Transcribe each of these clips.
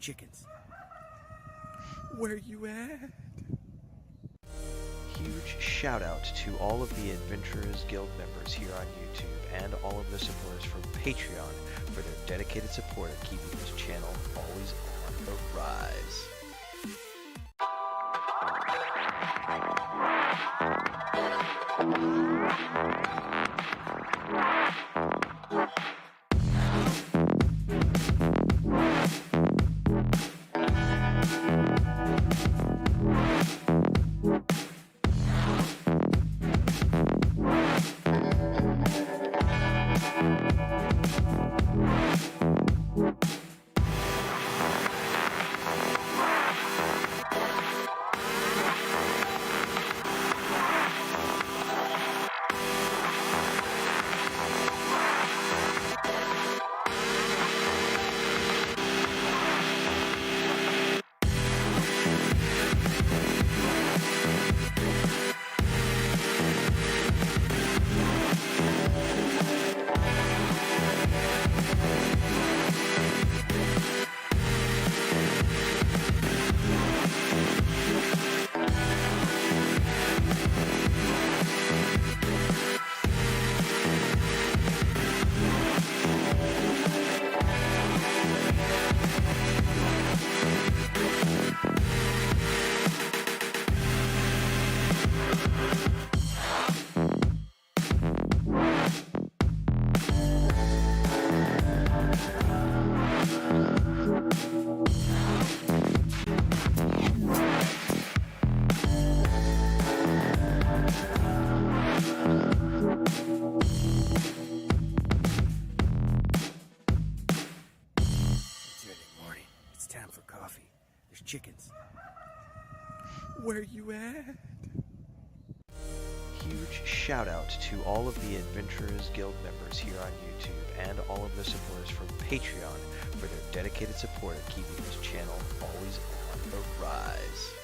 chickens. Where you at? Huge shout out to all of the Adventurers Guild members here on YouTube and all of the supporters from Patreon for their dedicated support of keeping this channel always on the rise. Chickens. Where you at? Huge shout out to all of the Adventurers Guild members here on YouTube and all of the supporters from Patreon for their dedicated support of keeping this channel always on the rise.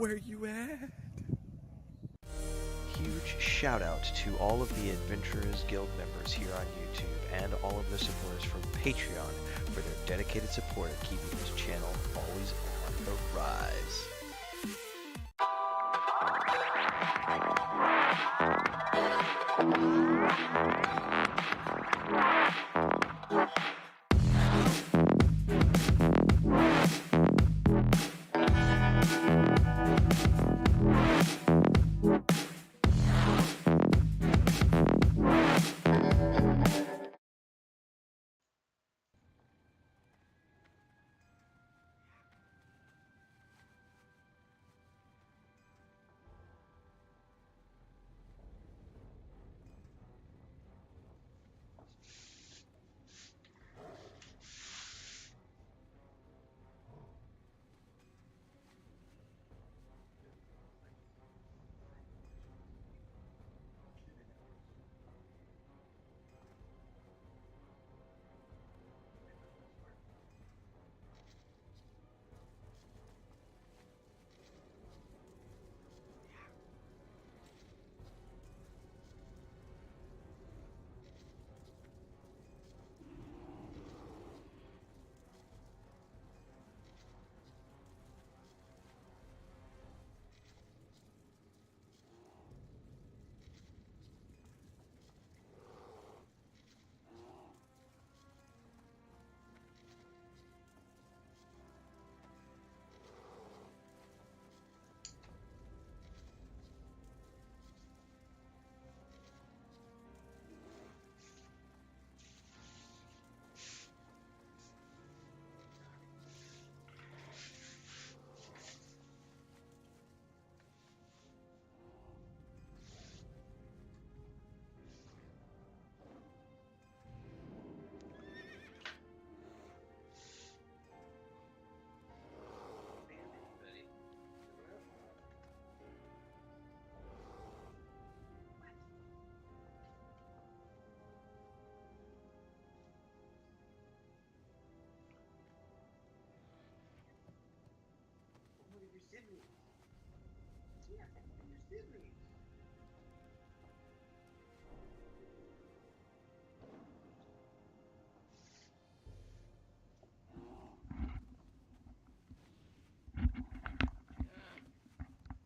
Where you at? Huge shout out to all of the Adventurers Guild members here on YouTube and all of the supporters from Patreon for their dedicated support of keeping this channel always on the rise.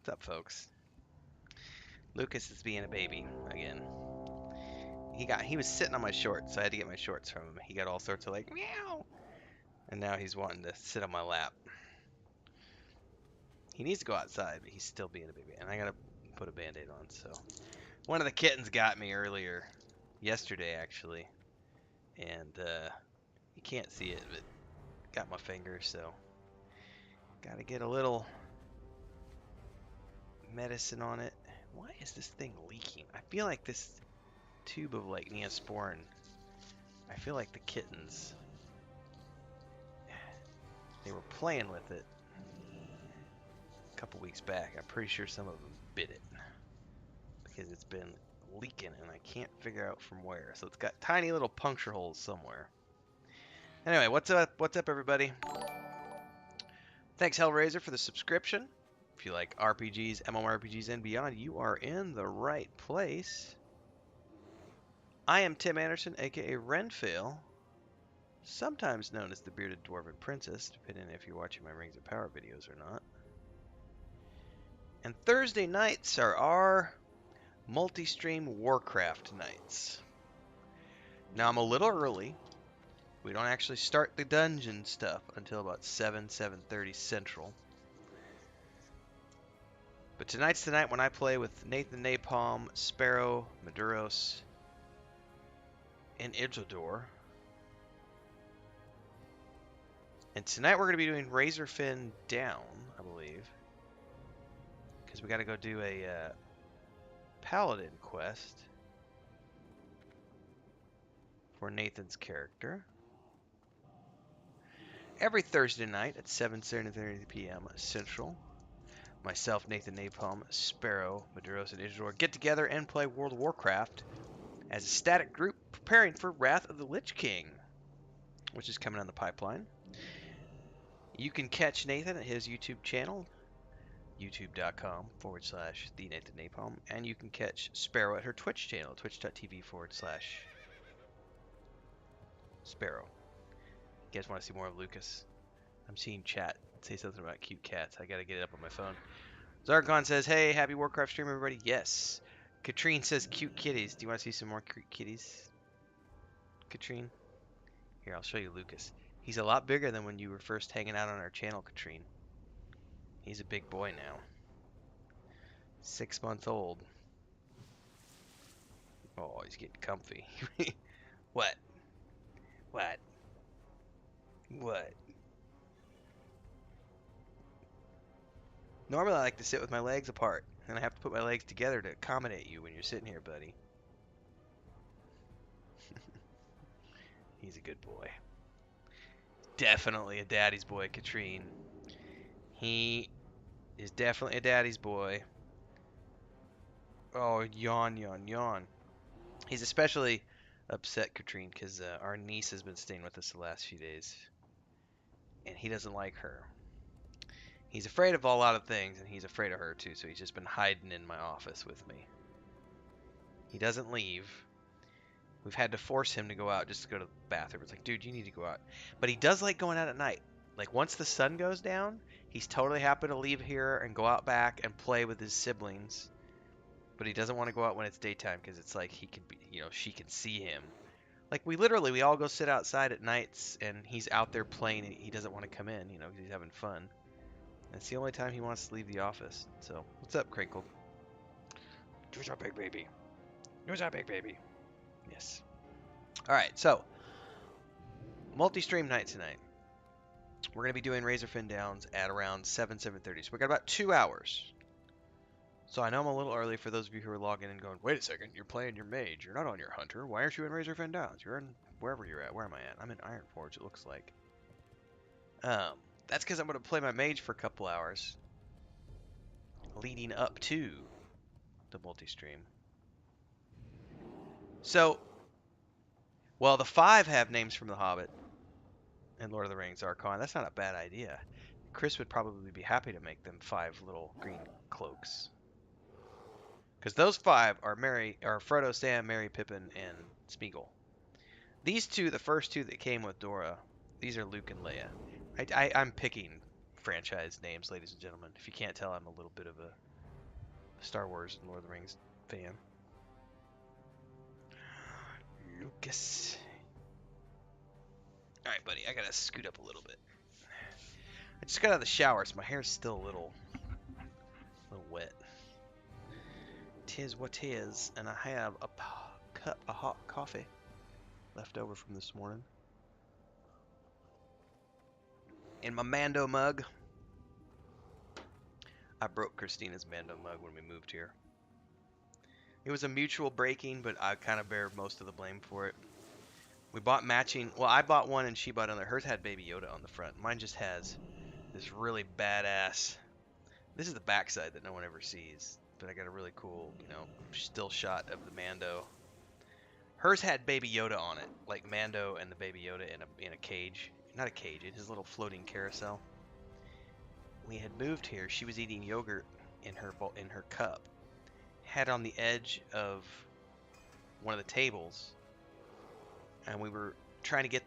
What's up, folks? Lucas is being a baby again. He was sitting on my shorts, so I had to get my shorts from him. He got all sorts of like meow, and now he's wanting to sit on my lap. He needs to go outside, but he's still being a baby, and I gotta put a band-aid on. So one of the kittens got me earlier, yesterday actually, and you can't see it, but got my finger, so gotta get a little medicine on it. Why is this thing leaking? I feel like this tube of like Neosporin, I feel like the kittens, they were playing with it a couple weeks back. I'm pretty sure some of them bit it because it's been leaking and I can't figure out from where. So it's got tiny little puncture holes somewhere. Anyway, what's up everybody? Thanks Hellraiser for the subscription. If you like RPGs, mmorpgs, and beyond, you are in the right place. I am Tim Anderson, aka Renfail, sometimes known as the Bearded Dwarven Princess, depending if you're watching my Rings of Power videos or not. And Thursday nights are our multi-stream Warcraft nights. Now I'm a little early. We don't actually start the dungeon stuff until about 7:30 Central. But tonight's the night when I play with Nathan Napalm, Sparoh, Maduric, and Idhradlor. And tonight we're going to be doing Razorfen down, I believe. Because we got to go do a Paladin quest for Nathan's character. Every Thursday night at 7:30 p.m. Central, myself, Nathan Napalm, Sparoh, Maduric, and Idhradlor get together and play World of Warcraft as a static group preparing for Wrath of the Lich King, which is coming on the pipeline. You can catch Nathan at his YouTube channel, youtube.com/the Nathan Napalm, and you can catch Sparoh at her Twitch channel, twitch.tv/Sparoh. You guys want to see more of Lucas? I'm seeing chat say something about cute cats. I gotta get it up on my phone. Zargon says, hey, happy Warcraft stream, everybody. Yes. Katrine says, cute kitties. Do you want to see some more cute kitties? Katrine? Here, I'll show you Lucas. He's a lot bigger than when you were first hanging out on our channel, Katrine. He's a big boy now. 6 months old. Oh, he's getting comfy. What? What? What? Normally I like to sit with my legs apart, and I have to put my legs together to accommodate you when you're sitting here, buddy. He's a good boy. Definitely a daddy's boy, Katrine. He is definitely a daddy's boy. Oh, yawn, yawn, yawn. He's especially upset, Katrine, because our niece has been staying with us the last few days, and he doesn't like her. He's afraid of a lot of things, and he's afraid of her too, so he's just been hiding in my office with me. He doesn't leave. We've had to force him to go out just to go to the bathroom. It's like, dude, you need to go out. But he does like going out at night. Like, once the sun goes down, he's totally happy to leave here and go out back and play with his siblings. But he doesn't want to go out when it's daytime because it's like he can be, she can see him. Like, we all go sit outside at nights, and he's out there playing, and he doesn't want to come in, because he's having fun. That's the only time he wants to leave the office. So, what's up, Crinkle? Who's our big baby? Who's our big baby? Yes. Alright, so, multi-stream night tonight. We're going to be doing Razorfen Downs at around 7:30. So, we got about 2 hours. So, I know I'm a little early for those of you who are logging in and going, wait a second, you're playing your mage. You're not on your hunter. Why aren't you in Razorfen Downs? You're in wherever you're at. Where am I at? I'm in Ironforge, it looks like. That's because I'm going to play my mage for a couple hours leading up to the multi-stream. So, well, the 5 have names from The Hobbit and Lord of the Rings Archon. That's not a bad idea. Chris would probably be happy to make them 5 little green cloaks. Because those 5 are Frodo, Sam, Merry, Pippin, and Smeagol. These 2, the first 2 that came with Dora, these are Luke and Leia. I'm picking franchise names, ladies and gentlemen. If you can't tell, I'm a little bit of a Star Wars and Lord of the Rings fan. Lucas. Alright, buddy, I gotta scoot up a little bit. I just got out of the shower, so my hair's still a little wet. Tis what tis, and I have a cup of hot coffee left over from this morning. In my Mando mug. I broke Christina's Mando mug when we moved here. It was a mutual breaking, but I kind of bear most of the blame for it. We bought matching. Well, I bought one and she bought another. Hers had Baby Yoda on the front. Mine just has this really badass. This is the backside that no one ever sees. But I got a really cool, still shot of the Mando. Hers had Baby Yoda on it, like Mando and the Baby Yoda in a cage. Not a cage, in his little floating carousel. We had moved here. She was eating yogurt in her cup. Had on the edge of one of the tables, and we were trying to get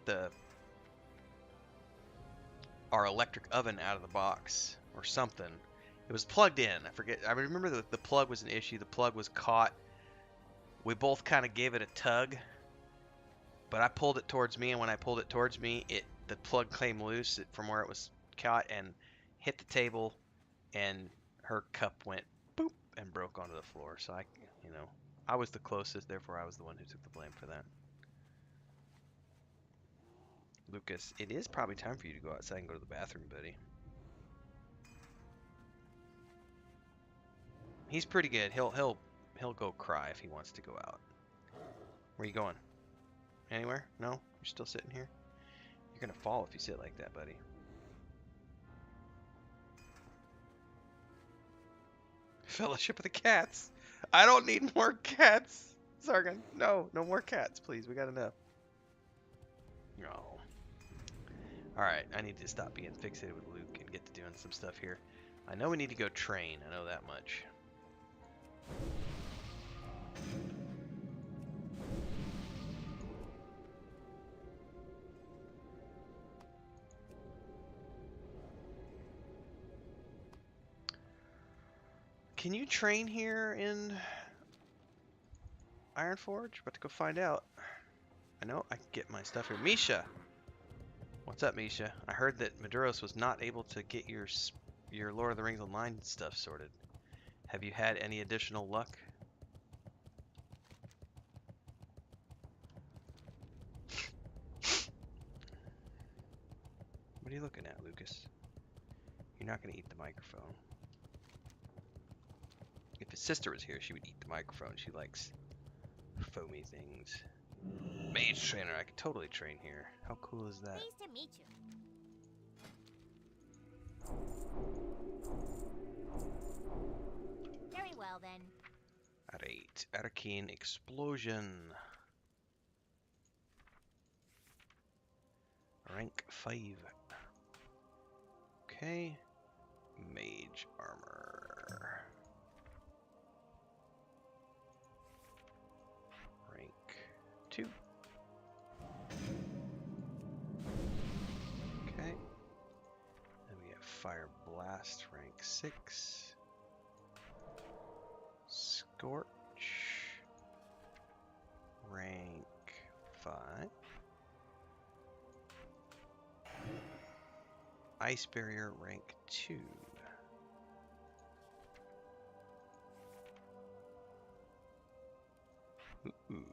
our electric oven out of the box or something. It was plugged in. I forget. I remember the plug was an issue. The plug was caught. We both kind of gave it a tug, but I pulled it towards me, and when I pulled it towards me, the plug came loose from where it was caught and hit the table, and her cup went boop and broke onto the floor. So I was the closest, therefore I was the one who took the blame for that. Lucas, it is probably time for you to go outside and go to the bathroom, buddy. He's pretty good. He'll go cry if he wants to go out. Where you going? Anywhere? No? You're still sitting here? You're gonna fall if you sit like that, buddy. Fellowship of the Cats. I don't need more cats. Sargon, no more cats, please. We got enough. No. Alright, I need to stop being fixated with Luke and get to doing some stuff here. I know we need to go train. I know that much. Can you train here in Ironforge? About to go find out. I know I can get my stuff here. Misha! What's up, Misha? I heard that Maduros was not able to get your Lord of the Rings Online stuff sorted. Have you had any additional luck? What are you looking at, Lucas? You're not going to eat the microphone. If his sister was here, she would eat the microphone. She likes foamy things. Mage trainer, I could totally train here. How cool is that? Pleased to meet you. Very well then. At 8. Arcane Explosion. Rank 5. Okay. Mage armor. Rank 2. Okay. Then we have Fire Blast, rank 6. Scorch, rank 5. Ice Barrier, rank 2. Ooh.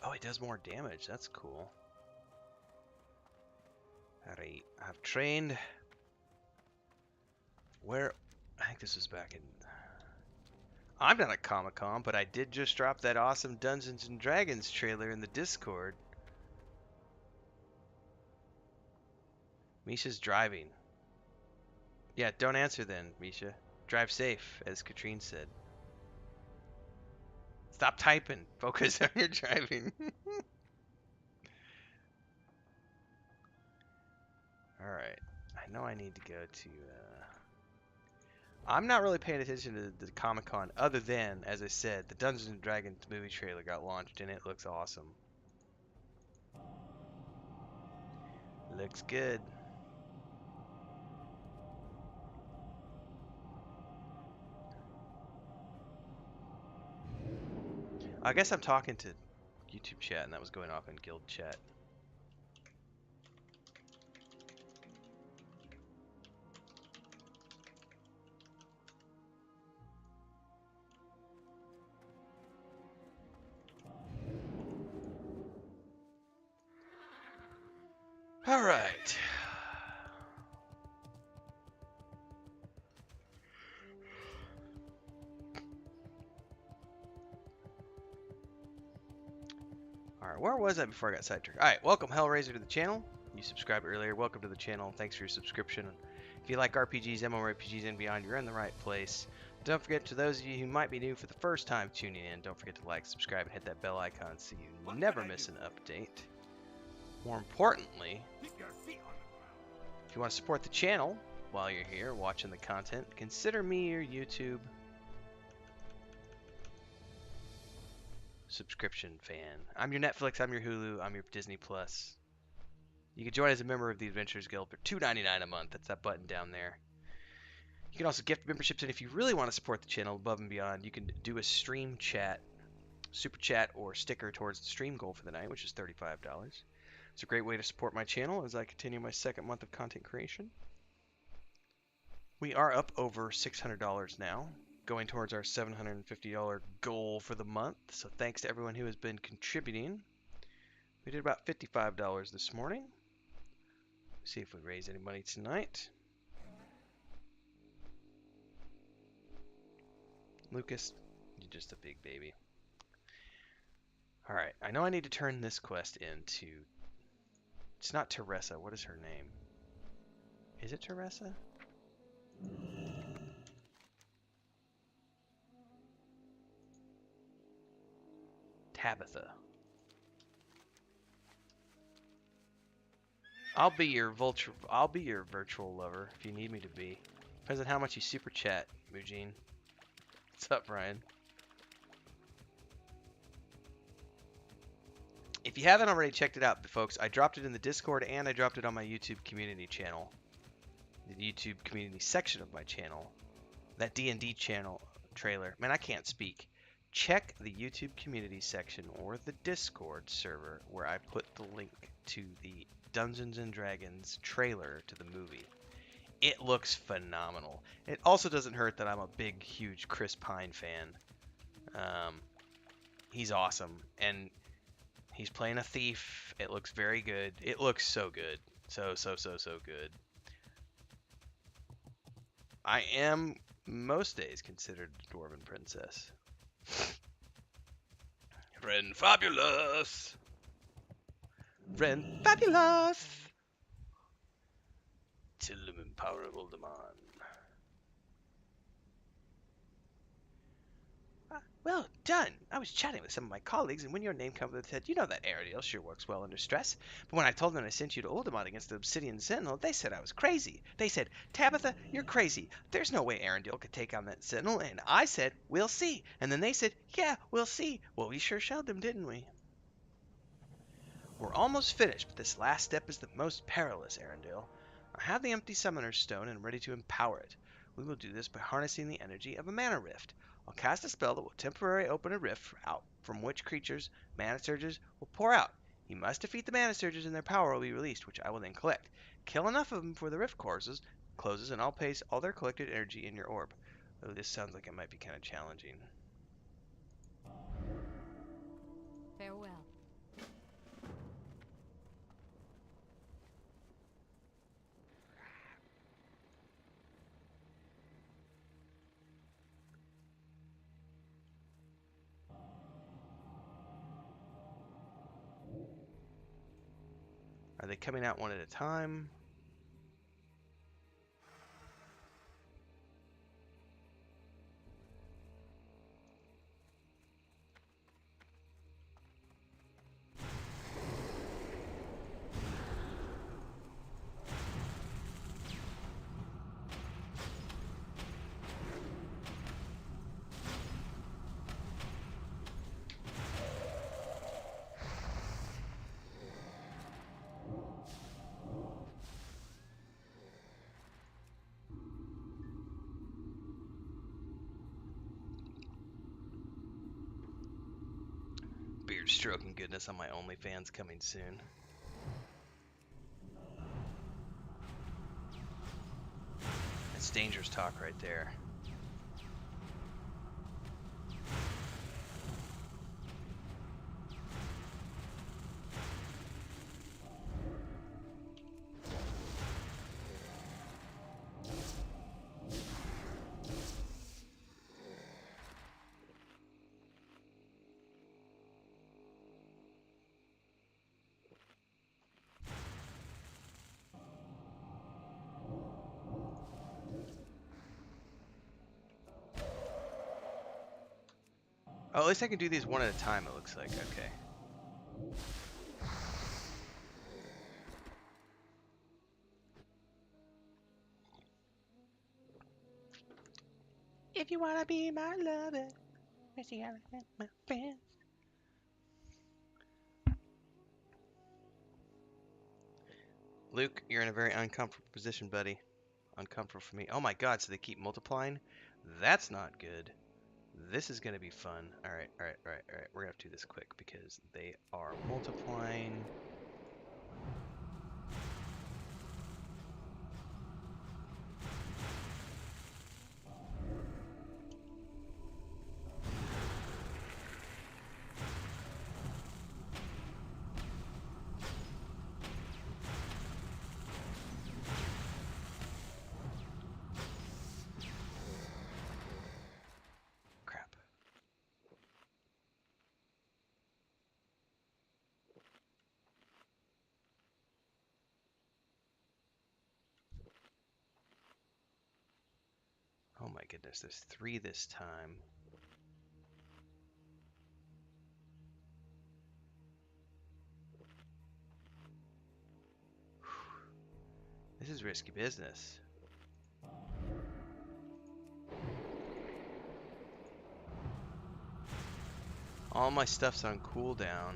Oh, it does more damage. That's cool. Alright, I've trained. Where? I think this was back in. I'm not at Comic-Con, but I did just drop that awesome Dungeons and Dragons trailer in the Discord. Misha's driving. Yeah, don't answer then, Misha. Drive safe, as Katrine said. Stop typing. Focus on your driving. Alright. I know I need to go to... I'm not really paying attention to the Comic-Con other than, as I said, the Dungeons and Dragons movie trailer got launched and it looks awesome. Looks good. I guess I'm talking to YouTube chat and that was going off in guild chat. All right. Alright, where was I before I got sidetracked? Alright, welcome Hellraiser to the channel. You subscribed earlier. Welcome to the channel. Thanks for your subscription. If you like RPGs, mmorpgs, and beyond, you're in the right place. Don't forget, to those of you who might be new for the first time tuning in, don't forget to like, subscribe, and hit that bell icon so you never miss an update. More importantly, if you want to support the channel while you're here watching the content, consider me your YouTube subscription fan. I'm your Netflix, I'm your Hulu, I'm your Disney Plus. You can join as a member of the Adventurers Guild for $2.99 a month. That's that button down there. You can also gift memberships, and if you really want to support the channel above and beyond, you can do a stream chat, super chat, or sticker towards the stream goal for the night, which is $35. It's a great way to support my channel as I continue my second month of content creation. We are up over $600 now, going towards our $750 goal for the month. So thanks to everyone who has been contributing. We did about $55 this morning. See if we raise any money tonight. Lucas, you're just a big baby. Alright, I know I need to turn this quest into... It's not Teresa. What is her name? Is it Teresa? Tabitha. I'll be your vulture. I'll be your virtual lover if you need me to be. Depends on how much you super chat, Eugene. What's up, Ryan? If you haven't already checked it out, folks, I dropped it in the Discord and I dropped it on my YouTube community channel, the YouTube community section of my channel. That D&D channel trailer. Man, I can't speak. Check the YouTube community section or the Discord server where I put the link to the Dungeons and Dragons trailer to the movie. It looks phenomenal. It also doesn't hurt that I'm a big, huge Chris Pine fan. He's awesome, and he's playing a thief. It looks very good. It looks so good. So good. I am most days considered a dwarven princess. Friend fabulous! Friend fabulous! Tillum power of Uldaman. Well done! I was chatting with some of my colleagues, and when your name came up, they said, you know that Ariel sure works well under stress. But when I told them I sent you to Uldaman against the Obsidian Sentinel, they said I was crazy. They said, Tabitha, you're crazy. There's no way Arendelle could take on that Sentinel. And I said, we'll see. And then they said, yeah, we'll see. Well, we sure showed them, didn't we? We're almost finished, but this last step is the most perilous, Arendelle. I have the empty Summoner's Stone and ready to empower it. We will do this by harnessing the energy of a mana rift. I'll cast a spell that will temporarily open a rift out from which creatures' mana surges will pour out. You must defeat the mana surges and their power will be released, which I will then collect. Kill enough of them before the rift closes, and I'll place all their collected energy in your orb. Oh, this sounds like it might be kind of challenging. Farewell. Are they coming out one at a time? Beard stroking goodness on my OnlyFans coming soon. That's dangerous talk right there. Oh, at least I can do these one at a time, it looks like. Okay. If you wanna be my lover, you gotta be my friend. Luke, you're in a very uncomfortable position, buddy. Uncomfortable for me. Oh my god, so they keep multiplying? That's not good. This is going to be fun. Alright. We're going to have to do this quick because they are multiplying. Oh my goodness, there's 3 this time. This is risky business. All my stuff's on cooldown.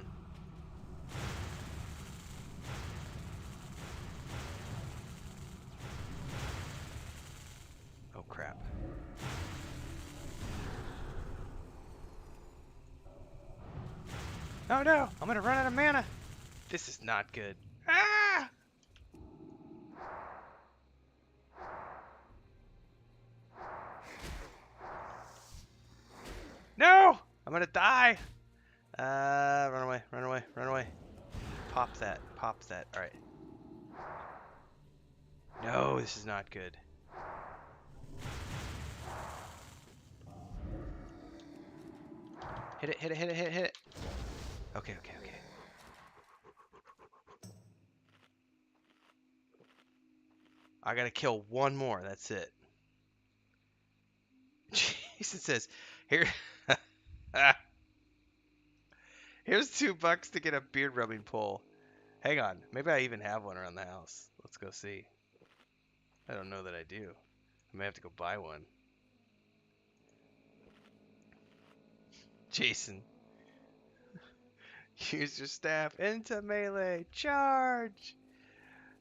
Oh crap. Oh no! I'm gonna run out of mana! This is not good. Ah! No! I'm gonna die! Run away, run away, run away. Pop that, pop that. Alright. No, this is not good. Hit it, hit it, hit it, hit it, hit it. Okay, okay, okay. I gotta kill one more, that's it. Jason says, here, here's $2 to get a beard rubbing pole. Hang on, maybe I even have one around the house. Let's go see. I don't know that I do. I may have to go buy one. Jason, use your staff into melee, charge!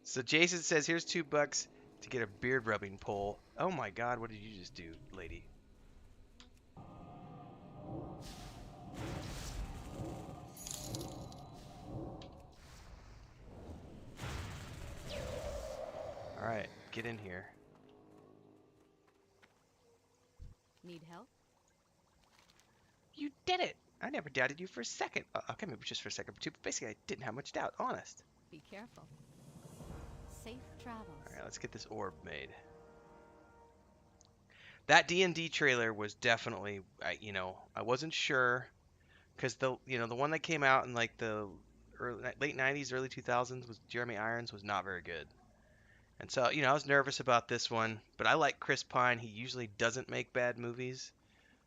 So Jason says, here's $2 to get a beard rubbing pole. Oh my god, what did you just do, lady? Alright, get in here. Need help? You did it! I never doubted you for a second. Okay, maybe just for a second or two, but basically I didn't have much doubt, honest. Be careful. Safe travels. Alright, let's get this orb made. That D&D trailer was definitely, I wasn't sure, because the one that came out in like the late 90s, early 2000s with Jeremy Irons was not very good. And so, I was nervous about this one, but I like Chris Pine. He usually doesn't make bad movies.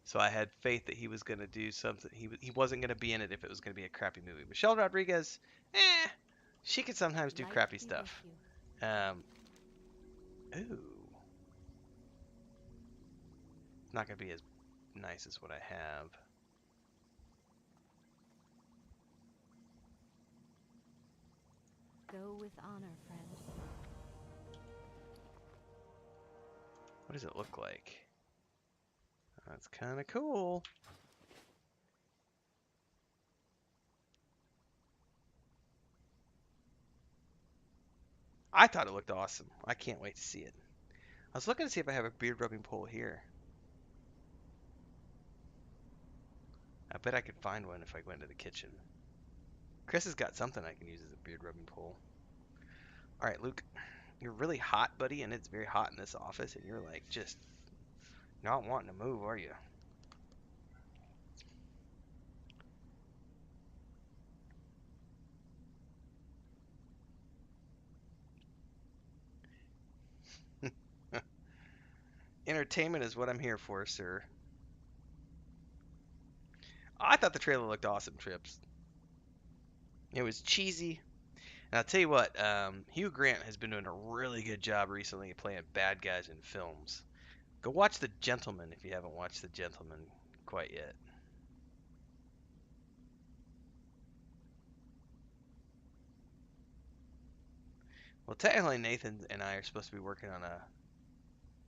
So I had faith that he was going to do something. He wasn't going to be in it if it was going to be a crappy movie. Michelle Rodriguez, she can sometimes do Light crappy be stuff. with you. Ooh. It's not going to be as nice as what I have. Go with honor, friend. What does it look like? That's kind of cool. I thought it looked awesome. I can't wait to see it. I was looking to see if I have a beard rubbing pole here. I bet I could find one if I went into the kitchen. Chris has got something I can use as a beard rubbing pole. Alright, Luke. You're really hot, buddy, and it's very hot in this office, and you're like just not wanting to move, are you? Entertainment is what I'm here for, sir. I thought the trailer looked awesome, Trips. It was cheesy. And I'll tell you what, Hugh Grant has been doing a really good job recently of playing bad guys in films. Go watch The Gentleman if you haven't watched The Gentleman quite yet. Well, technically Nathan and I are supposed to be working on a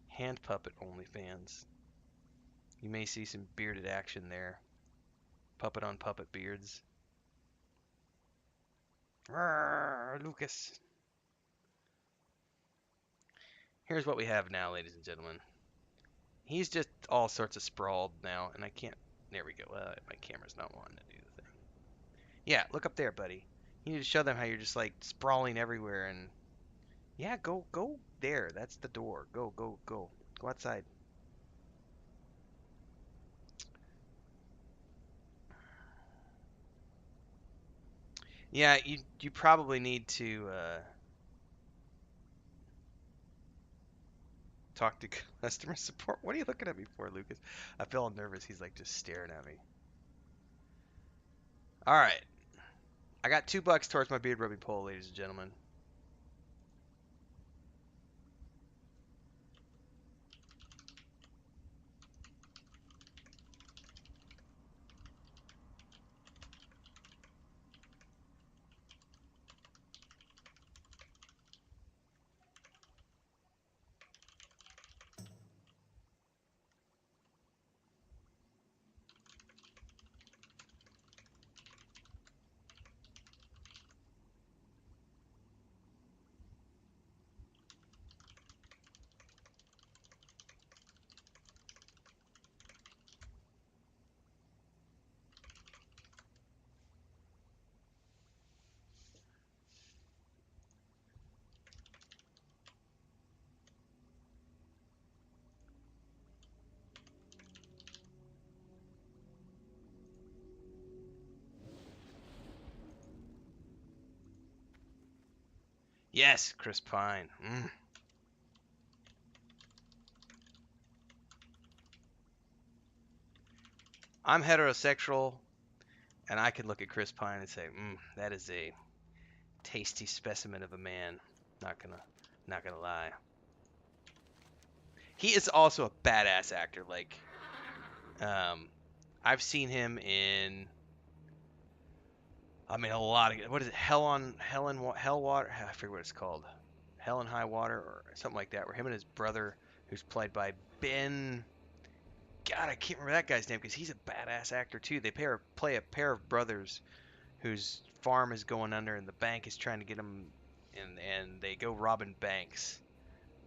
hand puppet OnlyFans. You may see some bearded action there. Puppet on puppet beards. Rawr, Lucas. Here's what we have now, ladies and gentlemen. He's just all sorts of sprawled now, and I can't... There we go. My camera's not wanting to do the thing. Yeah, look up there, buddy. You need to show them how you're just, like, sprawling everywhere, and... Yeah, go there. That's the door. Go. Go outside. Yeah, you probably need to, talk to customer support. What are you looking at me for, Lucas? I feel nervous. He's, like, just staring at me. Alright. I got $2 towards my beard rubbing pole, ladies and gentlemen. Yes, Chris Pine. Mm. I'm heterosexual, and I can look at Chris Pine and say, that is a tasty specimen of a man. Not gonna lie. He is also a badass actor. Like, I've seen him in, I mean, a lot of, what is it? Hell Water. I forget what it's called. Hell and High Water or something like that. Where him and his brother, who's played by Ben. God, I can't remember that guy's name because he's a badass actor too. They play a pair of brothers whose farm is going under and the bank is trying to get them, and they go robbing banks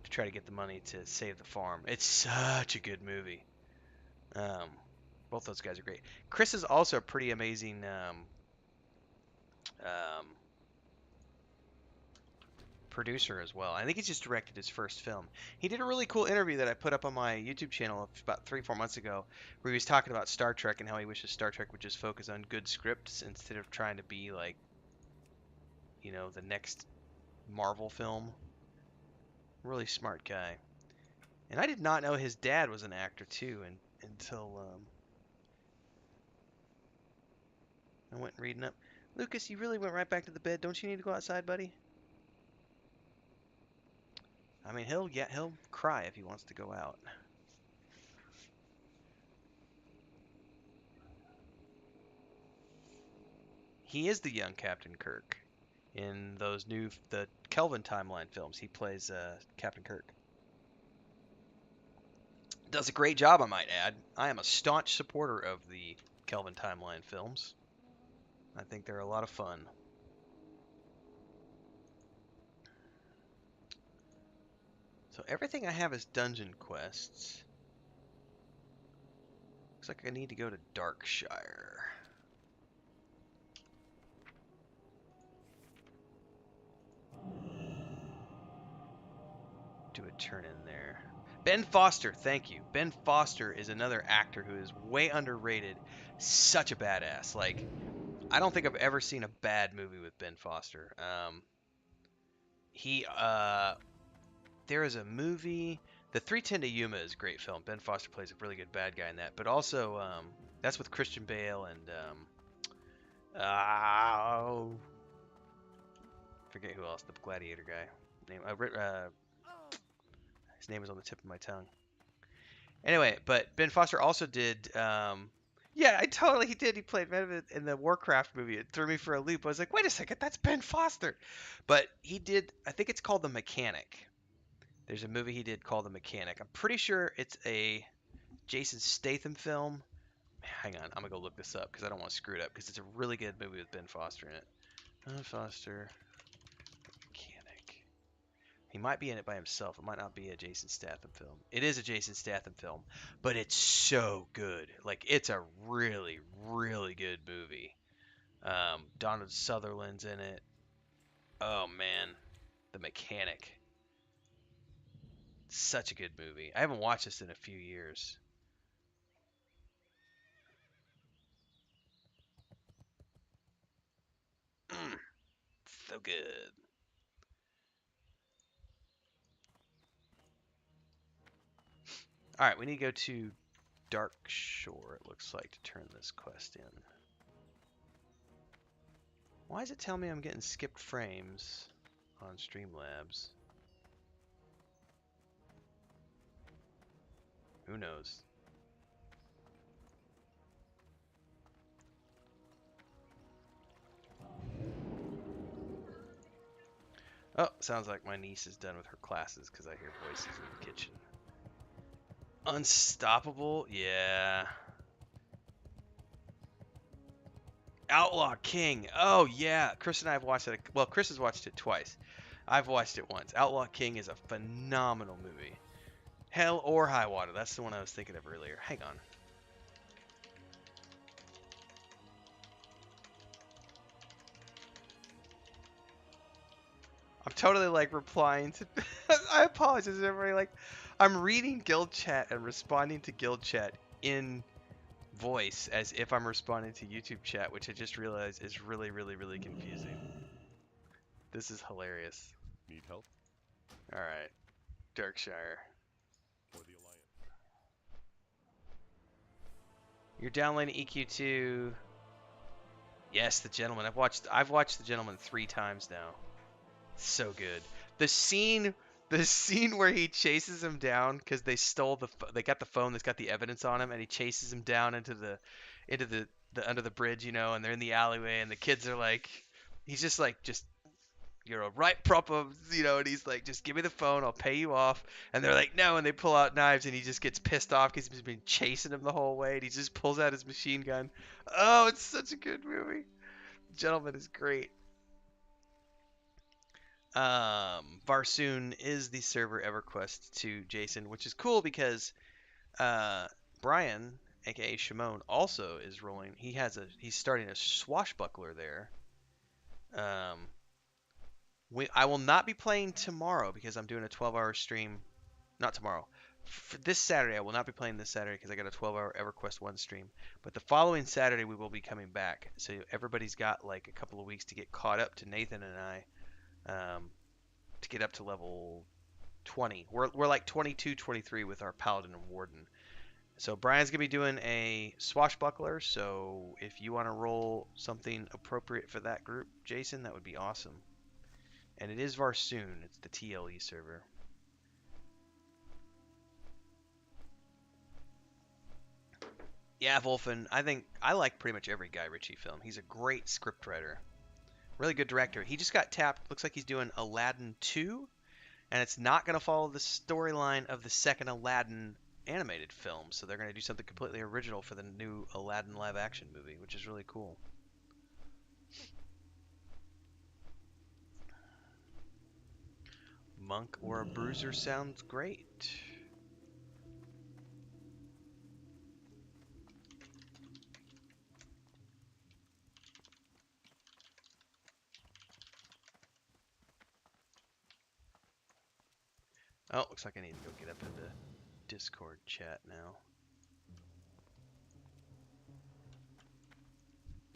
to try to get the money to save the farm. It's such a good movie. Both those guys are great. Chris is also a pretty amazing um, producer as well. I think he's just directed his first film. He did a really cool interview that I put up on my YouTube channel about 3-4 months ago, where he was talking about Star Trek and how he wishes Star Trek would just focus on good scripts instead of trying to be like, the next Marvel film. Really smart guy. And I did not know his dad was an actor too, until I went reading up. Lucas, you really went right back to the bed. Don't you need to go outside, buddy? I mean, he'll cry if he wants to go out. He is the young Captain Kirk in the Kelvin timeline films. He plays Captain Kirk. Does a great job, I might add. I am a staunch supporter of the Kelvin timeline films. I think they're a lot of fun. So everything I have is dungeon quests. Looks like I need to go to Darkshire. Do a turn in there. Ben Foster, thank you. Ben Foster is another actor who is way underrated. Such a badass. Like, I don't think I've ever seen a bad movie with Ben Foster. There is a movie, The 3:10 to Yuma is a great film. Ben Foster plays a really good bad guy in that. But also, that's with Christian Bale and, forget who else, the Gladiator guy. His name is on the tip of my tongue. Anyway, but Ben Foster also did, yeah, he did. He played Medivh in the Warcraft movie. It threw me for a loop. I was like, wait a second, that's Ben Foster. But he did, I think it's called The Mechanic. There's a movie he did called The Mechanic. I'm pretty sure it's a Jason Statham film. Hang on, I'm going to go look this up because I don't want to screw it up because it's a really good movie with Ben Foster in it. Ben Foster, Mechanic. He might be in it by himself. It might not be a Jason Statham film. It is a Jason Statham film, but it's so good. Like, it's a really, really good movie. Donald Sutherland's in it. Oh, man. The Mechanic. Such a good movie. I haven't watched this in a few years. So good. Alright, we need to go to Dark Shore, it looks like, to turn this quest in. Why does it tell me I'm getting skipped frames on Streamlabs? Who knows? Oh, sounds like my niece is done with her classes because I hear voices in the kitchen. Unstoppable? Yeah. Outlaw King. Oh, yeah. Chris and I have watched it. Well, Chris has watched it twice. I've watched it once. Outlaw King is a phenomenal movie. Hell or High Water. That's the one I was thinking of earlier. Hang on. I'm totally like replying to. I apologize, everybody. Like, I'm reading guild chat and responding to guild chat in voice as if I'm responding to YouTube chat, which I just realized is really, really, really confusing. This is hilarious. Need help? All right, Darkshire. Or the Alliance? You're downloading EQ2. Yes, The Gentleman. I've watched The Gentleman 3 times now. So good. The scene where he chases him down because they stole they got the phone that's got the evidence on him, and he chases him down into the under the bridge, you know, and they're in the alleyway, and the kids are like, he's just like, just, you're a right proper, you know, and he's like, just give me the phone, I'll pay you off. And they're like, no, and they pull out knives, and he just gets pissed off because he's been chasing him the whole way, and he just pulls out his machine gun. Oh, it's such a good movie. Gentleman is great. Varsoon is the server EverQuest to Jason, which is cool because Brian, aka Shimon, also is rolling. He's starting a swashbuckler there. I will not be playing tomorrow because I'm doing a 12-hour stream. Not tomorrow. For this Saturday, I will not be playing this Saturday because I got a 12-hour EverQuest 1 stream. But the following Saturday, we will be coming back. So everybody's got like a couple of weeks to get caught up to Nathan and I. To get up to level 20. We're like 22, 23 with our Paladin and Warden. So Brian's going to be doing a swashbuckler, so if you want to roll something appropriate for that group, Jason, that would be awesome. And it is Varsoon. It's the TLE server. Yeah, Wolfen, I like pretty much every Guy Ritchie film. He's a great scriptwriter. Really good director. He just got tapped. Looks like he's doing Aladdin 2. And it's not going to follow the storyline of the second Aladdin animated film. So they're going to do something completely original for the new Aladdin live action movie, which is really cool. Monk or a bruiser sounds great. Oh, looks like I need to go get up into Discord chat now.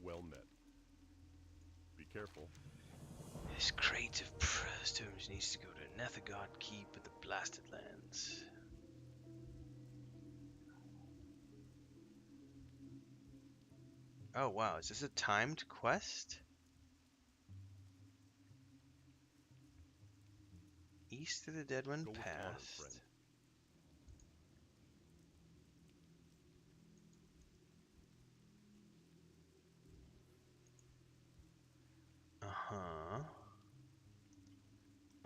Well met. Be careful. This crate of stones needs to go to Nethagard Keep at the Blasted Lands. Oh wow, is this a timed quest? East of the Deadwind Pass. Uh-huh.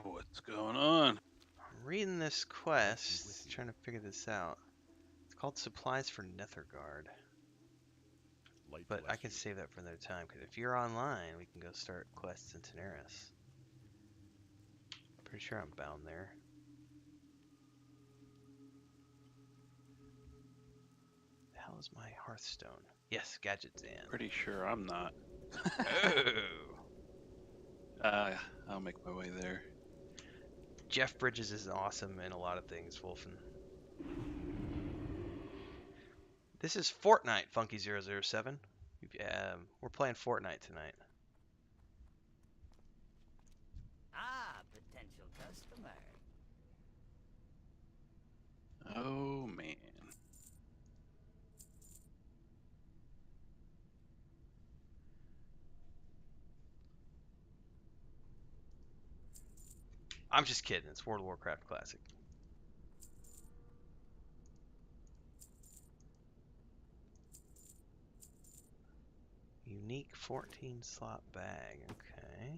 What's going on? I'm reading this quest, trying to figure this out. It's called Supplies for Nethagard. But I can save that for another time, because if you're online, we can go start quests in Teneris. Pretty sure I'm bound there. The hell is my Hearthstone? Yes, Gadget Zan. Pretty sure I'm not. Oh. I'll make my way there. Jeff Bridges is awesome in a lot of things, Wolfen. This is Fortnite, Funky007. We're playing Fortnite tonight. Ah, potential customer. Oh, man. I'm just kidding. It's World of Warcraft Classic. Unique 14 slot bag. Okay.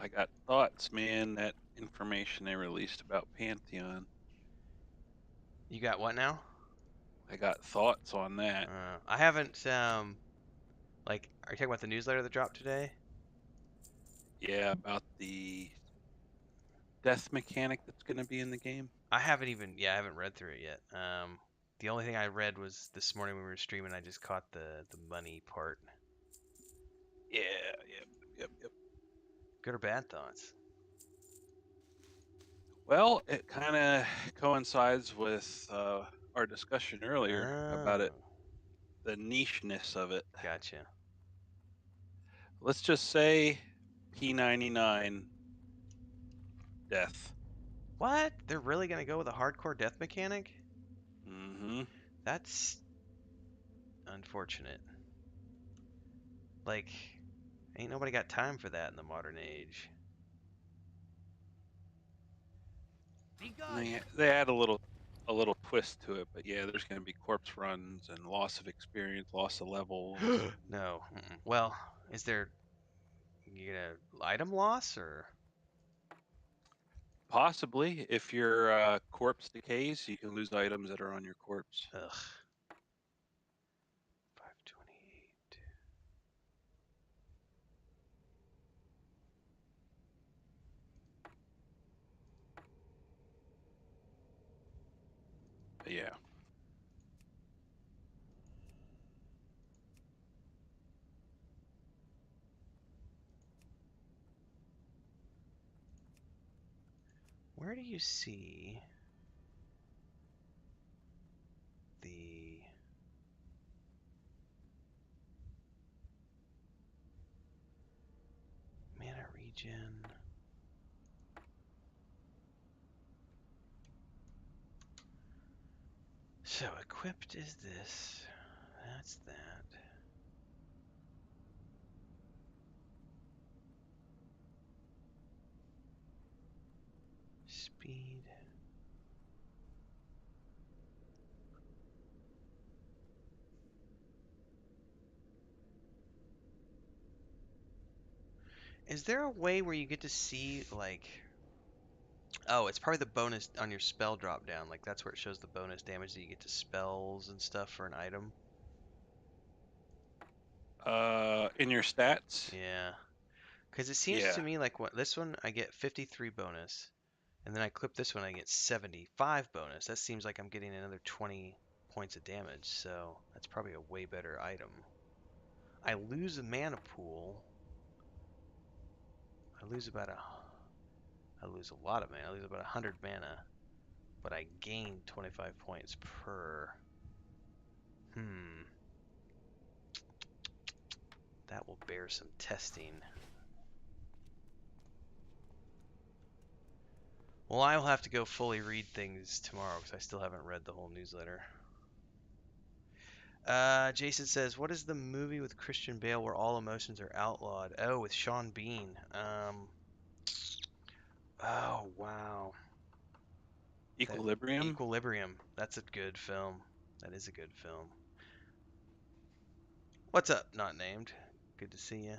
I got thoughts, man. That information they released about Pantheon. You got what now? I got thoughts on that. I haven't, like, are you talking about the newsletter that dropped today? Yeah, about the death mechanic that's going to be in the game. I haven't read through it yet. The only thing I read was this morning when we were streaming. I just caught the money part. Yeah, yep. Good or bad thoughts? Well, it kind of coincides with our discussion earlier about it, the nicheness of it. Gotcha. Let's just say P99 death. What? They're really gonna go with a hardcore death mechanic? Mm-hmm. That's unfortunate. Like, ain't nobody got time for that in the modern age. Be And good. they add a little twist to it, but yeah, there's going to be corpse runs and loss of experience, loss of levels. No. Mm-mm. Well, is there you get a item loss or? Possibly, if your corpse decays, you can lose items that are on your corpse. Ugh. 528. But yeah. Where do you see the mana regen? So equipped is this. That's that. Speed. Is there a way where you get to see, like... Oh, it's probably the bonus on your spell drop down. Like, that's where it shows the bonus damage that you get to spells and stuff for an item. In your stats, Yeah. Because it seems yeah. to me like this one, I get 53 bonus. And then I clip this one, I get 75 bonus. That seems like I'm getting another 20 points of damage. So that's probably a way better item. I lose a mana pool. I lose a lot of mana. I lose about 100 mana, but I gain 25 points per. That will bear some testing. Well, I'll have to go fully read things tomorrow because I still haven't read the whole newsletter. Jason says, "What is the movie with Christian Bale where all emotions are outlawed?" Oh, with Sean Bean. Oh wow. Equilibrium. Equilibrium. That's a good film. That is a good film. What's up, not named? Good to see you.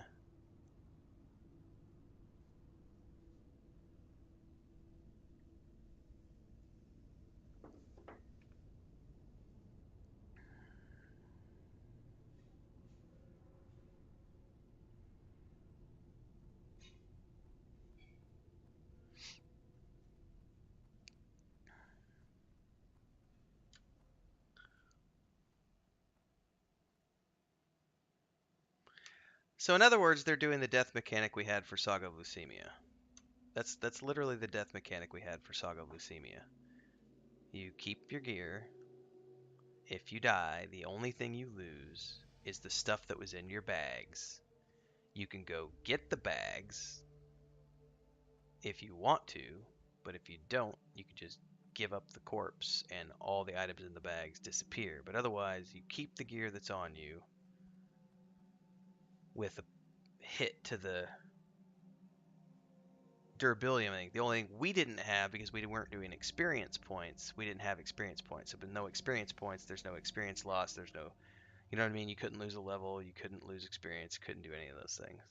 So in other words, they're doing the death mechanic we had for Saga of Leucemia. That's literally the death mechanic we had for Saga of Leucemia. You keep your gear. If you die, the only thing you lose is the stuff that was in your bags. You can go get the bags if you want to, but if you don't, you can just give up the corpse and all the items in the bags disappear. But otherwise, you keep the gear that's on you with a hit to the durability. I think the only thing we didn't have, because we weren't doing experience points, we didn't have experience points. So with no experience points, there's no experience loss, there's no, you know what I mean? You couldn't lose a level, you couldn't lose experience, couldn't do any of those things.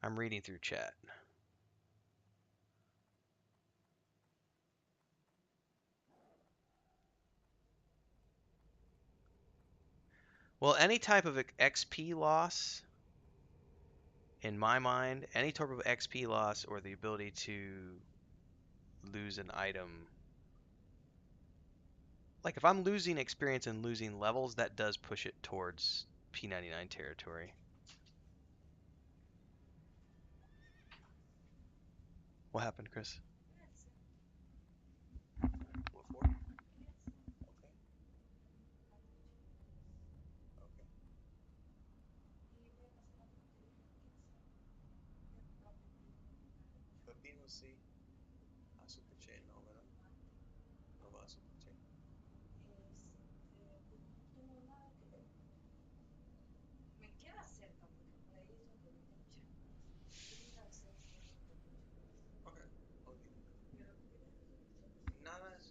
I'm reading through chat. Well, any type of XP loss, in my mind, any type of XP loss or the ability to lose an item, like if I'm losing experience and losing levels, that does push it towards P99 territory. What happened, Chris? What for? sí. A Super Chain, no, ¿verdad? No va a Super Chain. Ok, ok. Nada es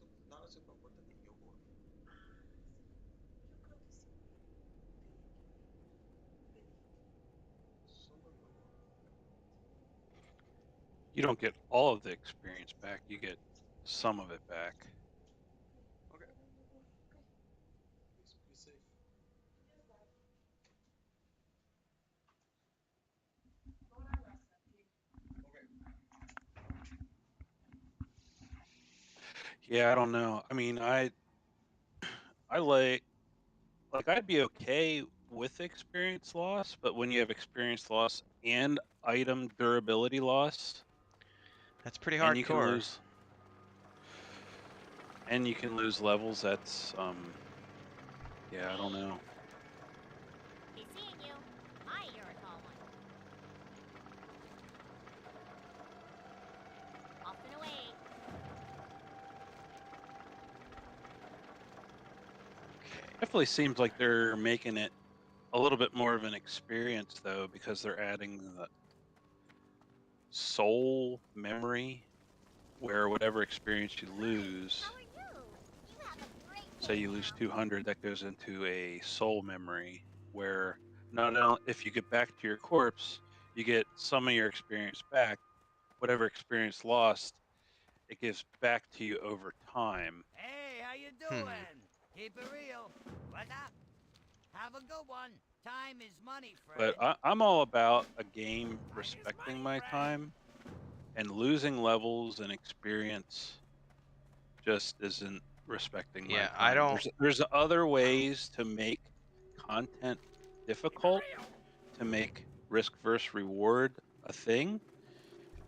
súper importante. Yo voy. Solo yo voy. You don't get all of the experience back. You get some of it back. Okay. Please be safe. Okay. Yeah, I don't know. I mean, I like I'd be okay with experience loss, but when you have experience loss and item durability loss, That's pretty and you can hardcore. lose levels, that's yeah, I don't know. He's seeing you. Hi, you're a tall one. Off and away. Definitely seems like they're making it a little bit more of an experience though, because they're adding the soul memory, where whatever experience you lose, How are you? You have a great say day you lose now. 200, that goes into a soul memory, where not only if you get back to your corpse, you get some of your experience back. Whatever experience lost, it gives back to you over time. Hey, how you doing? Keep it real. What up? Have a good one. Time is money, friend. But I'm all about a game Time is respecting money, my friend. time, and losing levels and experience just isn't respecting my Yeah, time. I don't. There's other ways to make content difficult, to make risk versus reward a thing,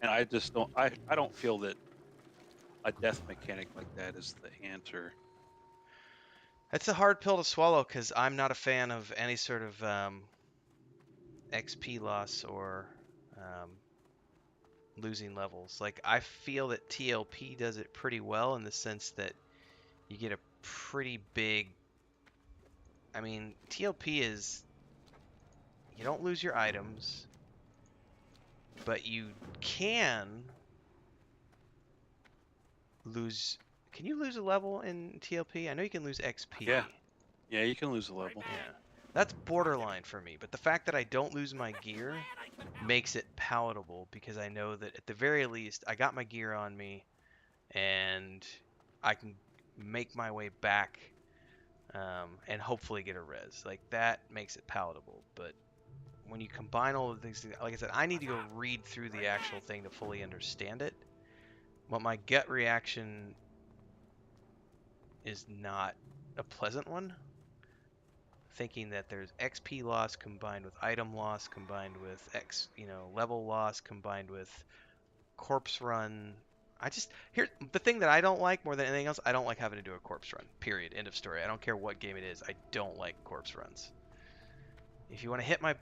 and I just don't. I don't feel that a death mechanic like that is the answer. It's a hard pill to swallow because I'm not a fan of any sort of XP loss or um, losing levels. Like, I feel that TLP does it pretty well in the sense that you get a pretty big. I mean, TLP is you don't lose your items, but you can lose. Can you lose a level in TLP? I know you can lose XP. Yeah, you can lose a level. Yeah. That's borderline for me, but the fact that I don't lose my gear makes it palatable because I know that at the very least I got my gear on me and I can make my way back and hopefully get a res. Like, that makes it palatable. But when you combine all of these, like I said, I need to go read through the actual thing to fully understand it. But my gut reaction is not a pleasant one. Thinking that there's XP loss combined with item loss combined with level loss combined with corpse run. Here the thing that I don't like more than anything else, I don't like having to do a corpse run. Period. End of story. I don't care what game it is. I don't like corpse runs. If you want to hit my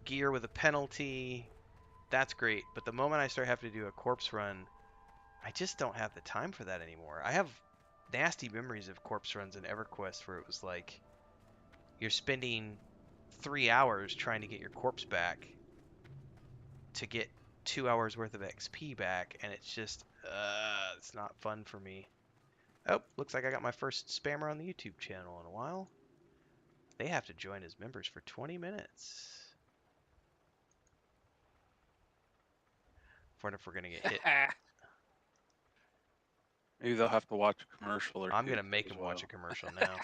gear with a penalty, that's great. But the moment I start having to do a corpse run, I just don't have the time for that anymore. I have nasty memories of corpse runs in EverQuest where it was like you're spending 3 hours trying to get your corpse back to get 2 hours worth of XP back, and it's just it's not fun for me. Oh, looks like I got my first spammer on the YouTube channel in a while. They have to join as members for 20 minutes. I wonder if we're gonna get hit. Maybe they'll have to watch a commercial or I'm two gonna make as them well. watch a commercial now.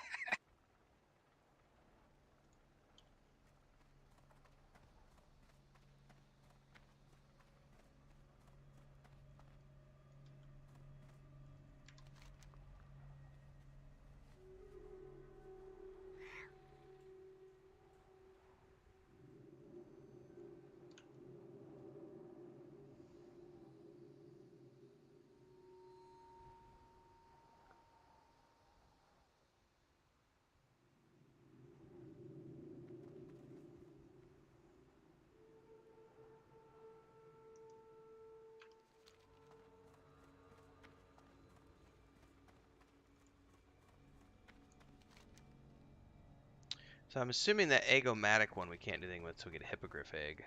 So I'm assuming that Egg-O-Matic one we can't do anything with, so we get a Hippogriff egg.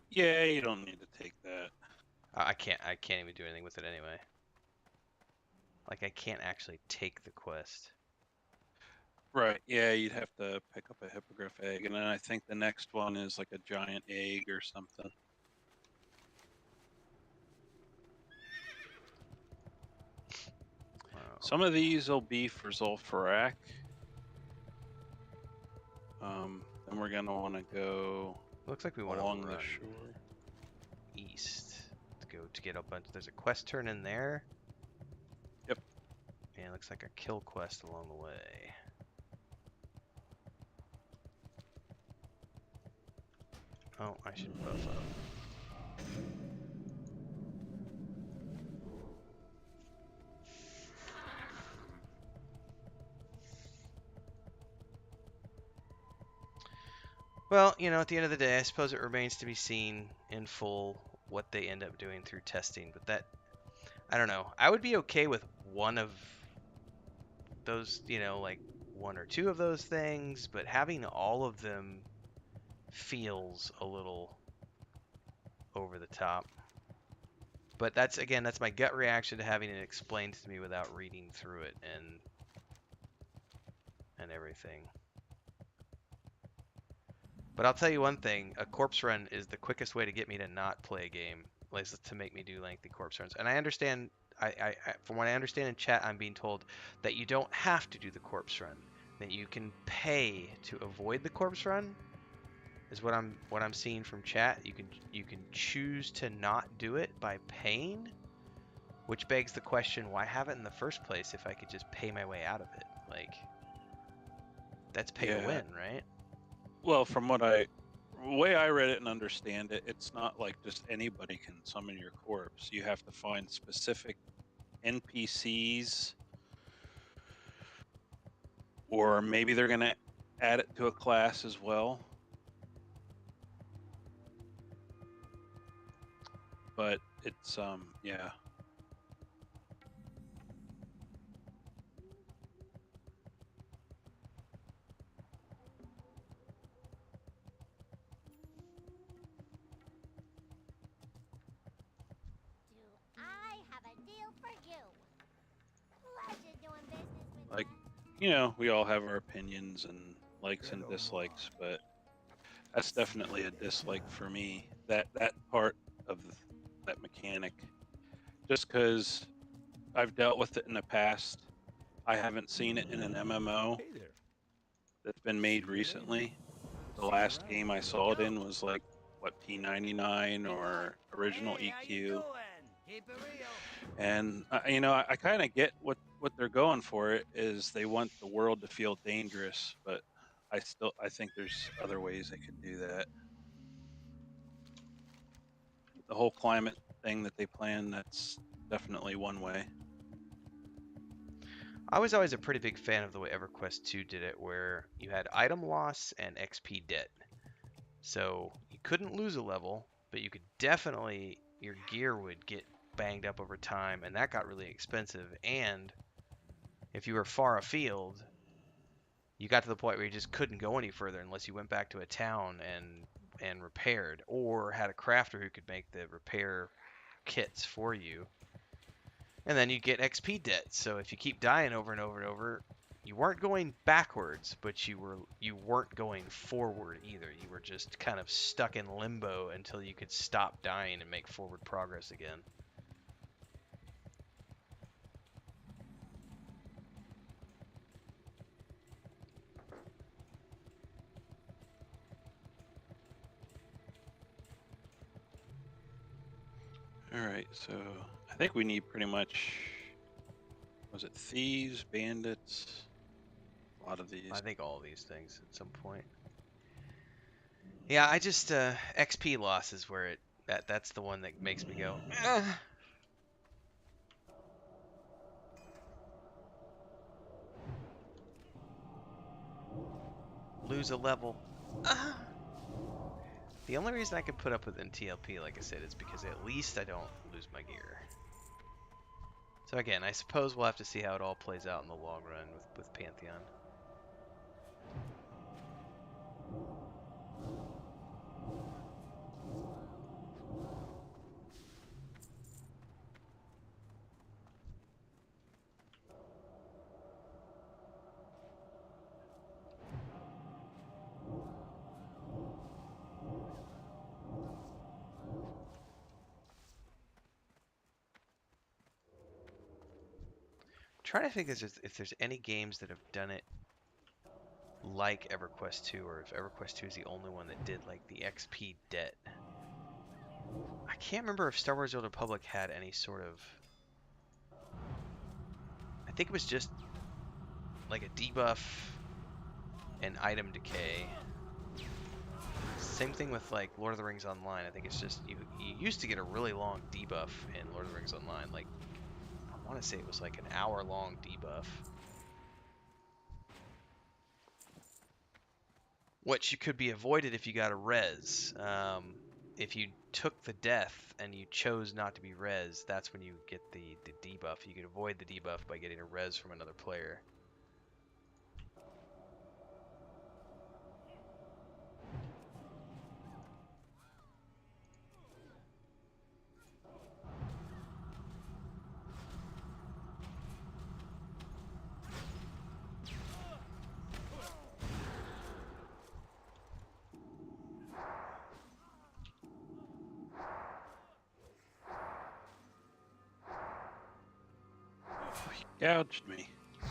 Yeah, you don't need to take that. I can't even do anything with it anyway. Like I can't actually take the quest. Right. Yeah, you'd have to pick up a hippogriff egg, and then I think the next one is like a giant egg or something. Wow. Some of these will be for Zul'Farrak. Then we're gonna want to go Looks like we want along to the run shore. east to go to get a bunch. There's a quest turn in there. Yep. And it looks like a kill quest along the way. Oh, I should buff up. Well, you know, at the end of the day, I suppose it remains to be seen in full what they end up doing through testing. But that, I don't know. I would be okay with one of those, you know, like one or two of those things, but having all of them feels a little over the top. But that's, again, that's my gut reaction to having it explained to me without reading through it and everything. But I'll tell you one thing, a corpse run is the quickest way to get me to not play a game, like to make me do lengthy corpse runs. And I understand, from what I understand in chat, I'm being told that you don't have to do the corpse run, that you can pay to avoid the corpse run, is what I'm seeing from chat. You can choose to not do it by paying, which begs the question, why have it in the first place if I could just pay my way out of it? Like, that's pay to win, right? Well, from what the way I read it and understand it, it's not like just anybody can summon your corpse. You have to find specific NPCs, or maybe they're going to add it to a class as well. But it's, yeah. Do I have a deal for you? Pleasure doing business with Like, you. you know, we all have our opinions and likes and dislikes, but that's definitely a dislike for me. That part of that mechanic, just because I've dealt with it in the past, I haven't seen it in an MMO Hey there. that's been made recently. The last game I saw it in was like, what, P99 or original Hey, how you EQ. doing? Keep it real. And you know, I kind of get what they're going for. It is they want the world to feel dangerous, but I think there's other ways they could do that. The whole climate thing that they plan, that's definitely one way. I was always a pretty big fan of the way EverQuest 2 did it, where you had item loss and XP debt. So you couldn't lose a level, but you could definitely, your gear would get banged up over time, and that got really expensive. And if you were far afield, you got to the point where you just couldn't go any further unless you went back to a town and repaired, or had a crafter who could make the repair kits for you. And then you get XP debt. So if you keep dying over and over and over, you weren't going backwards, but you weren't going forward either. You were just kind of stuck in limbo until you could stop dying and make forward progress again. All right, so I think we need pretty much, was it thieves, bandits? A lot of these. I think all these things at some point. Yeah, I just XP loss is where that's the one that makes me go. "Ugh." Lose a level. Ugh. The only reason I can put up with NTLP, like I said, is because at least I don't lose my gear. So again, I suppose we'll have to see how it all plays out in the long run with Pantheon. trying to think if there's any games that have done it like EverQuest 2, or if EverQuest 2 is the only one that did like the XP debt. I can't remember if Star Wars: The Old Republic had any sort of. I think it was just like a debuff and item decay. Same thing with like Lord of the Rings Online. I think it's just you used to get a really long debuff in Lord of the Rings Online. Like I want to say it was like an hour-long debuff, which could be avoided if you got a res. If you took the death and you chose not to be res, that's when you get the debuff. You could avoid the debuff by getting a res from another player. Gouged me. I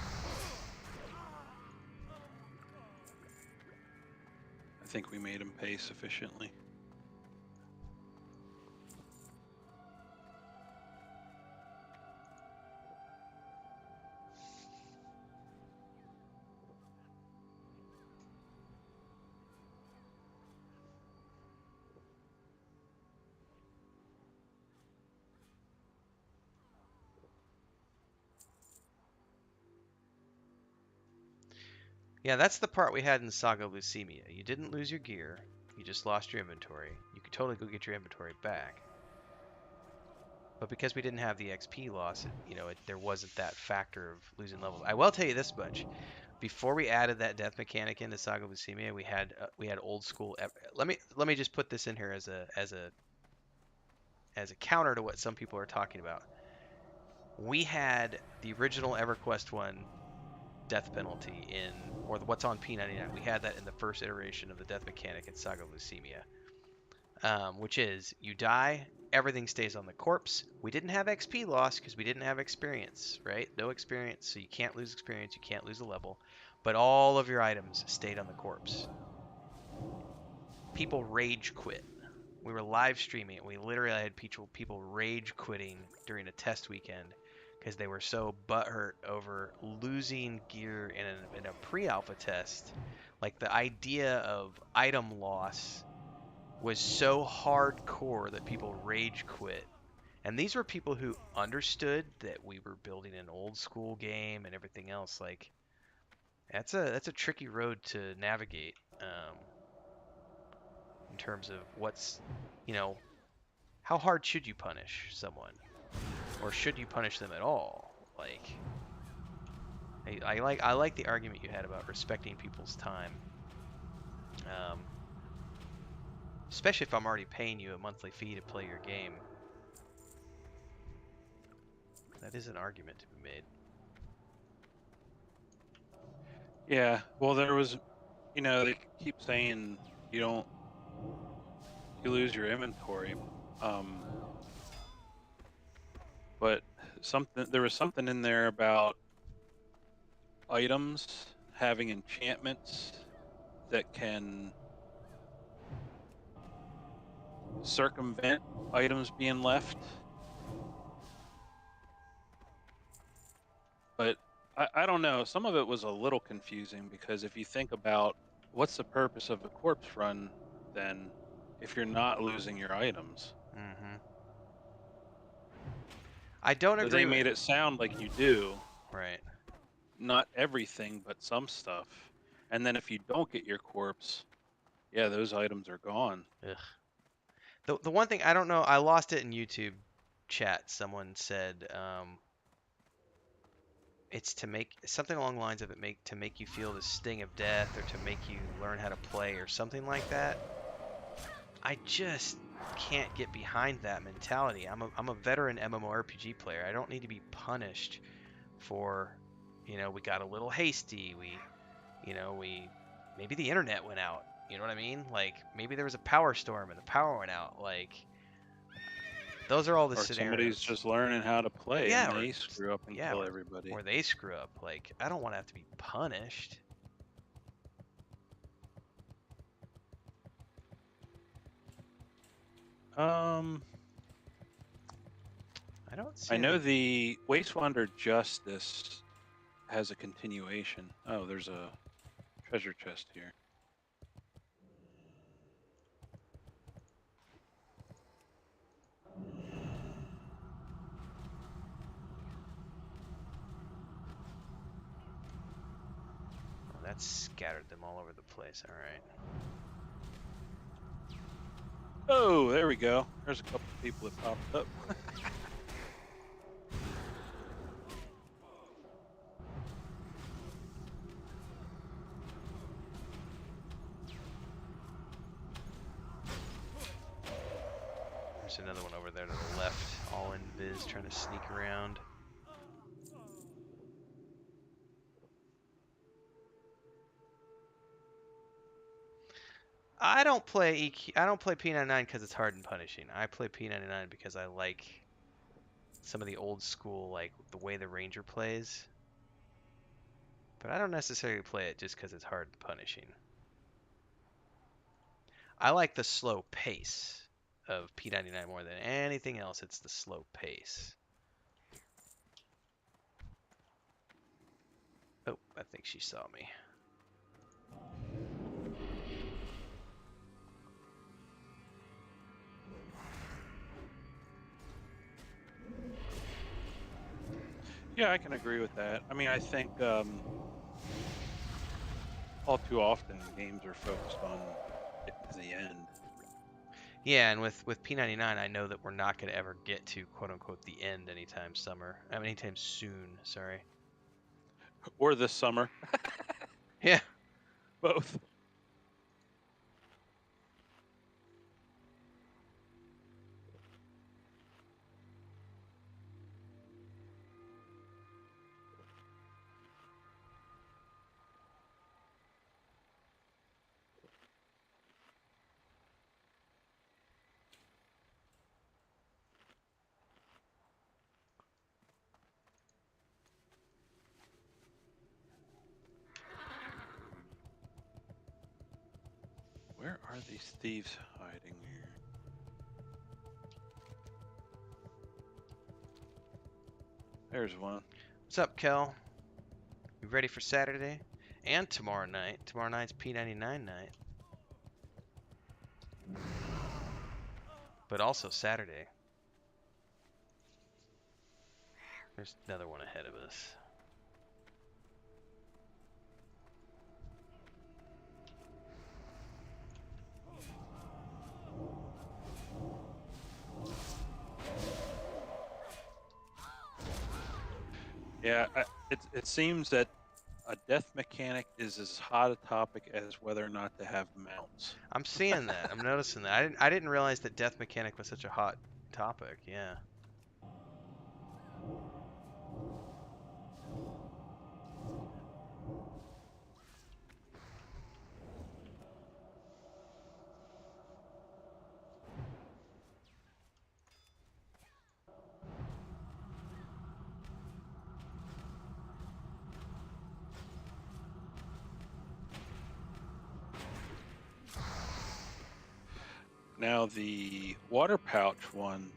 think we made him pay sufficiently. Yeah, that's the part we had in Saga of Leucemia. You didn't lose your gear, you just lost your inventory. You could totally go get your inventory back. But because we didn't have the XP loss, there wasn't that factor of losing levels. I will tell you this much: before we added that death mechanic into Saga of Leucemia, we had old school. Let me just put this in here as a counter to what some people are talking about. We had the original EverQuest 1 death penalty or what's on P99. We had that in the first iteration of the death mechanic in Saga of Leucemia, which is you die, everything stays on the corpse. We didn't have XP loss because we didn't have experience, right? No experience, so you can't lose experience, you can't lose a level, but all of your items stayed on the corpse. People rage quit. We were live streaming it. We literally had people rage quitting during a test weekend because they were so butthurt over losing gear in a pre-alpha test. Like the idea of item loss was so hardcore that people rage quit. And these were people who understood that we were building an old school game and everything else. Like that's a tricky road to navigate in terms of what's, how hard should you punish someone, or should you punish them at all? Like, I like the argument you had about respecting people's time, especially if I'm already paying you a monthly fee to play your game. That is an argument to be made. Yeah, well, there was, they keep saying you lose your inventory, but there was something in there about items having enchantments that can circumvent items being left. But I don't know, some of it was a little confusing, because if you think about what's the purpose of a corpse run then if you're not losing your items? Mm-hmm. I don't agree. They made it sound like you do. Right. Not everything, but some stuff. And then if you don't get your corpse, yeah, those items are gone. Ugh. The one thing, I don't know, I lost it in YouTube chat. Someone said it's to make something along the lines of to make you feel the sting of death, or to make you learn how to play, or something like that. I just can't get behind that mentality. I'm a veteran mmorpg player. I don't need to be punished for, we got a little hasty. Maybe the internet went out. You know what I mean? Like, maybe there was a power storm and the power went out. Like, Those are all the Or scenarios. somebody's just learning how to play Yeah, and or they screw up and yeah, kill everybody. or they screw up. Like, I don't want to have to be punished. I don't see I know any- the Wastewander Justice has a continuation. Oh, there's a treasure chest here. Oh, that scattered them all over the place. All right. Oh, there we go. There's a couple people that popped up. There's another one over there to the left, all invis, trying to sneak around. I don't play I don't play P99 because it's hard and punishing. I play P99 because I like some of the old school, like the way the Ranger plays. But I don't necessarily play it just because it's hard and punishing. I like the slow pace of P99 more than anything else. It's the slow pace. Oh, I think she saw me. Yeah, I can agree with that. I mean, I think all too often games are focused on the end. Yeah, and with P99, I know that we're not going to ever get to quote unquote the end anytime anytime soon. Sorry. Or this summer. Yeah. Both. Where are these thieves hiding here? There's one. What's up, Kel? You ready for Saturday? And tomorrow night. Tomorrow night's P99 night. But also Saturday. There's another one ahead of us. Yeah, it seems that a death mechanic is as hot a topic as whether or not to have mounts. I'm seeing that. I'm noticing that. I didn't realize that death mechanic was such a hot topic. Yeah. Now the water pouch one,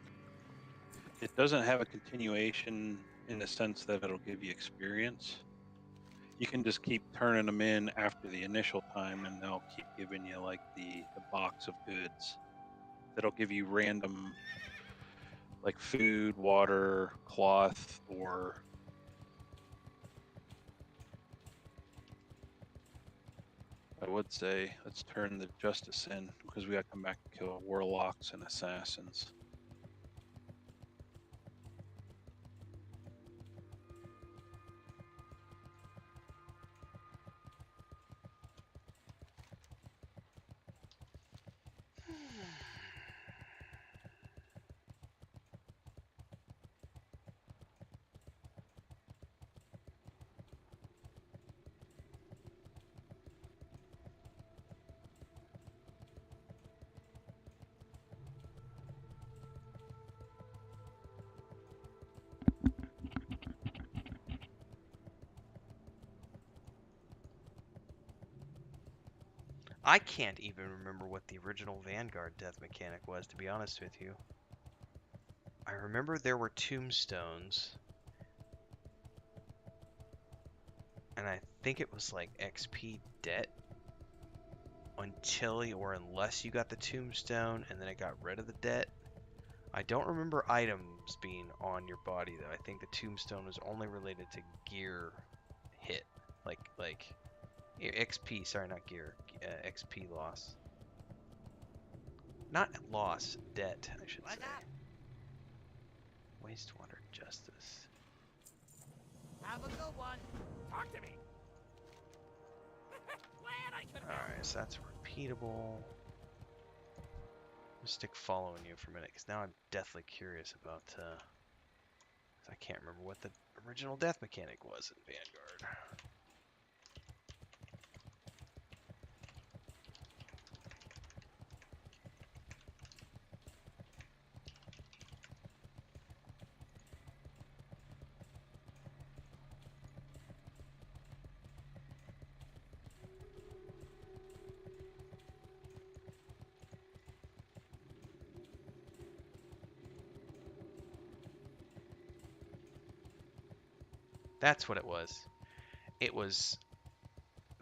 it doesn't have a continuation in the sense that it'll give you experience. You can just keep turning them in after the initial time and they'll keep giving you like the box of goods that'll give you random like food, water, cloth, or I would say let's turn the justice in because we got to come back and kill warlocks and assassins. I can't even remember what the original Vanguard death mechanic was, to be honest with you. I remember there were tombstones. And I think it was like XP debt until or unless you got the tombstone, and then it got rid of the debt. I don't remember items being on your body though. I think the tombstone was only related to gear hit, like XP. Sorry, not gear. XP loss. Not loss, debt. I should say. Wastewater justice. Have a good one. Talk to me. Glad I could help. Alright, so that's repeatable. I'll stick following you for a minute, because now I'm deathly curious about, I can't remember what the original death mechanic was in Vanguard. That's what it was. It was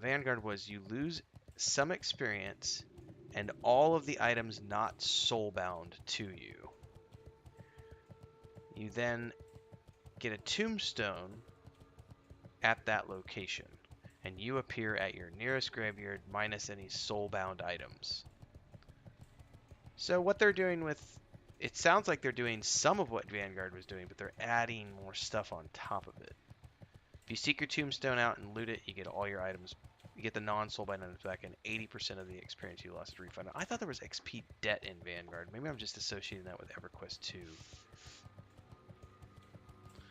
Vanguard was you lose some experience and all of the items not soulbound to you. You then get a tombstone at that location, and you appear at your nearest graveyard minus any soulbound items. So what they're doing with it sounds like they're doing some of what Vanguard was doing, but they're adding more stuff on top of it. If you seek your tombstone out and loot it, you get all your items. You get the non-soulbound items back, and 80% of the experience you lost is refunded. I thought there was XP debt in Vanguard. Maybe I'm just associating that with EverQuest 2.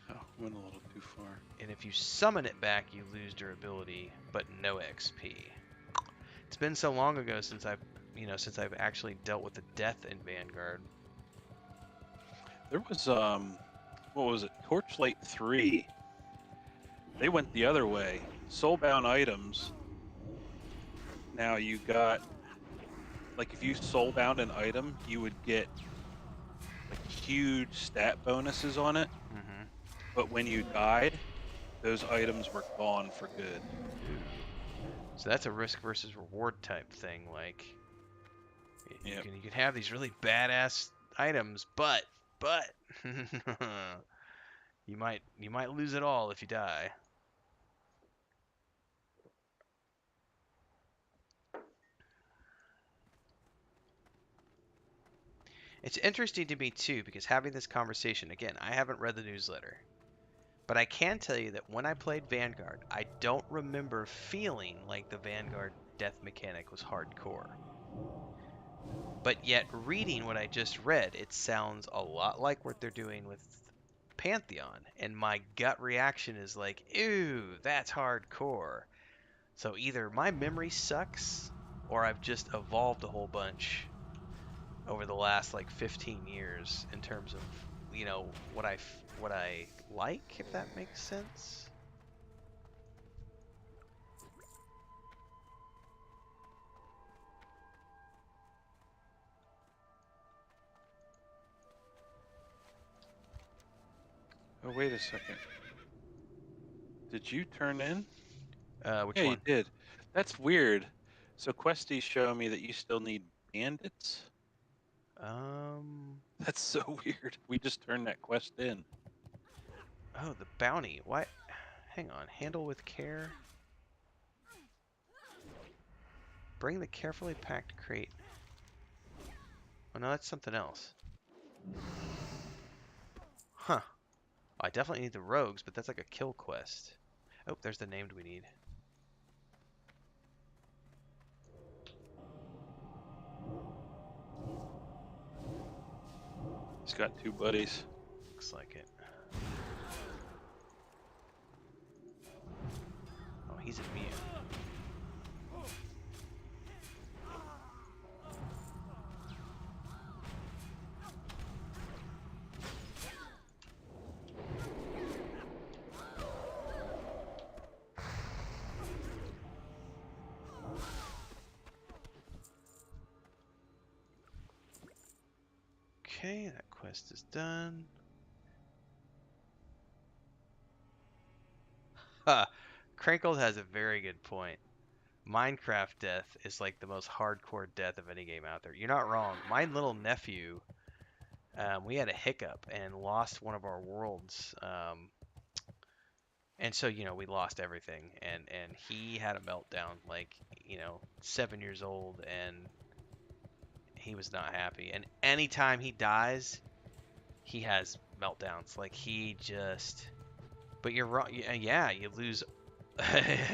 Oh, went a little too far. And if you summon it back, you lose durability, but no XP. It's been so long ago since I've actually dealt with the death in Vanguard. There was what was it? Torchlight 3. They went the other way. Soulbound items. Now you got, like, if you soulbound an item, you would get like huge stat bonuses on it. Mm-hmm. But when you died, those items were gone for good. So that's a risk versus reward type thing. Like, you Yep. can have these really badass items, but you might lose it all if you die. It's interesting to me too, because having this conversation, again, I haven't read the newsletter, but I can tell you that when I played Vanguard, I don't remember feeling like the Vanguard death mechanic was hardcore. But yet, reading what I just read, it sounds a lot like what they're doing with Pantheon, and my gut reaction is like, ew, that's hardcore. So either my memory sucks, or I've just evolved a whole bunch over the last like 15 years in terms of, you know, what I like, if that makes sense. Oh, wait a second. Did you turn in? Which Yeah, one? you did. That's weird. So Questies show me that you still need bandits? That's so weird. We just turned that quest in. Oh, the bounty. Why? Hang on. Handle with care. Bring the carefully packed crate. Oh, no, that's something else. Huh. I definitely need the rogues, but that's like a kill quest. Oh, there's the named we need. He's got 2 buddies. Looks like it. Oh, he's immune. Okay, that quest is done. Ha! Crankled has a very good point. Minecraft death is like the most hardcore death of any game out there. You're not wrong. My little nephew, we had a hiccup and lost one of our worlds. And so, we lost everything. And he had a meltdown, like, 7 years old, and he was not happy. And anytime he dies, he has meltdowns. Like, he just... But you're wrong. Yeah, you lose...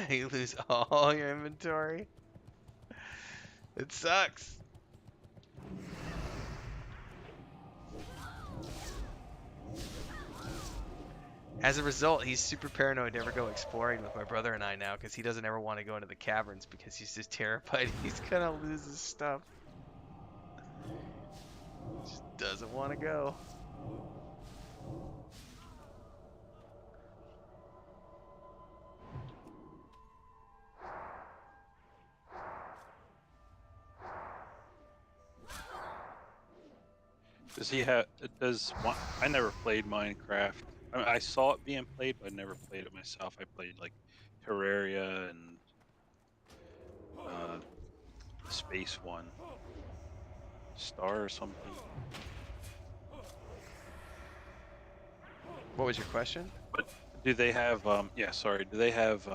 you lose all your inventory. It sucks. As a result, he's super paranoid to ever go exploring with my brother and I now, because he doesn't ever want to go into the caverns because he's just terrified he's gonna lose his stuff. Just doesn't want to go. Does he have? I never played Minecraft. I mean, I saw it being played, but I never played it myself. I played like Terraria and the space one, Star or something. What was your question? But do they have? Yeah, sorry. Do they have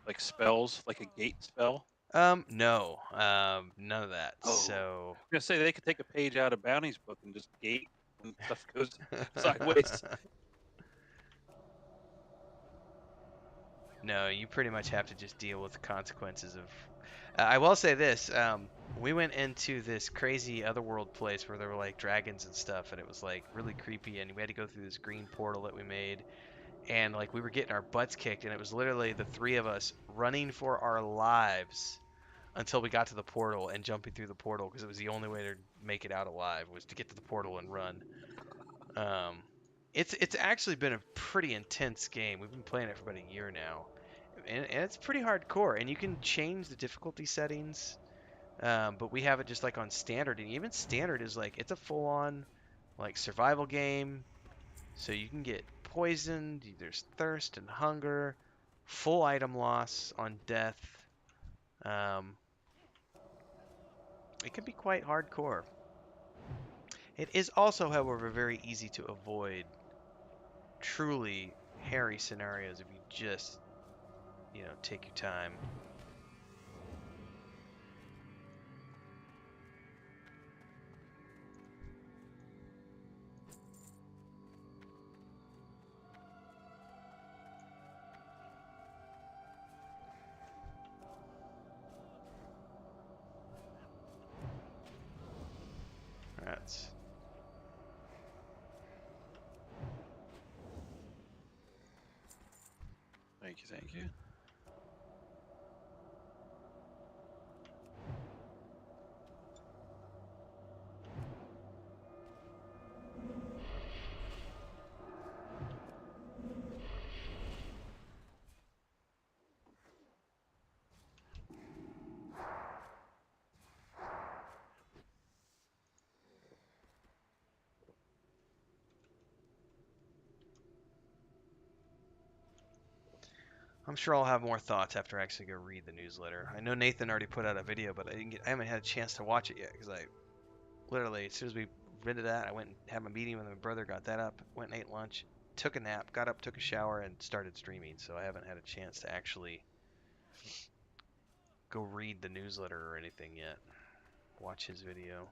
like spells, like a gate spell? No. None of that. Oh. So. I'm gonna say they could take a page out of Bounty's book and just gate when stuff goes sideways. No, you pretty much have to just deal with the consequences of... I will say this, we went into this crazy otherworld place where there were like dragons and stuff, and it was like really creepy, and we had to go through this green portal that we made, and like we were getting our butts kicked, and it was literally the three of us running for our lives until we got to the portal and jumping through the portal, because it was the only way to make it out alive, was to get to the portal and run. It's actually been a pretty intense game. We've been playing it for about a year now, and it's pretty hardcore. And you can change the difficulty settings, but we have it just like on standard. And even standard is like it's a full-on like survival game, so you can get poisoned. There's thirst and hunger, full item loss on death. It can be quite hardcore. It is also, however, very easy to avoid truly hairy scenarios if you just, take your time. Rats. Thank you. I'm sure I'll have more thoughts after I actually go read the newsletter. I know Nathan already put out a video, but I haven't had a chance to watch it yet, because I literally, as soon as we rented that, I went and had my meeting with my brother, got that up, went and ate lunch, took a nap, got up, took a shower, and started streaming. So I haven't had a chance to actually go read the newsletter or anything yet. Watch his video.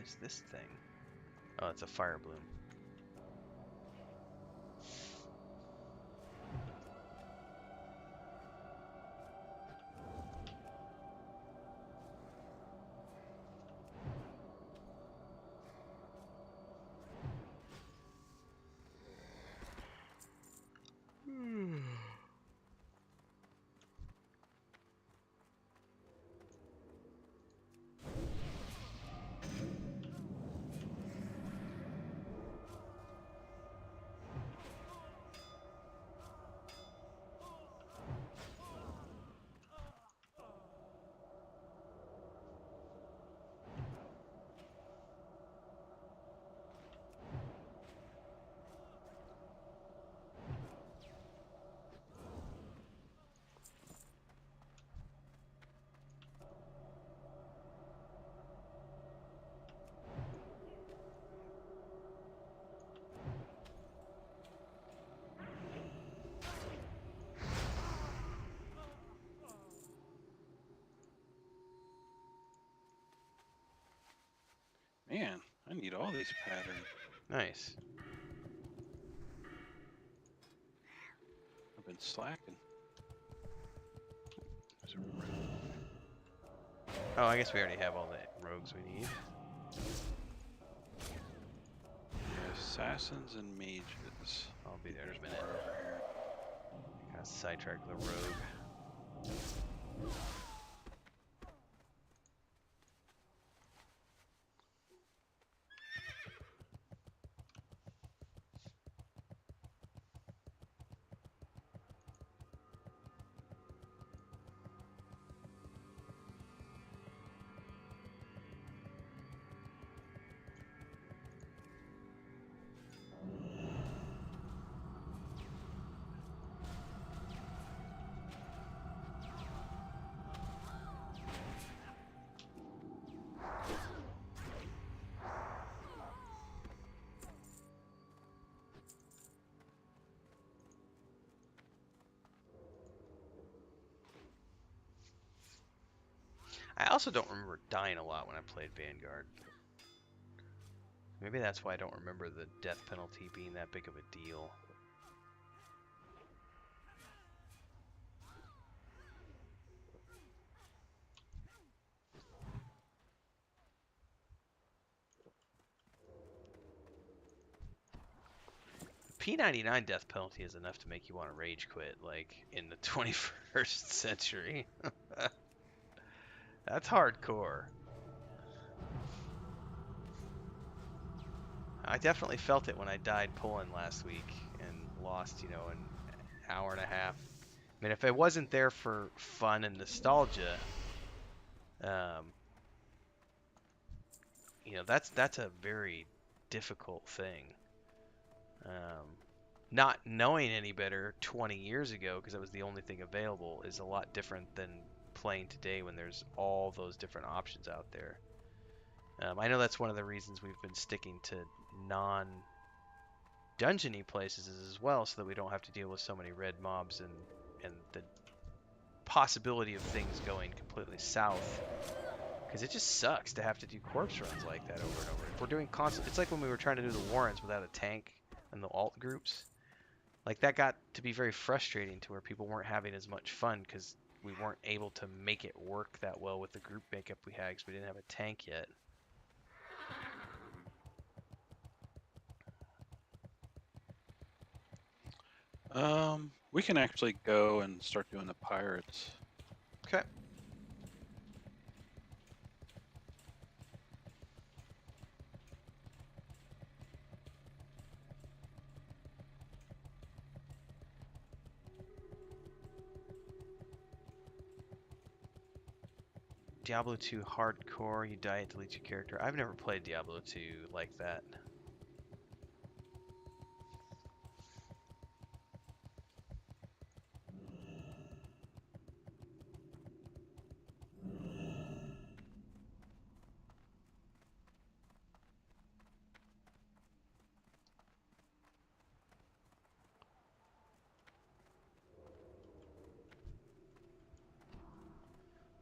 is this thing? Oh, it's a fire bloom. Man, I need all these patterns. Nice. I've been slacking. There's a rogue. Oh, I guess we already have all the rogues we need. Assassins and mages. I'll be there in a minute. Gotta sidetrack the rogue. I also don't remember dying a lot when I played Vanguard. Maybe that's why I don't remember the death penalty being that big of a deal. P99 death penalty is enough to make you want to rage quit, like, in the 21st century. That's hardcore. I definitely felt it when I died pulling last week and lost, you know, an hour and a half. I mean, if I wasn't there for fun and nostalgia, you know, that's a very difficult thing. Not knowing any better 20 years ago, because that was the only thing available, is a lot different than playing today when there's all those different options out there. I know that's one of the reasons we've been sticking to non-dungeony places as well, so that we don't have to deal with so many red mobs and the possibility of things going completely south. Because it just sucks to have to do corpse runs like that over and over. If we're doing constant, it's like when we were trying to do the Warrens without a tank and the alt groups. Like, that got to be very frustrating to where people weren't having as much fun because we weren't able to make it work that well with the group makeup we had because we didn't have a tank yet. We can actually go and start doing the pirates. Okay. Diablo 2 hardcore, you die, it deletes your character. I've never played Diablo 2 like that.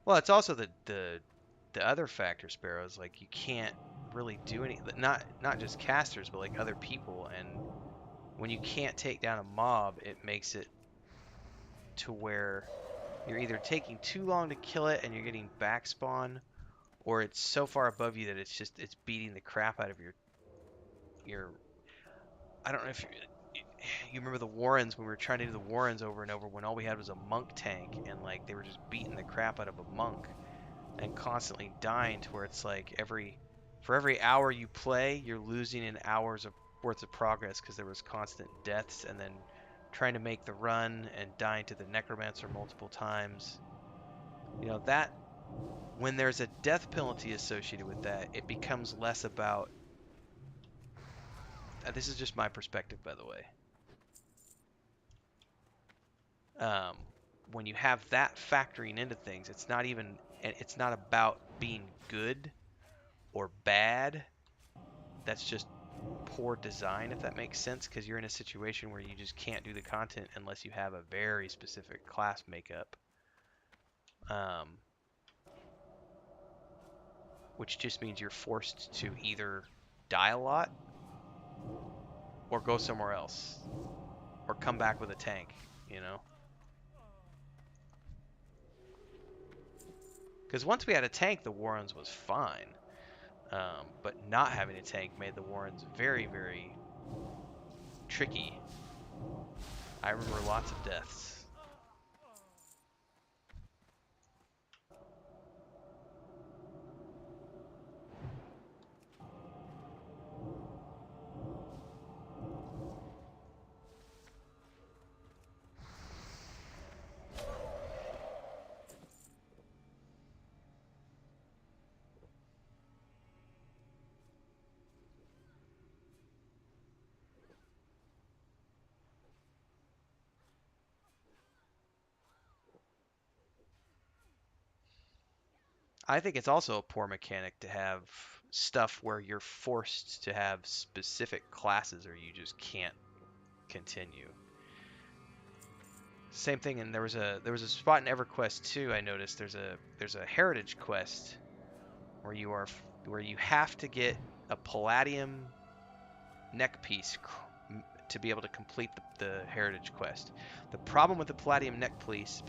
Well, it's also the other factor, Sparoh, is like you can't really do any. Not just casters, but like other people. And when you can't take down a mob, it makes it to where you're either taking too long to kill it and you're getting back spawn, or it's so far above you that it's beating the crap out of your. I don't know if you remember the Warrens when we were trying to do the Warrens over and over when all we had was a monk tank and like they were just beating the crap out of a monk and constantly dying to where it's like for every hour you play you're losing an hour's worth of progress because there was constant deaths and then trying to make the run and dying to the necromancer multiple times. You know that when there's a death penalty associated with that, it becomes less about this is just my perspective, by the way. When you have that factoring into things, it's not about being good or bad. That's just poor design, if that makes sense, because you're in a situation where you just can't do the content unless you have a very specific class makeup. Which just means you're forced to either die a lot or go somewhere else or come back with a tank, you know? Because once we had a tank, the Warrens was fine. But not having a tank made the Warrens very, very tricky. I remember lots of deaths. I think it's also a poor mechanic to have stuff where you're forced to have specific classes or you just can't continue. Same thing, and there was a spot in EverQuest 2 I noticed there's a heritage quest where you have to get a palladium neck piece to be able to complete the heritage quest. The problem with the palladium neck piece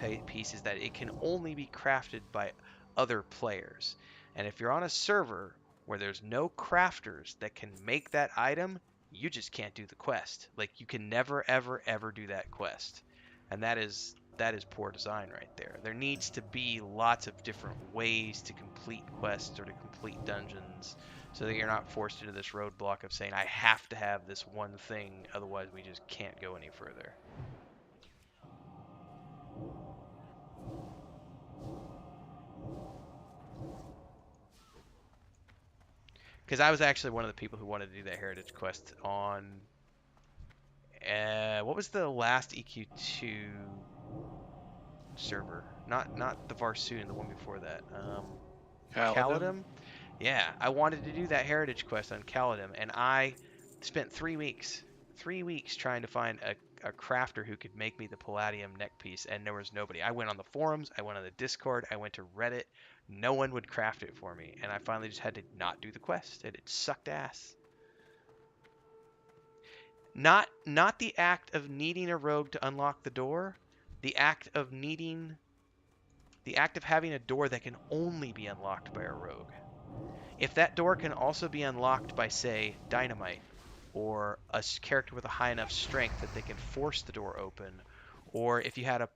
is that it can only be crafted by other players. And if you're on a server where there's no crafters that can make that item, you just can't do the quest. Like you can never ever do that quest. And that is poor design right there. There needs to be lots of different ways to complete quests or to complete dungeons so that you're not forced into this roadblock of saying I have to have this one thing, otherwise we just can't go any further. Because I was actually one of the people who wanted to do that heritage quest on what was the last EQ2 server? Not the Varsoon, the one before that. Caledon? Yeah, I wanted to do that heritage quest on Caledon, and I spent 3 weeks trying to find a crafter who could make me the palladium neck piece, and there was nobody. I went on the forums, I went on the Discord, I went to Reddit. No one would craft it for me, and I finally just had to not do the quest, and it sucked ass. Not the act of needing a rogue to unlock the door, the act of having a door that can only be unlocked by a rogue. If that door can also be unlocked by, say, dynamite, or a character with a high enough strength that they can force the door open, or if you had a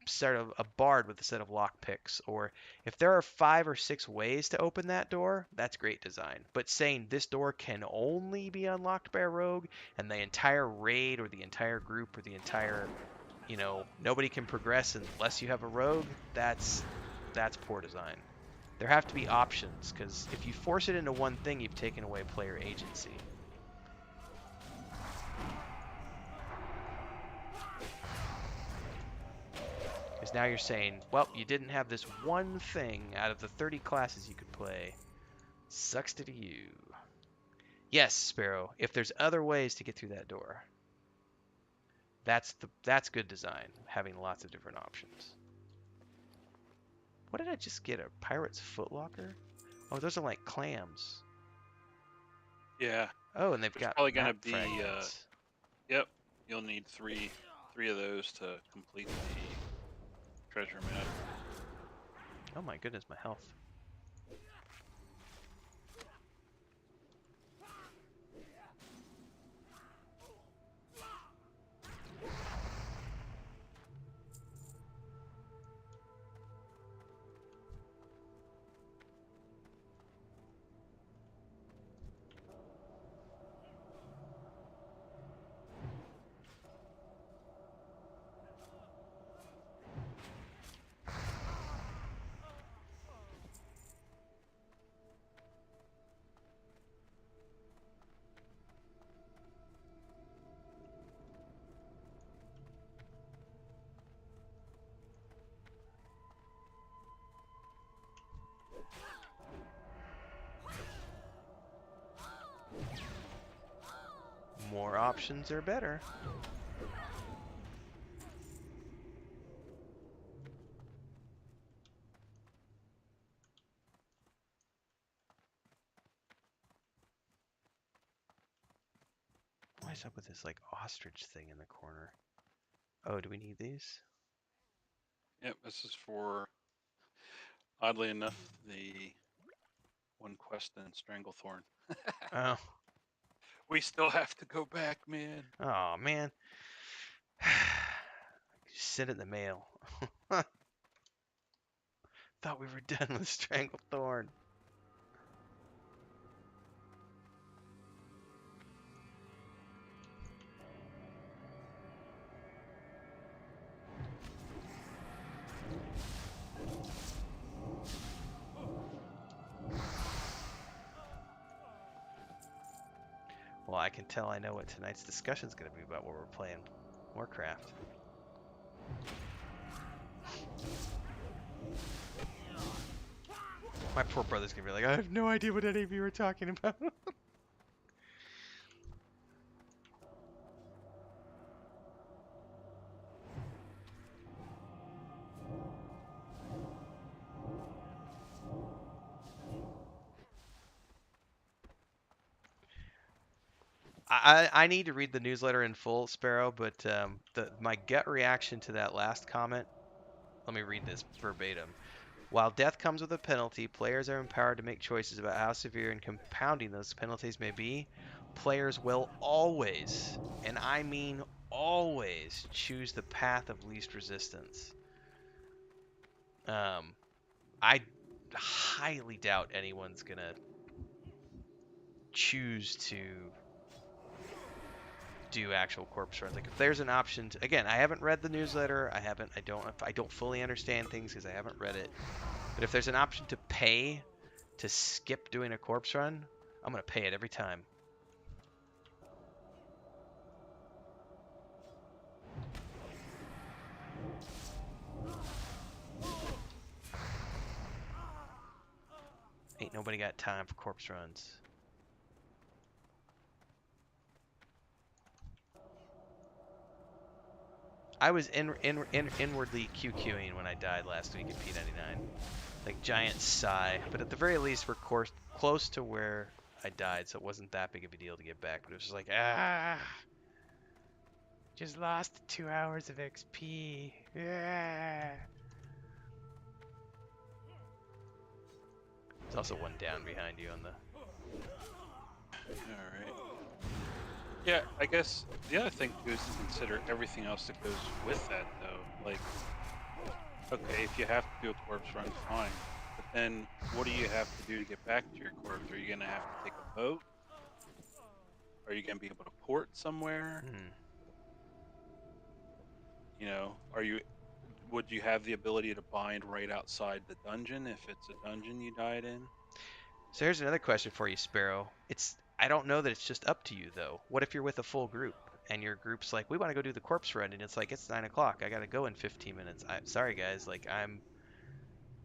bard with a set of lockpicks, or if there are 5 or 6 ways to open that door, that's great design. But saying this door can only be unlocked by a rogue, and the entire raid or the entire group or the entire, nobody can progress unless you have a rogue, that's poor design. There have to be options, because if you force it into one thing, you've taken away player agency. Because now you're saying, well, you didn't have this one thing out of the 30 classes you could play. Sucks to you. Yes, Sparoh, if there's other ways to get through that door. That's good design, having lots of different options. What did I just get? A pirate's footlocker? Oh, those are like clams. Yeah. Oh, and they've There's got probably gonna map be. fragments. Yep. You'll need three of those to complete the treasure map. Oh my goodness, my health. More options are better. What is up with this like ostrich thing in the corner? Oh, do we need these? Yep. This is for, oddly enough, the one quest in Stranglethorn. Oh, We still have to go back, man. oh man. Send it in the mail. Thought we were done with Stranglethorn. Well, I can tell I know what tonight's discussion is going to be about what we're playing Warcraft. My poor brother's going to be like, I have no idea what any of you are talking about. I need to read the newsletter in full, Sparoh, but my gut reaction to that last comment, let me read this verbatim. While death comes with a penalty, players are empowered to make choices about how severe and compounding those penalties may be. Players will always, and I mean always, choose the path of least resistance. I highly doubt anyone's going to choose to do actual corpse runs. Like if there's an option to, again, I haven't read the newsletter. I don't fully understand things because I haven't read it. But if there's an option to pay to skip doing a corpse run, I'm gonna pay it every time. Ain't nobody got time for corpse runs. I was inwardly QQing when I died last week at P99. Like giant sigh. But at the very least, we're close to where I died, so it wasn't that big of a deal to get back. But it was just like, just lost 2 hours of XP. Yeah. There's also one down behind you on the... Alright. Yeah, I guess the other thing too is to consider everything else that goes with that, though. Like, okay, if you have to do a corpse run, fine. But then, what do you have to do to get back to your corpse? Are you going to have to take a boat? Are you going to be able to port somewhere? You know, would you have the ability to bind right outside the dungeon if it's a dungeon you died in? So here's another question for you, Sparoh. I don't know that it's just up to you, though. What if you're with a full group, and your group's like, we want to go do the corpse run, and it's like, it's 9 o'clock, I gotta go in 15 minutes. Sorry, guys, like,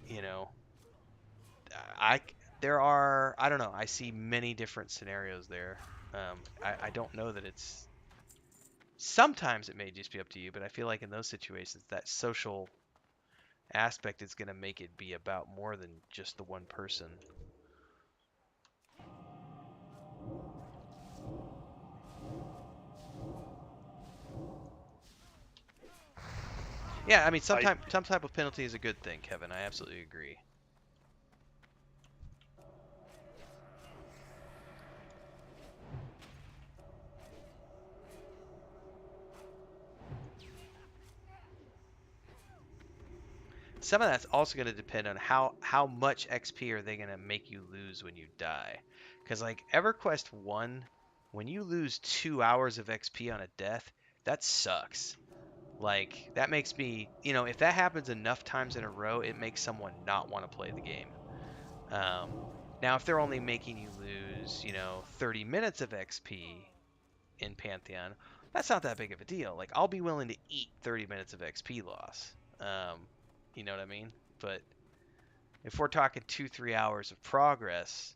you know, I don't know, I see many different scenarios there. I don't know that it's... Sometimes it may just be up to you, but I feel like in those situations, that social aspect is going to make it be about more than just the one person. Yeah, I mean, some type of penalty is a good thing, Kevin. I absolutely agree. Some of that's also going to depend on how much XP are they going to make you lose when you die. Because like EverQuest 1, when you lose 2 hours of XP on a death, that sucks. Like, that makes me, if that happens enough times in a row, it makes someone not want to play the game. Now, if they're only making you lose, 30 minutes of XP in Pantheon, that's not that big of a deal. Like, I'll be willing to eat 30 minutes of XP loss. You know what I mean? But if we're talking 2-3 hours of progress,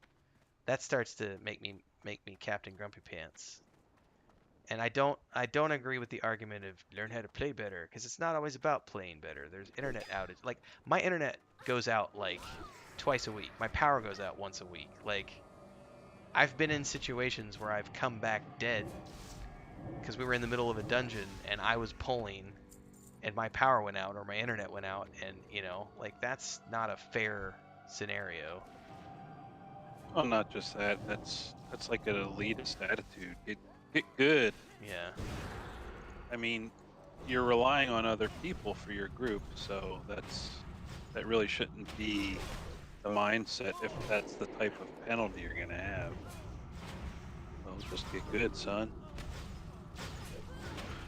that starts to make me Captain Grumpy Pants. And I don't agree with the argument of learn how to play better, because it's not always about playing better. There's internet outage. Like, my internet goes out like twice a week. My power goes out once a week. Like, I've been in situations where I've come back dead because we were in the middle of a dungeon and I was pulling and my power went out or my internet went out, and like, that's not a fair scenario. Well, not just that. That's like an elitist attitude. Get good. Yeah. I mean, you're relying on other people for your group, so that really shouldn't be the mindset if that's the type of penalty you're gonna have. Well, just get good, son.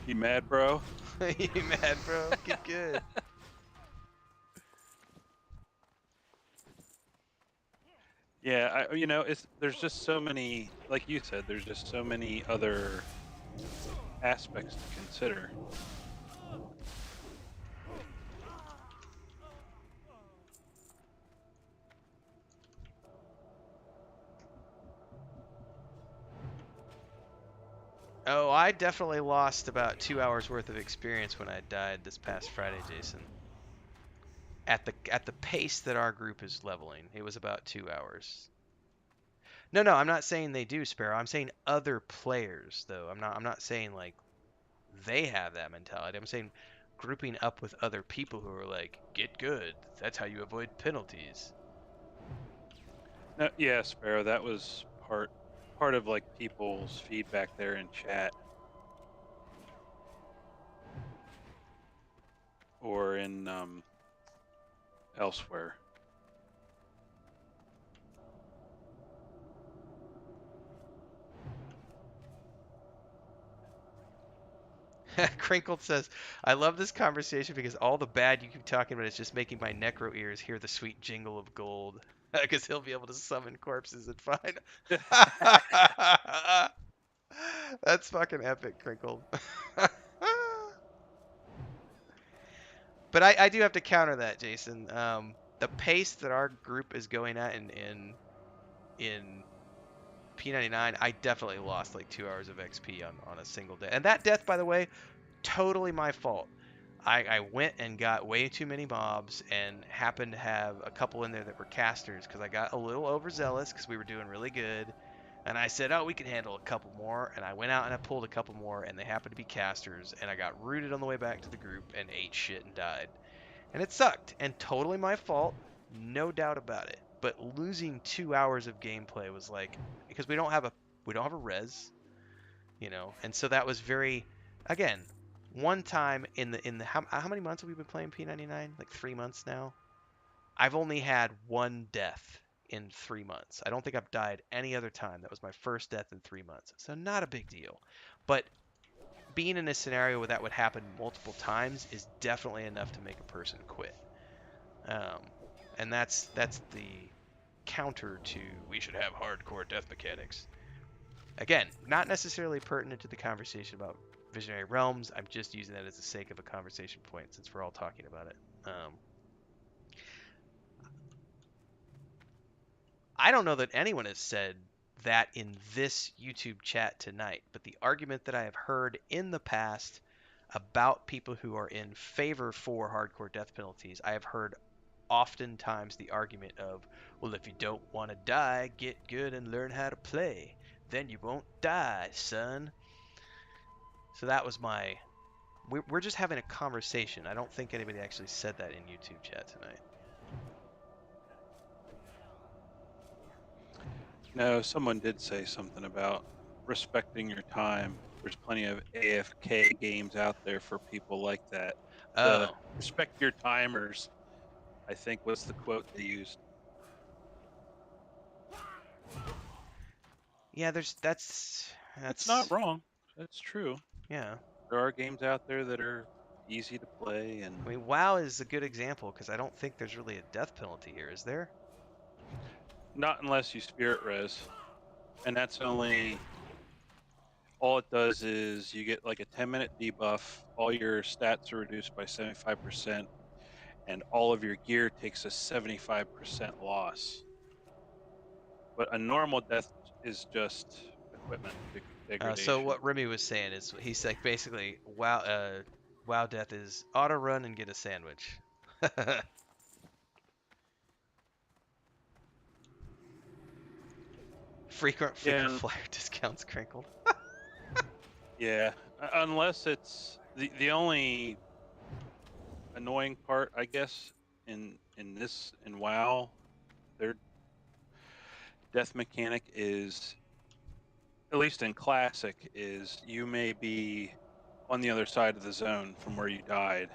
You mad, bro? You mad, bro? Get good. Yeah, there's just so many, like you said, there's just so many other aspects to consider. Oh, I definitely lost about 2 hours worth of experience when I died this past Friday, Jason. At the pace that our group is leveling, it was about 2 hours. No, I'm not saying they do, Sparoh. I'm saying other players, though. I'm not saying like they have that mentality. I'm saying grouping up with other people who are like, get good. That's how you avoid penalties. No, yeah, Sparoh, that was part of like people's feedback there in chat or in elsewhere. Crinkled says, I love this conversation because all the bad you keep talking about is just making my necro ears hear the sweet jingle of gold. Because he'll be able to summon corpses and find. That's fucking epic, Crinkled. But I do have to counter that, Jason. The pace that our group is going at in P99, I definitely lost like 2 hours of XP on a single day. And that death, by the way, totally my fault. I went and got way too many mobs and happened to have a couple in there that were casters because I got a little overzealous because we were doing really good. And I said, oh, we can handle a couple more. And I went out and I pulled a couple more, and they happened to be casters. And I got rooted on the way back to the group and ate shit and died. And it sucked, and totally my fault, no doubt about it. But losing 2 hours of gameplay was like, because we don't have a res, and so that was very, again, one time in the how many months have we been playing P99? Like 3 months now. I've only had one death in 3 months. I don't think I've died any other time. That was my first death in 3 months, so not a big deal. But being in a scenario where that would happen multiple times is definitely enough to make a person quit. And that's the counter to we should have hardcore death mechanics. Again, not necessarily pertinent to the conversation about Visionary Realms. I'm just using that as the sake of a conversation point since we're all talking about it. I don't know that anyone has said that in this YouTube chat tonight, but the argument that I have heard in the past about people who are in favor for hardcore death penalties, I have heard oftentimes the argument of, well, if you don't want to die, get good and learn how to play. Then you won't die, son. So that was my we're just having a conversation. I don't think anybody actually said that in YouTube chat tonight. No, someone did say something about respecting your time. There's plenty of AFK games out there for people like that. Oh, Respect your timers, I think was the quote they used. yeah. That's That's not wrong. That's true. Yeah. There are games out there that are easy to play, and I mean, WoW is a good example because I don't think there's really a death penalty here, is there? not unless you spirit res, and that's only all it does is you get like a 10-minute debuff. All your stats are reduced by 75%, and all of your gear takes a 75% loss. But a normal death is just equipment degradation. So what Remy was saying is he's like basically WoW death is auto run and get a sandwich. frequent Yeah. flyer discounts crinkled. Yeah, unless it's the only annoying part, I guess, in WoW, their death mechanic is, at least in Classic, is you may be on the other side of the zone from where you died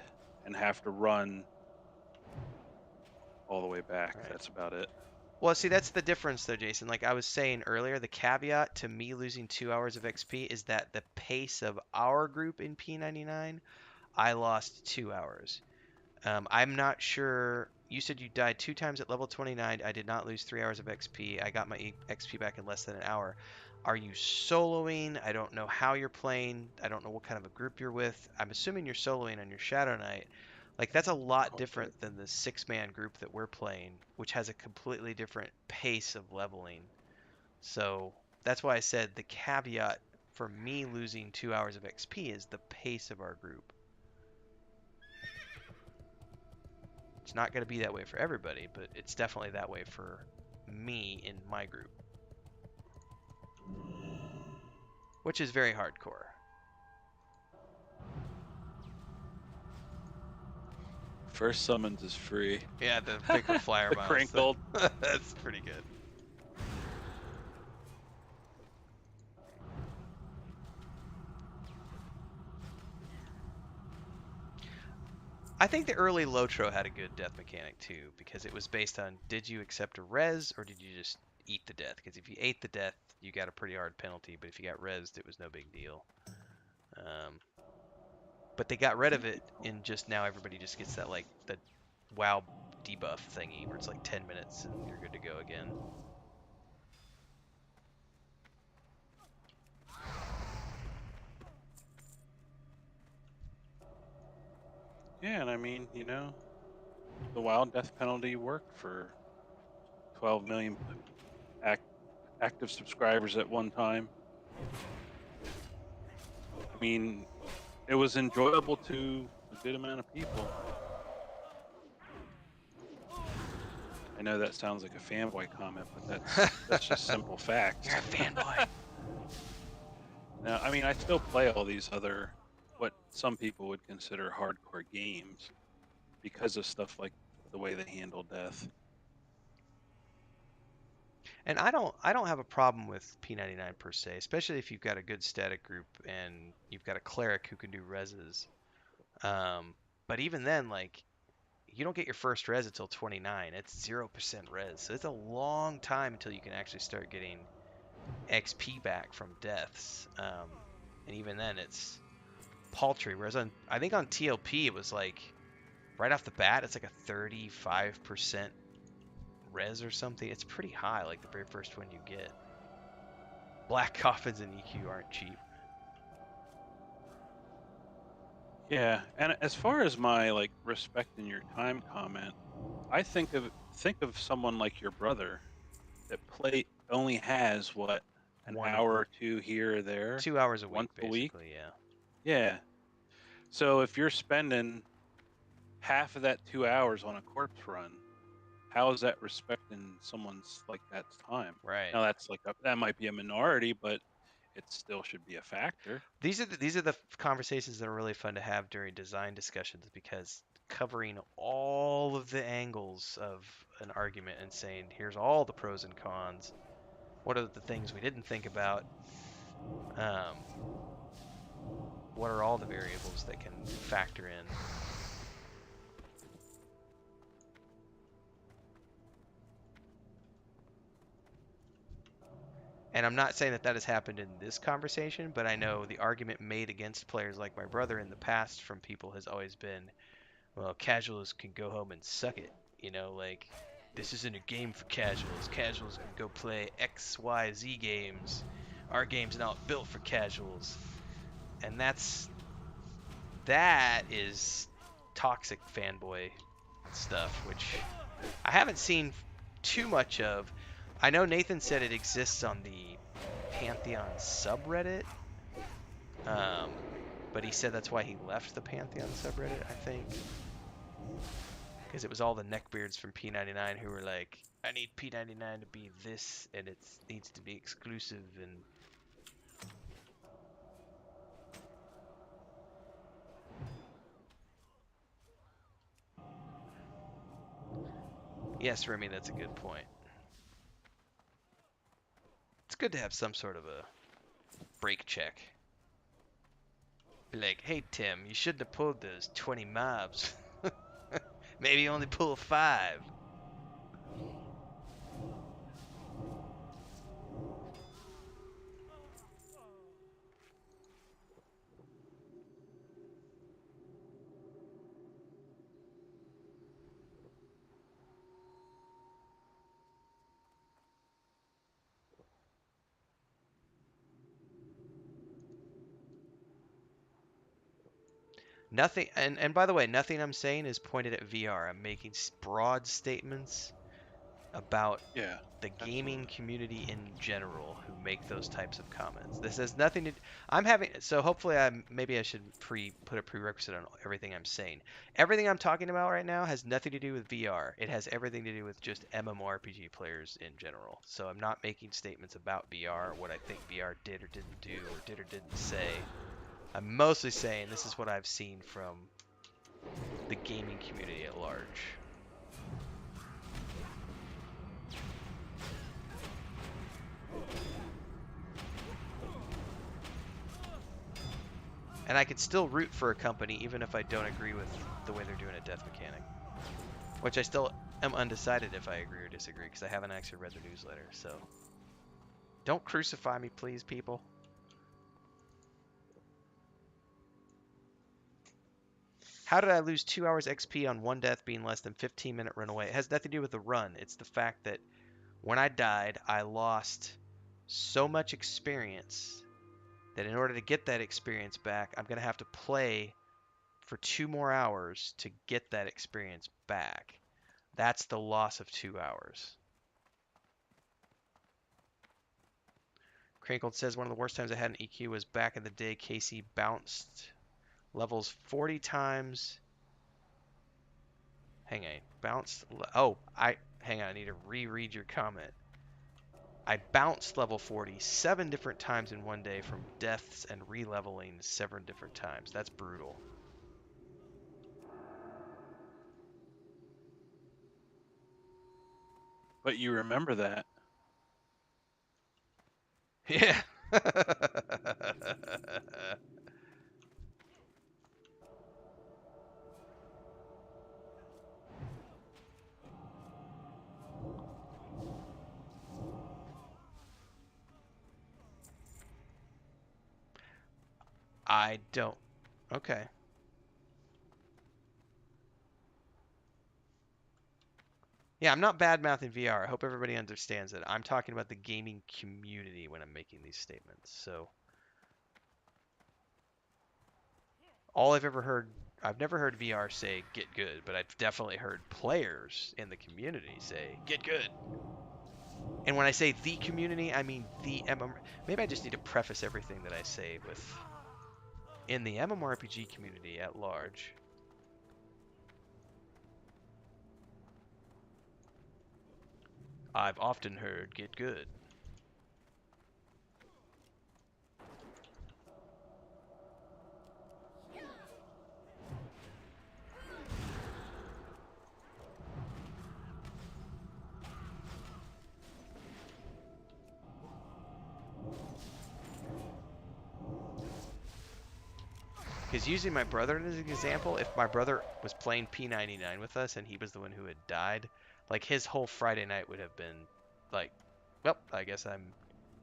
and have to run all the way back. Right. That's about it. Well, see, that's the difference, though, Jason. Like I was saying earlier, the caveat to me losing 2 hours of XP is that the pace of our group in P99, I lost 2 hours. I'm not sure. You said you died 2 times at level 29. I did not lose 3 hours of XP. I got my XP back in less than an hour. Are you soloing? I don't know how you're playing. I don't know what kind of a group you're with. I'm assuming you're soloing on your Shadow Knight. Like that's a lot different than the 6-man group that we're playing, which has a completely different pace of leveling. So that's why I said the caveat for me losing 2 hours of XP is the pace of our group. It's not going to be that way for everybody, but it's definitely that way for me in my group. Which is very hardcore. First summons is free. Yeah, the frequent flyer miles. Crinkled. That's pretty good. I think the early Lotro had a good death mechanic too, because it was based on did you accept a res or did you just eat the death? Because if you ate the death, you got a pretty hard penalty, but if you got resed, it was no big deal. But they got rid of it, and just now everybody just gets that like the WoW debuff thingy where it's like 10 minutes and you're good to go again. Yeah, and I mean, you know, the WoW death penalty worked for 12 million active subscribers at one time. I mean, it was enjoyable to a good amount of people. I know that sounds like a fanboy comment, but that's just simple fact. You're a fanboy. Now, I mean, I still play all these other, what some people would consider hardcore games because of stuff like the way they handle death. And I don't have a problem with P99 per se, especially if you've got a good static group and you've got a cleric who can do reses. But even then, like, you don't get your first res until 29. It's 0% res. So it's a long time until you can actually start getting XP back from deaths. And even then, it's paltry. Whereas I think on TLP, it was like, right off the bat, it's like a 35% res or something. It's pretty high, like the very first one you get. Black coffins and EQ aren't cheap. Yeah, and as far as my like respecting your time comment, I think of someone like your brother that only has what, an hour or two here or there, 2 hours a week, once a week. basically, yeah. Yeah. So if you're spending half of that 2 hours on a corpse run, how is that respecting someone's like that's time? Right. Now that's like that might be a minority, but it still should be a factor. These are the conversations that are really fun to have during design discussions, because covering all of the angles of an argument and saying, here's all the pros and cons. What are the things we didn't think about? Um, what are all the variables that can factor in? And I'm not saying that that has happened in this conversation, but I know the argument made against players like my brother in the past from people has always been, well, casuals can go home and suck it. You know, like, this isn't a game for casuals. Casuals can go play X, Y, Z games. Our game's not built for casuals. And that is toxic fanboy stuff, which I haven't seen too much of. I know Nathan said it exists on the Pantheon subreddit, but he said that's why he left the Pantheon subreddit, I think. Because it was all the neckbeards from P99 who were like, I need P99 to be this, and it needs to be exclusive, and... Yes, Remy, that's a good point. It's good to have some sort of a break check. Be like, hey Tim, you shouldn't have pulled those 20 mobs. Maybe only pull 5. Nothing, and by the way, nothing I'm saying is pointed at VR. I'm making broad statements about Yeah. the gaming community in general who make those types of comments. This has nothing to. So hopefully maybe I should put a prerequisite on everything I'm saying. Everything I'm talking about right now has nothing to do with VR. It has everything to do with just MMORPG players in general. So I'm not making statements about VR, or what I think VR did or didn't do, or did or didn't say. I'm mostly saying this is what I've seen from the gaming community at large. And I could still root for a company even if I don't agree with the way they're doing a death mechanic. Which I still am undecided if I agree or disagree, because I haven't actually read the newsletter, so... Don't crucify me, please, people. How did I lose 2 hours XP on one death being less than 15-minute run away? It has nothing to do with the run. It's the fact that when I died, I lost so much experience that in order to get that experience back, I'm going to have to play for 2 more hours to get that experience back. That's the loss of 2 hours. Crankled says one of the worst times I had an EQ was back in the day. Casey bounced levels 40 times. Hang on. Bounced. Oh, hang on. I need to reread your comment. I bounced level 40 7 different times in one day from deaths and re-leveling 7 different times. That's brutal. But you remember that. Yeah. I don't. Okay. Yeah, I'm not bad-mouthing VR. I hope everybody understands it. I'm talking about the gaming community when I'm making these statements. So, all I've never heard VR say, get good, but I've definitely heard players in the community say, get good. And when I say the community, I mean the maybe I just need to preface everything that I say with, in the MMORPG community at large. I've often heard, get good. Because using my brother as an example, if my brother was playing P99 with us and he was the one who had died, like his whole Friday night would have been like, well, I guess I'm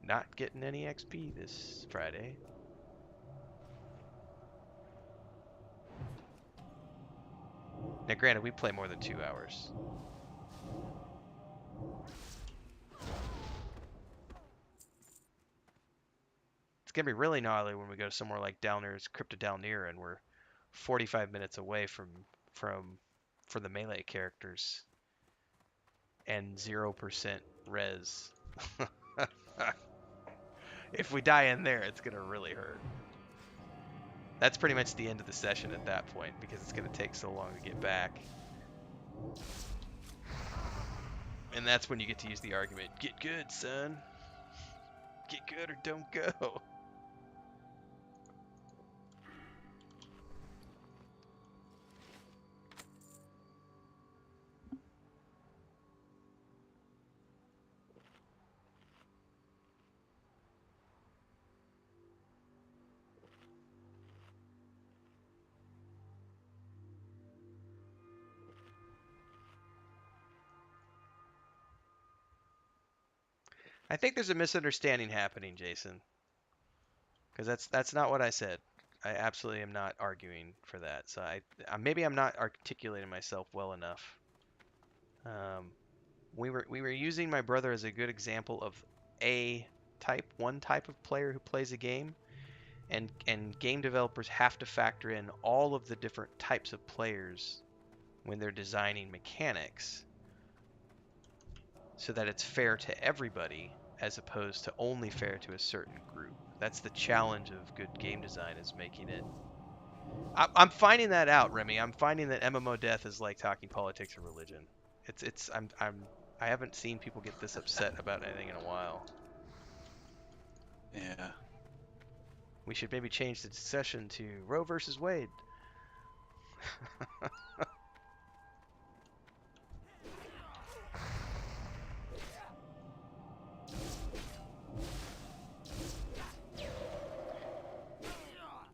not getting any XP this Friday. Now granted, we play more than 2 hours. It's gonna be really gnarly when we go somewhere like Downers Crypto Downir and we're 45 minutes away from for the melee characters and 0% res. If we die in there, it's gonna really hurt. That's pretty much the end of the session at that point because it's gonna take so long to get back. And that's when you get to use the argument, get good, son. Get good or don't go. I think there's a misunderstanding happening, Jason. Because that's not what I said. I absolutely am not arguing for that. So maybe I'm not articulating myself well enough. We were using my brother as a good example of one type of player who plays a game, and game developers have to factor in all of the different types of players when they're designing mechanics, so that it's fair to everybody as opposed to only fair to a certain group. That's the challenge of good game design, is making it. I'm finding that out, Remy. I'm finding that MMO death is like talking politics or religion. I haven't seen people get this upset about anything in a while. Yeah. We should maybe change the session to Roe versus Wade.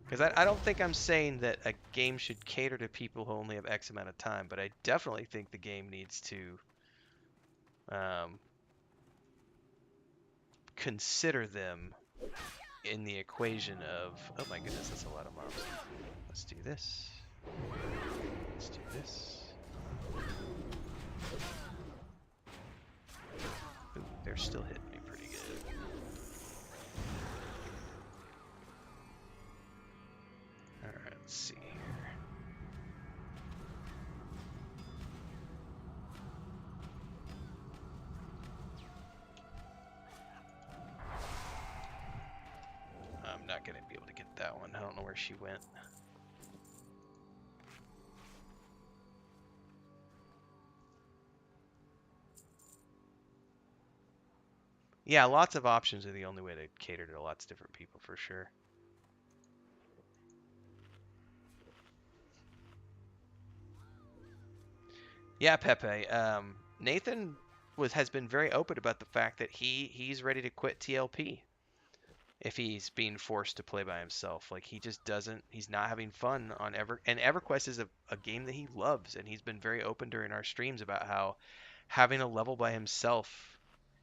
Because I don't think I'm saying that a game should cater to people who only have X amount of time, but I definitely think the game needs to consider them in the equation of, oh my goodness, that's a lot of mobs. Let's do this. Let's do this. Ooh, they're still hitting me pretty good. Alright, let's see here. I'm not going to be able to get that one. I don't know where she went. Yeah, lots of options are the only way to cater to lots of different people, for sure. Yeah, Pepe. Nathan has been very open about the fact that he's ready to quit TLP if he's being forced to play by himself. Like, he just doesn't. He's not having fun on and EverQuest is a game that he loves, and he's been very open during our streams about how having a level by himself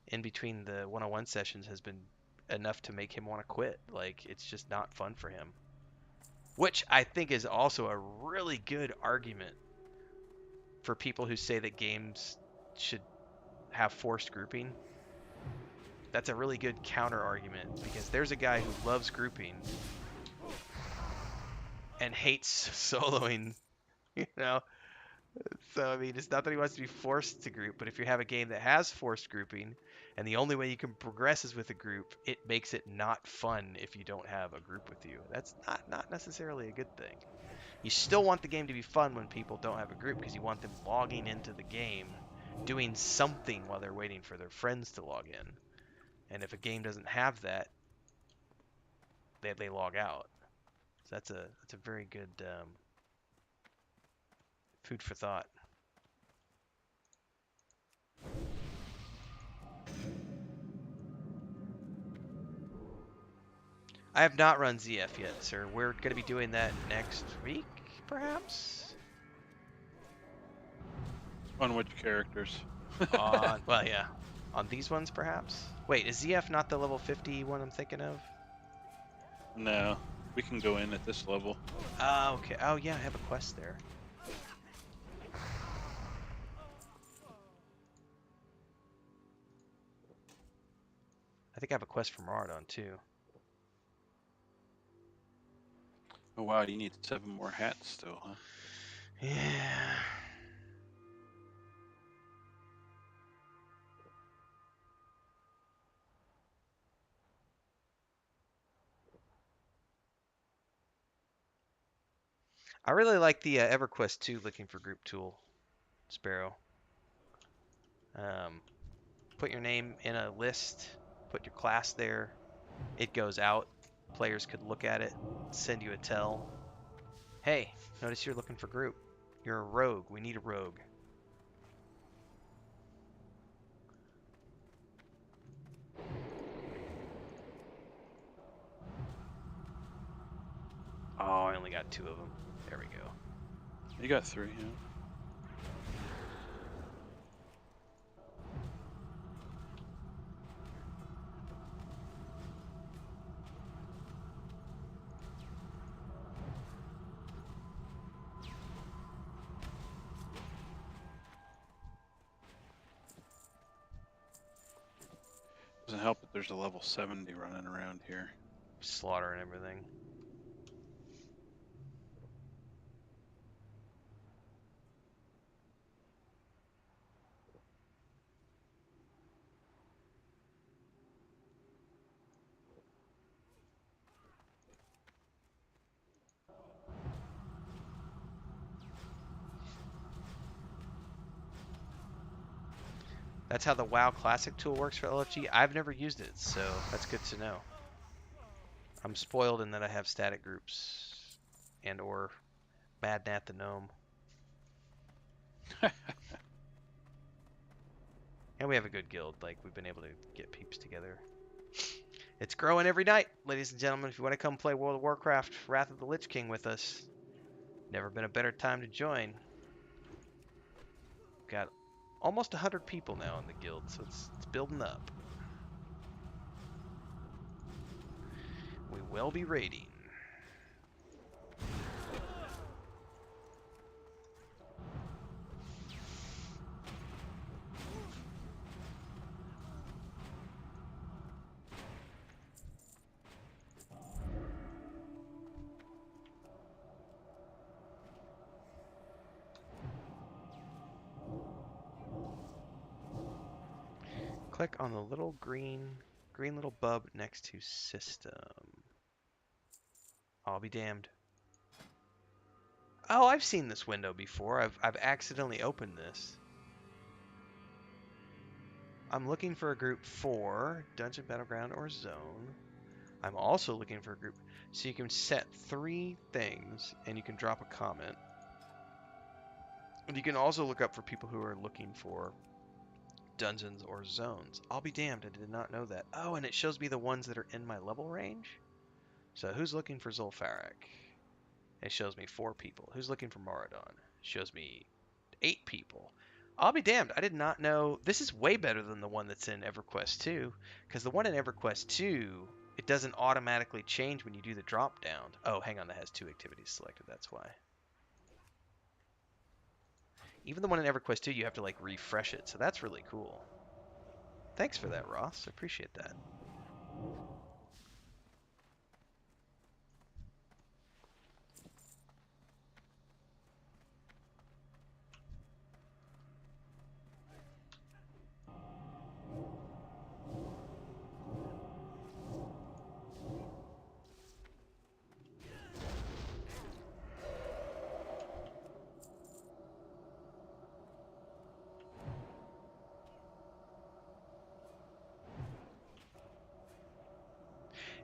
in between the one-on-one sessions has been enough to make him want to quit. Like, it's just not fun for him. Which I think is also a really good argument for people who say that games should have forced grouping. That's a really good counter argument, because there's a guy who loves grouping and hates soloing, you know? So, I mean, it's not that he wants to be forced to group, but if you have a game that has forced grouping, and the only way you can progress is with a group, it makes it not fun if you don't have a group with you. That's not necessarily a good thing. You still want the game to be fun when people don't have a group, because you want them logging into the game, doing something while they're waiting for their friends to log in. And if a game doesn't have that, they log out. So that's a very good food for thought. I have not run ZF yet, sir. We're going to be doing that next week, perhaps? On which characters? Well, yeah. On these ones, perhaps? Wait, is ZF not the level 50 one I'm thinking of? No, we can go in at this level. Oh, okay. Oh, yeah, I have a quest there. I think I have a quest from Ardon, too. Oh wow, you need 7 more hats still, huh? Yeah. I really like the EverQuest 2 looking for group tool, Sparoh. Put your name in a list, put your class there. It goes out. Players could look at it, send you a tell. Hey, notice you're looking for group. You're a rogue. We need a rogue. Oh, I only got 2 of them. There we go. You got 3, yeah. Doesn't help that there's a level 70 running around here. Slaughter and everything. That's how the WoW Classic tool works for LFG. I've never used it, so that's good to know. I'm spoiled in that I have static groups and or Bad Nat the Gnome. And we have a good guild. Like, we've been able to get peeps together. It's growing every night, ladies and gentlemen. If you want to come play World of Warcraft Wrath of the Lich King with us, never been a better time to join. Got almost 100 people now in the guild, so it's building up. We will be raiding. Click on the little green little bub next to system. I'll be damned. Oh, I've seen this window before. I've accidentally opened this. I'm looking for a group for Dungeon Battleground or Zone. I'm also looking for a group. So you can set 3 things and you can drop a comment. And you can also look up for people who are looking for dungeons or zones. I'll be damned, I did not know that. Oh, and it shows me the ones that are in my level range. So who's looking for Zul'Farrak? It shows me 4 people. Who's looking for Moradon? It shows me 8 people. I'll be damned, I did not know. This is way better than the one that's in EverQuest 2. Because the one in EverQuest 2, it doesn't automatically change when you do the drop down. Oh, hang on, that has 2 activities selected, that's why. Even the one in EverQuest 2, you have to like refresh it, so that's really cool. Thanks for that, Ross. I appreciate that.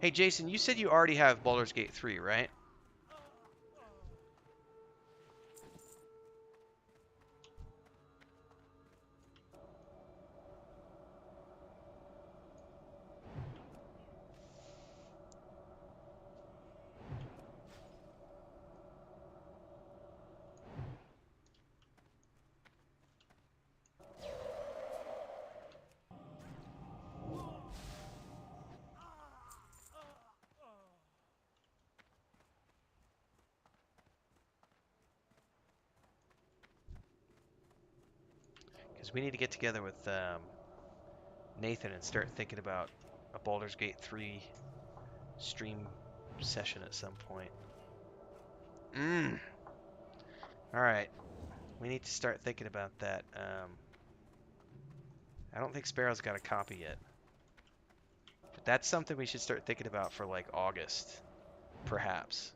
Hey, Jason, you said you already have Baldur's Gate 3, right? Because we need to get together with Nathan and start thinking about a Baldur's Gate 3 stream session at some point. Alright. We need to start thinking about that. I don't think Sparoh's got a copy yet. But that's something we should start thinking about for like August. Perhaps.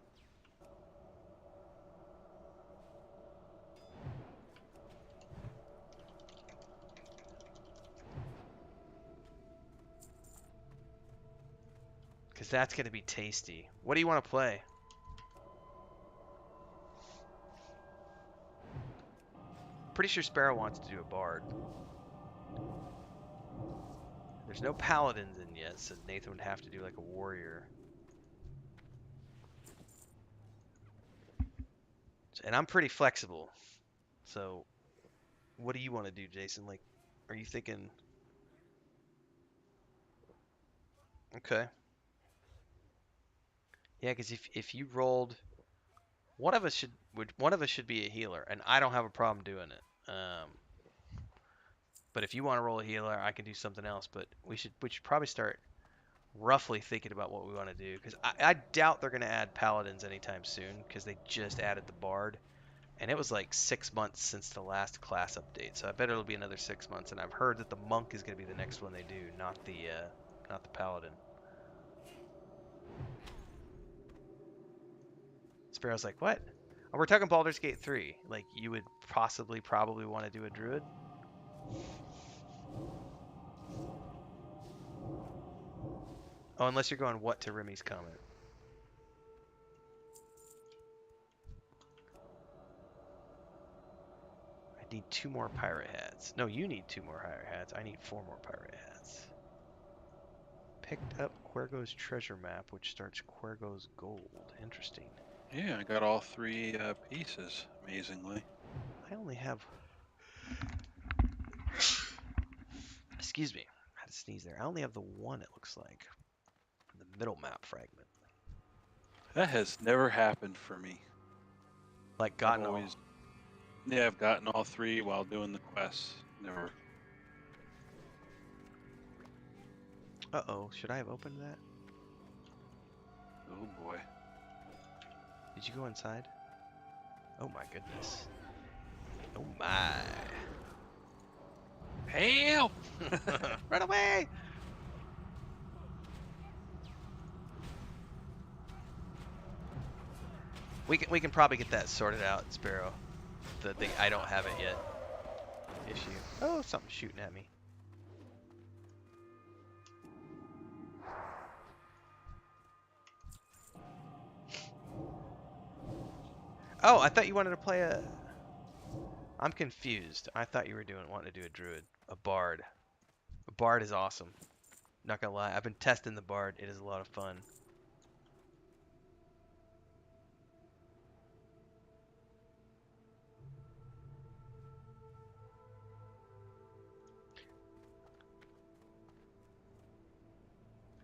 Because that's going to be tasty. What do you want to play? Pretty sure Sparoh wants to do a bard. There's no paladins in yet, so Nathan would have to do like a warrior. And I'm pretty flexible. So, what do you want to do, Jason? Like, are you thinking... Okay. Yeah, because if you rolled... One of us should be a healer, and I don't have a problem doing it. But if you want to roll a healer, I can do something else. But we should probably start roughly thinking about what we want to do, because I doubt they're going to add paladins anytime soon, because they just added the bard, and it was like 6 months since the last class update. So I bet it'll be another 6 months. And I've heard that the monk is going to be the next one they do, not the paladin. Sparoh's like, what? Oh, we're talking Baldur's Gate 3. Like, you would probably want to do a druid? Oh, unless you're going what to Remy's comment. I need 2 more pirate hats. No, you need 2 more pirate hats. I need 4 more pirate hats. Picked up Quergo's treasure map, which starts Quergo's gold. Interesting. Yeah, I got all 3 pieces, amazingly. I only have... Excuse me. I had to sneeze there. I only have the one, it looks like. The middle map fragment. That has never happened for me. Like, gotten I've all... always... Yeah, I've gotten all 3 while doing the quests. Never. Uh-oh. Should I have opened that? Oh boy. Did you go inside? Oh my goodness. Oh my. Help! Run away! We can probably get that sorted out, Sparoh. The I don't have it yet issue. Oh, something's shooting at me. Oh, I thought you wanted to play a... I'm confused. I thought you were wanting to do a druid. A bard. A bard is awesome. Not gonna lie, I've been testing the bard. It is a lot of fun.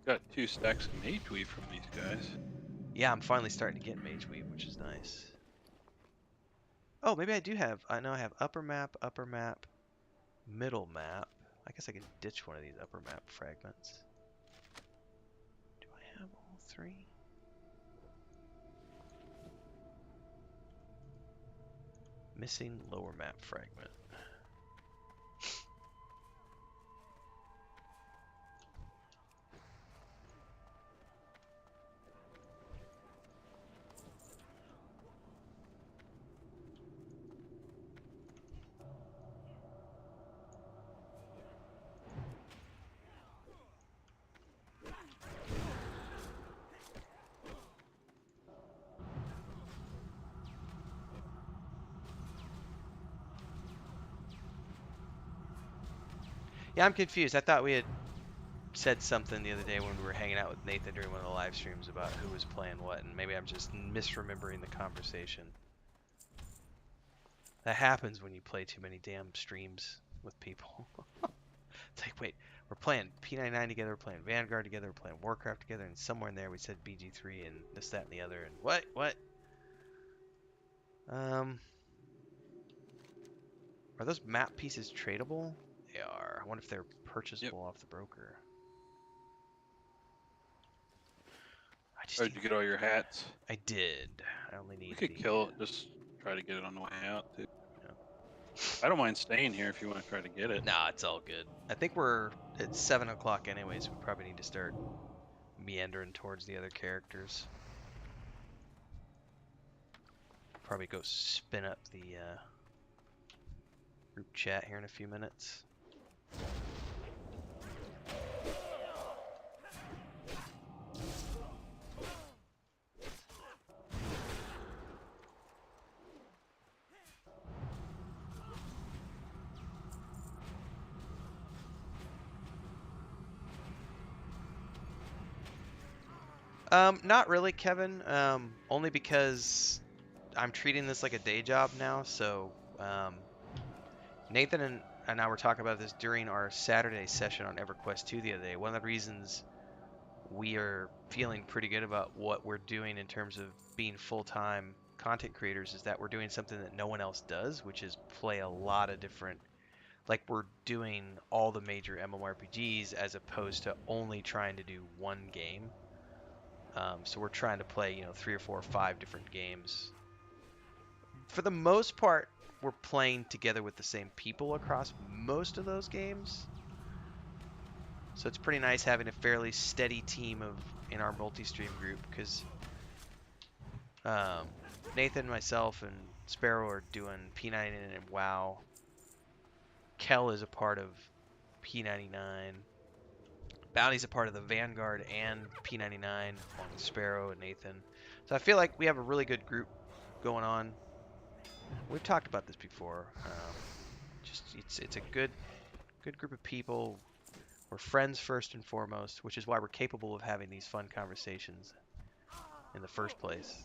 Got 2 stacks of mage weave from these guys. Yeah, I'm finally starting to get mage weave, which is nice. Oh, maybe I do have... I know I have upper map, middle map. I guess I could ditch one of these upper map fragments. Do I have all 3? Missing lower map fragment. Yeah, I'm confused. I thought we had said something the other day when we were hanging out with Nathan during one of the live streams about who was playing what, and maybe I'm just misremembering the conversation. That happens when you play too many damn streams with people. It's like, wait, we're playing P99 together, we're playing Vanguard together, we're playing Warcraft together, and somewhere in there we said BG3 and this, that, and the other, and what? Are those map pieces tradable? They are. I wonder if they're purchasable off the broker. I just Oh, did you get all your hats? I did. I only We need could the. kill it. Just try to get it on the way out, too. Yeah. I don't mind staying here if you want to try to get it. Nah, it's all good. I think we're at 7 o'clock anyways. We probably need to start meandering towards the other characters. Probably go spin up the group chat here in a few minutes. Not really, Kevin. Only because I'm treating this like a day job now. So, Nathan and I were talking about this during our Saturday session on EverQuest 2 the other day. One of the reasons we are feeling pretty good about what we're doing in terms of being full-time content creators is that we're doing something that no one else does, which is play a lot of different, like we're doing all the major MMORPGs as opposed to only trying to do one game. So we're trying to play, 3 or 4 or 5 different games. For the most part, we're playing together with the same people across most of those games. So it's pretty nice having a fairly steady team in our multi-stream group because Nathan, myself, and Sparoh are doing P99 and WoW. Kel is a part of P99. Bounty's a part of the Vanguard and P99 along with Sparoh and Nathan. So I feel like we have a really good group going on. We've talked about this before. It's a good group of people. We're friends first and foremost, which is why we're capable of having these fun conversations in the first place.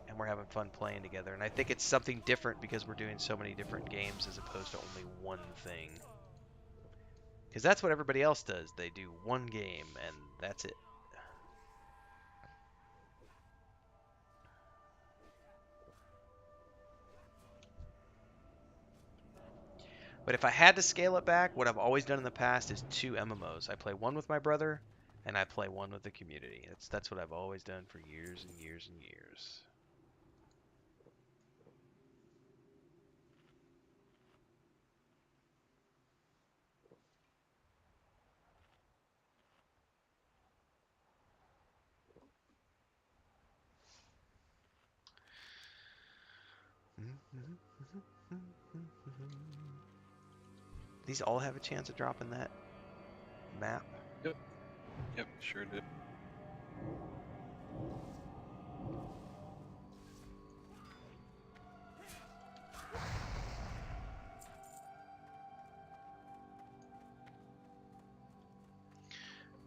And we're having fun playing together. And I think it's something different because we're doing so many different games as opposed to only one thing. Because that's what everybody else does. They do one game and that's it. But if I had to scale it back, what I've always done in the past is 2 MMOs. I play one with my brother, and I play one with the community. That's what I've always done for years and years and years. These all have a chance of dropping that map. Yep, sure did.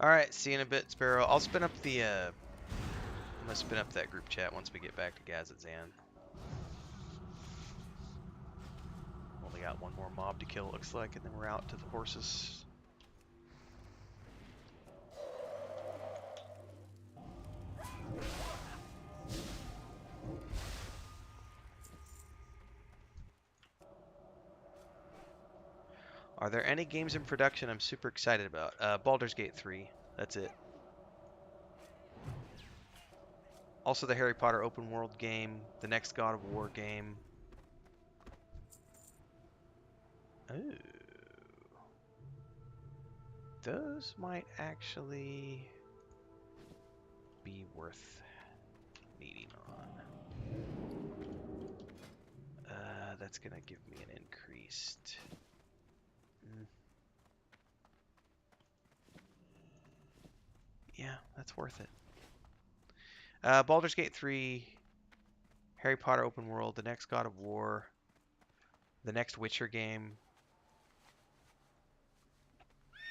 Alright, see you in a bit, Sparoh. I'll spin up the, I'm gonna spin up that group chat once we get back to Gazet-Zan. Only got one more mob to kill, it looks like, and then we're out to the horses. Are there any games in production I'm super excited about? Baldur's Gate 3. That's it. Also the Harry Potter open world game. The next God of War game. Ooh. Those might actually be worth needing on. That's going to give me an increased... Yeah, that's worth it. Baldur's Gate 3, Harry Potter open world, the next God of War, the next Witcher game.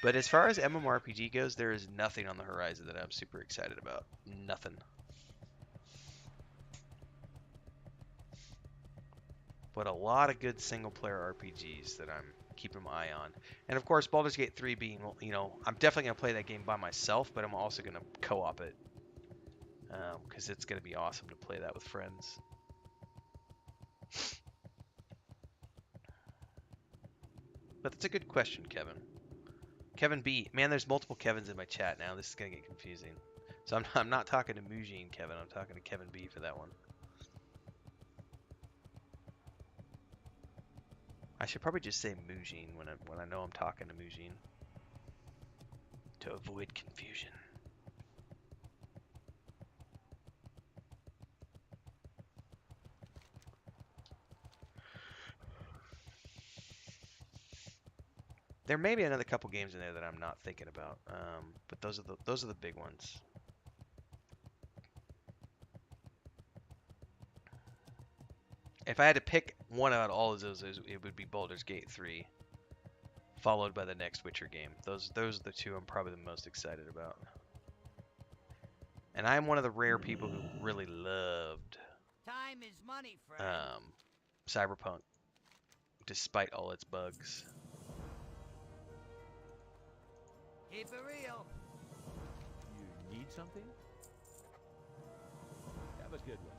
But as far as MMORPG goes, there is nothing on the horizon that I'm super excited about. Nothing. But a lot of good single-player RPGs that I'm keeping my eye on. And of course, Baldur's Gate 3 being, I'm definitely going to play that game by myself, but I'm also going to co-op it. Because it's going to be awesome to play that with friends. But that's a good question, Kevin. Kevin B. Man, there's multiple Kevins in my chat now. This is gonna get confusing. So I'm not talking to Mujine Kevin. I'm talking to Kevin B for that one. I should probably just say Mujine when I know I'm talking to Mujine to avoid confusion. There may be another couple games in there that I'm not thinking about, but those are the big ones. If I had to pick one out of all of those, it would be Baldur's Gate 3, followed by the next Witcher game. Those are the two I'm probably the most excited about. And I'm one of the rare people who really loved Time is money, friend. Cyberpunk, despite all its bugs. Keep it real. You need something? Have a good one.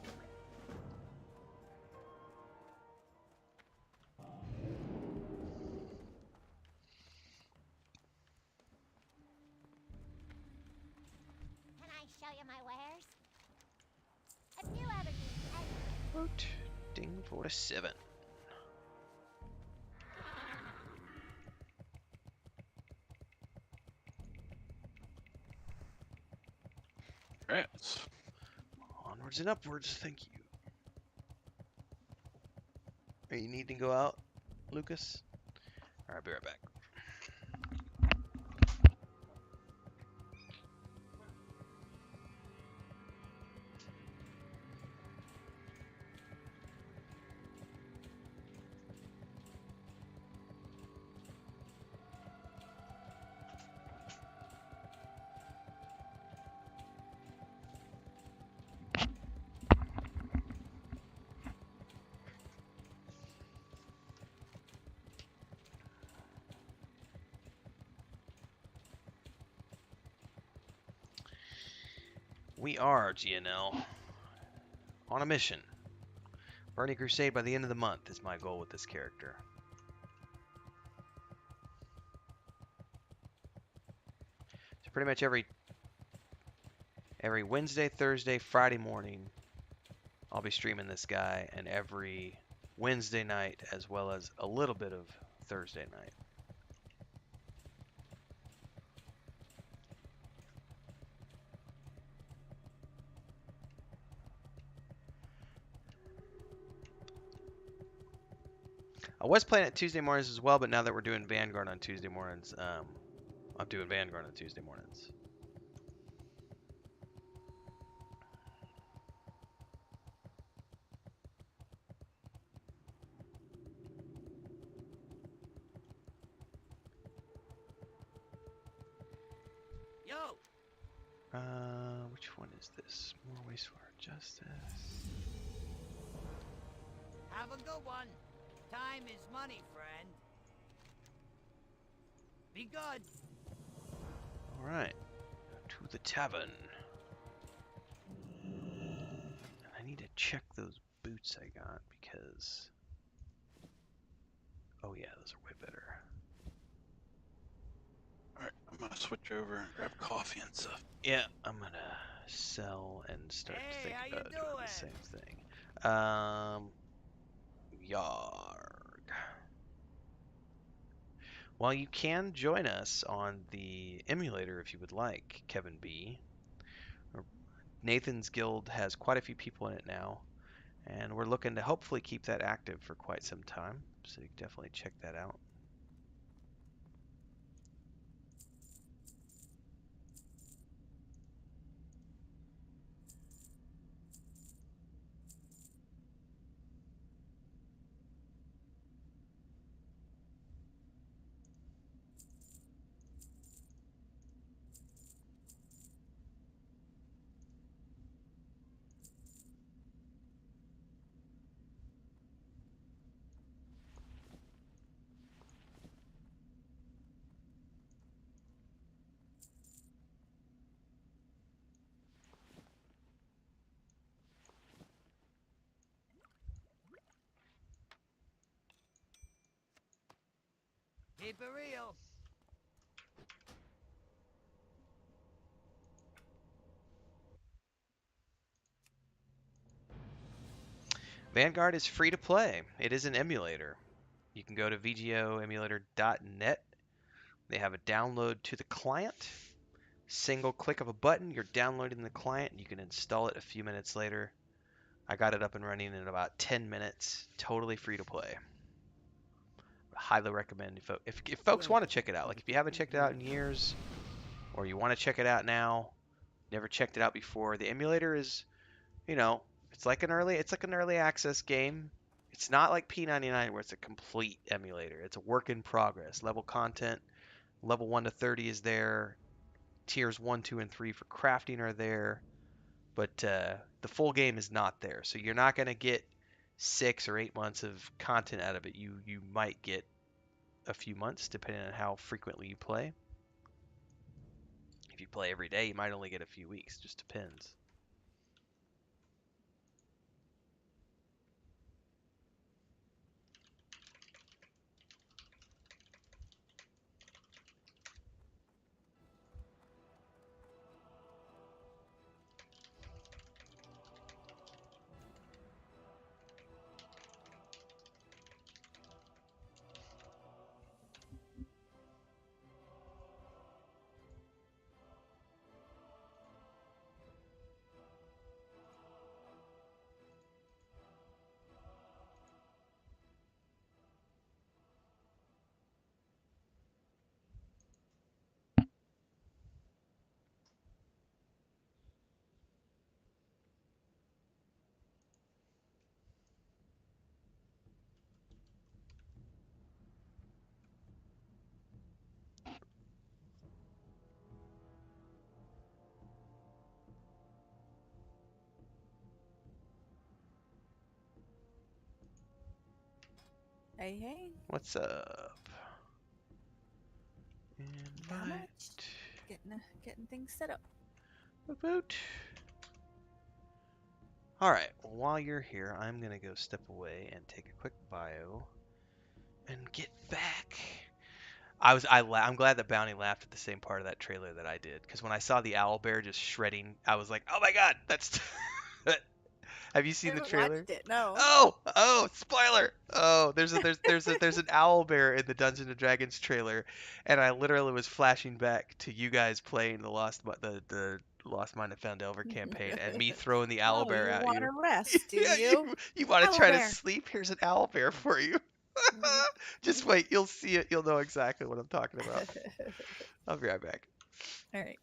Can I show you my wares? If you ever need any... Route Ding 47. Right. Onwards and upwards, thank you. Are you needing to go out, Lucas? Alright, I'll be right back. We are, GNL, on a mission. Burning Crusade by the end of the month is my goal with this character. So pretty much every Wednesday, Thursday, Friday morning, I'll be streaming this guy, and every Wednesday night as well as a little bit of Thursday night. I was playing it Tuesday mornings as well, but now that we're doing Vanguard on Tuesday mornings, I'm doing Vanguard on Tuesday mornings. Yo! Which one is this? More ways for justice. Have a good one. Time is money, friend. Be good. All right, to the tavern. I need to check those boots I got because. Oh yeah, those are way better. Alright, I'm gonna switch over and grab coffee and stuff. Yeah, I'm gonna sell and start to Hey, think how you about doing the doing? same thing. Yarg. Well, you can join us on the emulator if you would like, Kevin B. Nathan's guild has quite a few people in it now, and we're looking to hopefully keep that active for quite some time, so you can definitely check that out. Keep it real. Vanguard is free to play. It is an emulator. You can go to vgoemulator.net. They have a download to the client. Single click of a button, you're downloading the client, and you can install it a few minutes later. I got it up and running in about 10 minutes. Totally free to play. Highly recommend if folks want to check it out. Like if you haven't checked it out in years, or you want to check it out now, never checked it out before. The emulator is, it's like an early access game. It's not like P99 where it's a complete emulator. It's a work in progress. Level content, level 1 to 30 is there. Tiers 1, 2, and 3 for crafting are there. But the full game is not there. So you're not going to get 6 or 8 months of content out of it. You might get a few months depending on how frequently you play. If you play every day, you might only get a few weeks. Just depends. Hey, hey. What's up? Not Invite. much. Getting things set up. Boot. All right. Well, while you're here, I'm gonna go step away and take a quick bio and get back. I'm glad that Bounty laughed at the same part of that trailer that I did, because when I saw the owl bear just shredding, I was like, oh my god, that's. Have you seen the trailer? Watched it, no. Oh, spoiler! Oh, there's an owl bear in the Dungeons and Dragons trailer, and I literally was flashing back to you guys playing the Lost Mine of Foundelver campaign, and me throwing the owl bear you at want you. to rest, do Yeah, you? you want to Owl try bear. to sleep? Here's an owl bear for you. Just wait, you'll see it. You'll know exactly what I'm talking about. I'll be right back. All right.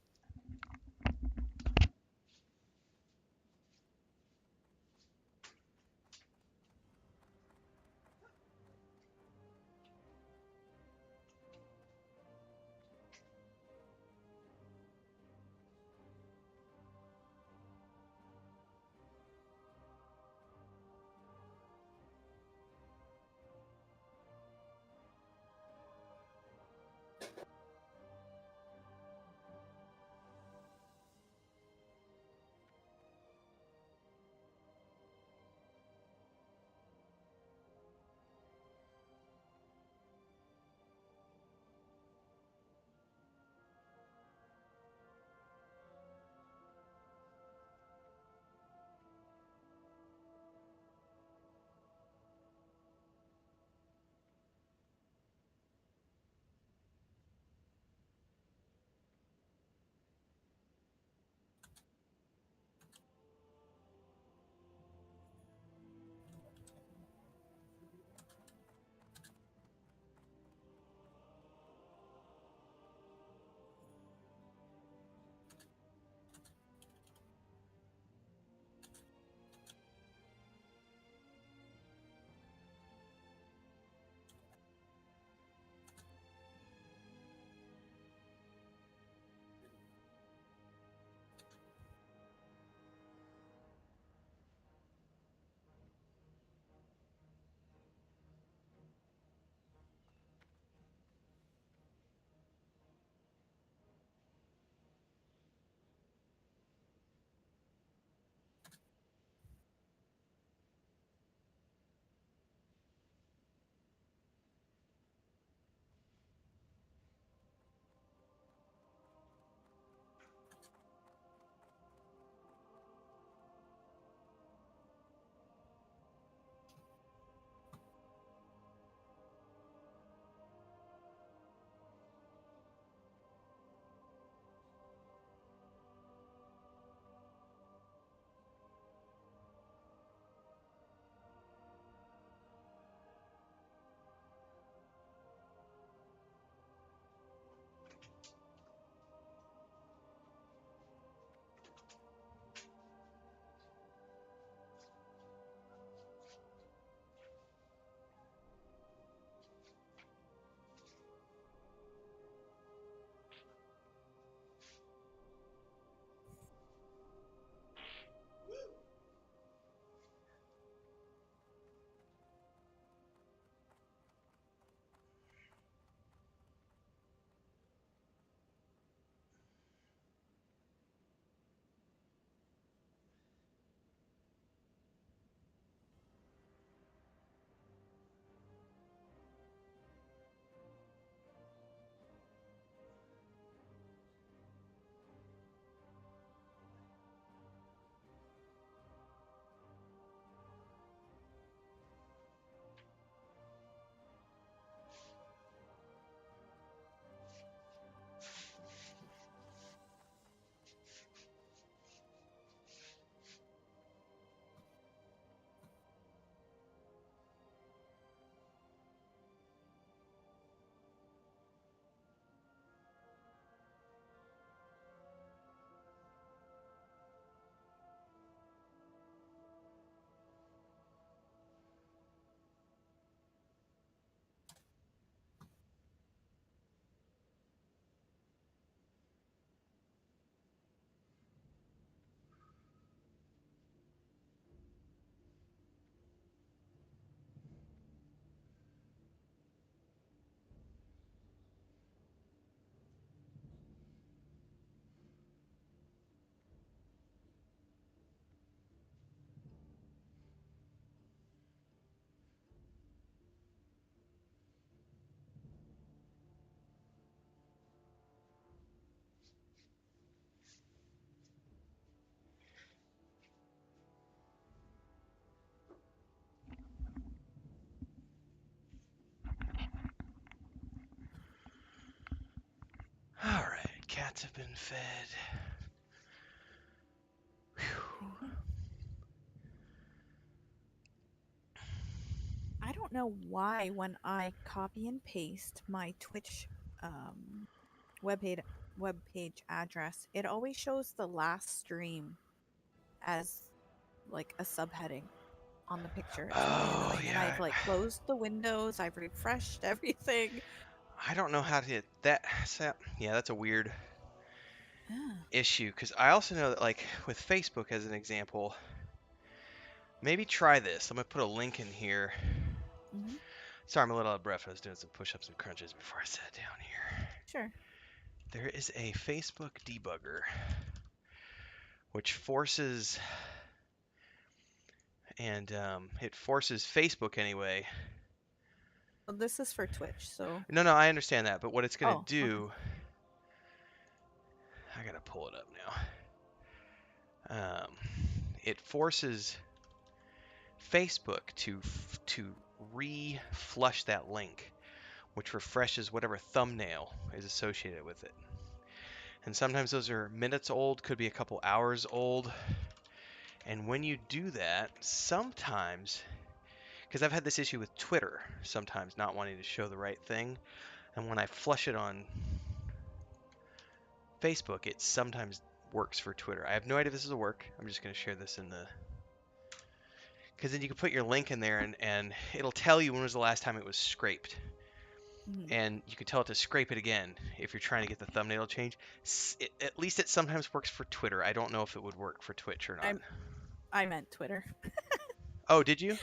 cats have been fed. Whew. I don't know why when I copy and paste my Twitch webpage address, it always shows the last stream as like a subheading on the picture. It's really Oh, annoying. And yeah. I've like closed the windows, I've refreshed everything. I don't know how to hit that. Yeah, that's a weird Yeah. issue, because I also know that, like, with Facebook as an example, maybe try this. I'm going to put a link in here. Mm-hmm. Sorry, I'm a little out of breath. I was doing some push-ups and crunches before I sat down here. Sure. There is a Facebook debugger, which forces, and it forces Facebook anyway. Well, this is for Twitch, so. No, I understand that, but what it's going to Oh, do, I got to pull it up now. It forces Facebook to re-flush that link, which refreshes whatever thumbnail is associated with it. And sometimes those are minutes old, could be a couple hours old. And when you do that, sometimes, because I've had this issue with Twitter, sometimes not wanting to show the right thing, and when I flush it on Facebook, it sometimes works for Twitter. I have no idea if this will work. I'm just going to share this in the... Because then you can put your link in there, and it'll tell you when was the last time it was scraped. Mm-hmm. And you can tell it to scrape it again if you're trying to get the thumbnail change. At least it sometimes works for Twitter. I don't know if it would work for Twitch or not. I meant Twitter. Oh, did you?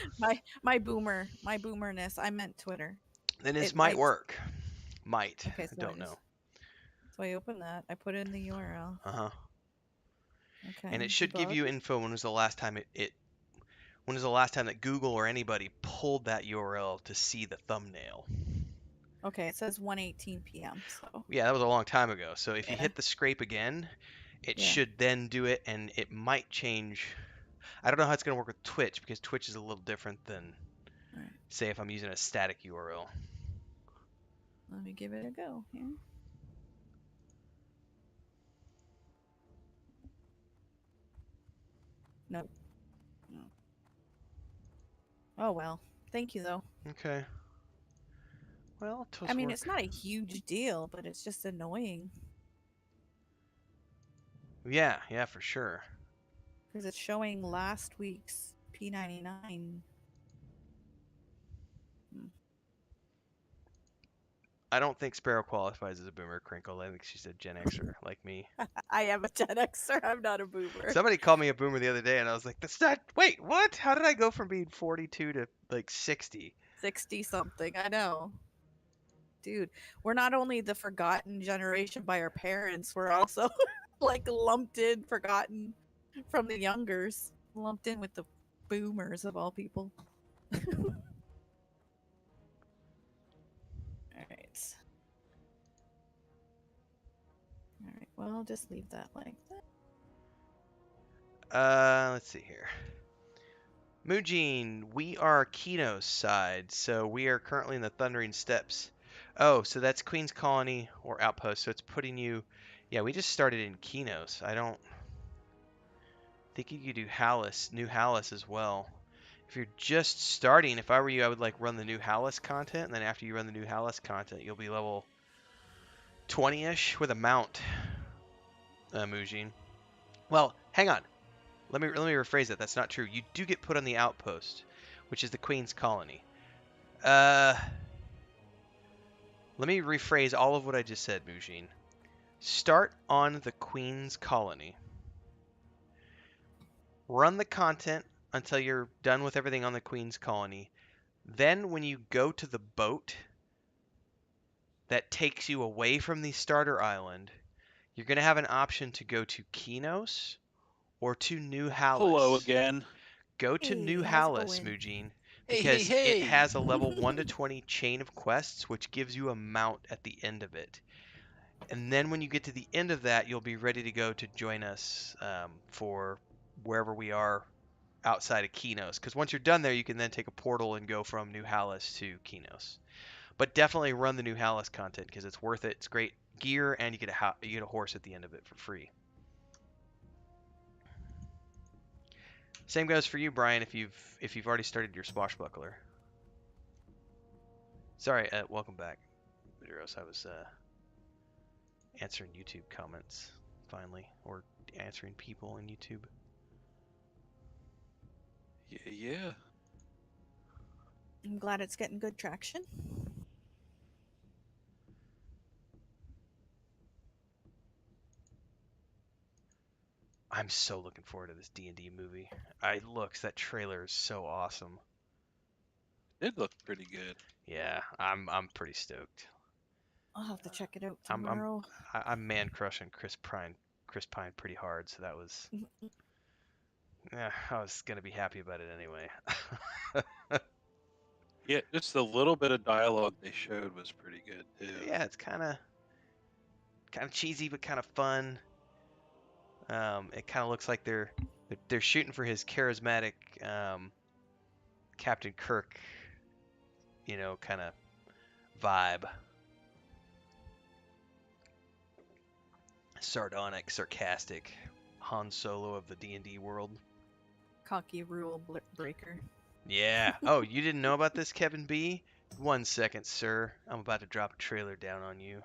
My boomerness. I meant Twitter. Then this might work. Might. Okay, I don't know. So I open that. I put in the URL. Uh-huh. Okay. And it should give you info when was the last time when was the last time that Google or anybody pulled that URL to see the thumbnail? Okay, it says 1:18 p.m. So. Yeah, that was a long time ago. So if you hit the scrape again, it should then do it, and it might change. I don't know how it's going to work with Twitch, because Twitch is a little different than, say, if I'm using a static URL. Let me give it a go here. Nope. No. Oh well. Thank you though. Okay. Well, I mean, it's not a huge deal, but it's just annoying. Yeah, for sure. Because it's showing last week's P99. I don't think Sparoh qualifies as a boomer, Crinkle. I think she's a Gen Xer like me. I am a Gen Xer. I'm not a boomer. Somebody called me a boomer the other day, and I was like, "That's not. Wait, what? How did I go from being 42 to like 60? 60 something. I know. Dude, we're not only the forgotten generation by our parents, we're also like lumped in, forgotten from the youngers, lumped in with the boomers of all people. All right. All right. Well, I'll just leave that like that. Let's see here. Mujin, we are Kino's side, so we are currently in the Thundering Steppes. Oh, so that's Queen's Colony or Outpost, so it's putting you... Yeah, we just started in Kinos. I don't think you could do Hallis, New Hallis as well. If you're just starting, if I were you, I would like run the New Hallis content, and then after you run the New Hallis content, you'll be level 20-ish with a mount, Mujin. Well, hang on. Let me rephrase that. That's not true. You do get put on the Outpost, which is the Queen's Colony. Let me rephrase all of what I just said, Mujin. Start on the Queen's Colony. Run the content until you're done with everything on the Queen's Colony. Then when you go to the boat that takes you away from the starter island, you're going to have an option to go to Kinos or to New Hallis. Hello again. Go to New Hallis, Mujin, because Hey. it has a level 1 to 20 chain of quests, which gives you a mount at the end of it. And then when you get to the end of that, you'll be ready to go to join us for wherever we are outside of Kinos. Because once you're done there, you can then take a portal and go from New Hallis to Kinos. But definitely run the New Hallis content because it's worth it. It's great gear, and you get you get a horse at the end of it for free. Same goes for you, Brian. If you've already started your swashbuckler. Sorry, welcome back, Maduros. I was answering YouTube comments finally, or answering people in YouTube. Yeah. I'm glad it's getting good traction. I'm so looking forward to this D&D movie. That trailer is so awesome. It looked pretty good. Yeah, I'm pretty stoked. I'll have to check it out I'm tomorrow. I'm man crushing Chris Pine pretty hard, so that was yeah, I was gonna be happy about it anyway. Yeah, just the little bit of dialogue they showed was pretty good too. Yeah, it's kind of cheesy but kind of fun. It kind of looks like they're shooting for his charismatic Captain Kirk, kind of vibe. Sardonic, sarcastic, Han Solo of the D&D world. Cocky rule breaker. Yeah. Oh, you didn't know about this, Kevin B? 1 second, sir. I'm about to drop a trailer down on you.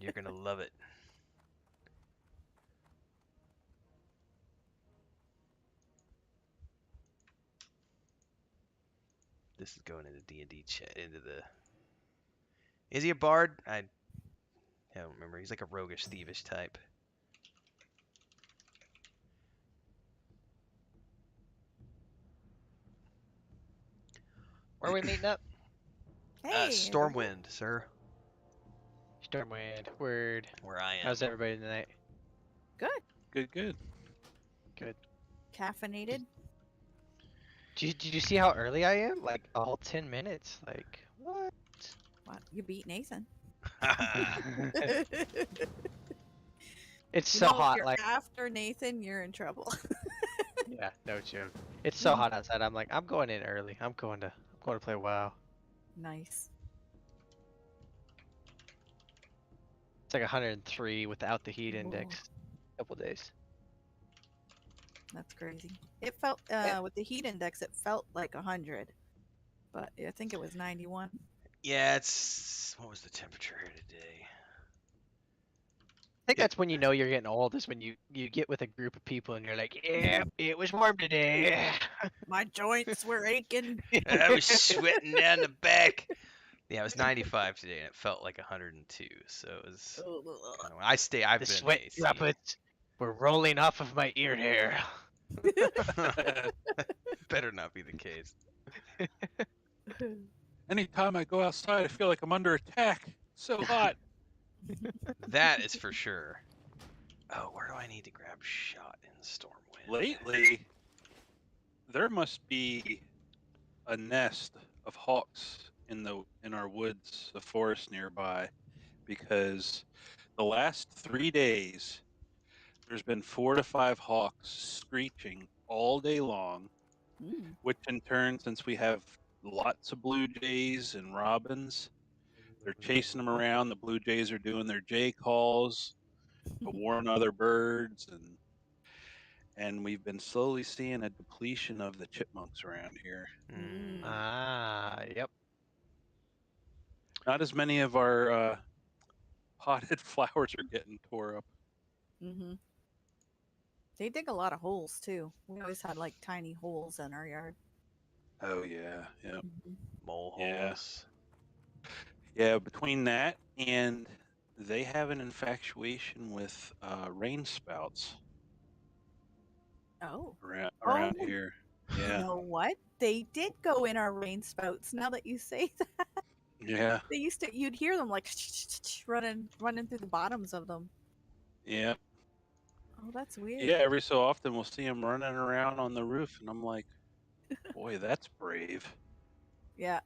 You're gonna love it. This is going into D&D chat, into the... Is he a bard? I don't remember. He's like a roguish, thievish type. Where are we meeting up? Hey, Stormwind, sir. Stormwind. Word. Where I am. How's everybody tonight? Good. Good. Caffeinated. Did you see how early I am? Like all 10 minutes. Like what? Wow, you beat Nathan. It's You so know, if hot. you're Like after Nathan, you're in trouble. yeah, no joke. It's so hot outside. I'm like, I'm going in early. I'm going to play WoW. Nice. It's like 103 without the heat index. Whoa. Couple days. That's crazy. It felt with the heat index, it felt like 100, but I think it was 91. Yeah, what was the temperature here today? I think that's when you know you're getting old, is when you get with a group of people and you're like, yeah, it was warm today. My joints were aching. I was sweating down the back. Yeah, it was 95 today, and it felt like 102. So it was. I've The been sweat in AC. droplets were rolling off of my ear hair. Better not be the case. Anytime I go outside, I feel like I'm under attack. So hot. That is for sure. Oh, where do I need to grab shot in Stormwind? Lately, there must be a nest of hawks in our woods, the forest nearby, because the last 3 days there's been 4 to 5 hawks screeching all day long, which in turn, since we have lots of blue jays and robins, they're chasing them around. The blue jays are doing their jay calls to warn other birds, and we've been slowly seeing a depletion of the chipmunks around here. Ah, yep. Not as many of our potted flowers are getting tore up. They dig a lot of holes too. We always had like tiny holes in our yard. Oh yeah, yeah. Mole Yeah. holes. Yeah, between that and they have an infatuation with rain spouts Oh. around here. Yeah. You know what? They did go in our rain spouts. Now that you say that, Yeah. you'd hear them like running through the bottoms of them. Yeah. Oh, that's weird. Yeah, every so often we'll see them running around on the roof, and I'm like, boy, that's brave. Yeah.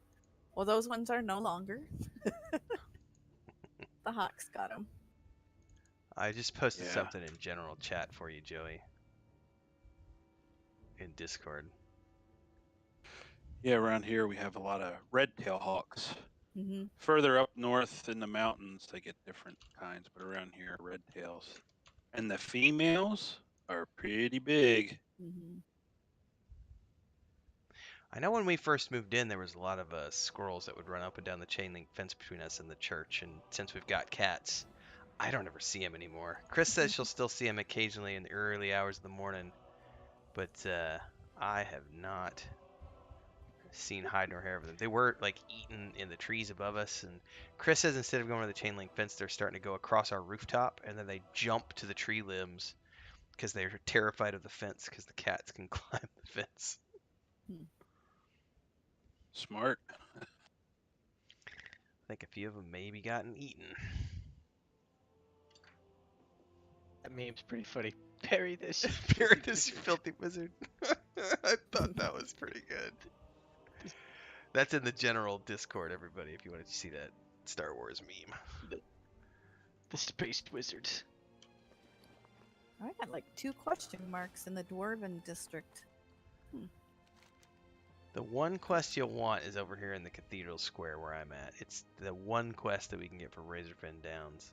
Well, those ones are no longer. The hawks got them. I just posted Yeah. something in general chat for you, Joey. In Discord. Yeah, around here we have a lot of red-tail hawks. Mm-hmm. Further up north in the mountains, they get different kinds, but around here, red tails. And the females are pretty big. Mm-hmm. I know when we first moved in, there was a lot of squirrels that would run up and down the chain link fence between us and the church. And since we've got cats, I don't ever see them anymore. Chris says she'll still see them occasionally in the early hours of the morning, but I have not seen hide nor hair of them. They were like eating in the trees above us, and Chris says instead of going to the chain link fence, they're starting to go across our rooftop, and then they jump to the tree limbs because they're terrified of the fence because the cats can climb the fence. Smart. I think a few of them maybe gotten eaten. That meme's pretty funny. Parry this. Parry this, you filthy wizard. I thought that was pretty good. That's in the general Discord, everybody, if you wanted to see that Star Wars meme. The Space Wizards. I got like 2 question marks in the Dwarven district. The one quest you'll want is over here in the Cathedral Square where I'm at. It's the one quest that we can get for Razorfen Downs.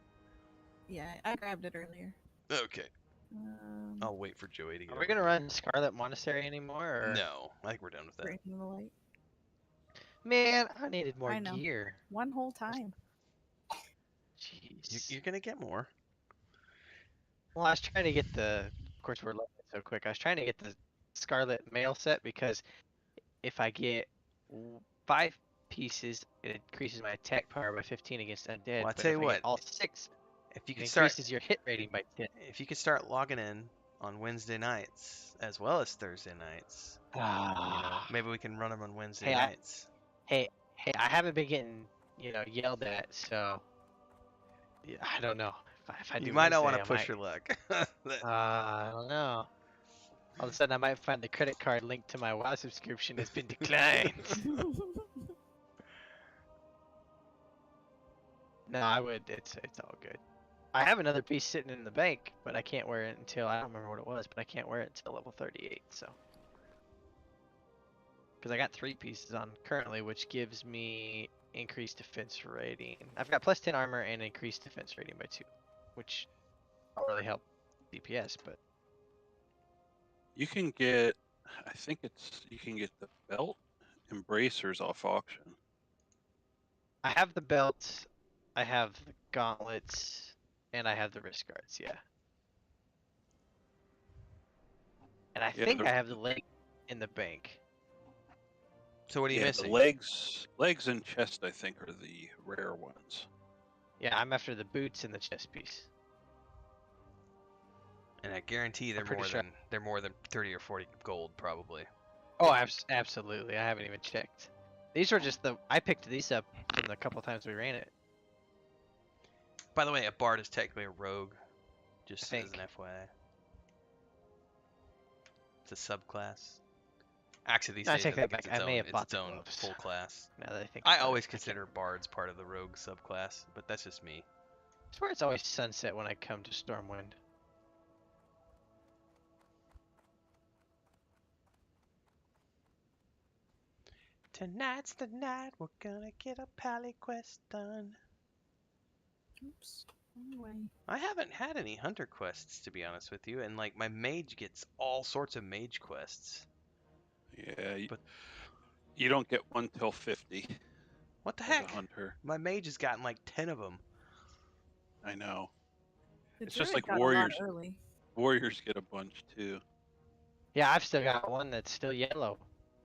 Yeah, I grabbed it earlier. Okay. I'll wait for Joey to get Are we gonna run Scarlet Monastery anymore? Or? No, I think we're done with that. Breaking the light. Man, I needed more I know. gear. One whole time. Jeez. You're gonna get more. Well, I was trying to get the. Of course, we're leveling so quick. I was trying to get the Scarlet mail set because if I get 5 pieces, it increases my attack power by 15 against undead. Well, I but tell if you I what, get all 6, if you it could start, increases your hit rating by 10. if you could start logging in on Wednesday nights as well as Thursday nights, you know, maybe we can run them on Wednesday nights. Hey, I haven't been getting, yelled at, so yeah, I don't know. If I do You might not want Wednesday, to push your luck. I don't know. All of a sudden, I might find the credit card linked to my WoW subscription has been declined. No, I would. It's all good. I have another piece sitting in the bank, but I can't wear it until, I don't remember what it was, but I can't wear it until level 38, so. Because I got 3 pieces on currently, which gives me increased defense rating. I've got plus 10 armor and increased defense rating by 2, which don't really help DPS, but. You can get, you can get the belt and bracers off auction. I have the belts, I have the gauntlets, and I have the wrist guards, yeah. And I think I have the leg in the bank. So what are you missing? The legs and chest, I think, are the rare ones. Yeah, I'm after the boots and the chest piece. And I guarantee they're more than 30 or 40 gold, probably. Oh, absolutely. I haven't even checked. These were just I picked these up from the couple times we ran it. By the way, a bard is technically a rogue, just as an FYI. It's a subclass. Actually, these days, I take that back. I may have bought its own gloves. full class. Now that I think I always consider bards part of the rogue subclass, but that's just me. I swear it's always sunset when I come to Stormwind. Tonight's the night we're gonna get a pally quest done. Oops. Anyway. I haven't had any hunter quests, to be honest with you, and like my mage gets all sorts of mage quests. Yeah, but you don't get one till 50. What the heck? Hunter. My mage has gotten like 10 of them. I know. It's just really like warriors. Early. Warriors get a bunch too. Yeah, I've still got one that's still yellow.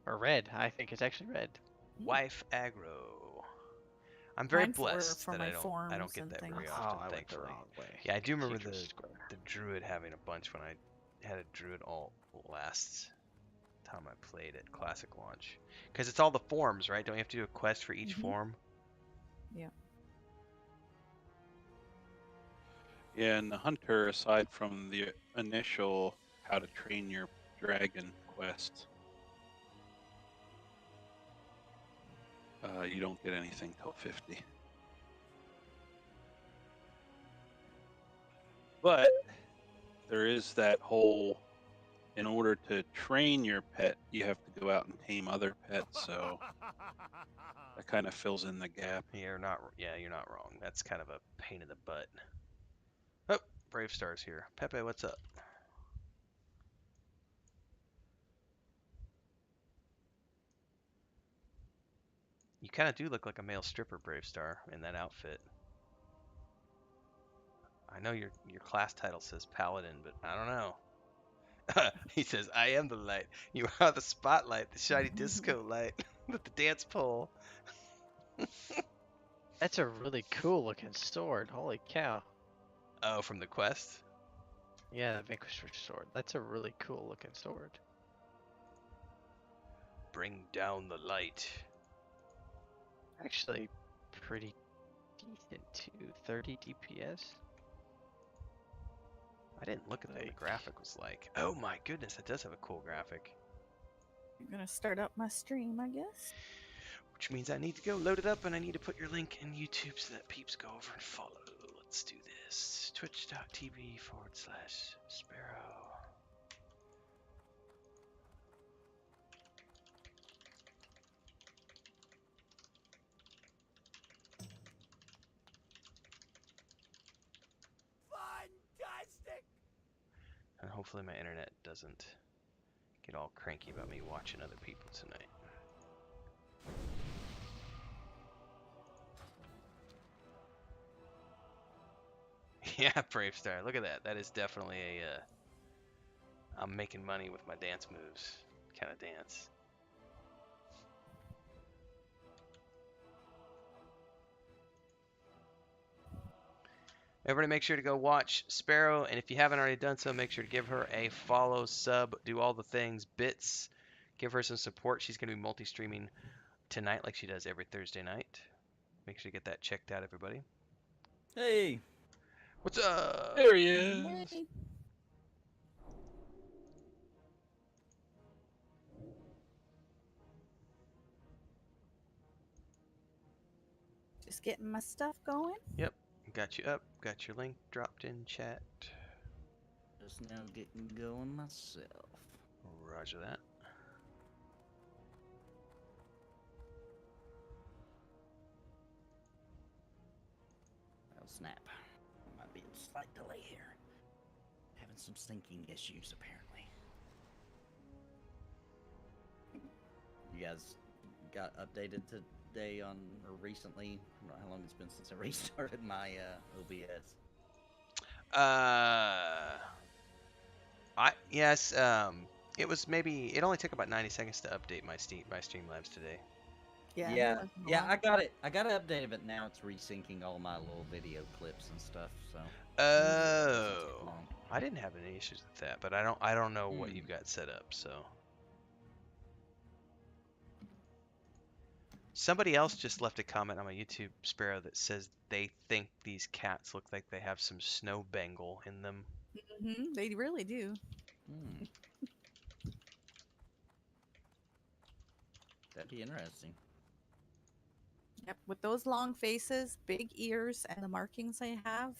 Or red. I think it's actually red. Wife aggro. I'm very blessed that I don't get that very often, thankfully. Yeah, I do remember the druid having a bunch when I had a druid alt last time I played at Classic launch. Because it's all the forms, right? Don't you have to do a quest for each form? Yeah. Yeah, and the hunter, aside from the initial how to train your dragon quest, you don't get anything till 50. But there is that whole in order to train your pet, you have to go out and tame other pets. So that kind of fills in the gap. You're not. Yeah, you're not wrong. That's kind of a pain in the butt. Oh, Brave Star's here. Pepe, what's up? You kind of do look like a male stripper, Brave Star, in that outfit. I know your class title says Paladin, but I don't know. He says, "I am the light. You are the spotlight, the shiny disco light with the dance pole." That's a really cool looking sword. Holy cow. Oh, from the quest? Yeah, the Vanquisher sword. That's a really cool looking sword. Bring down the light. Actually, pretty decent too. 30 DPS. I didn't look at what the graphic was like. Oh my goodness, that does have a cool graphic. I'm gonna start up my stream, I guess. Which means I need to go load it up, and I need to put your link in YouTube so that peeps go over and follow. Let's do this. Twitch.tv/Sparoh. Fantastic! And hopefully my internet doesn't get all cranky about me watching other people tonight. Yeah, Brave Star. Look at that. That is definitely a I'm making money with my dance moves kind of dance. Everybody make sure to go watch Sparoh, and if you haven't already done so, make sure to give her a follow, sub, do all the things, bits. Give her some support. She's going to be multi-streaming tonight like she does every Thursday night. Make sure to get that checked out, everybody. Hey! What's up? There he is. Hey. Just getting my stuff going. Yep. Got you up. Got your link dropped in chat. Just now getting going myself. Roger that. Oh snap. Might be a slight delay here. Having some syncing issues apparently. You guys got updated today on, or recently? I don't know how long it's been since I restarted my OBS. Yes, it was maybe, it only took about 90 seconds to update my Streamlabs today. Yeah, I got it. I got it updated, but now it's resyncing all my little video clips and stuff. So. Oh, I didn't have any issues with that, but I don't know what you've got set up. So somebody else just left a comment on my YouTube, Sparoh, that says they think these cats look like they have some snow bangle in them. Mm-hmm, they really do. That'd be interesting. Yep, with those long faces, big ears, and the markings they have,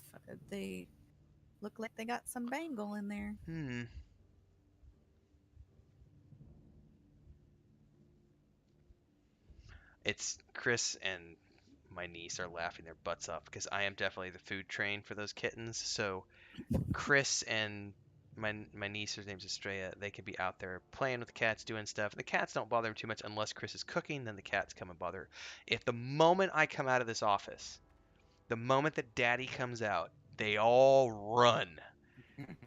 they look like they got some bangle in there. It's Chris and my niece are laughing their butts off because I am definitely the food train for those kittens. So Chris and my niece, her name's Estrella, they could be out there playing with the cats, doing stuff. The cats don't bother them too much unless Chris is cooking, then the cats come and bother. If the moment I come out of this office, the moment that Daddy comes out, they all run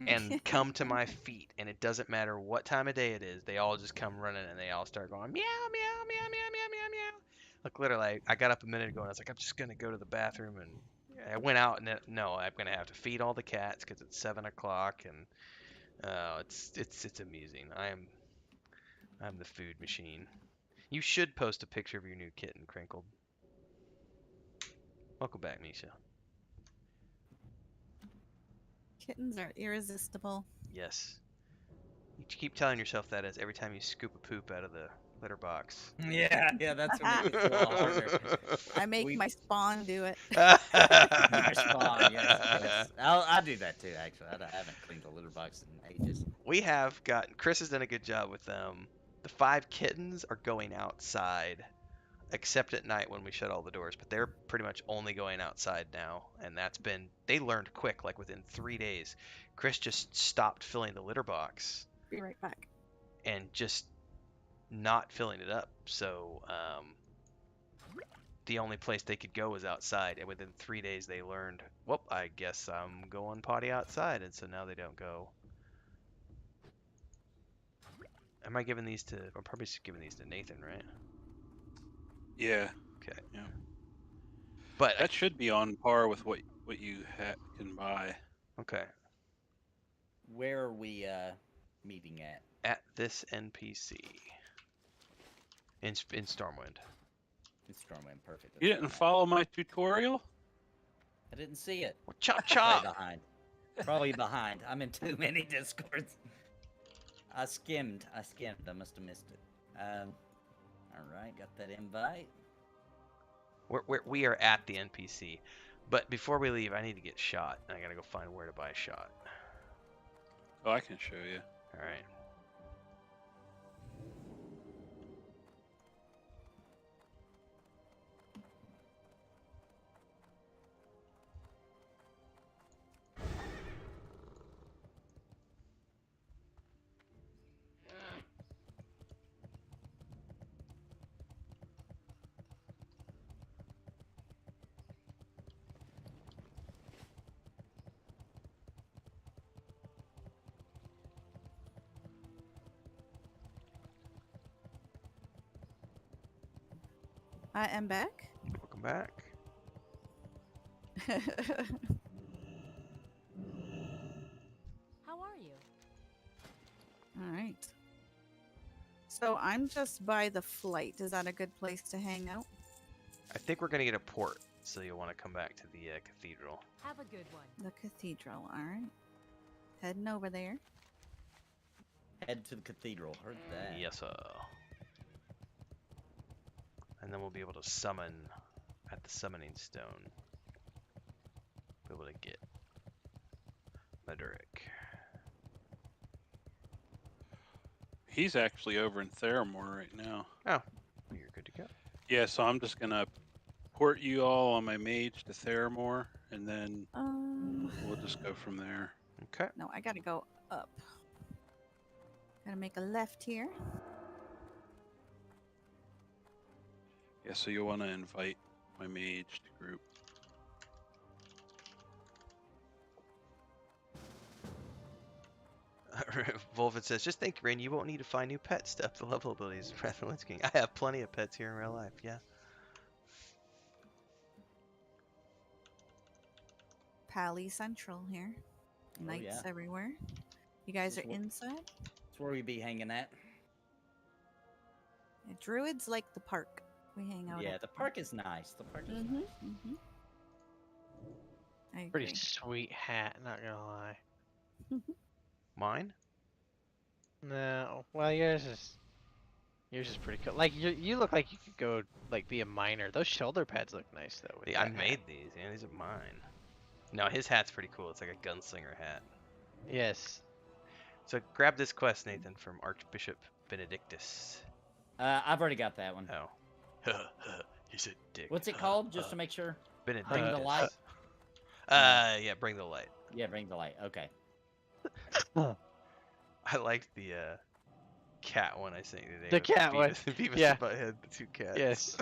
and come to my feet, and it doesn't matter what time of day it is, they all just come running and they all start going meow, meow, meow, meow, meow, meow, meow. Like literally, I got up a minute ago and I was like, I'm just gonna go to the bathroom, and I went out and no, I'm gonna have to feed all the cats because it's 7 o'clock, and it's amusing. I'm the food machine. You should post a picture of your new kitten, Crinkled. Welcome back, Misha. Kittens are irresistible. Yes. You keep telling yourself that as every time you scoop a poop out of the litter box. Yeah, that's what makes it a little harder. I make my spawn do it. Your spawn, yes. I'll do that too. Actually, I haven't cleaned the litter box in ages. We have gotten. Chris has done a good job with them. The 5 kittens are going outside, except at night when we shut all the doors. But they're pretty much only going outside now, and that's been. They learned quick, like within 3 days. Chris just stopped filling the litter box Be right back. and just not filling it up. So the only place they could go was outside, and within 3 days they learned, well, I guess I'm going potty outside, and so now they don't go. Am I giving these to? I'm probably just giving these to Nathan, right? Yeah. Okay. Yeah. But That should be on par with what you can buy. okay. Where are we meeting at? At this NPC in Stormwind. It's Stormwind, perfect. You didn't follow my tutorial? I didn't see it. Well, chop Probably chop. behind. Probably behind. I'm in too many discords. I skimmed. I must have missed it. All right, got that invite. We are at the NPC, but before we leave, I need to get shot, and I gotta go find where to buy shot. Oh, I can show you. All right. I am back. Welcome back. How are you? All right. So I'm just by the flight. Is that a good place to hang out? I think we're gonna get a port, so you'll want to come back to the cathedral. Have a good one. The cathedral. All right. Heading over there. Head to the cathedral. Heard that. Yes, sir. And then we'll be able to summon at the summoning stone. Be able to get Maduric. He's actually over in Theramore right now. Oh, you're good to go. Yeah, so I'm just gonna port you all on my mage to Theramore, and then we'll just go from there. Okay. No, I gotta go up. Gotta make a left here. Yeah, so you'll want to invite my mage to group. Volvid says, just think, Rain, you won't need to find new pets to up the level abilities of Wrath of the Lich King. I have plenty of pets here in real life, yeah. Pally Central here. Knights yeah. everywhere. You guys This are is inside? That's where we be hanging at. Yeah, Druids like the park. We hang out Yeah, at the park is nice. The park is Mhm, nice. mhm. I agree. Pretty sweet hat, not gonna lie. Mine? No, well yours is pretty cool. Like you look like you could go like be a miner. Those shoulder pads look nice though. with Yeah, I that made hat. these. Yeah, these are mine. No, his hat's pretty cool. It's like a gunslinger hat. Yes. So grab this quest, Nathan, from Archbishop Benedictus. I've already got that one. Oh. He's a dick. What's it called, just to make sure? Benedictus. Bring the light. Yeah, bring the light. Yeah, bring the light. Okay. I liked the cat one I sent you today. The with cat one. Beavis Yeah. and Butthead, the 2 cats. Yes.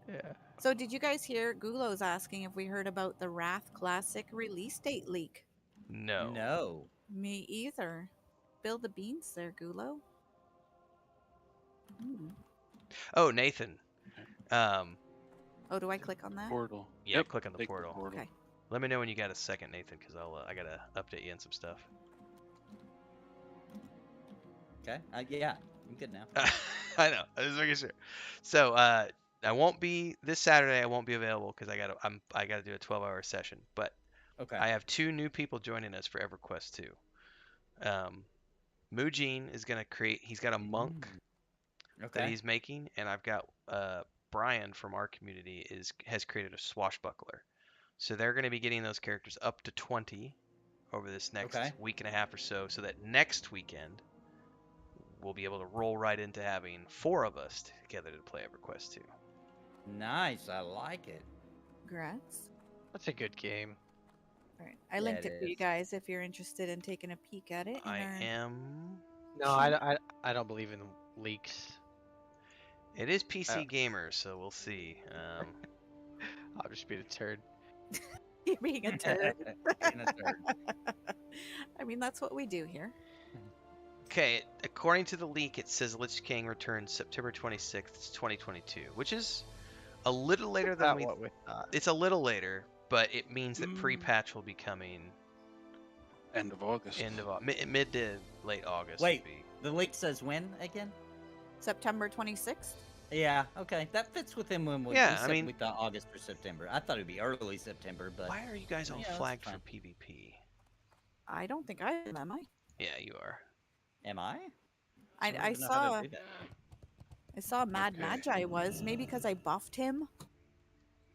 Yeah. So did you guys hear Gulo's asking if we heard about the Wrath Classic release date leak? No. No. Me either. Bill the beans there, Gulo. Oh, Nathan. Oh, do I click on that? Portal. Yeah, Yep, click on the take portal. Okay. Let me know when you got a second, Nathan, because I gotta update you on some stuff. Okay. Yeah, I'm good now. I know. I was making sure. So I won't be this Saturday. I won't be available because I gotta do a 12-hour session. But Okay. I have 2 new people joining us for EverQuest 2. Mujin is gonna create. He's got a monk that Okay. he's making, and I've got Brian from our community has created a swashbuckler. So they're going to be getting those characters up to 20 over this next Okay. week and a half or so that next weekend we'll be able to roll right into having 4 of us together to play EverQuest 2. Nice. I like it. Congrats. That's a good game. All right, I Yeah, linked it it for you is. guys if you're interested in taking a peek at it. in I our- am. No, I don't believe in leaks. It is PC gamer, so we'll see. I'll just be a turd. You're being a turd. Being a turd. I mean, that's what we do here. Okay, according to the leak, it says Lich King returns September 26th, 2022, which is a little later than About we. what we thought. It's a little later, but it means that pre-patch will be coming End of August. mid to late August. Wait, would be. the leak says when again? September 26th. Yeah, okay. That fits within when we, Yeah, we I said mean- we thought August or September. I thought it'd be early September, but Why are you guys all yeah, that's flagged for fine. PvP? I don't think I am I? Yeah, you are. Am I? I, don't I even know how to saw do that. I saw Mad Okay. Magi was maybe because I buffed him.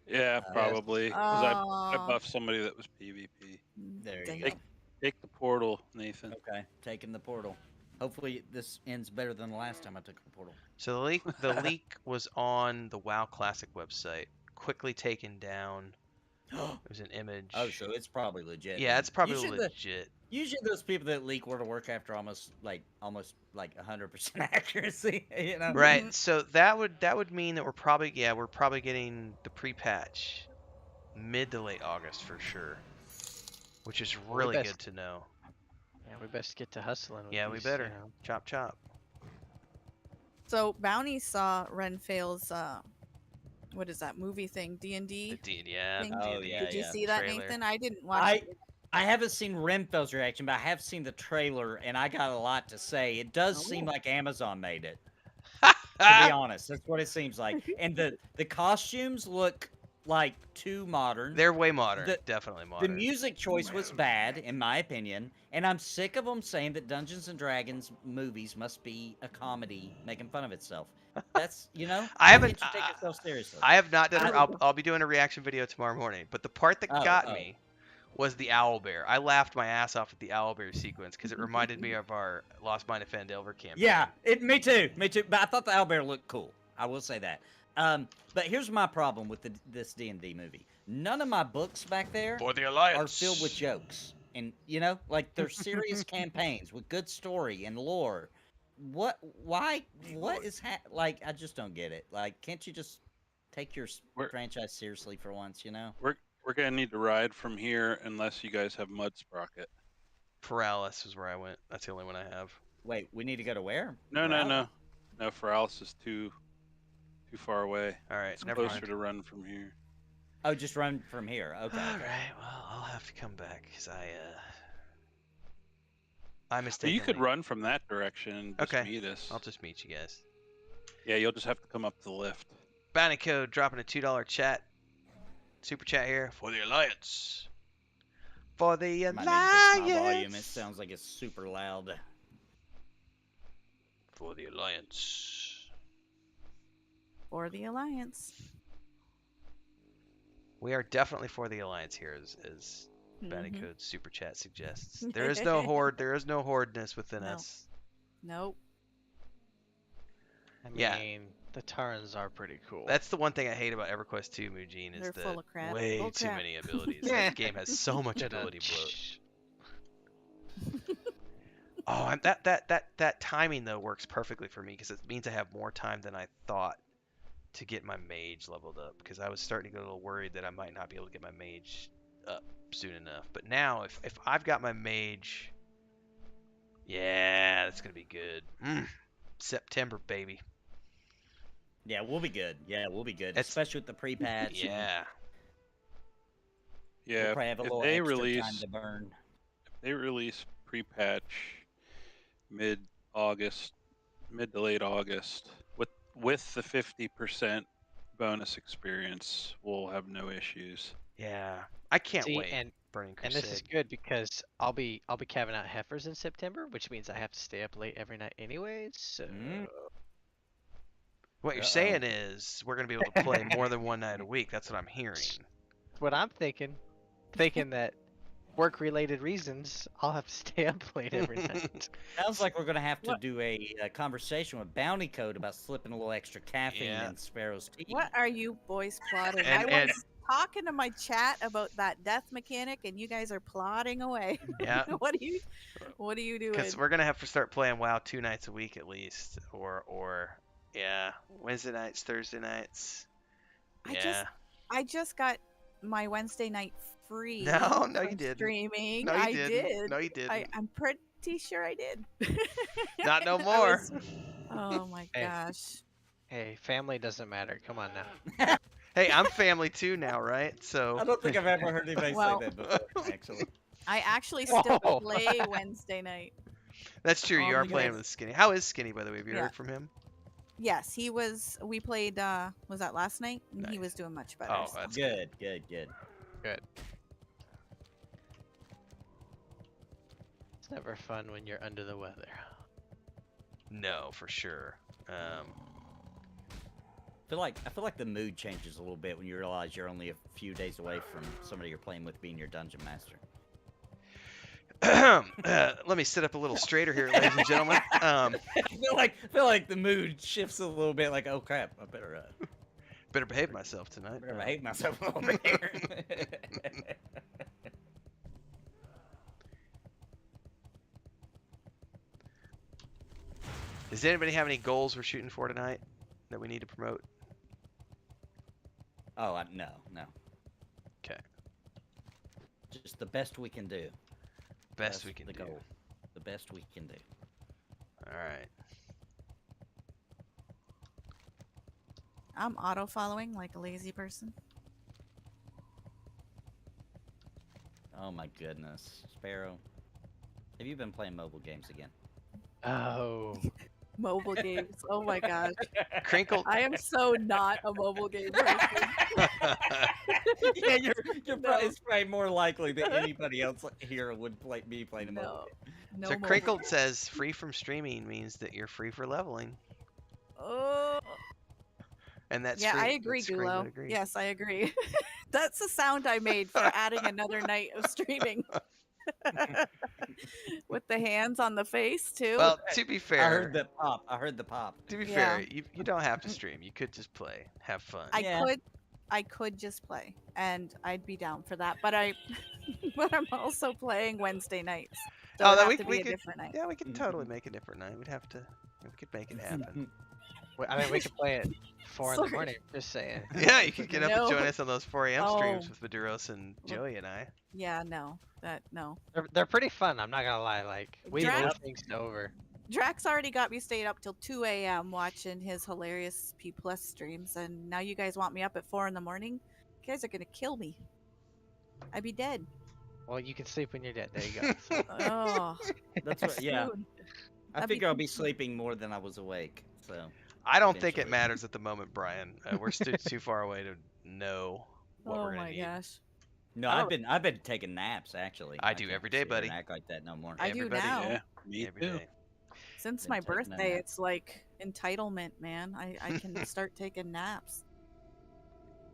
Yeah, probably. Because I Oh. buffed somebody that was PvP. There you Dang go. it. Take the portal, Nathan. Okay, taking the portal. Hopefully this ends better than the last time I took the portal. So the leak was on the WoW Classic website, quickly taken down. It was an image. Oh, so it's probably legit. Yeah, then. it's probably Usually legit. Usually those people that leak World of Warcraft are almost like 100% accuracy. You know? Right. So that would mean that we're probably getting the pre-patch mid to late August for sure, which is Well, we really best- good to know. Yeah, we best get to hustling. With Yeah, we these, better. You know. Chop chop. So Bounty saw Renfail's what is that movie thing? D&D. Yeah. thing? Oh, D&D yeah, Did you yeah. see that, trailer. Nathan? I didn't watch I it. I haven't seen Renfel's reaction, but I have seen the trailer, and I got a lot to say. It does seem Oh. like Amazon made it. To be honest, that's what it seems like. And the costumes look like too modern. They're way modern. The- Definitely The modern. music choice was bad, in my opinion, and I'm sick of them saying that Dungeons and Dragons movies must be a comedy making fun of itself. That's I haven't- Can't you take yourself seriously? I have not done. I- I'll be doing a reaction video tomorrow morning. But the part that got me was the owl bear. I laughed my ass off at the owl bear sequence because it reminded me of our Lost Mine of Fandelver campaign. Yeah, me too. But I thought the owlbear looked cool. I will say that. But here's my problem with this D&D movie. None of my books back there For the Alliance are filled with jokes, and like they're serious campaigns with good story and lore. What? Why? What is like? I just don't get it. Like, can't you just take your franchise seriously for once? We're gonna need to ride from here unless you guys have Mud Sprocket. Paralysis is where I went. That's the only one I have. Wait, we need to go to where? No, Morale? no. Paralysis is too far away. All right, It's never closer mind. to run from here. Oh, just run from here. Okay. All right. Well, I'll have to come back because I But mistakenly. you could run from that direction and just Okay. meet us. I'll just meet you guys. Yeah, you'll just have to come up the lift. Bounty code dropping a $2 chat. Super chat here for the Alliance. For the Might need to fix my volume. It Alliance. sounds like it's super loud. For the Alliance. For the Alliance. We are definitely for the Alliance here, as Bounty Mhm. code super chat suggests. There is no horde. There is no hordeness within No. us. Nope. I Yeah. mean, the Tarns are pretty cool. That's the one thing I hate about EverQuest 2, Mujin, is They're that full of crap. way Full too crap. many abilities. This game has so much ability bloat. Oh, that timing though works perfectly for me because it means I have more time than I thought to get my mage leveled up. Because I was starting to get a little worried that I might not be able to get my mage up soon enough. But now, if I've got my mage, yeah, that's gonna be good. September, baby. Yeah, we'll be good. Yeah, we'll be good. It's- Especially with the pre-patch. and Yeah. We'll Yeah, probably have a if little they extra release time to burn. they release pre-patch mid-August, mid to late August, with the 50% bonus experience, we'll have no issues. Yeah. I can't See, wait. and Burning and Crusade. this is good because I'll be calving out heifers in September, which means I have to stay up late every night anyways. So What you're saying is we're gonna be able to play more than one night a week. That's what I'm hearing. What I'm thinking that work-related reasons, I'll have to stay up late every night. Sounds like we're gonna have to do a conversation with Bounty Code about slipping a little extra caffeine in Sparoh's tea. What are you boys plotting? And- I was talking to my chat about that death mechanic, and you guys are plotting away. Yeah. What are you doing? Because we're gonna have to start playing WoW 2 nights a week at least, or Wednesday nights, Thursday nights. I just got my Wednesday night free. No, you from didn't. Streaming. No, you I didn't. did. No, you didn't. I'm pretty sure I did. Not no more. Oh my Hey. gosh. Hey, family doesn't matter. Come on now. Hey, I'm family too now, right? So I don't think I've ever heard anybody Well- say that before, actually. I actually still Whoa. play Wednesday night. that's true. You Oh are my playing goodness. with Skinny. How is Skinny, by the way? Have you Yeah. heard from him? Yes, he was. We played. Was that last night? And he Nice. was doing much better. Oh, so. that's Good. It's never fun when you're under the weather. No, for sure. I feel like the mood changes a little bit when you realize you're only a few days away from somebody you're playing with being your dungeon master. Let me sit up a little straighter here, ladies and gentlemen. I feel like the mood shifts a little bit. Like, oh crap, I Better behave myself tonight. better behave myself a little bit here. Does anybody have any goals we're shooting for tonight that we need to promote? Oh, no. Okay. Just the best we can do. Best we That's can the do. goal. The best we can do. All right. I'm auto following like a lazy person. Oh my goodness, Sparoh. Have you been playing mobile games again? Oh. Mobile games. Oh my gosh. Crinkle. I am so not a mobile game person. Yeah, you're No. probably, it's probably more likely that anybody else here would be playing a mobile No. game. No So mobile Crinkled games. says free from streaming means that you're free for leveling, Oh. and that's Yeah, free. I agree, That's Scream would Gulo. agree. Yes, I agree. That's the sound I made for adding another night of streaming. With the hands on the face too. Well, to be fair, I heard the pop. To be Yeah. fair, you don't have to stream. You could just play, have fun. I could just play, and I'd be down for that. But but I'm also playing Wednesday nights. So Oh, it'd then have we to could- be a different night. Yeah, we could totally make a different night. We could make it happen. I mean, we could play at 4 in the Sorry. morning. Just saying. Yeah, you could get up and join No. us on those 4 a.m. streams Oh. with Maduros and Joey and I. Yeah, no, no. They're pretty fun. I'm not gonna lie. Like we Drax- move things over. Drax already got me stayed up till 2 a.m. watching his hilarious P Plus streams, and now you guys want me up at 4 in the morning? You guys are gonna kill me. I'd be dead. Well, you can sleep when you're dead. There you go. So, Oh, That's what. Yeah, dude. I That'd be figure I'll be sleeping more than I was awake. So I don't think it Eventually. matters at the moment, Brian. We're still too far away to know what Oh we're gonna my need. gosh. no, I I've been taking naps actually. I do can't every day, sit here and buddy. Act like that no more. I do Everybody, now. Yeah, me Every too. day. Since Been my taking a birthday, nap. it's like entitlement, man. I can start taking naps.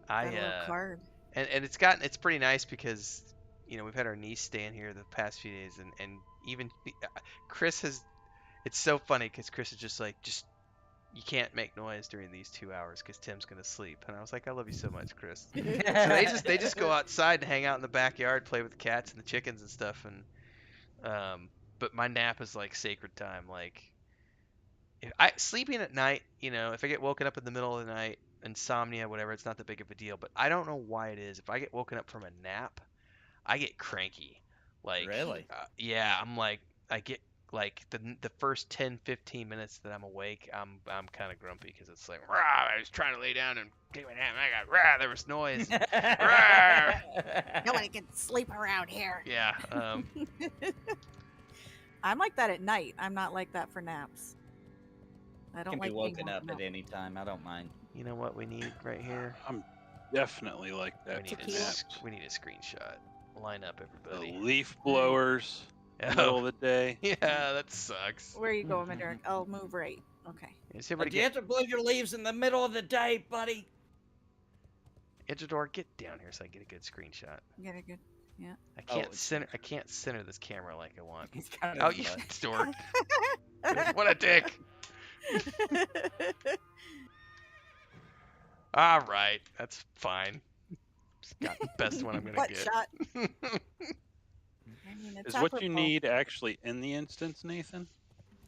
I Got a little card. and it's pretty nice because we've had our niece staying here the past few days, and even Chris has. It's so funny because Chris is just you can't make noise during these 2 hours because Tim's gonna sleep, and I was like, I love you so much, Chris. So they just go outside and hang out in the backyard, play with the cats and the chickens and stuff, and but my nap is like sacred time. Like if sleeping at night, if I get woken up in the middle of the night, insomnia, whatever, it's not that big of a deal. But I don't know why it is. If I get woken up from a nap, I get cranky. Like Really? Yeah, I'm like I get like the first 10-15 minutes that I'm awake, I'm kind of grumpy because it's like, rah, I was trying to lay down and take my nap, and I got rah, there was noise. Rah. Nobody can sleep around here. Yeah. I'm like that at night. I'm not like that for naps. I don't Can like be being woken up at any time. I don't mind. You know what we need right here? I'm definitely like We that. need, for Tequila. naps. we need a screenshot. Line up, The everybody. leaf blowers. middle of the day. Yeah, that sucks. Where are you going, Maduric? I'll move right. Okay. Is everybody You have to blow your leaves in the middle of the day, buddy. Idhradlor, get down here so I get a good screenshot. Get it good. Yeah. I can't it's- center. I can't center this camera like I want. He's kind Oh, of you dork! What a dick! All right, that's fine. Just got the best one I'm gonna Butt get. shot. I mean, it's Is what you apropos. need actually in the instance, Nathan,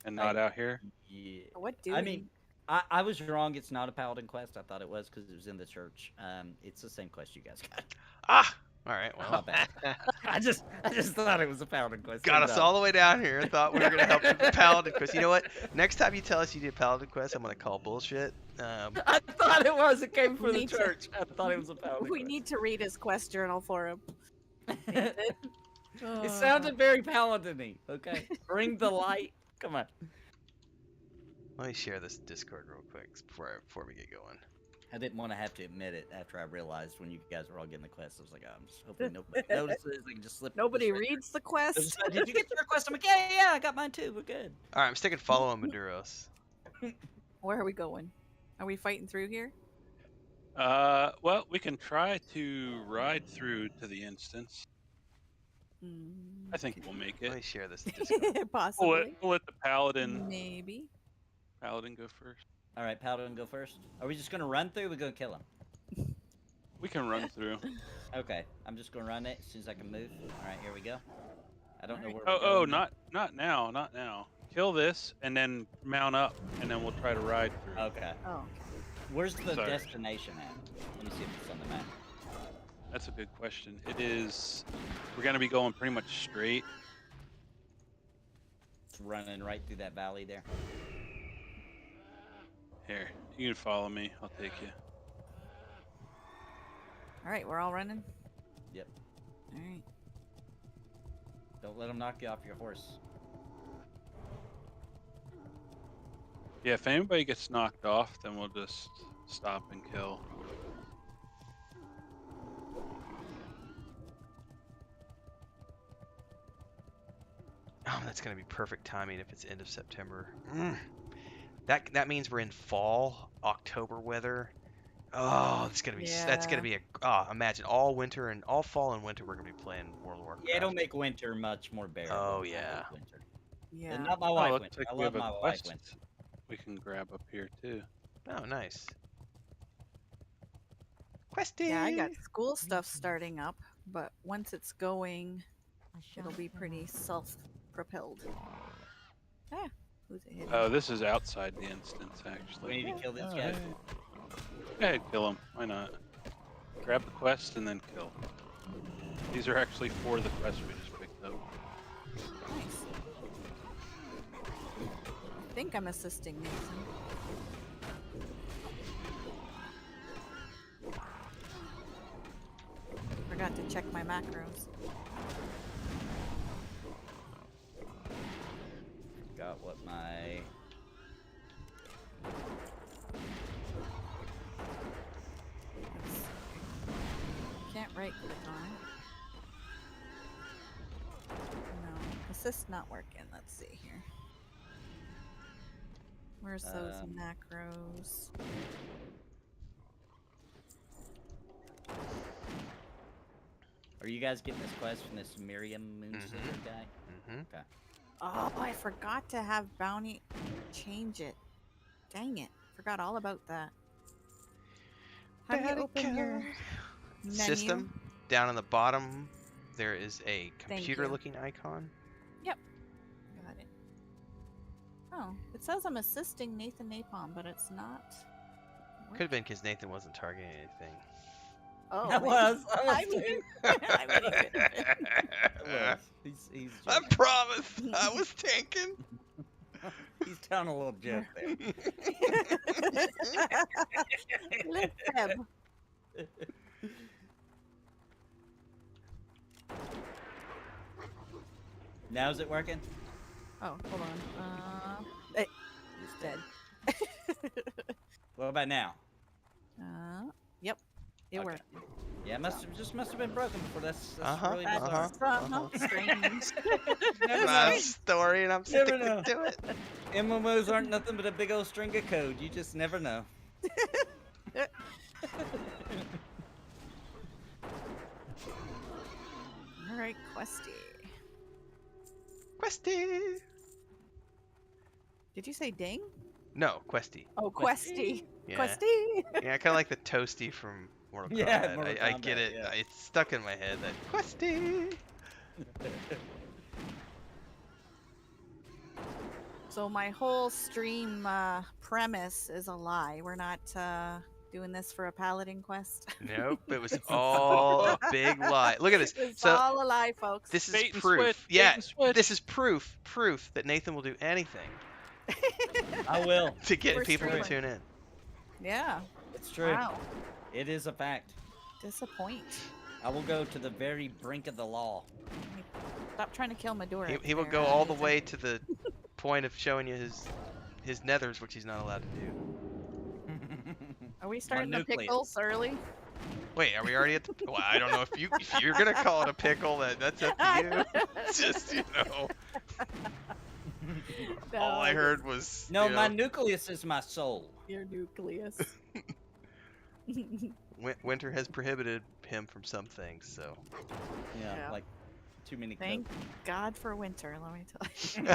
and not out here? Yeah. What do I mean, I was wrong. It's not a paladin quest. I thought it was because it was in the church. It's the same quest you guys got. Ah, all right. My Well, bad. I just thought it was a paladin quest. got Turns us out- all the way down here. Thought we were gonna help you with the paladin quest. You know what? Next time you tell us you did paladin quest, I'm gonna call bullshit. I thought it was. It came We from the need to- church. I thought it was a paladin We quest. need to read his quest journal for him. It sounded very paladin-y. Okay, bring the light. Come on. Let me share this Discord real quick before we get going. I didn't want to have to admit it after I realized when you guys were all getting the quest. I was like, oh, I'm just hoping nobody notices. I can just slip. Nobody this right reads the there. quest. It was like, did you get your quest? I'm like, yeah, I got mine too. We're good. All right, I'm sticking follow on Maduros. Where are we going? Are we fighting through here? Well, we can try to ride through to the instance. I think we'll make Let me it. share this Discord. Possibly. We'll let the paladin Maybe. go first. All right, Paladin, go first. Are we just gonna run through? Or we're gonna kill him. We can run through. Okay, I'm just gonna run it as soon as I can move. All right, here we go. I don't know where. Oh, we're oh, going. not now, not now. Kill this and then mount up, and then we'll try to ride through. Okay. Oh. Where's the Sorry. destination at? Let me see if it's on the map. That's a good question. It is. We're gonna be going pretty much straight. It's running right through that valley there. Here, you can follow me. I'll take you. All right, we're all running. Yep. All right. Don't let them knock you off your horse. Yeah, if anybody gets knocked off, then we'll just stop and kill. Oh, that's gonna be perfect timing if it's end of September. That means we're in fall, October weather. Oh, that's gonna be imagine all winter and all fall and winter we're gonna be playing World of Warcraft. Yeah, it'll make winter much more bearable. Oh, I yeah. like winter. Yeah. And not my Oh, wife looks winter. like I we love have a my wife quest winter. we can grab up here too. Oh, nice. Questy. Yeah, I got school stuff starting up, but once it's going, it'll be pretty self-propelled. Ah, who's it hitting? Oh, this is outside the instance, actually. We need to kill this Oh, guy. hey. Go ahead, kill him. Why not? Grab the quest and then kill. These are actually for the quest we just picked up. Nice. I think I'm assisting Nathan. Forgot to check my macros. Got what my. Can't right click on it. No, assist not working. Let's see here. Where's those macros? Are you guys getting this quest from this Miriam Moonsinger guy? Mm-hmm. Okay. Oh, I forgot to have Bounty change it. Dang it. Forgot all about that. How do you open your menu? System. Down on the bottom, there is a Thank computer-looking icon. Yep. Got it. Oh, it says I'm assisting Nathan Napalm, but it's not. Could have been because Nathan wasn't targeting anything. Oh, I was. I mean, I mean, it could have been. I was. He's I promise, I was tanking. He's telling a little joke there. Let them. Now is it working? Oh, hold on. It's dead. What about now? Yep. It Okay. worked. Yeah, must have been broken before. That's really That's bizarre. strange. Never My know. story, and I'm Never sticking know. to it. MMOs aren't nothing but a big old string of code. You just never know. All right, Questy. Questy. Did you say ding? No, Questy. Oh, Questy. Yeah. Questy. Yeah, kind of like the toasty from Mortal Kombat. Yeah, Mortal I Kombat, get it. yeah. It's stuck in my head. That Questy. So my whole stream premise is a lie. We're not doing this for a paladin quest. Nope, it was all a big lie. Look at this. It's So all a lie, folks. this is Bait and proof. switch, bait Yeah, and switch. this is proof that Nathan will do anything I will. to get We're people to streaming. tune in. Yeah. It's true. Wow. It is a fact. Disappoint. I will go to the very brink of the law. Stop trying to kill Maduric. He will there, go all the Nathan. way to the point of showing you his nethers, which he's not allowed to do. Are we starting the nucleus. pickles early? Wait, are we already at the? Well, I don't know if you're gonna call it a pickle. That's up to you. Just No, all I heard was No, you my know, nucleus is my soul. Your nucleus. Winter has prohibited him from some things, so. Yeah, like too many. Thank God for winter, let me tell you.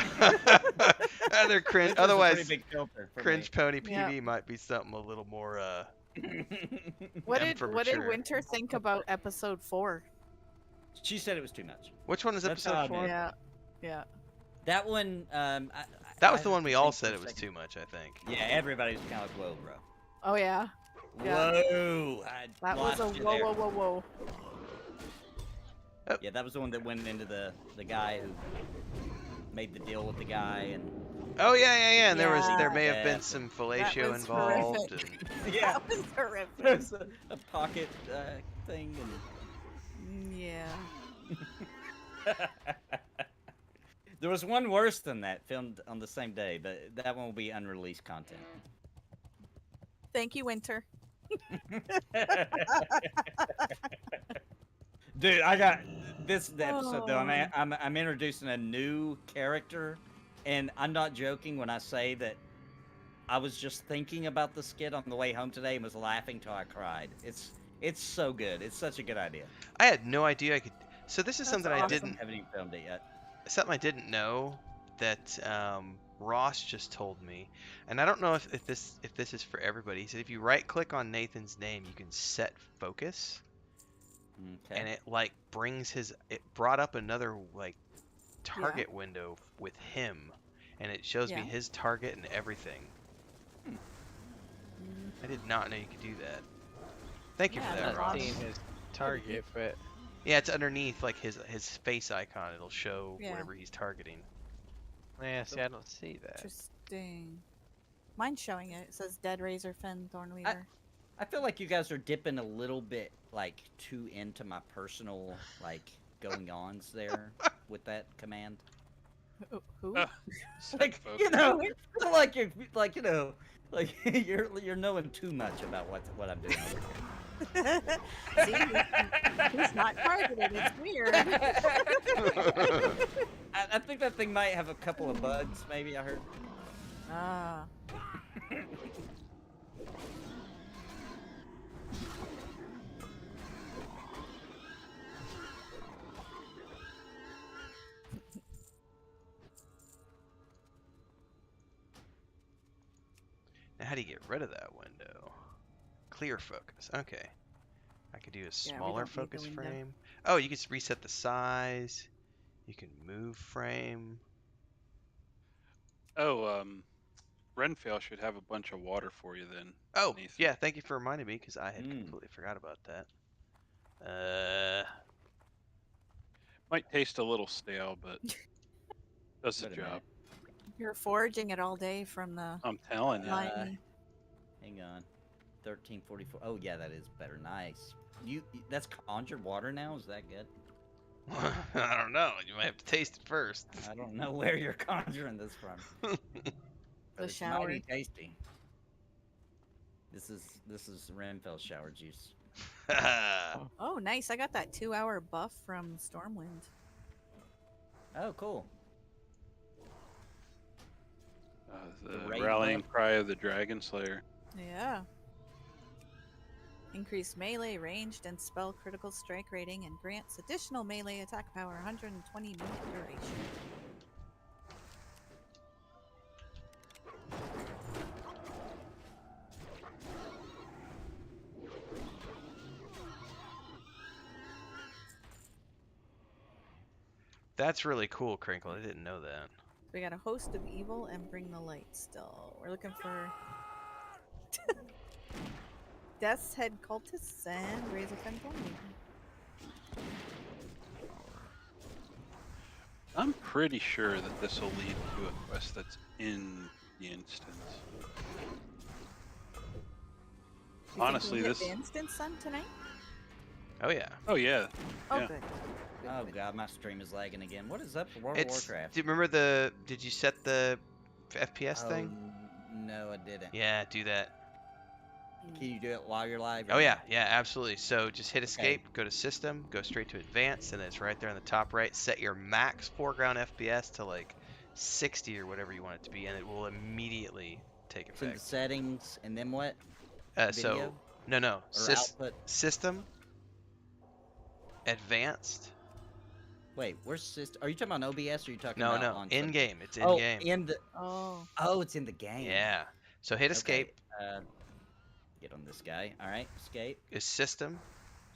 Other cringe. Winter's a Otherwise, pretty big filter for cringe me. pony Yeah. PV might be something a little more. What M did for what did mature. Winter think about episode 4? She said it was too much. Which one is That's how I episode 4? did. Yeah. Yeah. That one. That was the I one we all think said for it a was second- too much. I think. Yeah, everybody was kind of like, "Whoa, bro." Oh yeah. Yeah. Whoa! I That was a lost you whoa, there. whoa, whoa, whoa. Yeah, that was the one that went into the guy who made the deal with the guy and. Oh yeah. And there Yeah. may have been Yeah. some fellatio was involved. horrific. And... Yeah, That was horrific. there's a pocket thing Yeah. and. There was one worse than that filmed on the same day, but that one will be unreleased content. Thank you, Winter. Dude, I got this episode though. Oh. I'm introducing a new character, and I'm not joking when I say that I was just thinking about the skit on the way home today and was laughing till I cried. It's so good. It's such a good idea. I had no idea I could. So this is That's something I awesome. didn't. Haven't even filmed it yet. Something I didn't know that Ross just told me, and I don't know if this is for everybody. He said if you right click on Nathan's name, you can set focus, Okay. and it like it brought up another like target window with him, and it shows me Yeah. his target and everything. I did not know you could do that. Thank you Yeah, for I'm that, that's not Ross. seeing his target, but Yeah, it's underneath like his face icon. It'll show Yeah. whatever he's targeting. yeah, see, I don't see that. Interesting. Mine's showing it. It says Dead Razorfen Thornweaver. I feel like you guys are dipping a little bit like too into my personal like going ons there with that command. Who? Like you know, like you're like you know, like you're knowing too much about what I'm doing over here. See, he's not targeted. It's weird. I think that thing might have a couple of bugs. Maybe I heard. Ah. Now, how do you get rid of that window? Clear focus. Okay. I could do a Yeah, we smaller don't need the focus window. frame. Oh, you can reset the size. You can move frame. Oh, Renfail should have a bunch of water for you then. Oh, Nathan. yeah. Thank you for reminding me because I had completely forgot about that. Might taste a little stale, but does the Wait a job. minute. You're foraging it all day from the I'm telling you. mine. Hang on. 1344. Oh yeah, that is better. Nice. That's conjured water now. Is that good? I don't know. You might have to taste it first. I don't know where you're conjuring this from. But The it's shower. mighty tasty. This is Renfell's shower juice. Oh, nice. I got that 2-hour buff from Stormwind. Oh, cool. The raid rallying buff. cry of the Dragon Slayer. Yeah. Increased melee, ranged, and spell critical strike rating, and grants additional melee attack power, 120 minute duration. That's really cool, Crinkle. I didn't know that. We got a host of evil and bring the light still. We're looking for Death's Head cultists and Razorfen Blade. I'm pretty sure that this will lead to a quest that's in the instance. Honestly, this this. the instance son tonight. Oh yeah. Oh yeah. Oh yeah. good. Oh god, my stream is lagging again. What is up with World of Warcraft? Do you remember the? Did you set the FPS thing? No, I didn't. Yeah, do that. Can you do it while you're live? Oh yeah, yeah, absolutely. So just hit escape, go to system, go straight to advanced, and it's right there on the top right. Set your max foreground FPS to like 60 or whatever you want it to be, and it will immediately take It's in the effect. settings, and then what? So no, Or output? system, advanced. Wait, where's system? Are you talking about OBS or are you talking No, about no, on in some- game. It's in Oh, game. in the. Oh. Oh, it's in the game. Yeah. So hit escape. Okay, get on this guy. All right, escape. Is system,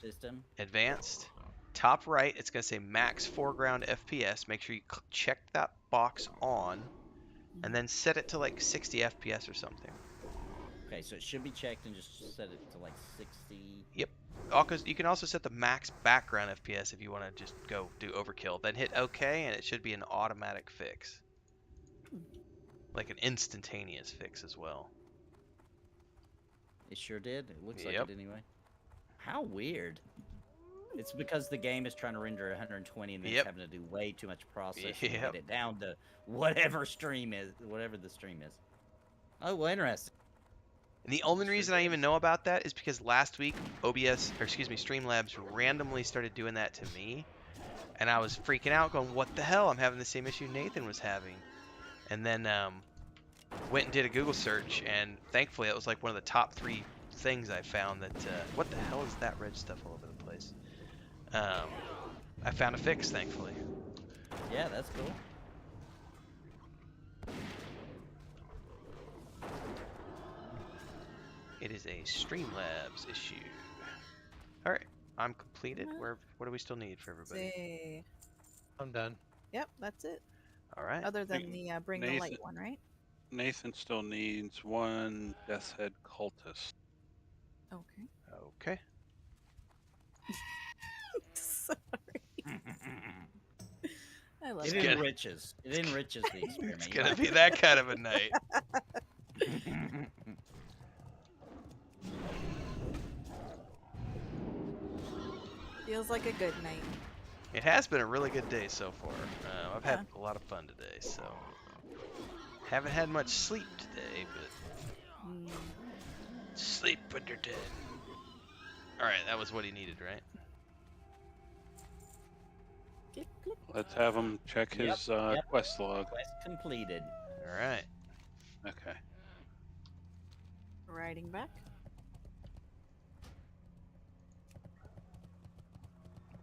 System. advanced, top right. It's gonna say max foreground FPS. Make sure you check that box on, and then set it to like 60 FPS or something. Okay, so it should be checked and just set it to like 60. Yep. You can also set the max background FPS if you want to just go do overkill. Then hit OK, and it should be an automatic fix. Like an instantaneous fix as well. It sure did. It looks like Yep. it anyway. How weird. It's because the game is trying to render 120 and then Yep. it's having to do way too much processing to Yep. get it down to whatever the stream is. Oh, well, interesting. And the only reason I even know about that is because last week Streamlabs randomly started doing that to me, and I was freaking out, going, "What the hell? I'm having the same issue Nathan was having." And then went and did a Google search, and thankfully it was like one of the top 3 things I found that. What the hell is that red stuff all over the place? I found a fix, thankfully. Yeah, that's cool. It is a Streamlabs issue. All right, I'm completed. What do we still need for everybody? See. I'm done. Yep, that's it. All right. Other than the bring the light one, right? Nathan still needs one Death's Head cultist. Okay. Okay. Sorry. I love It it. enriches. It enriches the experience. It's gonna be that kind of a night. Feels like a good night. It has been a really good day so far. I've had a lot of fun today, so haven't had much sleep today, but sleep when you're dead. All right, that was what he needed, right? Let's have him check his quest log. Quest completed. All right. Okay. Riding back.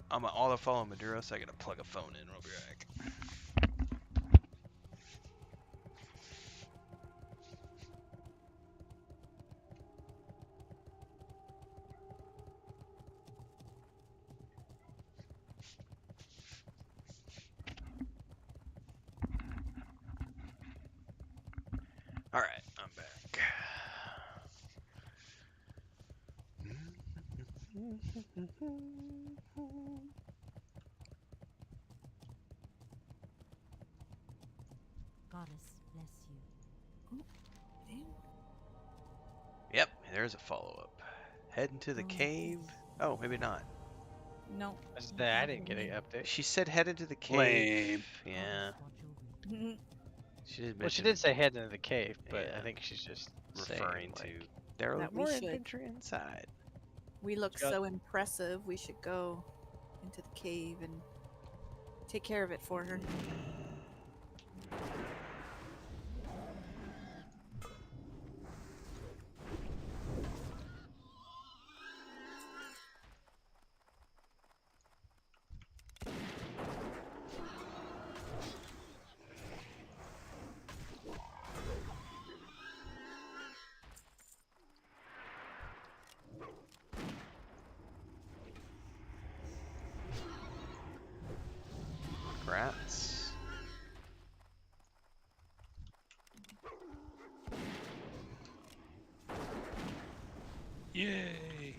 I'm gonna auto follow Maduro, so I gotta plug a phone in. I'll be back. All right, I'm back. Goddess bless you. Yep, there's a follow-up. Head into the cave. Oh, maybe not. No. I didn't get an update. She said head into the cave. Lame. Yeah. She did Well, she mention did say head into the cave, but Yeah. I think she's just referring saying, to like, there That was more we should. adventure inside. We look Go- so impressive. We should go into the cave and take care of it for her. Rats. Yay!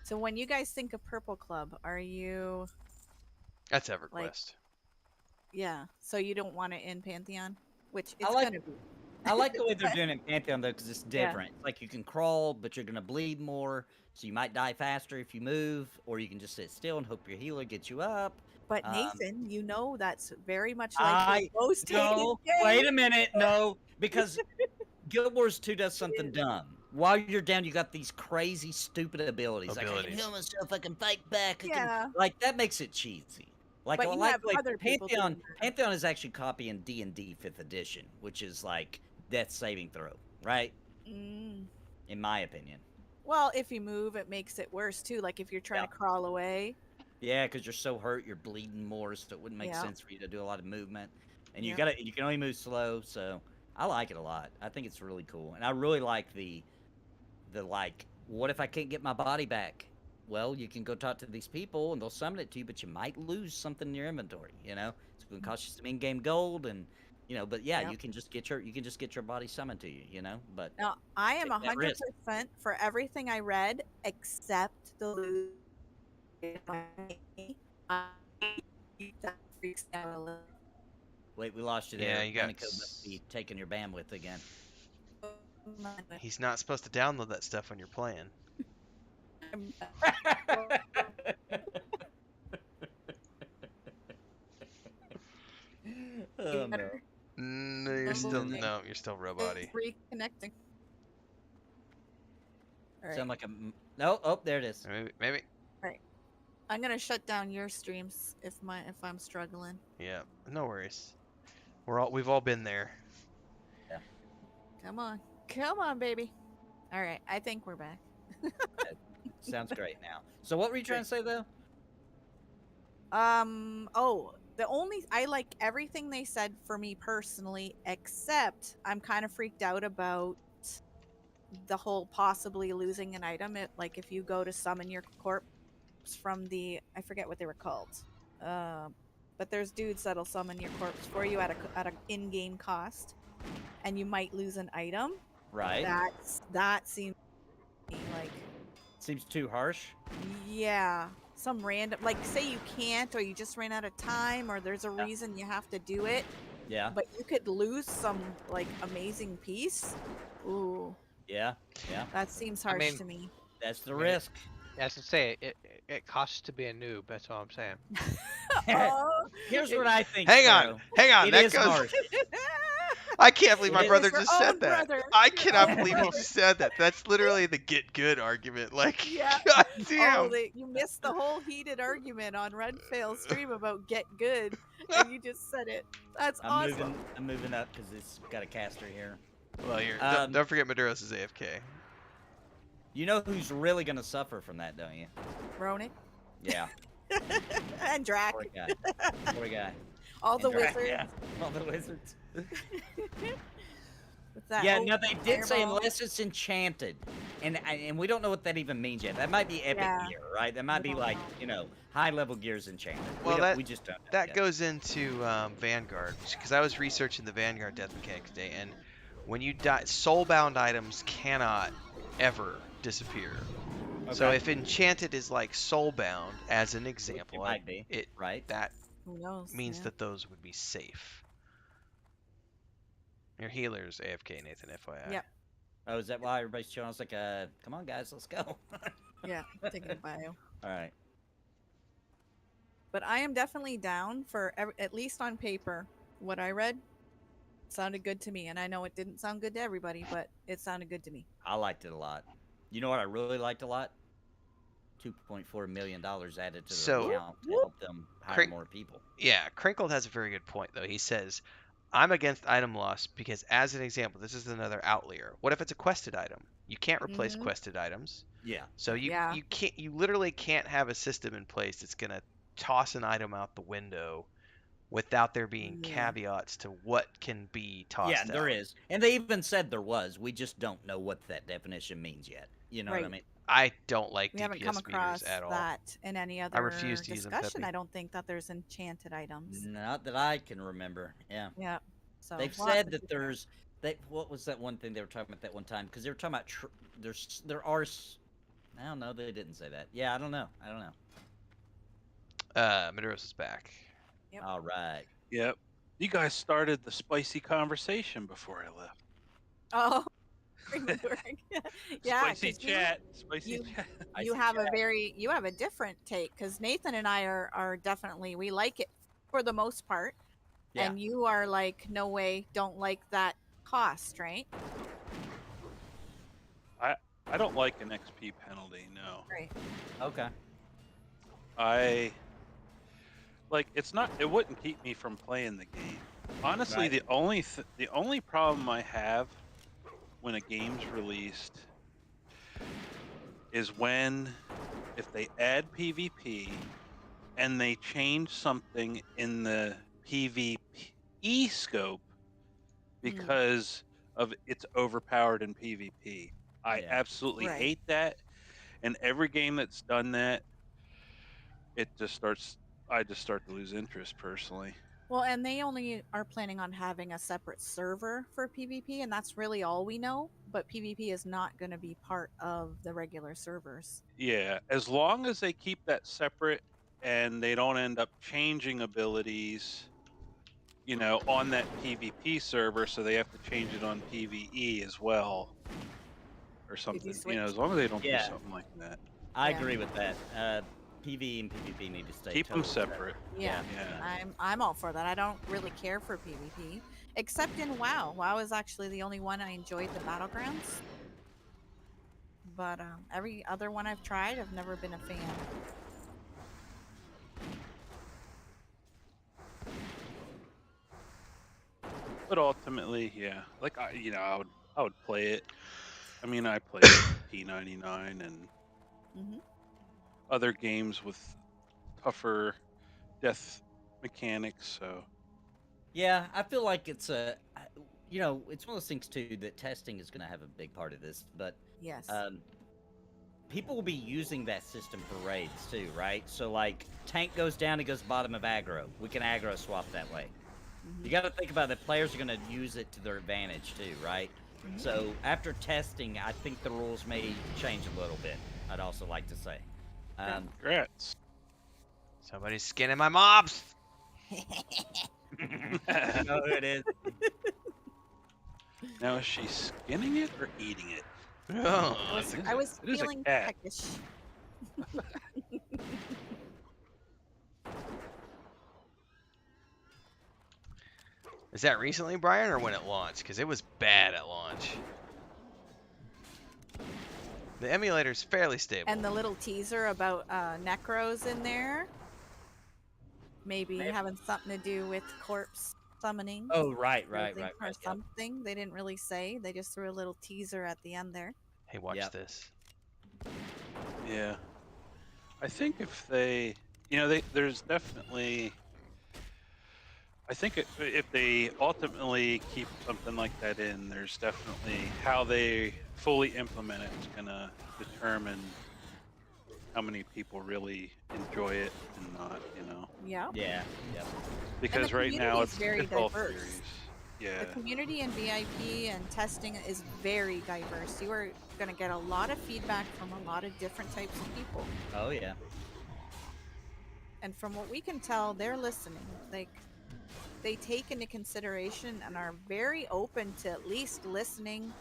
So when you guys think of Purple Club, are you That's EverQuest. like, yeah? So you don't want it in Pantheon, which I it's like- gonna be. I like the way they're doing it in Pantheon though, because it's Yeah. different. It's like you can crawl, but you're gonna bleed more, so you might die faster if you move, or you can just sit still and hope your healer gets you up. But Um, Nathan, you know that's very much like I the most hated no. game. Wait a minute, no, because Guild Wars 2 does something dumb. While you're down, you got these crazy, stupid abilities. Like I can heal myself, I can fight back. I can, Yeah. like that makes it cheesy. Like But I you like have other people Pantheon. doing that. Pantheon is actually copying D&D 5th edition, which is like death saving throw, right? Mm. In my opinion. Well, if you move, it makes it worse too. Like if you're trying to crawl away. Yeah, because you're so hurt, you're bleeding more, so it wouldn't make Yeah. sense for you to do a lot of movement. And you Yeah. you can only move slow, so I like it a lot. I think it's really cool. And I really like the like, what if I can't get my body back? Well, you can go talk to these people and they'll summon it to you, but you might lose something in your inventory, you know? It's gonna cost you some in-game gold and but yeah, Yep. you can just get your body summoned to you, you know? But Now I am take that risk. 100% for everything I read except the lose. That freaks me out a little. Wait, we lost you Yeah, there. you got Monica must be taking your bandwidth again. He's not supposed to download that stuff when you're playing. Oh no. No, you're still robot-y. Reconnecting. All right. Sound like a no. Oh, there it is. Maybe. All right. I'm gonna shut down your streams if I'm struggling. Yeah, no worries. We've all been there. Yeah. Come on, baby. All right, I think we're back. Sounds great now. So what were you trying to say though? Oh, I like everything they said for me personally, except I'm kind of freaked out about the whole possibly losing an item. Like if you go to summon your corpse from I forget what they were called. But there's dudes that'll summon your corpse for you at a in-game cost, and you might lose an item. Right. That seems like Seems too harsh. Yeah, some random, like say you can't, or you just ran out of time, or there's a reason you have to do it. Yeah. But you could lose some like amazing piece. Ooh. Yeah. Yeah. That seems harsh mean, to me. That's the risk. Yeah, I was gonna say it costs to be a noob. That's all I'm saying. Oh, Here's what I think. Hang Sparoh. on. That It is goes. harsh. I can't believe It my is brother your just said own that. brother. I Your cannot own believe he brother. said that. That's literally the get good argument. Like, Yeah. god damn. You missed the whole heated argument on Red Fail's stream about get good, and you just said it. That's awesome. I'm moving up because it's got a caster here. Well, don't forget Maduros is AFK. You know who's really gonna suffer from that, don't you? Ronick Yeah. and Drac. Poor guy. Poor guy. All the And Drac, wizards. Yeah. All the wizards. With that Yeah, old no, they did say fireball. unless it's enchanted, and we don't know what that even means yet. That might be epic Yeah. gear, right? That might We be don't like know. high level gears enchanted. Well, we just don't know That yet. goes into Vanguard, because I was researching the Vanguard death mechanics today, and When you die, soulbound items cannot ever disappear. So Okay. if enchanted is like soulbound, as an example, might be, right? that Who knows? means yeah. that those would be safe. Your healer's AFK, Nathan, FYI. Yep. Oh, is that why everybody's chilling? I was like, come on, guys, let's go. Yeah, taking a bio. All right. But I am definitely down for at least on paper. What I read sounded good to me, and I know it didn't sound good to everybody, but it sounded good to me. I liked it a lot. You know what I really liked a lot? $2.4 million added to their account to help them hire more people. Yeah, Crinkled has a very good point, though. He says, I'm against item loss because, as an example, this is another outlier. What if it's a quested item? You can't replace quested items. Yeah. So you literally can't have a system in place that's gonna toss an item out the window without there being caveats to what can be tossed out. Yeah, there is. And they even said there was. We just don't know what that definition means yet. You know what I mean? I don't like We DPS haven't come across meters at all. that in any other I refuse to use them, discussion. Peppy. I don't think that there's enchanted items. Not that I can remember. Yeah. Yeah. So They've we'll have said to that figure it out. there's what was that one thing they were talking about that one time? Because they were talking about I don't know. They didn't say that. Yeah, I don't know. Maduros is back. Yep. All right. Yep. You guys started the spicy conversation before I left. Oh. Yeah. Spicy 'cause chat. Spicy chat. You have a different take, because Nathan and I are definitely, we like it for the most part. Yeah. And you are like, no way, don't like that cost, right? I don't like an XP penalty, no. Right. Okay. It wouldn't keep me from playing the game. Honestly, Right. the only problem I have when a game's released is if they add PvP and they change something in the PvE scope because of it's overpowered in PvP. I absolutely hate that, and every game that's done that, I just start to lose interest personally. Well, and they only are planning on having a separate server for PvP, and that's really all we know. But PvP is not going to be part of the regular servers. Yeah, as long as they keep that separate and they don't end up changing abilities, on that PvP server, so they have to change it on PvE as well, or something. As long as they don't do something like that. I agree with that. PvE and PvP need to stay Keep them totally separate. Yeah. I'm all for that. I don't really care for PvP, except in WoW. WoW is actually the only one I enjoyed the battlegrounds. But every other one I've tried, I've never been a fan. But ultimately, yeah, like I would play it. I mean, I played P99 and other games with tougher death mechanics. So Yeah, I feel like it's it's one of those things too that testing is going to have a big part of this. But yes, people will be using that system for raids too, right? So like tank goes down, it goes bottom of aggro. We can aggro swap that way. You got to think about it. Players are going to use it to their advantage too, right? So after testing, I think the rules may change a little bit. I'd also like to say. Congrats. Somebody's skinning my mobs. You know who it is. Now, is she skinning it or eating it? Oh, I was it is a feeling cat. peckish. Is that recently, Brian, or when it launched? Because it was bad at launch. The emulator's fairly stable. And the little teaser about necros in there, maybe having something to do with corpse summoning. Oh, right. Or something. They didn't really say. They just threw a little teaser at the end there. Hey, watch this. Yeah. I think if they, there's definitely. I think if they ultimately keep something like that in, there's definitely how they fully implement it is going to determine how many people really enjoy it and not, Yeah. Yeah. Because right now it's very all diverse. theories. Yeah. The community in VIP and testing is very diverse. You are going to get a lot of feedback from a lot of different types of people. Oh yeah. And from what we can tell, they're listening. Like, they take into consideration and are very open to at least listening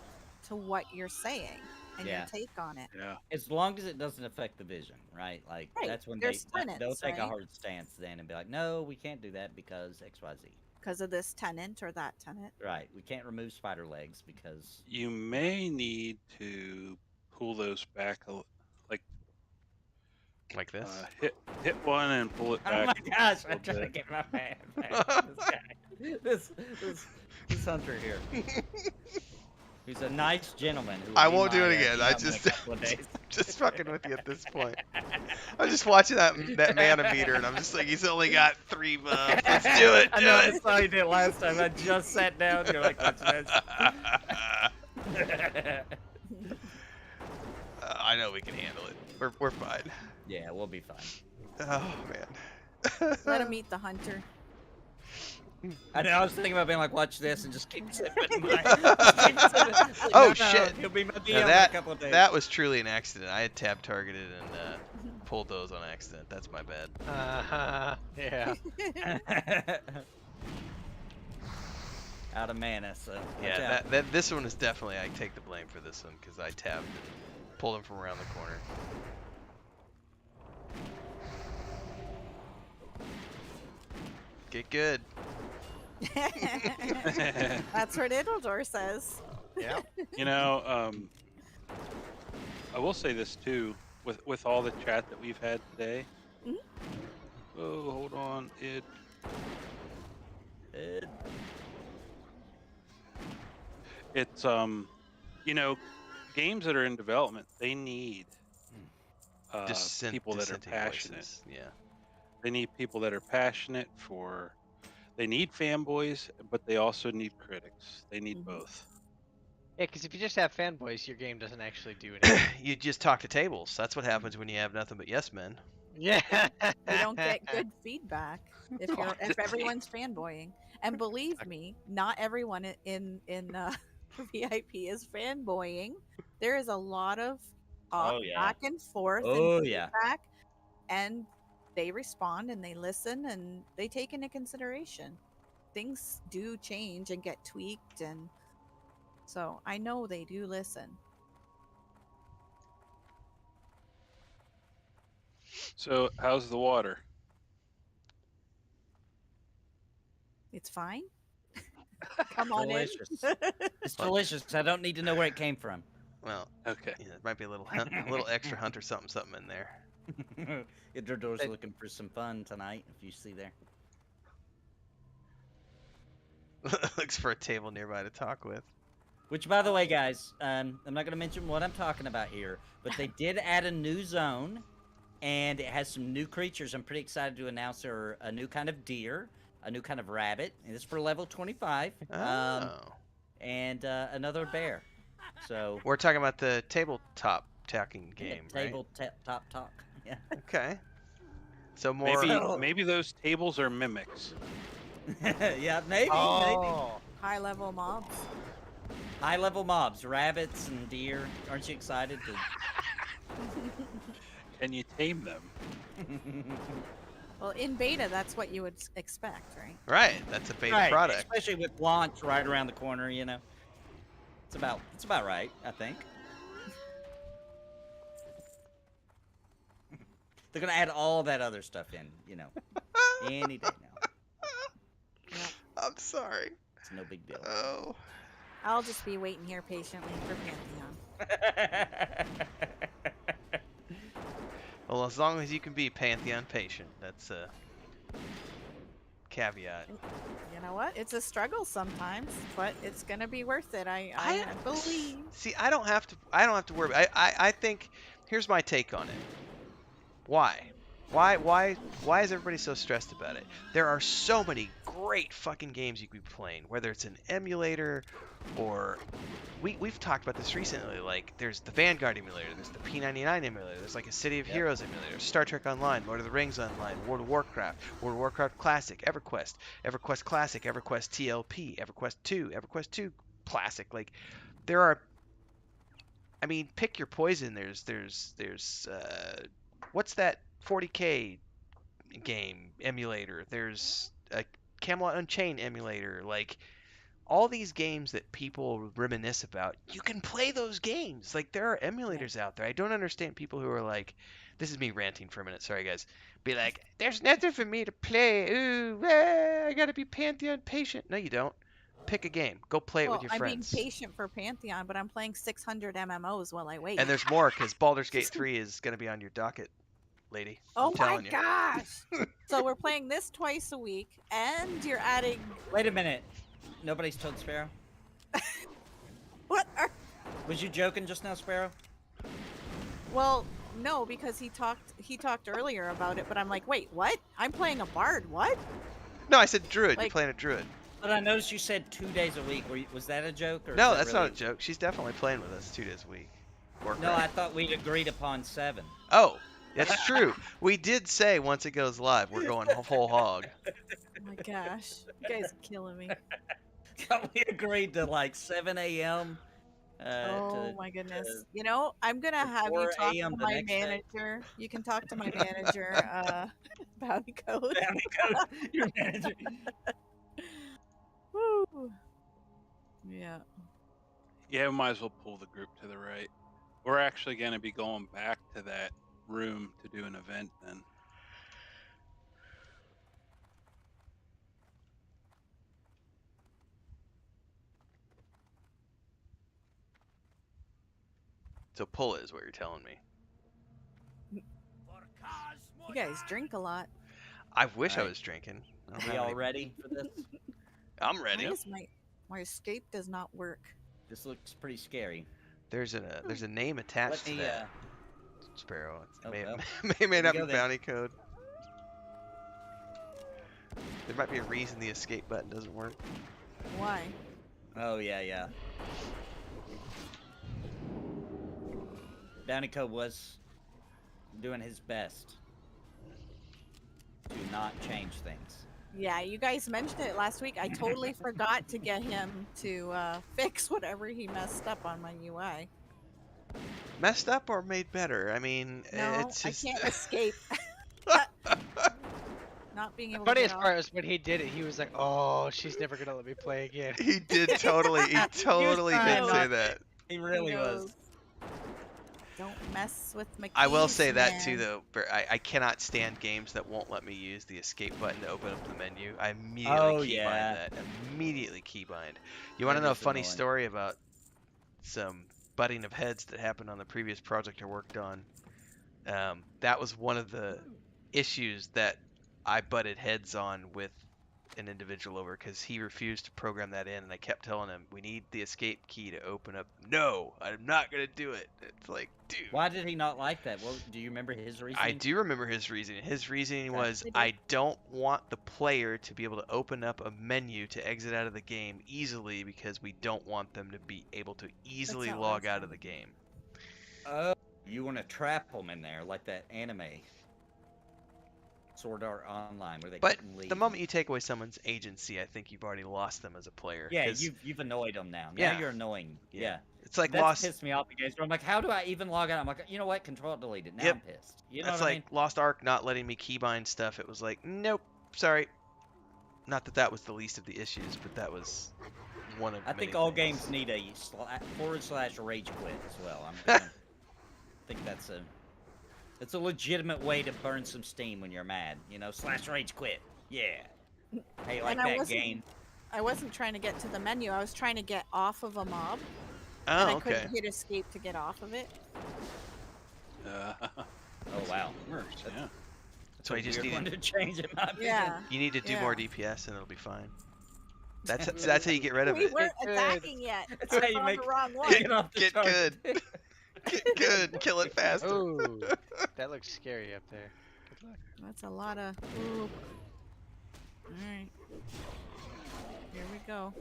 to what you're saying and Yeah. your take on it. Yeah. As long as it doesn't affect the vision, right? Like Right. that's when There's they'll tenants, take a right? hard stance then and be like, no, we can't do that because XYZ. Because of this tenant or that tenant. Right. We can't remove spider legs because You may need to pull those back Like this. hit one and pull it oh back. my gosh, a I'm trying to bit. get my man back. This hunter here. He's a nice gentleman. Who will I be won't do my, it again. I DM in a just, couple of days. just fucking with you at this point. I'm just watching that mana meter, and I'm just like, he's only got 3 buffs. Let's do it. I know, I saw you did last time. I just sat down. You're like, what's this? I know we can handle it. We're fine. Yeah, we'll be fine. Oh man. Let him meet the hunter. I know. I was thinking about being like, watch this, and just keep sipping. Oh shit! He'll be my DM Now in a that couple of days. that was truly an accident. I had tab targeted and pulled those on accident. That's my bad. Yeah. Out of mana, so watch Yeah, out. this one is definitely, I take the blame for this one because I tabbed and pulled him from around the corner. Get good. That's what Idhradlor says. Yeah. You know, I will say this too, with all the chat that we've had today. Mhm. Oh, hold on, it's you know, games that are in development, they need people that are Dissenting passionate. voices, yeah. They need people that are passionate for. They need fanboys, but they also need critics. They need both. Yeah, because if you just have fanboys, your game doesn't actually do anything. You just talk to tables. That's what happens when you have nothing but yes men. Yeah. You don't get good feedback if everyone's fanboying. And believe me, not everyone in VIP is fanboying. There is a lot of Oh, yeah. back and forth Oh, and yeah. feedback, and they respond and they listen and they take into consideration. Things do change and get tweaked, and so I know they do listen. So, how's the water? It's fine. Come on Delicious. in. It's delicious. I don't need to know where it came from. Well, Okay. yeah, there might be a little extra hunter something in there. Idhradlor's looking for some fun tonight, if you see there. Looks for a table nearby to talk with. Which, by the way, guys, I'm not going to mention what I'm talking about here, but they did add a new zone, and it has some new creatures. I'm pretty excited to announce there are a new kind of deer, a new kind of rabbit, and it's for level 25, and another bear. So We're talking about the tabletop talking game, table top talk. Yeah. right? Okay. So more. Maybe those tables are mimics. Yeah, maybe. High level mobs. High level mobs, rabbits and deer. Aren't you excited to? Can you tame them? Well, in beta, that's what you would expect, right? Right. That's a beta Right, product. especially with launch right around the corner. You know, it's about right, I think. They're gonna add all that other stuff in, you know, any day now. I'm sorry. It's no big deal. Oh. I'll just be waiting here patiently for Pantheon. Well, as long as you can be Pantheon patient, that's a caveat. You know what? It's a struggle sometimes, but it's gonna be worth it. I believe. See, I don't have to worry. I think here's my take on it. Why? Why is everybody so stressed about it? There are so many great fucking games you could be playing, whether it's an emulator or we've talked about this recently. Like there's the Vanguard emulator, there's the P99 emulator, there's like a City of Heroes emulator, Star Trek Online, Lord of the Rings Online, World of Warcraft Classic, EverQuest Classic, EverQuest TLP, EverQuest 2, EverQuest 2 Classic. Like there are, I mean, pick your poison. There's what's that 40K game emulator? There's a Camelot Unchained emulator. Like all these games that people reminisce about, you can play those games. Like there are emulators out there. I don't understand people who are like, this is me ranting for a minute. Sorry guys. Be like, there's nothing for me to play. Ooh, I gotta be Pantheon patient. No, you don't. Pick a game. Go play it with your I'm friends. being patient for Pantheon, but I'm playing 600 MMOs while I wait. And there's more because Baldur's Gate 3 is gonna be on your docket, lady. Oh I'm my telling you. gosh! So we're playing this twice a week, and you're adding. Wait a minute. Nobody's told Sparoh? What? Was you joking just now, Sparoh? Well, no, because he talked earlier about it, but I'm like, wait, what? I'm playing a bard. What? No, I said druid. You're Like- playing a druid. But I noticed you said 2 days a week. Was that a joke? Or is No, that that's really... not a joke. She's definitely playing with us 2 days a week. No, I thought we'd agreed upon 7. Oh, that's true. We did say once it goes live, we're going full hog. Oh my gosh, you guys are killing me. Thought we agreed to like 7 a.m. Oh my goodness. You know, I'm gonna have you 4 talk to a.m. the my next day. manager. You can talk to my manager, Bounty Code. Bounty Code, your manager. Woo. Yeah. Yeah, we might as well pull the group to the right. We're actually going to be going back to that room to do an event then. So pull it is what you're telling me. You guys drink a lot. I wish I Alright. was drinking. I don't We have all any- ready for this? I'm ready. Why does my escape does not work? This looks pretty scary. There's a name attached Let me, to that. Sparoh. It Oh, may, well. may not we be go then. bounty code. There might be a reason the escape button doesn't work. Why? Oh, yeah. Bounty Code was doing his best to not change things. Yeah, you guys mentioned it last week. I totally forgot to get him to fix whatever he messed up on my UI. Messed up or made better? I mean, No, it's just... I can't escape. Not being able to Funniest get part off. was when he did it, he was like, "Oh, she's never gonna let me play again." He did totally. He totally did trying say not- that. He really He was. goes, Don't mess with my keys, I will say that too, man." though. I cannot stand games that won't let me use the escape button to open up the menu. I immediately Oh, keybind yeah. that. Immediately keybind. You want to That know a is funny annoying. story about some butting of heads that happened on the previous project I worked on? That was one of the issues that I butted heads on with an individual over because he refused to program that in, and I kept telling him, we need the escape key to open up. No, I'm not going to do it. It's like, dude. Why did he not like that? Well, do you remember his reason? I do remember his reasoning. His reasoning Okay. was, I don't want the player to be able to open up a menu to exit out of the game easily because we don't want them to be able to easily not what I log out said. of the game. Oh, you want to trap them in there like that anime Sword Art Online where they But couldn't leave. the moment you take away someone's agency, I think you've already lost them as a player. Yeah, 'cause you've annoyed them now. Now Yeah. you're annoying. Yeah. It's like That's Lost. pissed me off again. So I'm like, how do I even log out? I'm like, you know what? Control delete it. Now Yep. I'm pissed. You know That's what like I mean? Lost Ark not letting me keybind stuff. It was like, nope, sorry. Not that that was the least of the issues, but that was one of. I many think all things. games need a /rage quit as well. I think it's a legitimate way to burn some steam when you're mad. You know, /rage quit. Yeah. Hey, like And I that wasn't- game. I wasn't trying to get to the menu. I was trying to get off of a mob. Oh, and I okay. couldn't hit escape to get off of it. Oh wow. Yeah. So you just Weird one need to change it. Yeah. you need to do yeah. more DPS and it'll be fine. That's how you get rid of We it. weren't Good. attacking yet. That's I how you found make- the wrong one. Get off the Get target. good. Get good. Kill it faster. Ooh, that looks scary up there. That's a lot of. Ooh. Alright. Here we go.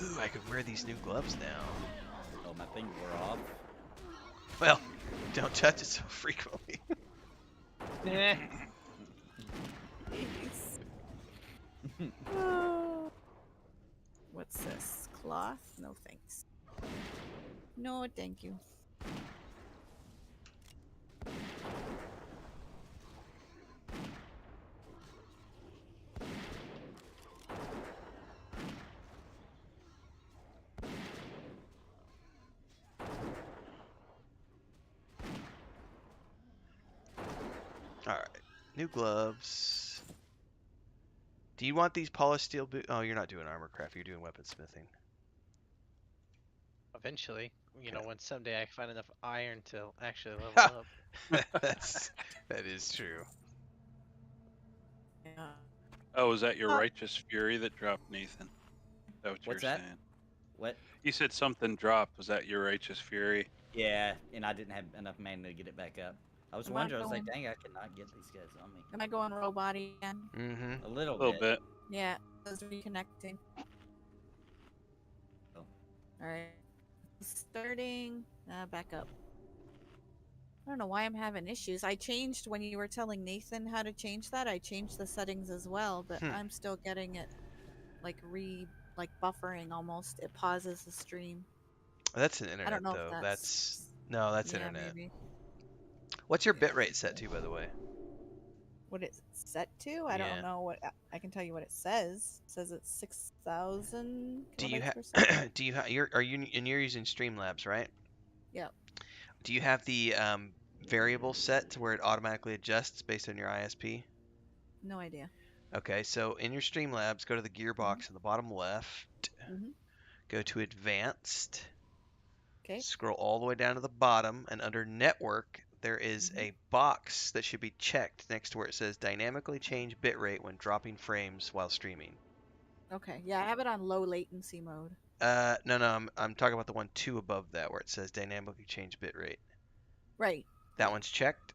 Ooh, I could wear these new gloves now. Oh, my fingers were off. Well, don't touch it so frequently. Eh. Jeez. Oh. What's this? Cloth? No thanks. No, thank you. Alright. New gloves. Do you want these polished steel boots? Oh, you're not doing armor craft. You're doing weaponsmithing. Eventually, you know, Okay. when someday I find enough iron to actually level up. That is true. Yeah. Oh, is that your Oh. righteous fury that dropped, Nathan? Is that what What's you're that? saying? What? You said something dropped. Was that your righteous fury? Yeah, and I didn't have enough mana to get it back up. I was Am I wondering, I was like, going- dang, I cannot get these guys on me. Am I going robot again? Mm-hmm. A little, A little bit. Yeah, I was reconnecting. Oh. Alright. Starting. Back up. I don't know why I'm having issues. I changed when you were telling Nathan how to change that. I changed the settings as well, but I'm still getting it like buffering almost. It pauses the stream. That's an internet, I don't know though. if That's no, that's yeah, internet. maybe. What's your Yeah, bitrate set to, by the way? What it's set to? I Yeah. don't know what I can tell you what it says. It says it's 6,000 Do you kilobytes have? per second. Do you have? You're using Streamlabs, right? Yep. Do you have the variable set to where it automatically adjusts based on your ISP? No idea. Okay, so in your Streamlabs, go to the gearbox in the bottom left. Mm-hmm. Go to Advanced. Okay. Scroll all the way down to the bottom, and under Network, there is a box that should be checked next to where it says Dynamically change bitrate when dropping frames while streaming. Okay. Yeah, I have it on low latency mode. No, I'm talking about the one two above that where it says Dynamically change bitrate. Right. That one's checked?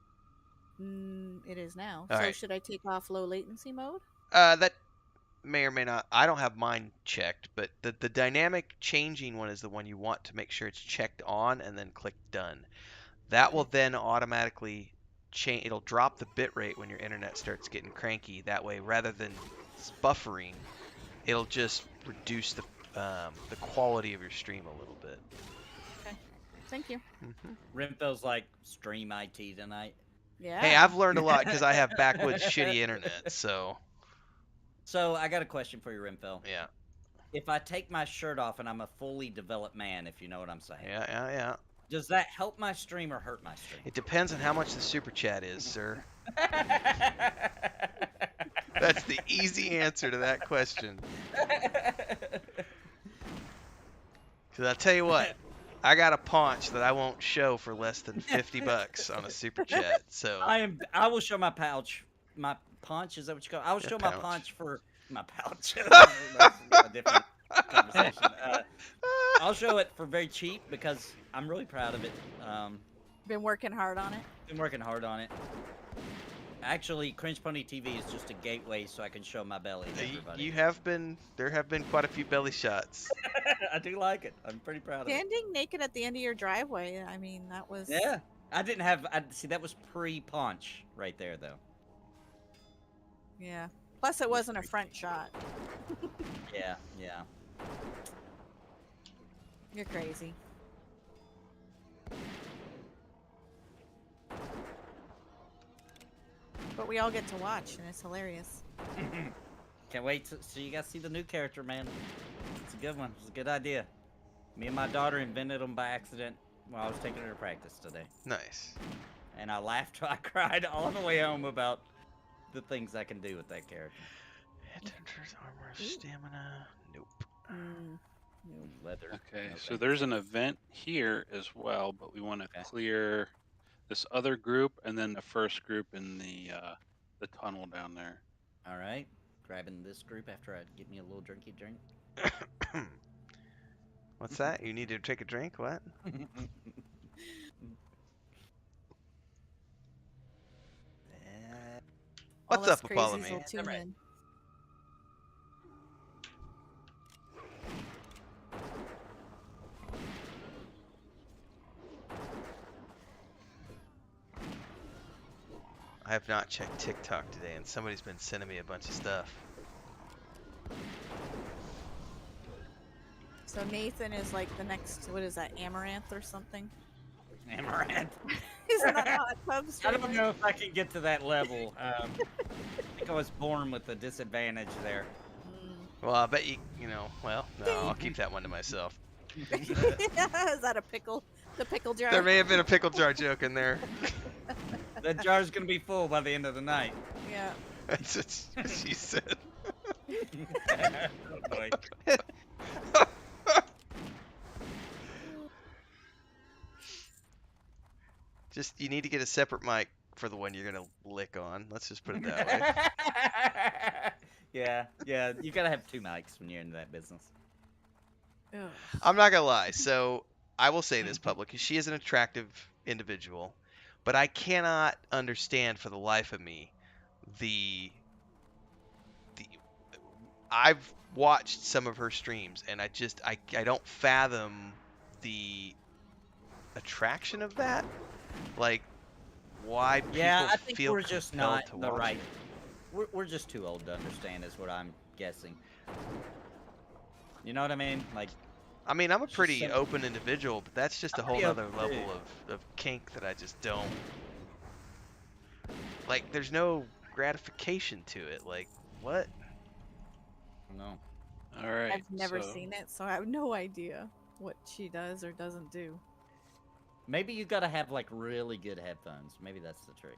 It is now. All So right. should I take off low latency mode? That may or may not. I don't have mine checked, but the dynamic changing one is the one you want to make sure it's checked on and then click done. That will then automatically change. It'll drop the bitrate when your internet starts getting cranky. That way, rather than buffering, it'll just reduce the quality of your stream a little bit. Okay. Thank you. Rimfel's like, stream IT tonight. Yeah. Hey, I've learned a lot because I have backwoods shitty internet, so. So I got a question for you, Rimfel. Yeah. If I take my shirt off and I'm a fully developed man, if you know what I'm saying. Yeah. Does that help my stream or hurt my stream? It depends on how much the super chat is, sir. That's the easy answer to that question. Because I'll tell you what, I got a paunch that I won't show for less than $50 on a super chat. So I will show my pouch. My paunch, is that what you call it? I will Yeah, show my pouch. paunch for my pouch. That's a different conversation. I'll show it for very cheap because I'm really proud of it. Been working hard on it. Been working hard on it. Actually, Cringe Pony TV is just a gateway so I can show my belly to everybody. there have been quite a few belly shots. I do like it. I'm pretty proud of it. Standing naked at the end of your driveway. I mean, that was. Yeah. I didn't have. See, that was pre-paunch right there, though. Yeah. Plus, it wasn't a front shot. Yeah. You're crazy. But we all get to watch, and it's hilarious. Can't wait to so you guys see the new character, man. It's a good one. It's a good idea. Me and my daughter invented them by accident while I was taking her to practice today. Nice. And I laughed, I cried all the way home about the things I can do with that character. Headhunters, armor, stamina. Nope. Leather. Okay, no so thanks. there's an event here as well, but we want to clear this other group and then the first group in the tunnel down there. All right. Grabbing this group after I get me a little drinky drink. What's that? You need to take a drink? What? All What's us up, Apollo crazies Me? will tune in. I have not checked TikTok today, and somebody's been sending me a bunch of stuff. So Nathan is like the next, what is that, Amaranth or something? Amaranth. Isn't that a hot tub I streamer? don't know if I can get to that level. I think I was born with a disadvantage there. Well, I bet you, well, no, I'll keep that one to myself. Is that a pickle? The pickle jar? There may have been a pickle jar joke in there. That jar's gonna be full by the end of the night. Yeah. That's what she said. Oh, boy. Just, you need to get a separate mic for the one you're gonna lick on. Let's just put it that way. Yeah. You gotta have 2 mics when you're in that business. Ugh. I'm not gonna lie. So I will say this publicly: she is an attractive individual, but I cannot understand for the life of me the. I've watched some of her streams, and I don't fathom the attraction of that. Like, why people I think feel we're just compelled not to the watch right. it. We're just too old to understand, is what I'm guessing. You know what I mean? Like, I mean, I'm a She's pretty so- open individual, but that's just a I'm whole pretty other open, level too. of kink that I just don't. Like, there's no gratification to it. Like, what? no. All right. I've never so- seen it, so I have no idea what she does or doesn't do. Maybe you gotta have like really good headphones. Maybe that's the trick.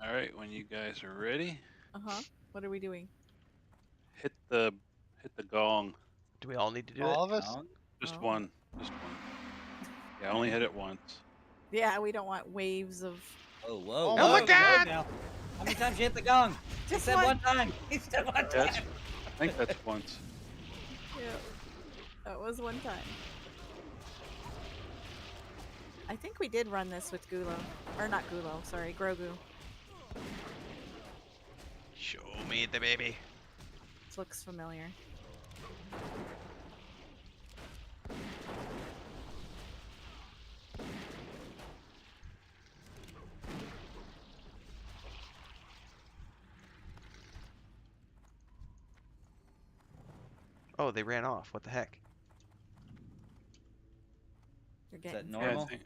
All right. When you guys are ready, Uh-huh. What are we doing? hit the gong. Do we all need to do All it? of us? Oh, Just Oh. one. Just one. Yeah, only hit it once. Yeah, we don't want waves of... whoa, whoa. Oh whoa, my whoa God! now. How many times you hit the gong? He Just said one. one time. He said one That's, time. I think that's once. Yeah. That was one time. I think we did run this with Gulo. Or not Gulo, sorry, Grogu. Show me the baby. This looks familiar. Oh, they ran off. What the heck? You're Is that getting... Yeah, I normal? think-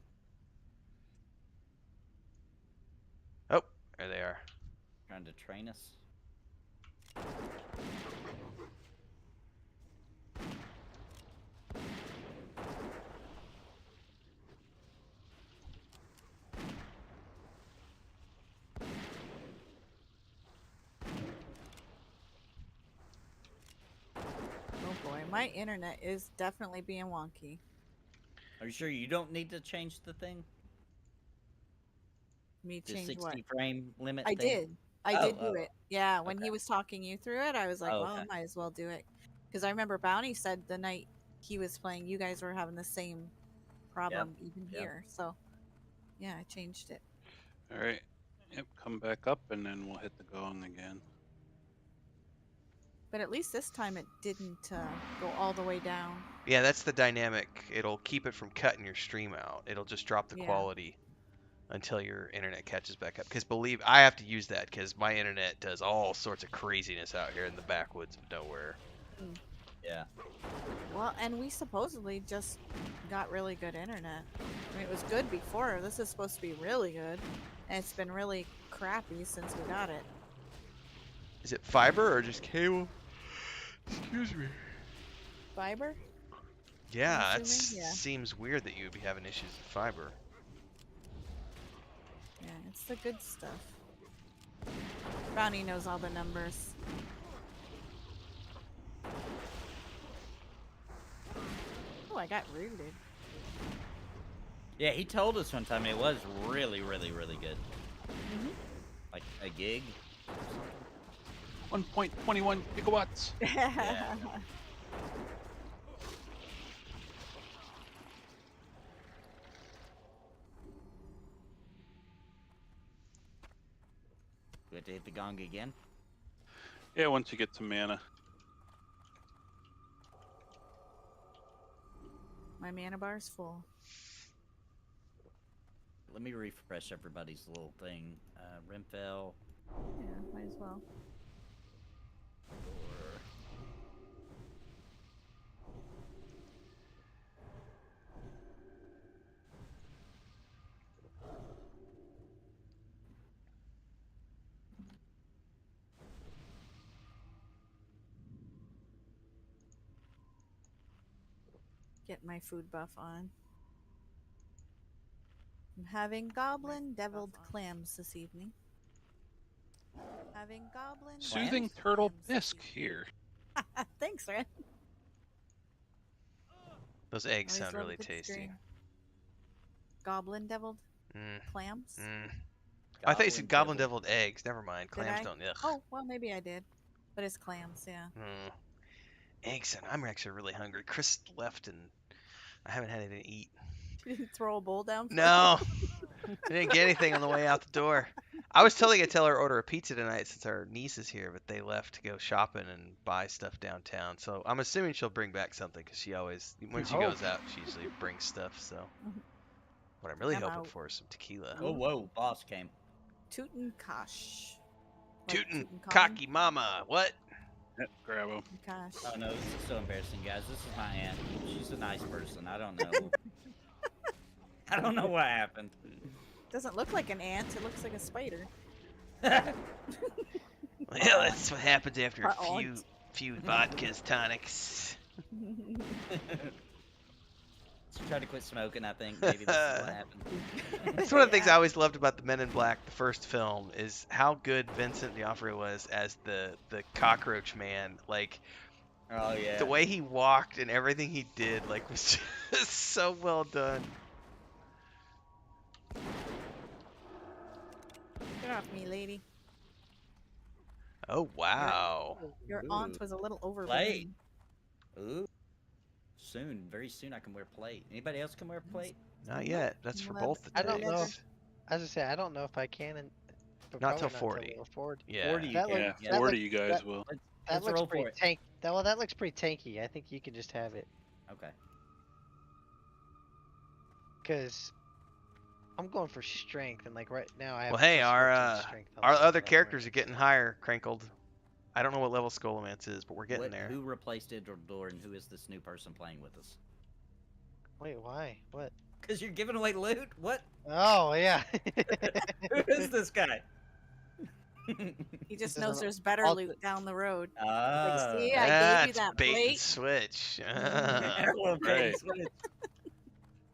Oh, there they are. Trying to train us. Oh boy, my internet is definitely being wonky. Are you sure you don't need to change the thing? Me The change 60 what? frame limit I thing? did. I Oh, did do oh. it. Yeah, when he Okay. was talking you through it, I was like, Oh, well, I okay. might as well do it. Because I remember Bounty said the night he was playing, you guys were having the same problem even yep. here. So, yeah, I changed it. All right. Yep. Come back up, and then we'll hit the gong again. But at least this time it didn't go all the way down. Yeah, that's the dynamic. It'll keep it from cutting your stream out. It'll just drop the Yeah. quality until your internet catches back up. Because believe I have to use that because my internet does all sorts of craziness out here in the backwoods of nowhere. Yeah. Well, and we supposedly just got really good internet. I mean, it was good before. This is supposed to be really good. And it's been really crappy since we got it. Is it fiber or just cable? Excuse me. Fiber? Yeah, I'm it assuming, yeah. seems weird that you would be having issues with fiber. Yeah, it's the good stuff. Brownie knows all the numbers. Oh, I got rooted. Yeah, he told us one time it was really, really, really good. Mhm. Like a gig. 1.21 gigawatts. Yeah. have to hit the gong again? Yeah, once you get to mana. My mana bar's full. Let me refresh everybody's little thing. Renfell. Yeah, might as well. Get my food buff on. I'm having goblin deviled clams this evening. Having goblin Soothing deviled turtle clams this bisque evening. here. Thanks, Ren. Those eggs Always sound love a really good tasty. string. Goblin deviled Mm. clams? Mm. I thought you said goblin deviled eggs. Never mind. Did Clams I? don't. Ugh. Oh, well, maybe I did. But it's clams, yeah. Mm. Eggs. I'm actually really hungry. Chris left and I haven't had anything to eat. She didn't throw a bowl down for No. you? I didn't get anything on the way out the door. I was totally gonna tell her to order a pizza tonight since our niece is here, but they left to go shopping and buy stuff downtown. So I'm assuming she'll bring back something because she always, when she goes out, she usually brings stuff. So what I'm really I'm hoping out. for is some tequila. Oh, whoa, boss came. Tutankhamun. Tootin' cocky mama. What? Yep, grab him. Gosh. Oh no, this is so embarrassing, guys. This is my aunt. She's a nice person. I don't know. I don't know what happened. Doesn't look like an ant. It looks like a spider. Well, that's what happens after a few vodkas, tonics. She tried to quit smoking, I think. Maybe this is what happened. That's one of the things I always loved about the Men in Black, the first film, is how good Vincent D'Onofrio was as the cockroach man. Like, oh yeah, the way he walked and everything he did, like, was just so well done. Get off me, lady. Oh wow. Your aunt was a little Plate. overbearing. Ooh. Soon, very soon, I can wear plate. Anybody else can wear plate? Not yet. That's for Well, both the I don't know. days. As I say, I don't know if I can. But Not probably till 40. level 40. Yeah. 40 you That can. looks- Yeah, that 40 looks- you guys that- will. That Let's looks roll pretty for it. tank. Well, that looks pretty tanky. I think you can just have it. Okay. Because I'm going for strength, and like right now I have. Well, hey, plus our 14 strength on our my other weapon. characters are getting higher, Crankled. I don't know what level Scholomance is, but we're getting there. Who replaced Idhradlor and who is this new person playing with us? Wait, why? What? Because you're giving away loot? What? Oh yeah. Who is this guy? He just This knows is there's better all- loot down the road. Ah. Like, see, I gave you That's that bait and plate. switch. Well, Right.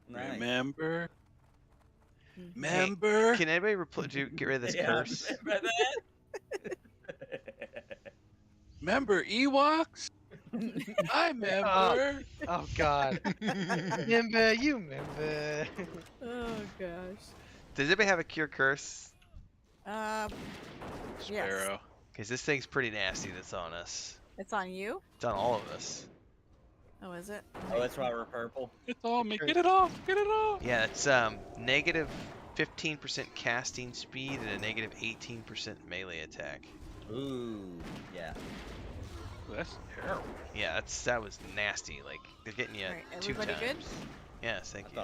Nice. Remember? Mhm. Remember? Can anybody get rid of this Yeah, curse? remember that? Remember Ewoks? I remember. Oh God. Remember, you remember. Oh gosh. Does anybody have a cure curse? Yes. Sparoh. Because this thing's pretty nasty that's on us. It's on you? It's on all of us. Oh, is it? Oh, that's why we're purple. It's on me. Get it off. Get it off. Yeah, it's negative 15% casting speed and a negative 18% melee attack. Ooh, yeah. That's terrible. Yeah, that was nasty. Like, they're getting you Alright, 2 everybody times. good? Yes, thank you.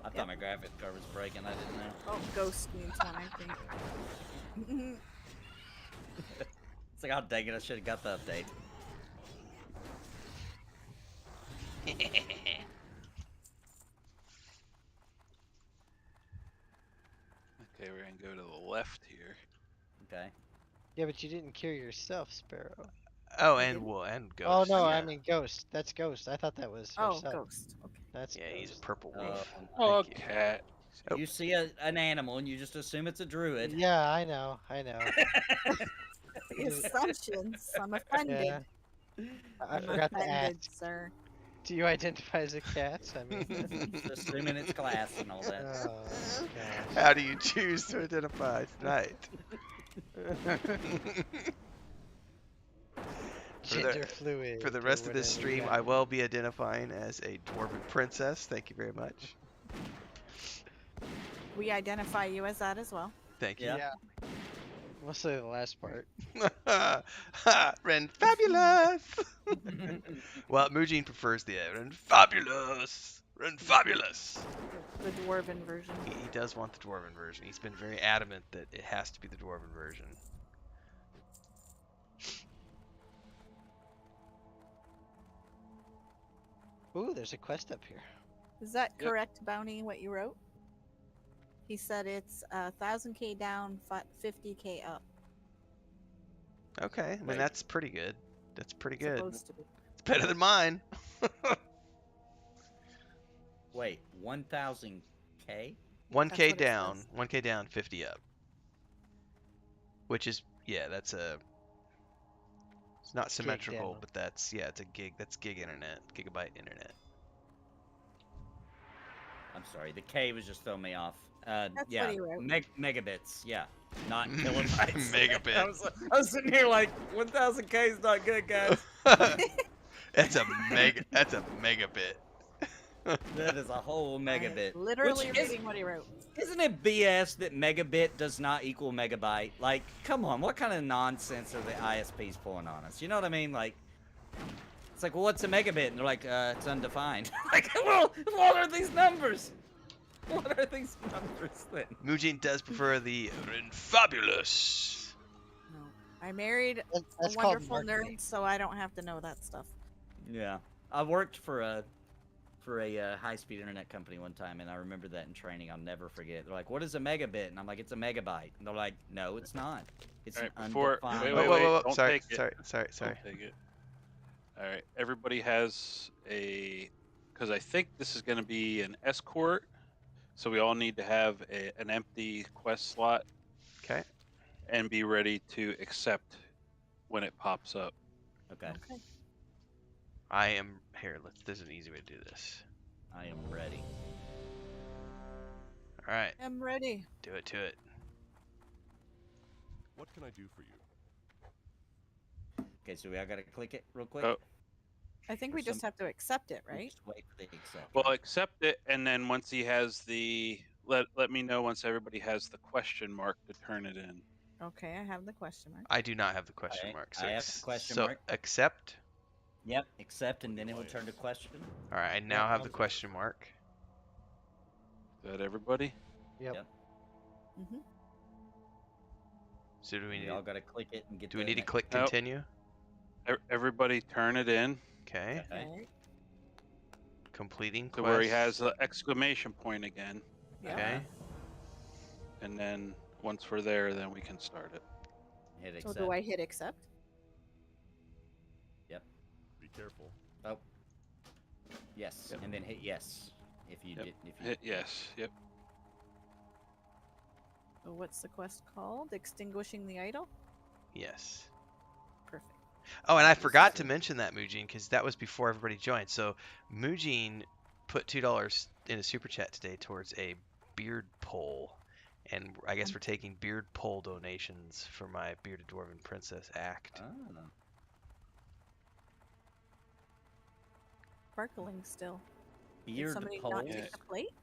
I thought my graphics card was breaking. I didn't know. Oh, ghost needs one, I think. It's like, oh dang it, I should have got the update. Okay, we're gonna go to the left here. Okay. Yeah, but you didn't cure yourself, Sparoh. Oh, and Ghost. Oh no, yeah. I mean Ghost. That's Ghost. I thought that was Oh, herself. ghost. Okay. That's Yeah, he's a Ghost. purple wolf. Oh, Thank you. cat. Oh. You see an animal and you just assume it's a druid. Yeah, I know. The assumptions. I'm offended. Yeah. I I'm forgot to offended, ask. sir. Do you identify as a cat? I mean. Just assuming it's class and all that. Oh, gosh. How do you choose to identify tonight? Gender fluid. For the or rest of this whatever, stream, yeah. I will be identifying as a dwarven princess. Thank you very much. We identify you as that as well. Thank you. Yeah. Mostly the last part. Ren fabulous. Well, Mujin prefers the Ren fabulous. Ren fabulous. The dwarven version. He does want the dwarven version. He's been very adamant that it has to be the dwarven version. Ooh, there's a quest up here. Is that correct, Bounty, what you wrote? He said it's 1,000k down, 50k up. Okay, I mean that's pretty good. That's pretty good. Supposed to be. It's better than mine. Wait, 1,000k? 1k down, 1k down, 50 up. Which is, yeah, that's a. It's not symmetrical, but that's, yeah, it's a gig. That's gig internet, gigabyte internet. I'm sorry, the K was just throwing me off. That's yeah, what he wrote. megabits. Yeah, not kilobytes. Megabit. I was sitting here like 1,000k is not good, guys. That's a megabit. That is a whole megabit. Literally Which reading what he wrote. Isn't it BS that megabit does not equal megabyte? Like, come on, what kind of nonsense are the ISPs pulling on us? You know what I mean? Like, it's like, well, what's a megabit? And they're like, it's undefined. Like, well, what are these numbers? What are these numbers then? Mujin does prefer the Ren fabulous. No. I married That's a called wonderful marketing. nerd, so I don't have to know that stuff. Yeah, I worked for a high-speed internet company one time, and I remember that in training. I'll never forget. They're like, "What is a megabit?" And I'm like, "It's a megabyte." And they're like, "No, it's not. It's an undefined." Wait, don't sorry, take it. sorry. Don't take it. All right, everybody has a, because I think this is going to be an escort, so we all need to have an empty quest slot. Okay. And be ready to accept when it pops up. Okay. I am here. There's an easy way to do this. I am ready. All right. I'm ready. Do it to it. What can I do for you? Okay, so we all gotta click it real quick. Oh. I think we just have to accept it, right? Just wait for the accept. Well, accept it, and then once he has the let me know once everybody has the question mark to turn it in. Okay, I have the question mark. I do not have the question Alright, mark. I have the question so mark. accept. Yep, accept, and then it will turn to question. All right, I now have the question mark. Is that everybody? Yep. Mhm. So do we We need? all gotta click it and get. Do we the need to next- click Nope. continue? Everybody turn it in Okay. Okay. Completing to quest. where he has the exclamation point again, Yeah. Okay. and then once we're there, then we can start it. Hit So accept. do I hit accept? Yep. Be careful. Oh. Yes, Yep. and then hit yes if you Yep. did. If you Hit yes. Yep. So what's the quest called? Extinguishing the idol? Yes. Perfect. Oh, and I This forgot is to mention that, Mujin, because that was before everybody joined. So Mujin put $2 in a super chat today towards a beard poll, and I guess we're taking beard poll donations for my Bearded Dwarven Princess act. Oh. Sparkling still. Did Beard somebody poll. not Yeah. take the plate?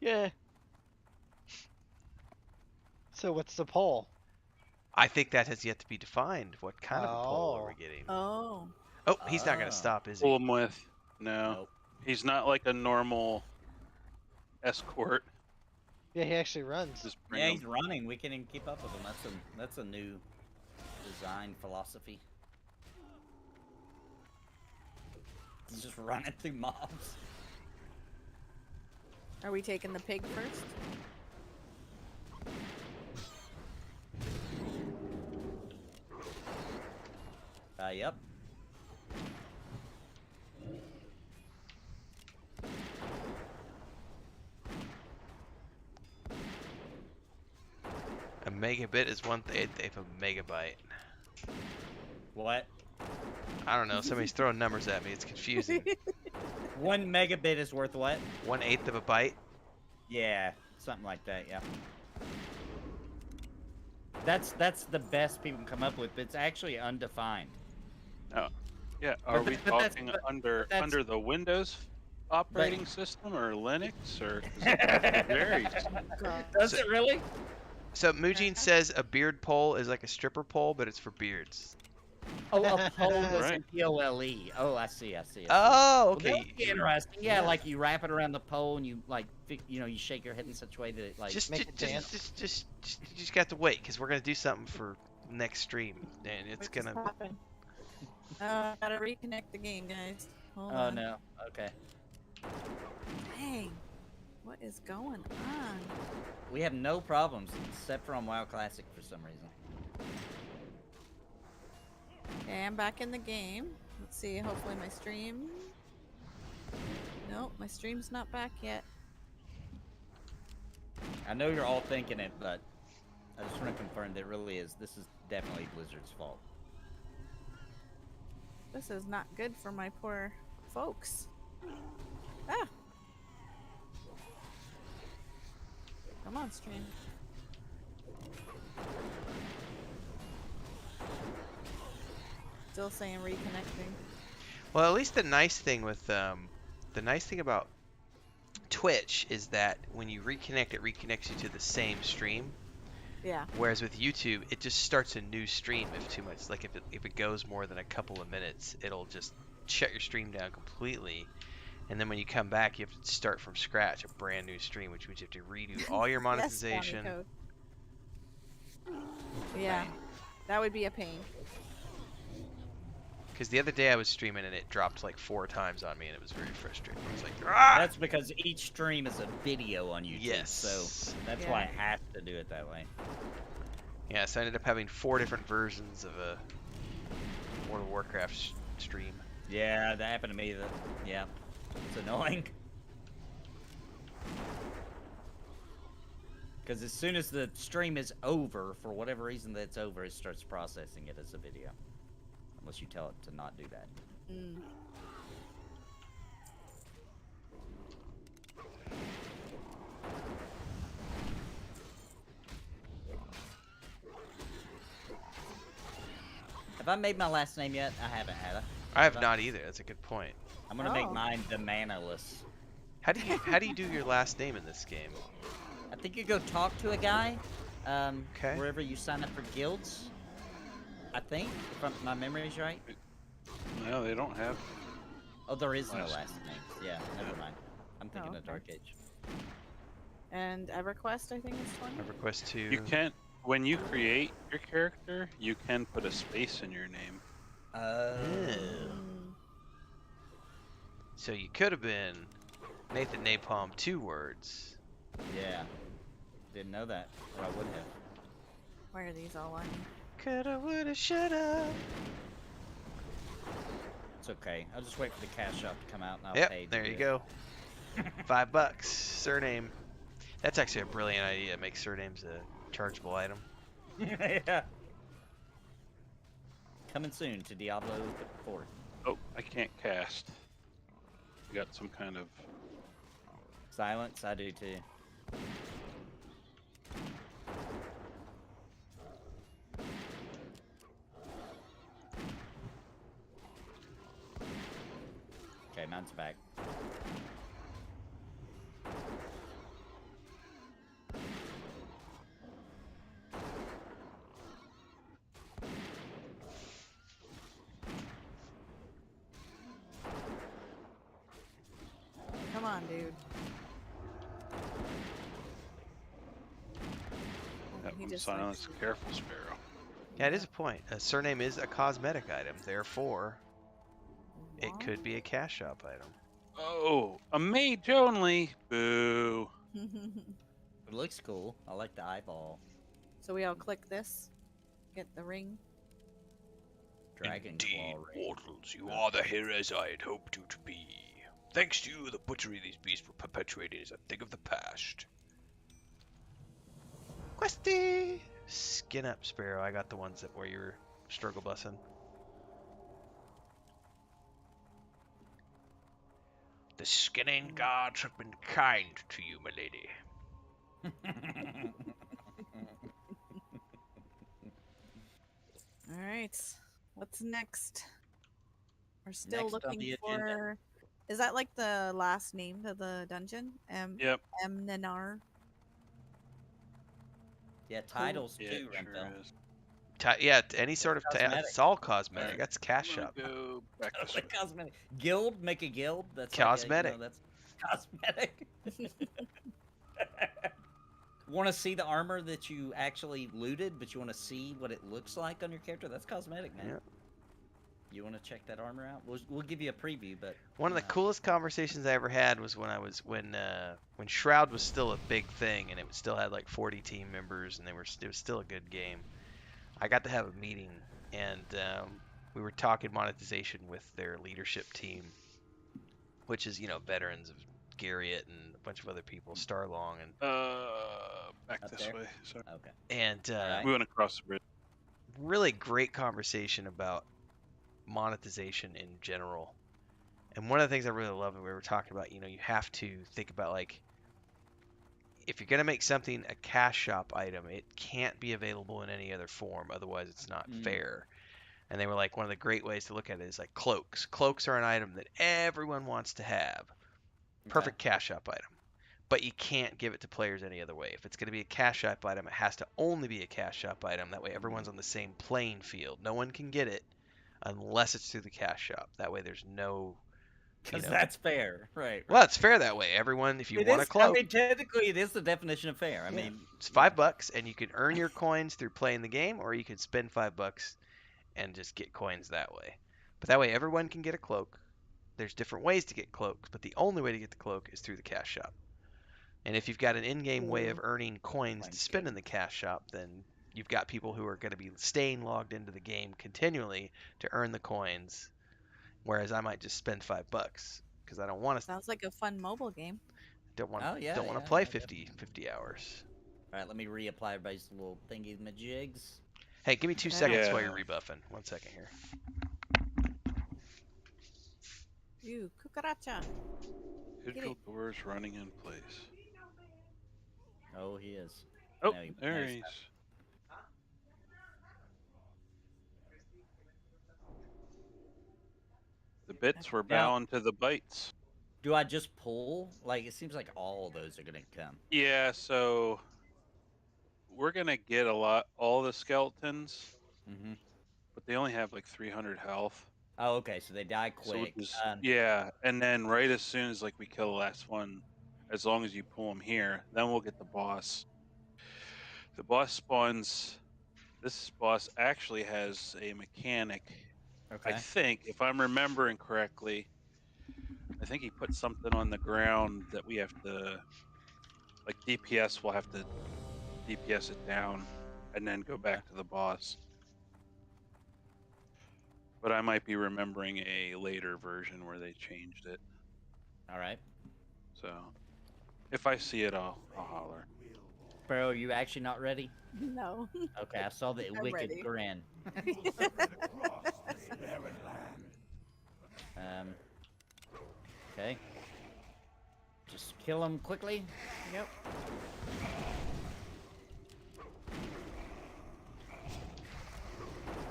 Yeah. So what's the poll? I think that has yet to be defined. What kind of a poll are we getting? Oh. Oh, he's not going Oh. to stop, is Pull he? him with. No, Nope. he's not like a normal escort. Yeah, he actually runs. Just bring Yeah, him. he's running. We can even keep up with him. That's a new design philosophy. He's just running through mobs. Are we taking the pig first? Yep. A megabit is 1/8 of a megabyte. What? I don't know. Somebody's throwing numbers at me. It's confusing. 1 megabit is worth what? 1/8 of a byte. Yeah, something like that. Yeah. That's the best people can come up with, but it's actually undefined. Oh, yeah. Are we but that's- talking but under that's- the Windows operating system or Linux or 'cause it varies? Does it really? So Mujin says a beard pole is like a stripper pole, but it's for beards. Oh, a pole is Right. P-O-L-E. Oh, I see. Oh, Well, okay. that would be interesting. Yeah, like you wrap it around the pole and you like, you shake your head in such a way that it like. Just, Make just, it just, dance. you just got to wait because we're gonna do something for next stream, and it's What just gonna. happened? Gotta reconnect the game, guys. Hold Oh on. no. Okay. Dang. What is going on? We have no problems except for on WoW Classic for some reason. Okay, I'm back in the game. Let's see. Hopefully my stream. Nope, my stream's not back yet. I know you're all thinking it, but I just want to confirm that it really is. This is definitely Blizzard's fault. This is not good for my poor folks. Ah! Come on, stream. Still saying reconnecting. Well, at least the nice thing about Twitch is that when you reconnect, it reconnects you to the same stream. Yeah. Whereas with YouTube, it just starts a new stream if too much. Like if it goes more than a couple of minutes, it'll just shut your stream down completely. And then when you come back, you have to start from scratch, a brand new stream, which means you have to redo all your monetization. Yes, code. Yeah, that would be a pain. Because the other day I was streaming and it dropped like 4 times on me, and it was very frustrating. I was like, ah! That's because each stream is a video on YouTube, Yes. so that's why it has to do it that way. Yeah, so I ended up having 4 different versions of a World of Warcraft stream. Yeah, that happened to me. Yeah, it's annoying. Because as soon as the stream is over, for whatever reason that's over, it starts processing it as a video. Unless you tell it to not do that. Mm. Have I made my last name yet? I haven't, have I? I have not either. That's a good point. I'm gonna make mine the Manaless. How do you do your last name in this game? I think you go talk to a guy. Wherever you sign up for guilds. I think, if my memory is right. No, they don't have. Oh, there is no last last name. Yeah, never mind. I'm thinking of Dark Age. And EverQuest, I think is 20. EverQuest 2. You can't. When you create your character, you can put a space in your name. So you could have been Nathan Napalm 2 words. Yeah. Didn't know that, or I would have. Why are these all on? Coulda, woulda, shoulda. It's okay. I'll just wait for the cash shop to come out and I'll Yep, pay. to there do you it. go. $5. Surname. That's actually a brilliant idea. Make surnames a chargeable item. Yeah. Coming soon to Diablo 4. Oh, I can't cast. I got some kind of. Silence, I do too. Okay, mine's back. Come on, dude. That He one just silence. Careful, Sparrow. Yeah, it is a point. A surname is a cosmetic item, therefore, it could be a cash shop item. Oh, a mage only. Boo. It looks cool. I like the eyeball. So we all click this, get the ring. Dragon claw ring. Mortals, you are the heroes I had hoped you to be. Thanks to you, the butchery of these beasts were perpetuated as a thing of the past. Questy! Skin up, Sparrow. I got the ones that where you were struggle bussing. The skinning gods have been kind to you, my lady. All right. What's next? We're still Next on looking the for. agenda. Is that like the last name of the dungeon? Yep. Emnenar. Yeah, titles Yeah, too, it sure Renfell. is. Yeah, any sort of cosmetic. it's all cosmetic. Alright, That's cash I'm gonna shop. go back this way. Like cosmetic. Guild, make a guild. That's Cosmetic. Like that's cosmetic. Want to see the armor that you actually looted, but you want to see what it looks like on your character? That's cosmetic, man. Yep. You want to check that armor out? We'll give you a preview, but One of the coolest conversations I ever had was when Shroud was still a big thing and it still had like 40 team members and it was still a good game. I got to have a meeting and we were talking monetization with their leadership team, which is veterans of Garriott and a bunch of other people, Starlong and back Up this there? way. Sorry. okay. and Alright. We went across the bridge. really great conversation about monetization in general. And one of the things I really love that we were talking about, you have to think about, like, if you're going to make something a cash shop item, it can't be available in any other form, otherwise it's not fair. And they were like, one of the great ways to look at it is like cloaks. Cloaks are an item that everyone wants to have. Perfect cash shop item. But you can't give it to players any other way. If it's going to be a cash shop item, it has to only be a cash shop item. That way everyone's on the same playing field. No one can get it unless it's through the cash shop. That way there's no... Because that's fair, right? Well, it's fair that way. Everyone, if you want a cloak... I mean, technically, it is the definition of fair. I mean... It's $5, and you can earn your coins through playing the game, or you can spend $5 and just get coins that way. But that way everyone can get a cloak. There's different ways to get cloaks, but the only way to get the cloak is through the cash shop. And if you've got an in-game way of earning coins to spend in the cash shop, then you've got people who are going to be staying logged into the game continually to earn the coins, whereas I might just spend $5 because I don't want to. Sounds like a fun mobile game. Don't want. Oh, yeah, don't want to yeah, play yeah, 50 hours. All right, let me reapply everybody's little thingy majigs. Hey, give me 2 seconds while you're rebuffing. 1 second here. You cucaracha. Digital doors running in place. Oh, he is. Oh, No, there he's he is. The bits were bound to the bites. Do I just pull? Like, it seems like all of those are going to come. Yeah, so we're going to get all the skeletons, but they only have like 300 health. Oh, okay, so they die So we'll quick. just, yeah, and then right as soon as we kill the last one, as long as you pull them here, then we'll get the boss. The boss spawns. This boss actually has a mechanic. Okay. I think, if I'm remembering correctly, I think he put something on the ground that we have to, like DPS will have to DPS it down and then go back to the boss. But I might be remembering a later version where they changed it. All right. So, if I see it, I'll holler. Sparoh, are you actually not ready? No. Okay, I saw the I'm wicked ready. grin. Okay. Just kill him quickly. Yep.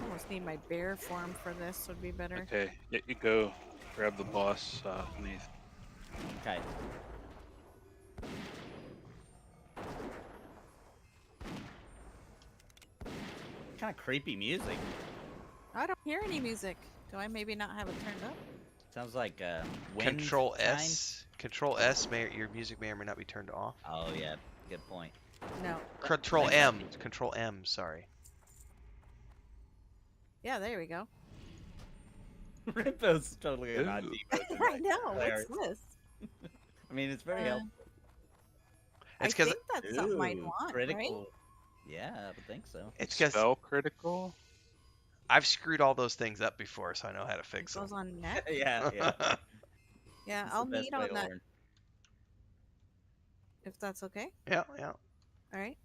Almost need my bear form for this would be better. Okay, yeah, you go grab the boss, Nathan. Okay. Kind of creepy music. I don't hear any music. Do I maybe not have it turned up? Sounds like wind Control chime. S. Control S. Your music may or may not be turned off. Oh yeah, good point. No. Control M. Control M. Sorry. Yeah, there we go. Rimpo's totally an odd deep. I know. What's this? I mean, it's very helpful. I think that's something I'd want, critical. right? Yeah, I would think so. It's because spell critical. I've screwed all those things up before, so I know how to fix It goes them. on net. Yeah. Yeah, It's I'll the best meet way on to that. learn. If that's okay. Yeah. All right.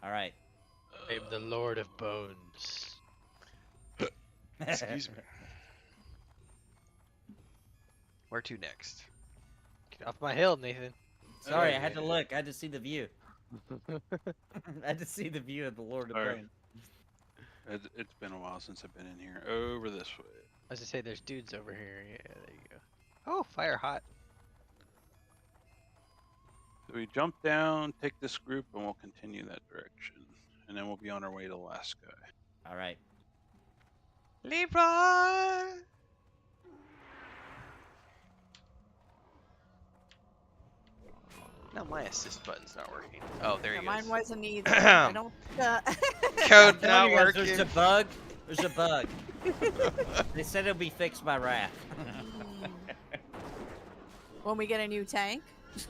All right. I'm the Lord of Bones. Excuse me. Where to next? Get off my hill, Nathan. Sorry, I had to look. I had to see the view. I had to see the view of the Lord of All right. Bones. It's been a while since I've been in here. Over this way. As I say, there's dudes over here. Yeah, there you go. Oh, fire hot. So we jump down, take this group, and we'll continue that direction. And then we'll be on our way to last guy. All right. Leroy! No, my assist button's not working. Oh, there Yeah, he mine goes. wasn't either. I don't. Code I'm telling not you guys, working. There's a bug. There's a bug. They said it'll be fixed by Wrath. When we get a new tank.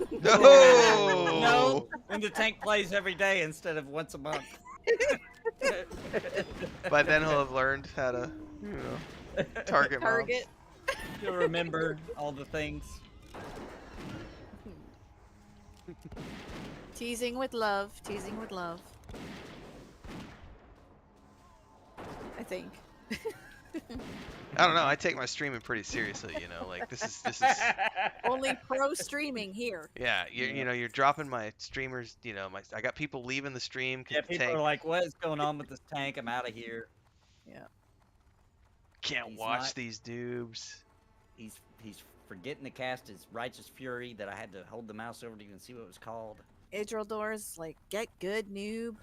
No! No, when the tank plays every day instead of once a month. By then he'll have learned how to, you know, target mobs. Target. You'll remember all the things. Teasing with love. Teasing with love. I think. I don't know. I take my streaming pretty seriously, you know. Like this is Only pro streaming here. yeah. You know, you're dropping my streamers. You know, I got people leaving the stream Yeah, because the people tank are like, "What is going on with this tank? I'm out of here." Yeah. can't he's watch not- these noobs. He's forgetting to cast his Righteous Fury that I had to hold the mouse over to even see what it was called. Idhradlor's like, get good, noob.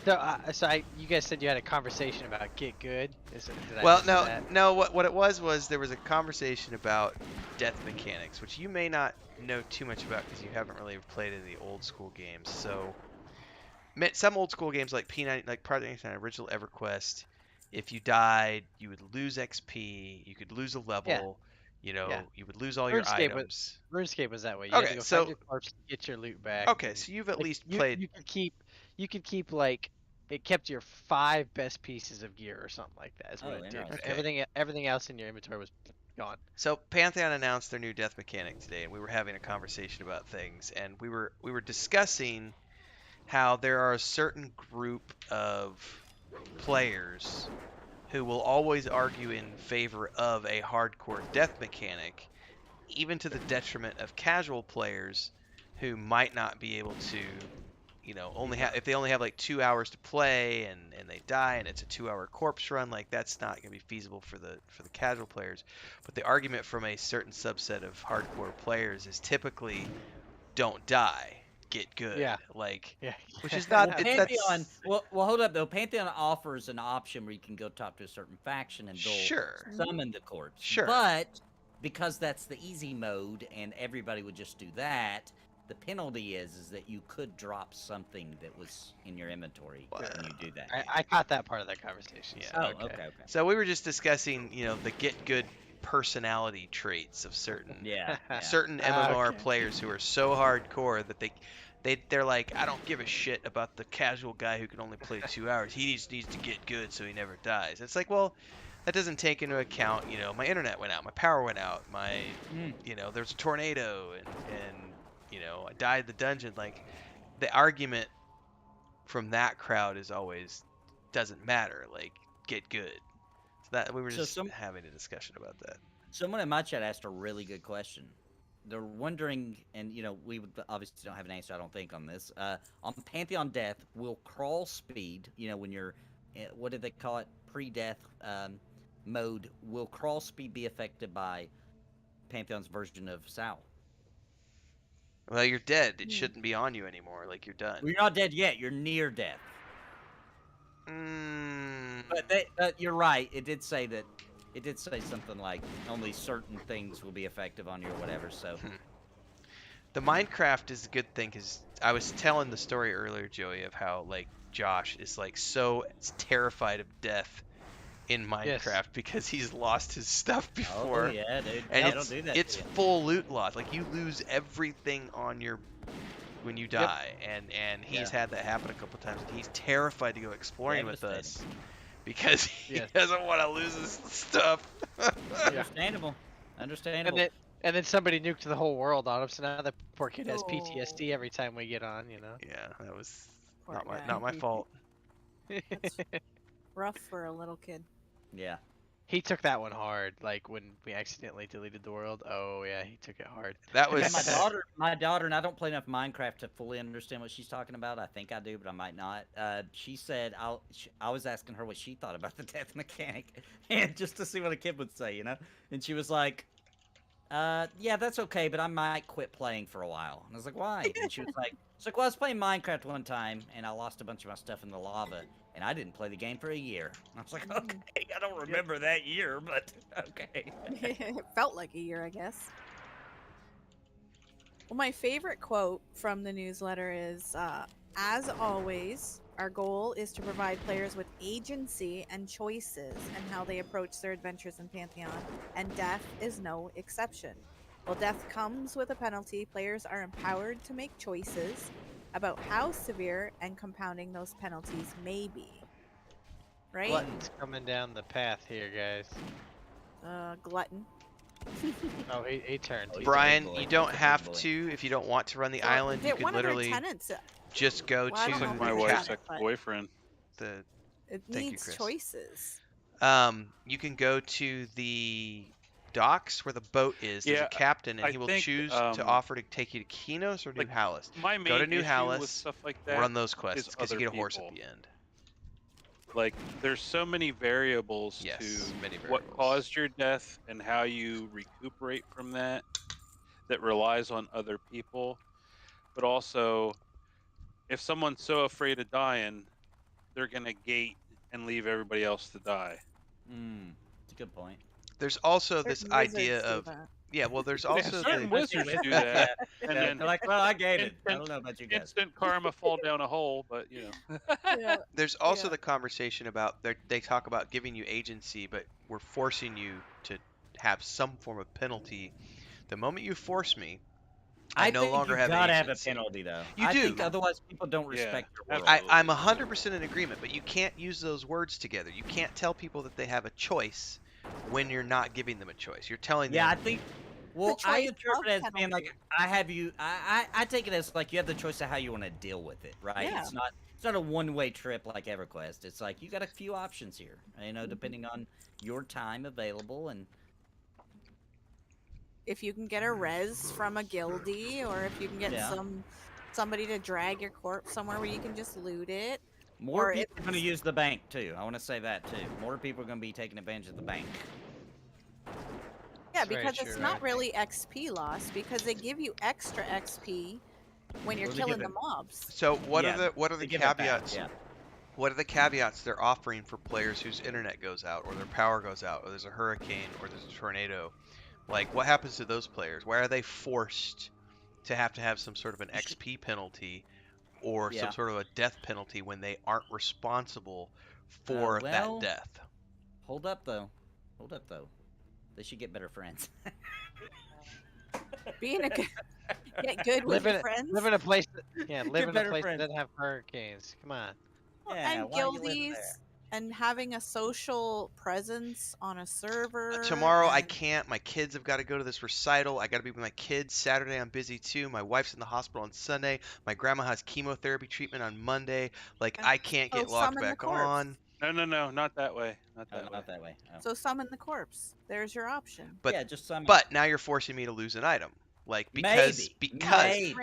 So, you guys said you had a conversation about get good. Did I Well, miss no, that? no. What it was there was a conversation about death mechanics, which you may not know too much about because you haven't really played in the old school games. So, some old school games like P9, like Project 99, Original EverQuest, if you died, you would lose XP, you could lose a level, you know, you would lose all your items. RuneScape was that way. You had to Okay, go so find your corpse to get your loot back. okay, and, so you've at like, least you, played. You could keep like it kept your 5 best pieces of gear or something like that. Is what it did. Okay. Everything else in your inventory was gone. So Pantheon announced their new death mechanic today, and we were having a conversation about things, and we were discussing how there are a certain group of players who will always argue in favor of a hardcore death mechanic, even to the detriment of casual players who might not be able to, you know, if they only have like 2 hours to play and they die and it's a 2-hour corpse run, like that's not going to be feasible for the casual players. But the argument from a certain subset of hardcore players is typically don't die, get good. Yeah. Like, Yeah. which is not. Well, Pantheon. Well, hold up though. Pantheon offers an option where you can go talk to a certain faction and they'll Sure. summon the corpse. Sure. But because that's the easy mode and everybody would just do that, the penalty is that you could drop something that was in your inventory when you do that. I caught that part of that conversation. Yeah. So, Oh, okay. So we were just discussing, you know, the get good personality traits of certain certain MMOR Okay. players who are so hardcore that they're like, I don't give a shit about the casual guy who can only play 2 hours. He needs to get good so he never dies. It's like, well, that doesn't take into account, you know, my internet went out, my power went out, my you know, there's a tornado and you know, I died in the dungeon. Like, the argument from that crowd is always doesn't matter. Like, get good. So that we were just having a discussion about that. Someone in my chat asked a really good question. They're wondering, and you know, we obviously don't have an answer, I don't think, on this. On Pantheon Death, will crawl speed, you know, when you're, what did they call it, pre-death mode, will crawl speed be affected by Pantheon's version of Sal? Well, you're dead. It shouldn't be on you anymore. Like, you're done. Well, you're not dead yet. You're near death. But you're right. It did say that. It did say something like only certain things will be effective on you or whatever. So. The Minecraft is a good thing because I was telling the story earlier, Joey, of how like Josh is like so terrified of death in Minecraft because he's lost his stuff before. Oh yeah, dude. And Don't do that. it's full loot loss. Like, you lose everything on your when you die, and he's had that happen a couple times. And he's terrified to go exploring with us because he doesn't want to lose his stuff. Understandable. Understandable. And then somebody nuked the whole world on him, so now the poor kid has PTSD every time we get on, you know. Yeah, that was Poor not guy. my fault. That's rough for a little kid. Yeah. He took that one hard. Like when we accidentally deleted the world. Oh yeah, he took it hard. That Yeah, was my daughter, and I don't play enough Minecraft to fully understand what she's talking about. I think I do, but I might not. She said I was asking her what she thought about the death mechanic, and just to see what a kid would say, you know. And she was like, "Yeah, that's okay, but I might quit playing for a while." And I was like, "Why?" And she was like, "It's like, well, I was playing Minecraft one time, and I lost a bunch of my stuff in the lava, and I didn't play the game for a year." And I was like, "Okay, I don't remember that year, but okay." It felt like a year, I guess. Well, my favorite quote from the newsletter is, as always, our goal is to provide players with agency and choices in how they approach their adventures in Pantheon, and death is no exception. While death comes with a penalty, players are empowered to make choices about how severe and compounding those penalties may be. Right? Glutton's coming down the path here, guys. Glutton. Oh, he turned. He Brian, turned. you don't have to if you don't want to run the island. You can One of their literally tenants, just go well, I to don't know Like if my it's wife's tenant, but ex-boyfriend. the. it Thank you, needs Chris. choices. You can go to the docks where the boat is. There's Yeah, a captain, and I he will think, choose to offer to take you to Kinos or New like, Hallis. My main Go to New issue Hallis, with stuff like that run those is quests because you other get a horse at people. the end. Like, there's so many variables Yes, to many what variables. caused your death and how you recuperate from that relies on other people. But also, if someone's so afraid of dying, they're going to gate and leave everybody else to die. It's a good point. There's also this Certain idea wizards do of that. yeah. Well, there's Yeah, also certain the wizards do that. Yeah, And then they're like, well, I gated. I don't know about you guys. instant karma fall down a hole, but you know. Yeah. there's also the conversation about they talk about giving you agency, but we're forcing you to have some form of penalty. The moment you force me, I no think longer you have gotta have a agency. penalty, though. You I do. think otherwise people don't respect your world. I'm 100% in agreement, but you can't use those words together. You can't tell people that they have a choice when you're not giving them a choice. You're telling them. Yeah, I think. Well, I choice interpret it of as being like I have you. I take it as like you have the choice of how you want to deal with it, right? Yeah. It's not a one-way trip like EverQuest. It's like you got a few options here, you know, depending on your time available and. If you can get a res from a guildie, or if you can get Yeah. somebody to drag your corpse somewhere where you can just loot it. More or if people are going to use the bank too. I want to say that too. More people are going to be taking advantage of the bank. Yeah, That's very because it's true, not I really XP loss, because they give you extra XP when you're Well, they killing give the it- mobs. So what Yeah, are the they give it back, caveats? yeah. What are the caveats they're offering for players whose internet goes out, or their power goes out, or there's a hurricane, or there's a tornado? Like, what happens to those players? Why are they forced to have some sort of an XP penalty or Yeah. some sort of a death penalty when they aren't responsible for well, that death? Hold up though. They should get better friends. Being a good, get good with your friends. Live in a place that, live in a better place friends. that doesn't have hurricanes. Come on. And why are you living guildies there? and having a social presence on a server. Tomorrow I and- can't. My kids have got to go to this recital. I got to be with my kids. Saturday I'm busy too. My wife's in the hospital on Sunday. My grandma has chemotherapy treatment on Monday. Like, I can't get locked summon the back corpse. on. No, not that way. Not Oh, that way. not that way. Oh. So summon the corpse. There's your option. But yeah, just summon. But now you're forcing me to lose an item. Like, because Maybe.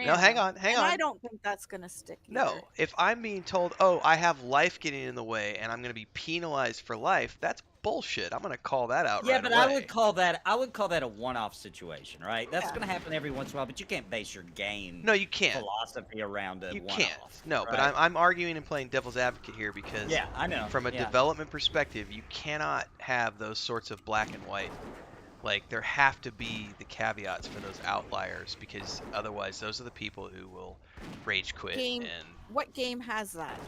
no, hang on. And I don't think that's gonna stick. No, either. if I'm being told, oh, I have life getting in the way and I'm going to be penalized for life, that's bullshit. I'm going to call that out Yeah, right but away. I would call that a one-off situation, right? That's going to happen every once in a while, but you can't base your game No, you can't. philosophy around a You one-off. can't. No, but right? I'm arguing and playing devil's advocate here because Yeah, I know. from a Yeah. development perspective, you cannot have those sorts of black and white. Like, there have to be the caveats for those outliers because otherwise those are the people who will rage quit What game has that?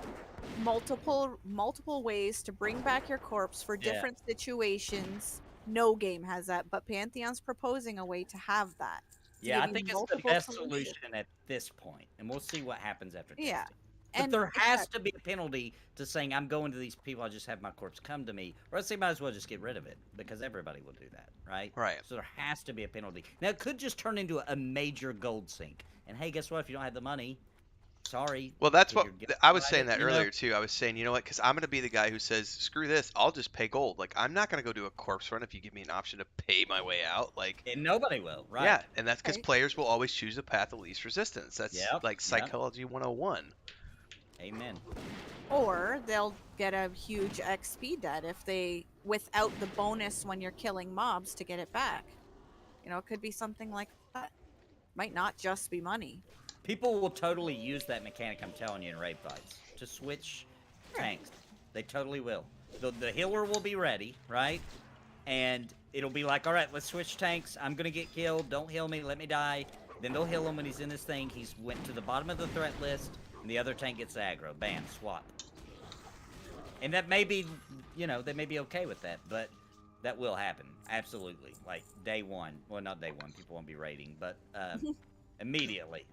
Multiple ways to bring back your corpse for Yeah. different situations. No game has that, but Pantheon's proposing a way to have that. to Yeah, I give you think it's the multiple best solutions. solution at this point, and we'll see what happens after Yeah. testing. But there has to be a penalty to saying I'm going to these people. I just have my corpse come to me, or else they might as well just get rid of it because everybody will do that, right? Right. So there has to be a penalty. Now it could just turn into a major gold sink. And hey, guess what? If you don't have the money, sorry. Well, that's if what you're getting I was right, saying that you know? earlier too. I was saying, you know what? Because I'm gonna be the guy who says, "Screw this! I'll just pay gold." Like, I'm not gonna go do a corpse run if you give me an option to pay my way out. Like, And nobody will, right? yeah, and that's because Right. players will always choose the path of least resistance. That's Yep, like yep. psychology 101. Amen. Or they'll get a huge XP debt if they, without the bonus when you're killing mobs to get it back. You know, it could be something like that. Might not just be money. People will totally use that mechanic, I'm telling you, in raid fights. To switch tanks. They totally will. The healer will be ready, right? And it'll be like, alright, let's switch tanks. I'm gonna get killed. Don't heal me. Let me die. Then they'll heal him when he's in this thing. He's went to the bottom of the threat list, and the other tank gets aggro. Bam, swap. And that may be, you know, they may be okay with that, but that will happen. Absolutely. Like, day one. Well, not day one. People won't be raiding, but immediately.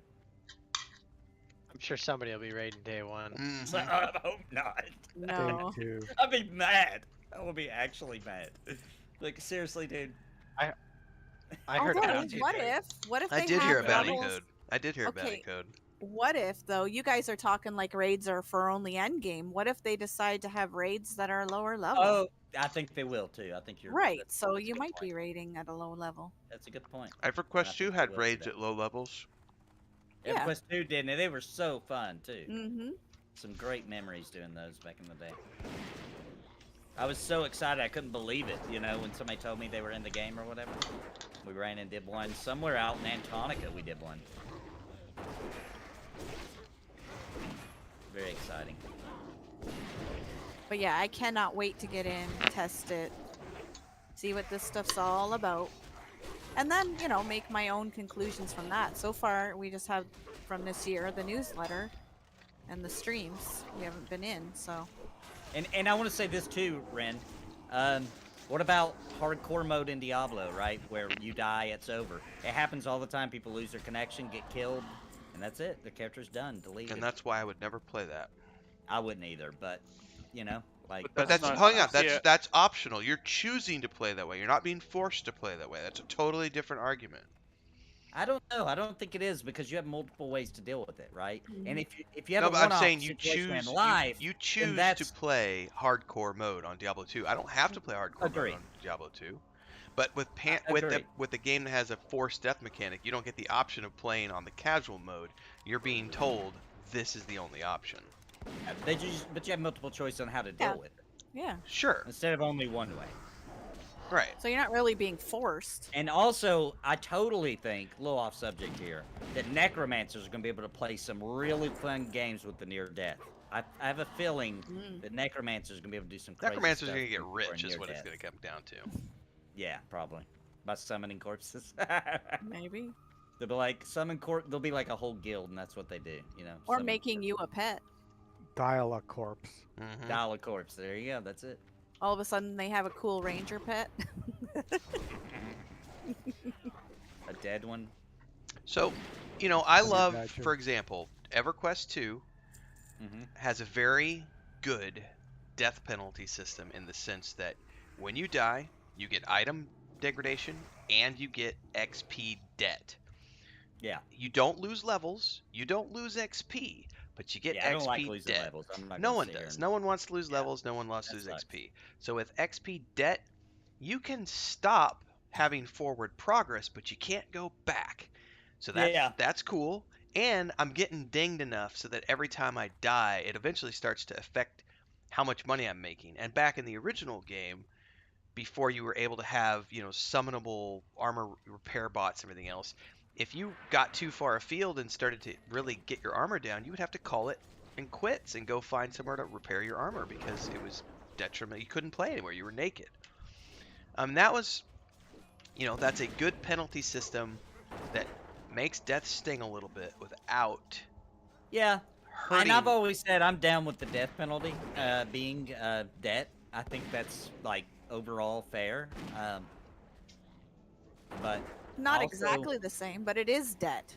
I'm sure somebody will be raiding day one. So, I hope not. No. I'd be mad. I will be actually mad. Like, seriously, dude. I heard Although, about you. what if I they did hear a have bounty levels- code. I did hear a bounty Okay. code. What if, though, you guys are talking like raids are for only endgame? What if they decide to have raids that are lower level? Oh, I think they will too. I think you're right. that's- So that's a you good might point. be raiding at a low level. That's a good point. EverQuest 2 think had they will do raids that. at low levels. Yeah. EverQuest 2 did, and they were so fun too. Mm-hmm. Some great memories doing those back in the day. I was so excited, I couldn't believe it, you know, when somebody told me they were in the game or whatever. We ran and did one. Somewhere out in Antonica, we did one. Very exciting. But yeah, I cannot wait to get in, test it, see what this stuff's all about, and then, you know, make my own conclusions from that. So far, we just have from this year the newsletter and the streams. We haven't been in, so. And I want to say this too, Ren. What about hardcore mode in Diablo, right? Where you die, it's over. It happens all the time. People lose their connection, get killed, and that's it. The character's done, deleted. And that's why I would never play that. I wouldn't either, but, you know, like... But that's not- hang on, see, that's optional. You're choosing to play that way. You're not being forced to play that way. That's a totally different argument. I don't know. I don't think it is because you have multiple ways to deal with it, right? And if you have No, a but I'm one-off saying you situation choose in life, you then choose to that's play hardcore mode on Diablo 2. I don't have to play hardcore Agreed. mode on Diablo 2. But with Agreed. with the game that has a forced death mechanic, you don't get the option of playing on the casual mode. You're being told this is the only option. but you have multiple choices on how to deal Yeah. with it Yeah. Sure. instead of only one way. Right. So you're not really being forced. And also, I totally think, a little off subject here, that necromancers are going to be able to play some really fun games with the near death. I have a feeling that necromancers are going to be able to do some crazy Necromancers stuff are gonna get for rich, is near what it's death. gonna come down to. Yeah, probably. By summoning corpses. Maybe. They'll be like, they'll be like a whole guild, and that's what they do, you know. Or summon making you a pet. Dial a corpse. Dial a corpse. There you go. That's it. All of a sudden, they have a cool ranger pet. A dead one. So, you know, I Honey love, badger. for example, EverQuest 2 Mm-hmm. has a very good death penalty system in the sense that when you die, you get item degradation and you get XP debt. Yeah. You don't lose levels, you don't lose XP, but you get Yeah, I XP don't like losing debt. levels. I'm not No gonna one sit here does. and- No one wants to lose levels, no one wants to lose XP. So with XP debt, you can stop having forward progress, but you can't go back. So that's cool. And I'm getting dinged enough so that every time I die, it eventually starts to affect how much money I'm making. And back in the original game, before you were able to have, you know, summonable armor repair bots and everything else, if you got too far afield and started to really get your armor down, you would have to call it and quits and go find somewhere to repair your armor because it was detrimental. You couldn't play anywhere. You were naked. That was, you know, that's a good penalty system that makes death sting a little bit without Yeah. hurting. And I've always said I'm down with the death penalty being debt. I think that's like overall fair. But Not also- exactly the same, but it is debt.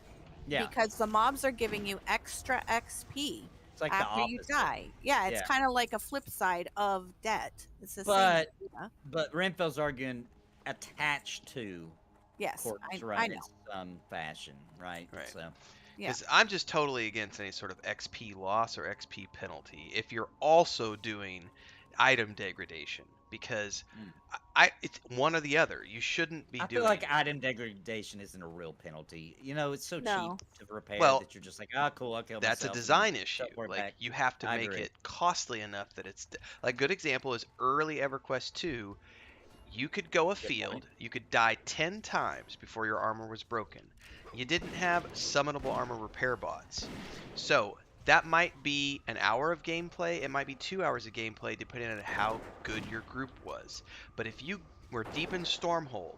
Yeah. Because the mobs are giving you extra XP It's like the after you opposite. die. Yeah, it's Yeah. kind of like a flip side of debt. It's the But same. idea. but Renfeld's arguing attached to Yes, corpse I run know. in some fashion, right? Right. So Yeah. Because I'm just totally against any sort of XP loss or XP penalty if you're also doing item degradation, because it's one or the other. You shouldn't be I doing. feel like item degradation isn't a real penalty. You know, it's so No. cheap to repair Well, that you're just like, oh, cool, I'll kill that's a myself. design and issue. teleport Like back. you have to I make agree. it costly enough that it's like good example is early EverQuest 2. You could go a field, you could die 10 times before your armor was broken. You didn't have summonable armor repair bots. So that might be an hour of gameplay, it might be 2 hours of gameplay depending on how good your group was. But if you were deep in Stormhold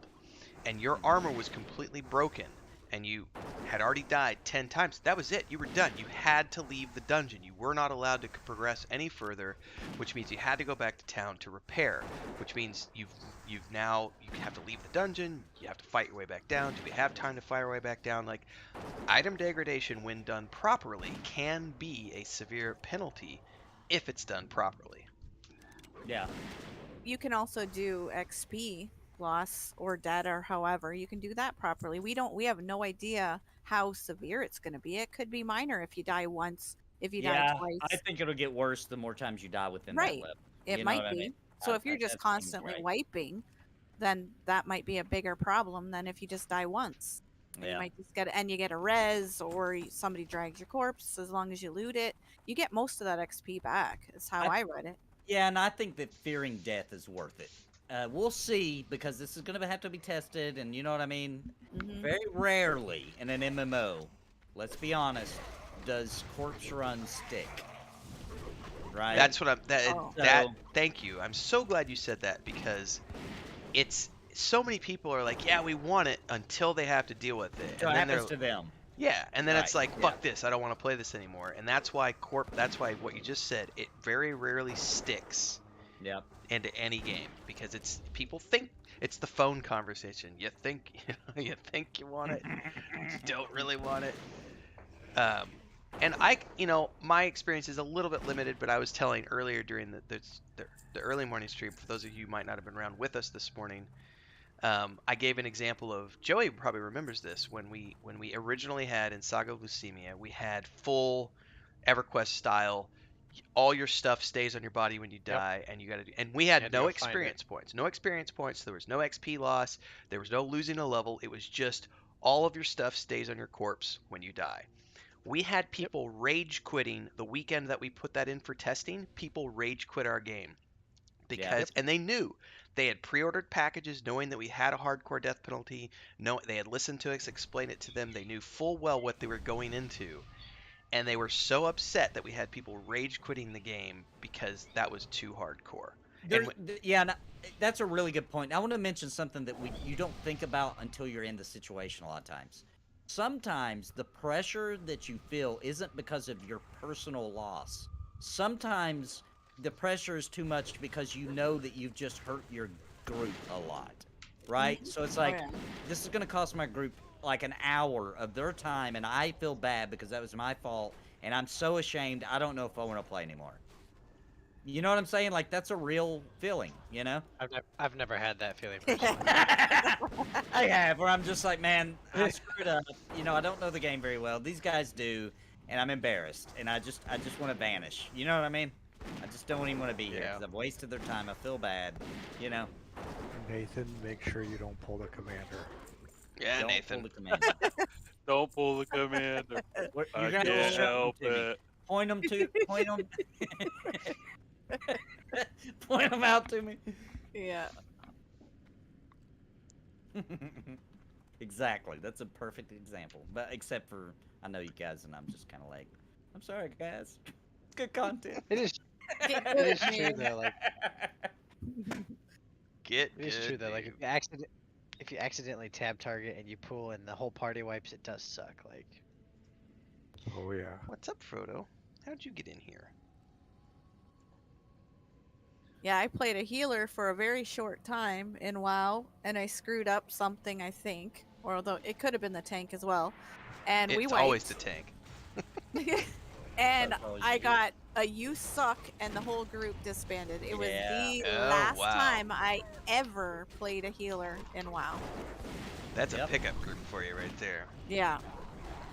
and your armor was completely broken and you had already died 10 times, that was it. You were done. You had to leave the dungeon. You were not allowed to progress any further, which means you had to go back to town to repair, which means you have to leave the dungeon, you have to fight your way back down. Do we have time to fight our way back down? Like, item degradation when done properly can be a severe penalty if it's done properly. Yeah. You can also do XP loss or dead or however. You can do that properly. We have no idea how severe it's going to be. It could be minor if you die once, if you die twice. I think it'll get worse the more times you die within that level. It You know might what I be. mean? So if you're just constantly wiping, then that might be a bigger problem than if you just die once. And you might just you get a res, or somebody drags your corpse. As long as you loot it, you get most of that XP back. Is how I read it. Yeah, and I think that fearing death is worth it. We'll see, because this is going to have to be tested, and you know what I mean? Very rarely in an MMO, let's be honest, does corpse run stick. Right? That's what thank you. I'm so glad you said that, because it's so many people are like, yeah, we want it until they have to deal with it. So it happens to them. Yeah, and then it's like, fuck this, I don't want to play this anymore. And that's why what you just said, it very rarely sticks. Yep. Into any game, because people think it's the phone conversation. You think you want it, you don't really want it. And my experience is a little bit limited, but I was telling earlier during the early morning stream, for those of you who might not have been around with us this morning, I gave an example of, Joey probably remembers this, when we originally had in Saga of Leucemia, we had full EverQuest style, all your stuff stays on your body when you die, and you got to do, and we had no experience points. There was no XP loss, there was no losing a level. It was just all of your stuff stays on your corpse when you die. We had people rage quitting the weekend that we put that in for testing. People rage quit our game because, and they knew. They had pre-ordered packages knowing that we had a hardcore death penalty. They had listened to us explain it to them. They knew full well what they were going into. And they were so upset that we had people rage quitting the game because that was too hardcore. That's a really good point. I want to mention something that you don't think about until you're in the situation a lot of times. Sometimes the pressure that you feel isn't because of your personal loss. Sometimes the pressure is too much because you know that you've just hurt your group a lot, right? So it's like, this is going to cost my group like an hour of their time, and I feel bad because that was my fault, and I'm so ashamed. I don't know if I want to play anymore. You know what I'm saying? Like, that's a real feeling, you know? I've never had that feeling personally. I have, where I'm just like, man, I screwed up. You know, I don't know the game very well. These guys do, and I'm embarrassed, and I just want to vanish. You know what I mean? I just don't even want to be here because I've wasted their time. I feel bad, you know? Nathan, make sure you don't pull the commander. Yeah, Don't Nathan. pull the commander. Don't pull the commander. You're gonna can't show help them to me. it. Point them out to me. Yeah. Exactly. That's a perfect example. But except for, I know you guys, and I'm just kind of like, I'm sorry, guys. It's good content. It is true though. Like, it is true though. Like, if you accidentally tab target and you pull and the whole party wipes, it does suck. Like. Oh yeah. What's up, Frodo? How'd you get in here? Yeah, I played a healer for a very short time in WoW, and I screwed up something, I think. Or although it could have been the tank as well. And we wiped. It's always the tank. And I got a "you suck" and the whole group disbanded. It was the last time I ever played a healer in WoW. That's a pickup group for you right there. Yeah.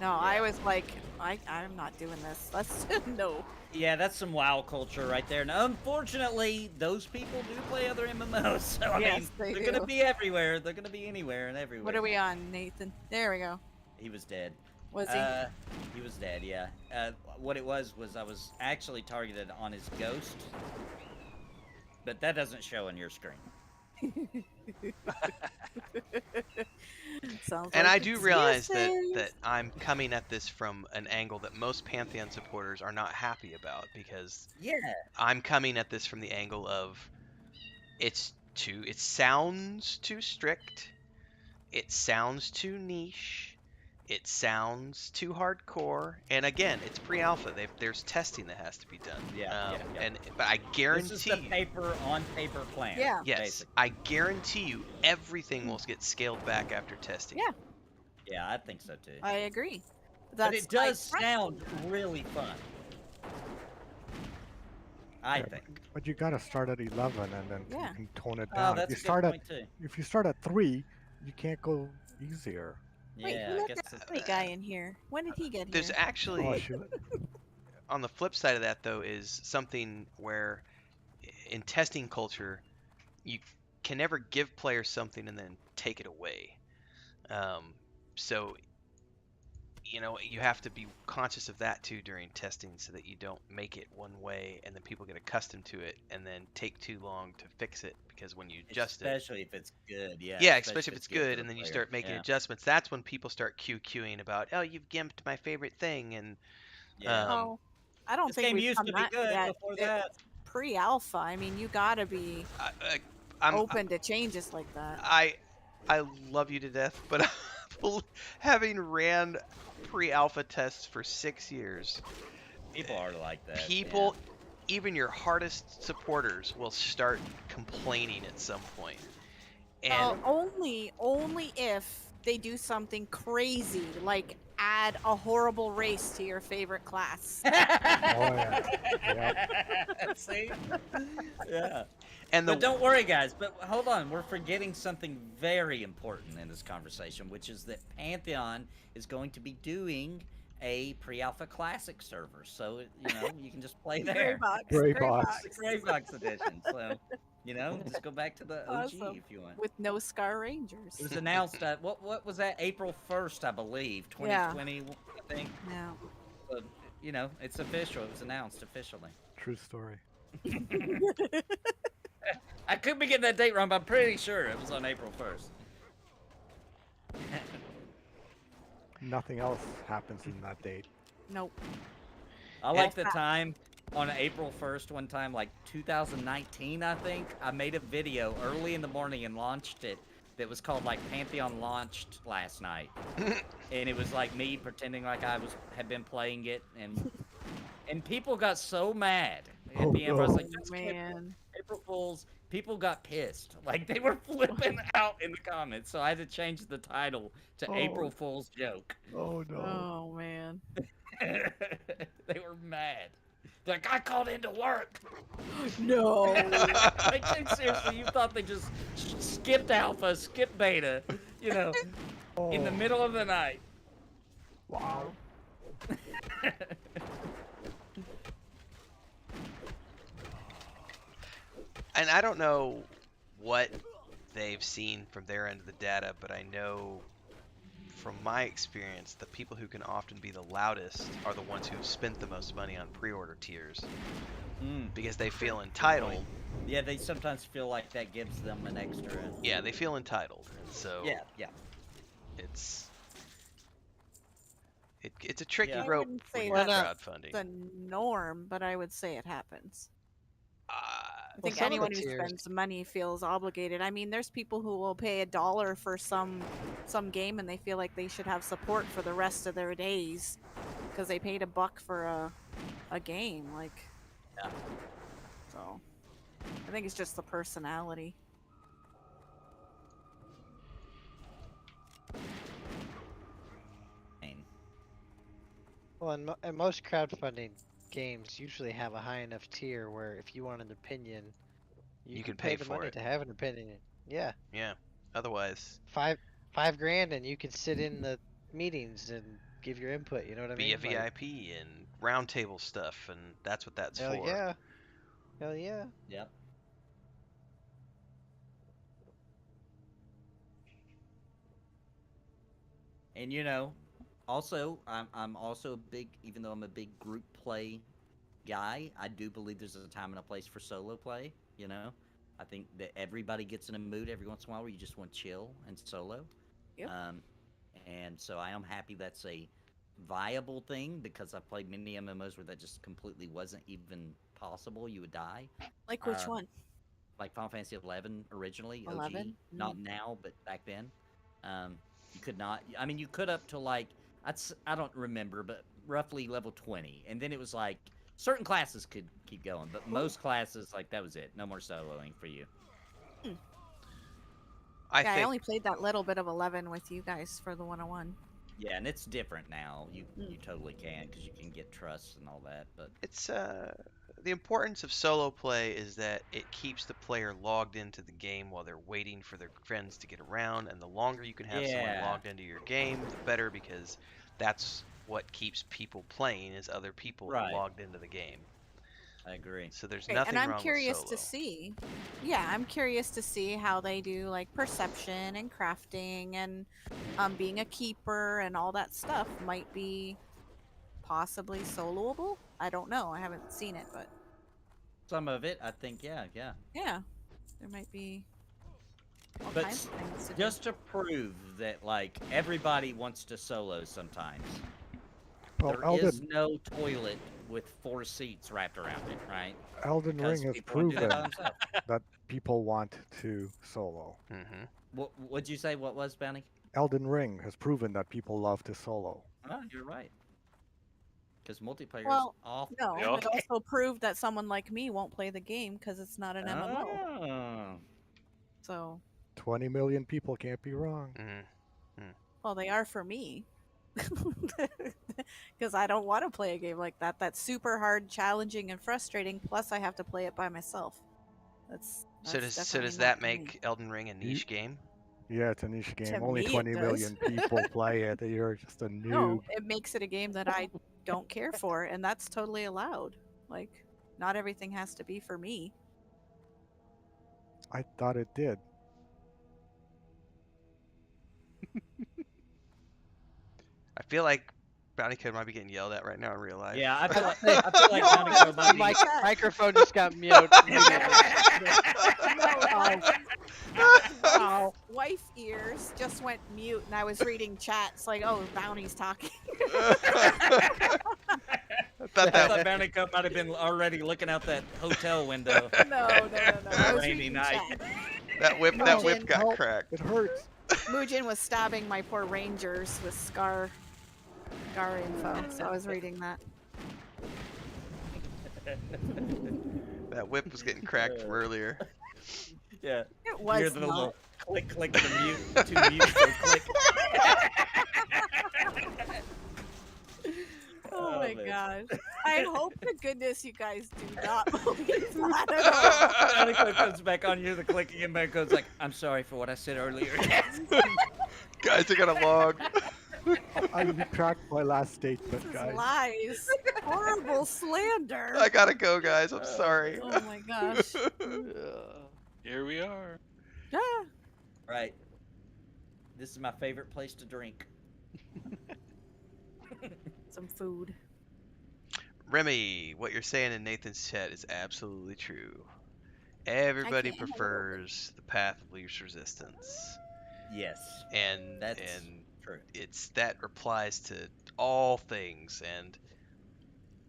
No, I was like, I'm not doing this. Let's no. Yeah, that's some WoW culture right there. And unfortunately, those people do play other MMOs. So I Yes, mean, they they're do. gonna be everywhere. They're gonna be anywhere and everywhere. What are we on, Nathan? There we go. He was dead. Was he? He was dead. Yeah. What it was I was actually targeted on his ghost, but that doesn't show on your screen. And I do realize that I'm coming at this from an angle that most Pantheon supporters are not happy about, because I'm coming at this from the angle of it sounds too strict, it sounds too niche, it sounds too hardcore, and again, it's pre-alpha. There's testing that has to be done. But I guarantee this is the on paper plan. Yeah. Yes, basically. I guarantee you everything will get scaled back after testing. Yeah. Yeah, I think so too. I agree. But it does sound really fun. I think. But you gotta start at 11 and then Yeah. you can tone it Oh, down. that's if a you good start point, at too. if you start at 3, you can't go easier. Wait, Yeah, who I let guess that that's white guy in here? When did he get here? There's actually, Oh, shoot. on the flip side of that though, is something where in testing culture, you can never give players something and then take it away. So, you have to be conscious of that too during testing, so that you don't make it one way and then people get accustomed to it and then take too long to fix it, because when you adjust especially if it's good, yeah. Yeah, especially if it's for good, the and then you player. start making Yeah. adjustments. That's when people start QQing about, oh, you've gimped my favorite thing, and Yeah. Oh, I don't This think game we've used come to be that good yet. before that. Pre-alpha. I mean, you gotta be open to changes like that. I love you to death, but having ran pre-alpha tests for 6 years, People are like that. people, even your hardest supporters, will start complaining at some point. And only if they do something crazy, like add a horrible race to your favorite class. See? Yeah. And but don't worry, guys. But hold on, we're forgetting something very important in this conversation, which is that Pantheon is going to be doing a pre-alpha classic server, so you can just play there. Gray box. Gray box edition. So just go back to the OG Awesome. if you want. With no Scar Rangers. It was announced at what was that? April 1st, I believe, 2020. I think. Yeah. So, it's official. It was announced officially. True story. I could be getting that date wrong, but I'm pretty sure it was on April 1st. Nothing else happens in that date. Nope. I like the time on April 1st, one time, like 2019, I think. I made a video early in the morning and launched it that was called like Pantheon launched last night. And it was like me pretending like I had been playing it, and people got so mad. At the end, I was like, man. April Fools. People got pissed. Like, they were flipping out in the comments. So I had to change the title to April Fool's Joke. Oh, no. Oh, man. They were mad. They're like, I called into work. No. Like, seriously, you thought they just skipped alpha, skipped beta, in the middle of the night. Wow. And I don't know what they've seen from their end of the data, but I know from my experience, the people who can often be the loudest are the ones who've spent the most money on pre-order tiers, because they feel entitled. Yeah, they sometimes feel like that gives them an extra. Yeah, they feel entitled, and so yeah. It's a tricky I rope wouldn't when say you're that's crowdfunding. the norm, but I would say it happens. I think some of the anyone who tiers- spends money feels obligated. I mean, there's people who will pay $1 for some game, and they feel like they should have support for the rest of their days because they paid $1 for a game. Like, so I think it's just the personality. Well, and most crowdfunding games usually have a high enough tier where if you want an opinion, You can can pay the for money it. to have an opinion. Yeah. Yeah. Otherwise, $5 grand and you can sit in the meetings and give your input. You know what I Be mean? a VIP and roundtable stuff, and that's what that's Hell for. yeah. Hell yeah. Yep. And also I'm also a big, even though I'm a big group play guy, I do believe there's a time and a place for solo play. I think that everybody gets in a mood every once in a while where you just want to chill and solo. Yep. And so I am happy that's a viable thing, because I've played many MMOs where that just completely wasn't even possible. You would die. Like which one? Like Final Fantasy 11 originally, 11? OG, not now, but back then. You could not. I mean, you could up to like I don't remember, but roughly level 20, and then it was like certain classes could keep going, but most classes, like, that was it. No more soloing for you. I only played that little bit of 11 with you guys for the 101. Yeah, and it's different now. You totally can, because you can get trust and all that. But it's the importance of solo play is that it keeps the player logged into the game while they're waiting for their friends to get around, and the longer you can have someone logged into your game, the better, because that's what keeps people playing, is other people logged into the game. I agree. So there's Okay, nothing and I'm wrong curious with solo. to see. Yeah, I'm curious to see how they do like perception and crafting and being a keeper and all that stuff. Might be possibly soloable. I don't know. I haven't seen it, but some of it, I think, yeah. yeah, there might be all But kinds of things to just to prove that, like, everybody wants to solo sometimes. Well, There is no toilet with 4 seats wrapped around it, right? Elden Because Ring has people wanna do proven that by themselves. that people want to solo. What'd you say? What was, Bounty? Elden Ring has proven that people love to solo. Oh, you're right. Because multiplayer Well, is awful. no, it also proved that someone like me won't play the game because it's not an MMO. Oh. So, 20 million people can't be wrong. well, they are for me. Because I don't want to play a game like that. That's super hard, challenging, and frustrating. Plus, I have to play it by myself. So does that make Elden Ring a niche game? Yeah, it's a niche game. To Only me, it 20 does. million people play it. You're just a noob. No, it makes it a game that I don't care for, and that's totally allowed. Like, not everything has to be for me. I thought it did. I feel like Bounty Code might be getting yelled at right now in real life. Yeah, I feel like Bounty Code might be... Microphone just got muted. No, wife ears just went mute, and I was reading chats like, "Oh, Bounty's talking." I thought Bounty Code might have been already looking out that hotel window. No. I was Rainy reading night. chat. That whip got cracked. It hurts. Mujin was stabbing my poor rangers with scar info, so I was reading that. That whip was getting cracked from earlier. Yeah. It was Hear the not. little click to mute, to mute, so click. Oh my man. gosh. I hope to goodness you guys do not believe that at all. Bounty Code comes back on, you hear the clicking, and Bounty Code's like, "I'm sorry for what I said earlier." Guys, I got a log. I retract my last statement, This guys. is lies. Horrible slander. I gotta go, guys. I'm sorry. Oh my gosh. Here we are. Yeah. Right. This is my favorite place to drink. Some food. Remy, what you're saying in Nathan's chat is absolutely true. Everybody can't handle prefers the path of least resistance. Yes. And That's true. it's that applies to all things, and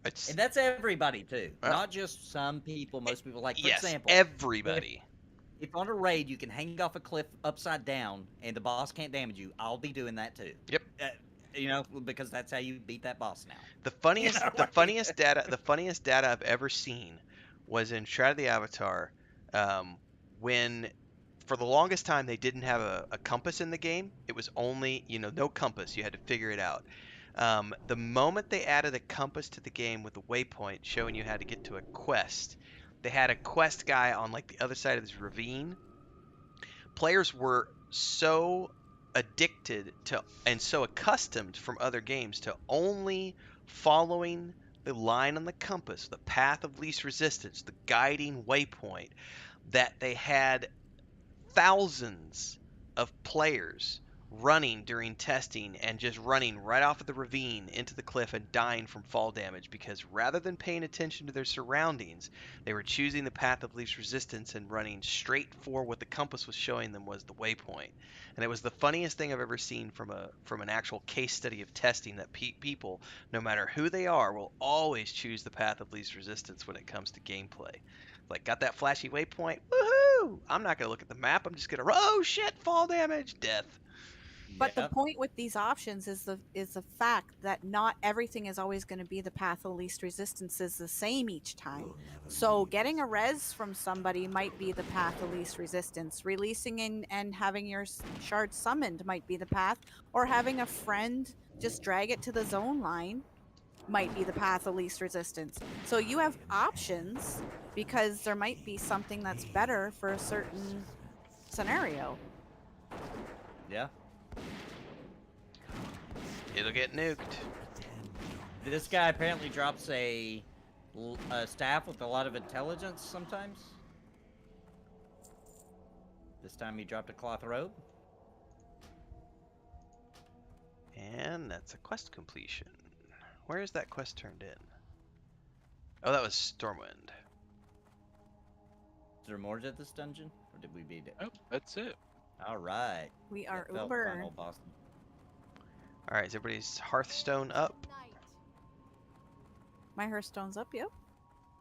it's And that's everybody too, not just some people. Most people, like, for yes, example, everybody. If on a raid you can hang off a cliff upside down and the boss can't damage you, I'll be doing that too. Yep. Because that's how you beat that boss now. The funniest, the funniest data I've ever seen was in Shroud of the Avatar, when for the longest time they didn't have a compass in the game. It was only, no compass. You had to figure it out. The moment they added a compass to the game with a waypoint showing you how to get to a quest, they had a quest guy on like the other side of this ravine. Players were so addicted to and so accustomed from other games to only following the line on the compass, the path of least resistance, the guiding waypoint, that they had thousands of players running during testing and just running right off of the ravine into the cliff and dying from fall damage because rather than paying attention to their surroundings, they were choosing the path of least resistance and running straight for what the compass was showing them was the waypoint. And it was the funniest thing I've ever seen from an actual case study of testing that people, no matter who they are, will always choose the path of least resistance when it comes to gameplay. Like, got that flashy waypoint? Woohoo! I'm not gonna look at the map. I'm just gonna, oh shit, fall damage, death. But the point with these options is the fact that not everything is always going to be the path of least resistance is the same each time. So getting a res from somebody might be the path of least resistance. Releasing and having your shard summoned might be the path, or having a friend just drag it to the zone line might be the path of least resistance. So you have options because there might be something that's better for a certain scenario. Yeah. It'll get nuked. This guy apparently drops a staff with a lot of intelligence sometimes. This time he dropped a cloth robe. And that's a quest completion. Where is that quest turned in? Oh, that was Stormwind. Is there more to this dungeon? Or did we beat it? Nope, that's it. Alright. We are That felt Uber. fun, old boss. Alright, is everybody's Hearthstone up? My Hearthstone's up, yep.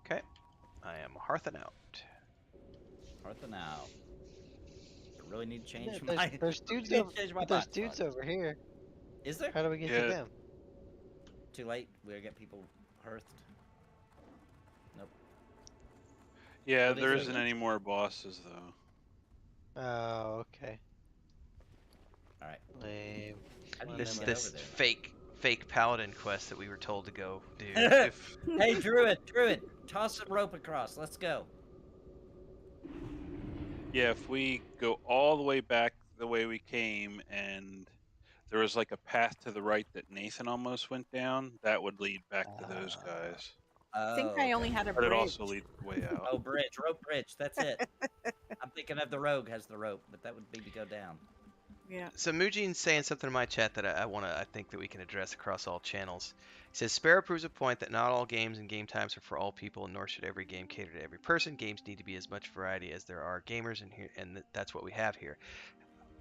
Okay. I am Hearthing out. Hearthing out. I really need to change Yeah, my... there's dudes, need to over, change my there's bot dudes spot. over here. Is there? How do we get to them? Too late. We gotta get people hearthed. Nope. Yeah, What is there it? isn't any more bosses though. Oh, okay. Alright. Lame. How do you This even get over this there? fake paladin quest that we were told to go do. Hey, Druid, toss some rope across. Let's go. Yeah, if we go all the way back the way we came and there was like a path to the right that Nathan almost went down, that would lead back to those guys. I think I only had a But it bridge. also leads way out. Oh, rope bridge. That's it. I'm thinking of the rogue has the rope, but that would be to go down. Yeah. So Muji's saying something in my chat that I think that we can address across all channels. He says Sparoh proves a point that not all games and game times are for all people, nor should every game cater to every person. Games need to be as much variety as there are gamers in here, and that's what we have here.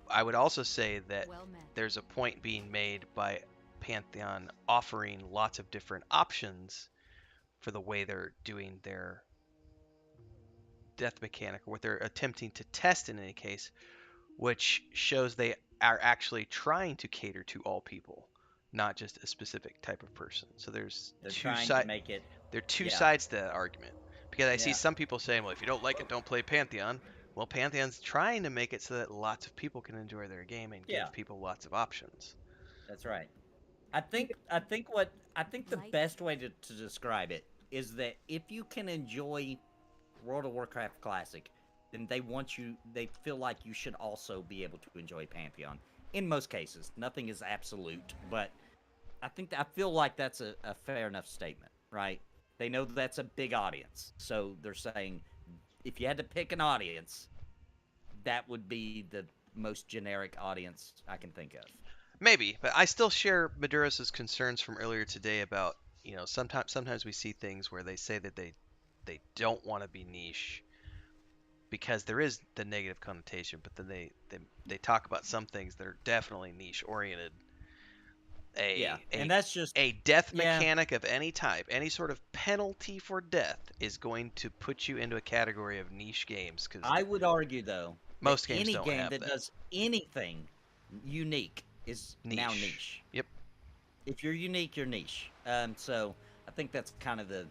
I would also say that there's a point being made by Pantheon offering lots of different options for the way they're doing their death mechanic, or what they're attempting to test in any case, which shows they are actually trying to cater to all people, not just a specific type of person. So They're two trying sides. to make it. There are two yeah. sides to that argument, because I see Yeah. some people saying, well, if you don't like it, don't play Pantheon. Well, Pantheon's trying to make it so that lots of people can enjoy their game and Yeah. give people lots of options. That's right. I think the best way to describe it is that if you can enjoy World of Warcraft Classic, then they feel like you should also be able to enjoy Pantheon. In most cases, nothing is absolute, but I feel like that's a fair enough statement, right? They know that's a big audience, so they're saying if you had to pick an audience, that would be the most generic audience I can think of. Maybe, but I still share Maduro's concerns from earlier today about, sometimes we see things where they say that they don't want to be niche because there is the negative connotation, but then they talk about some things that are definitely niche oriented. And that's just a death mechanic of any type, any sort of penalty for death is going to put you into a category of niche games. Because I would argue though, most games any don't game have that does anything unique is now niche. Yep. If you're unique, you're niche. So I think that's kind of the.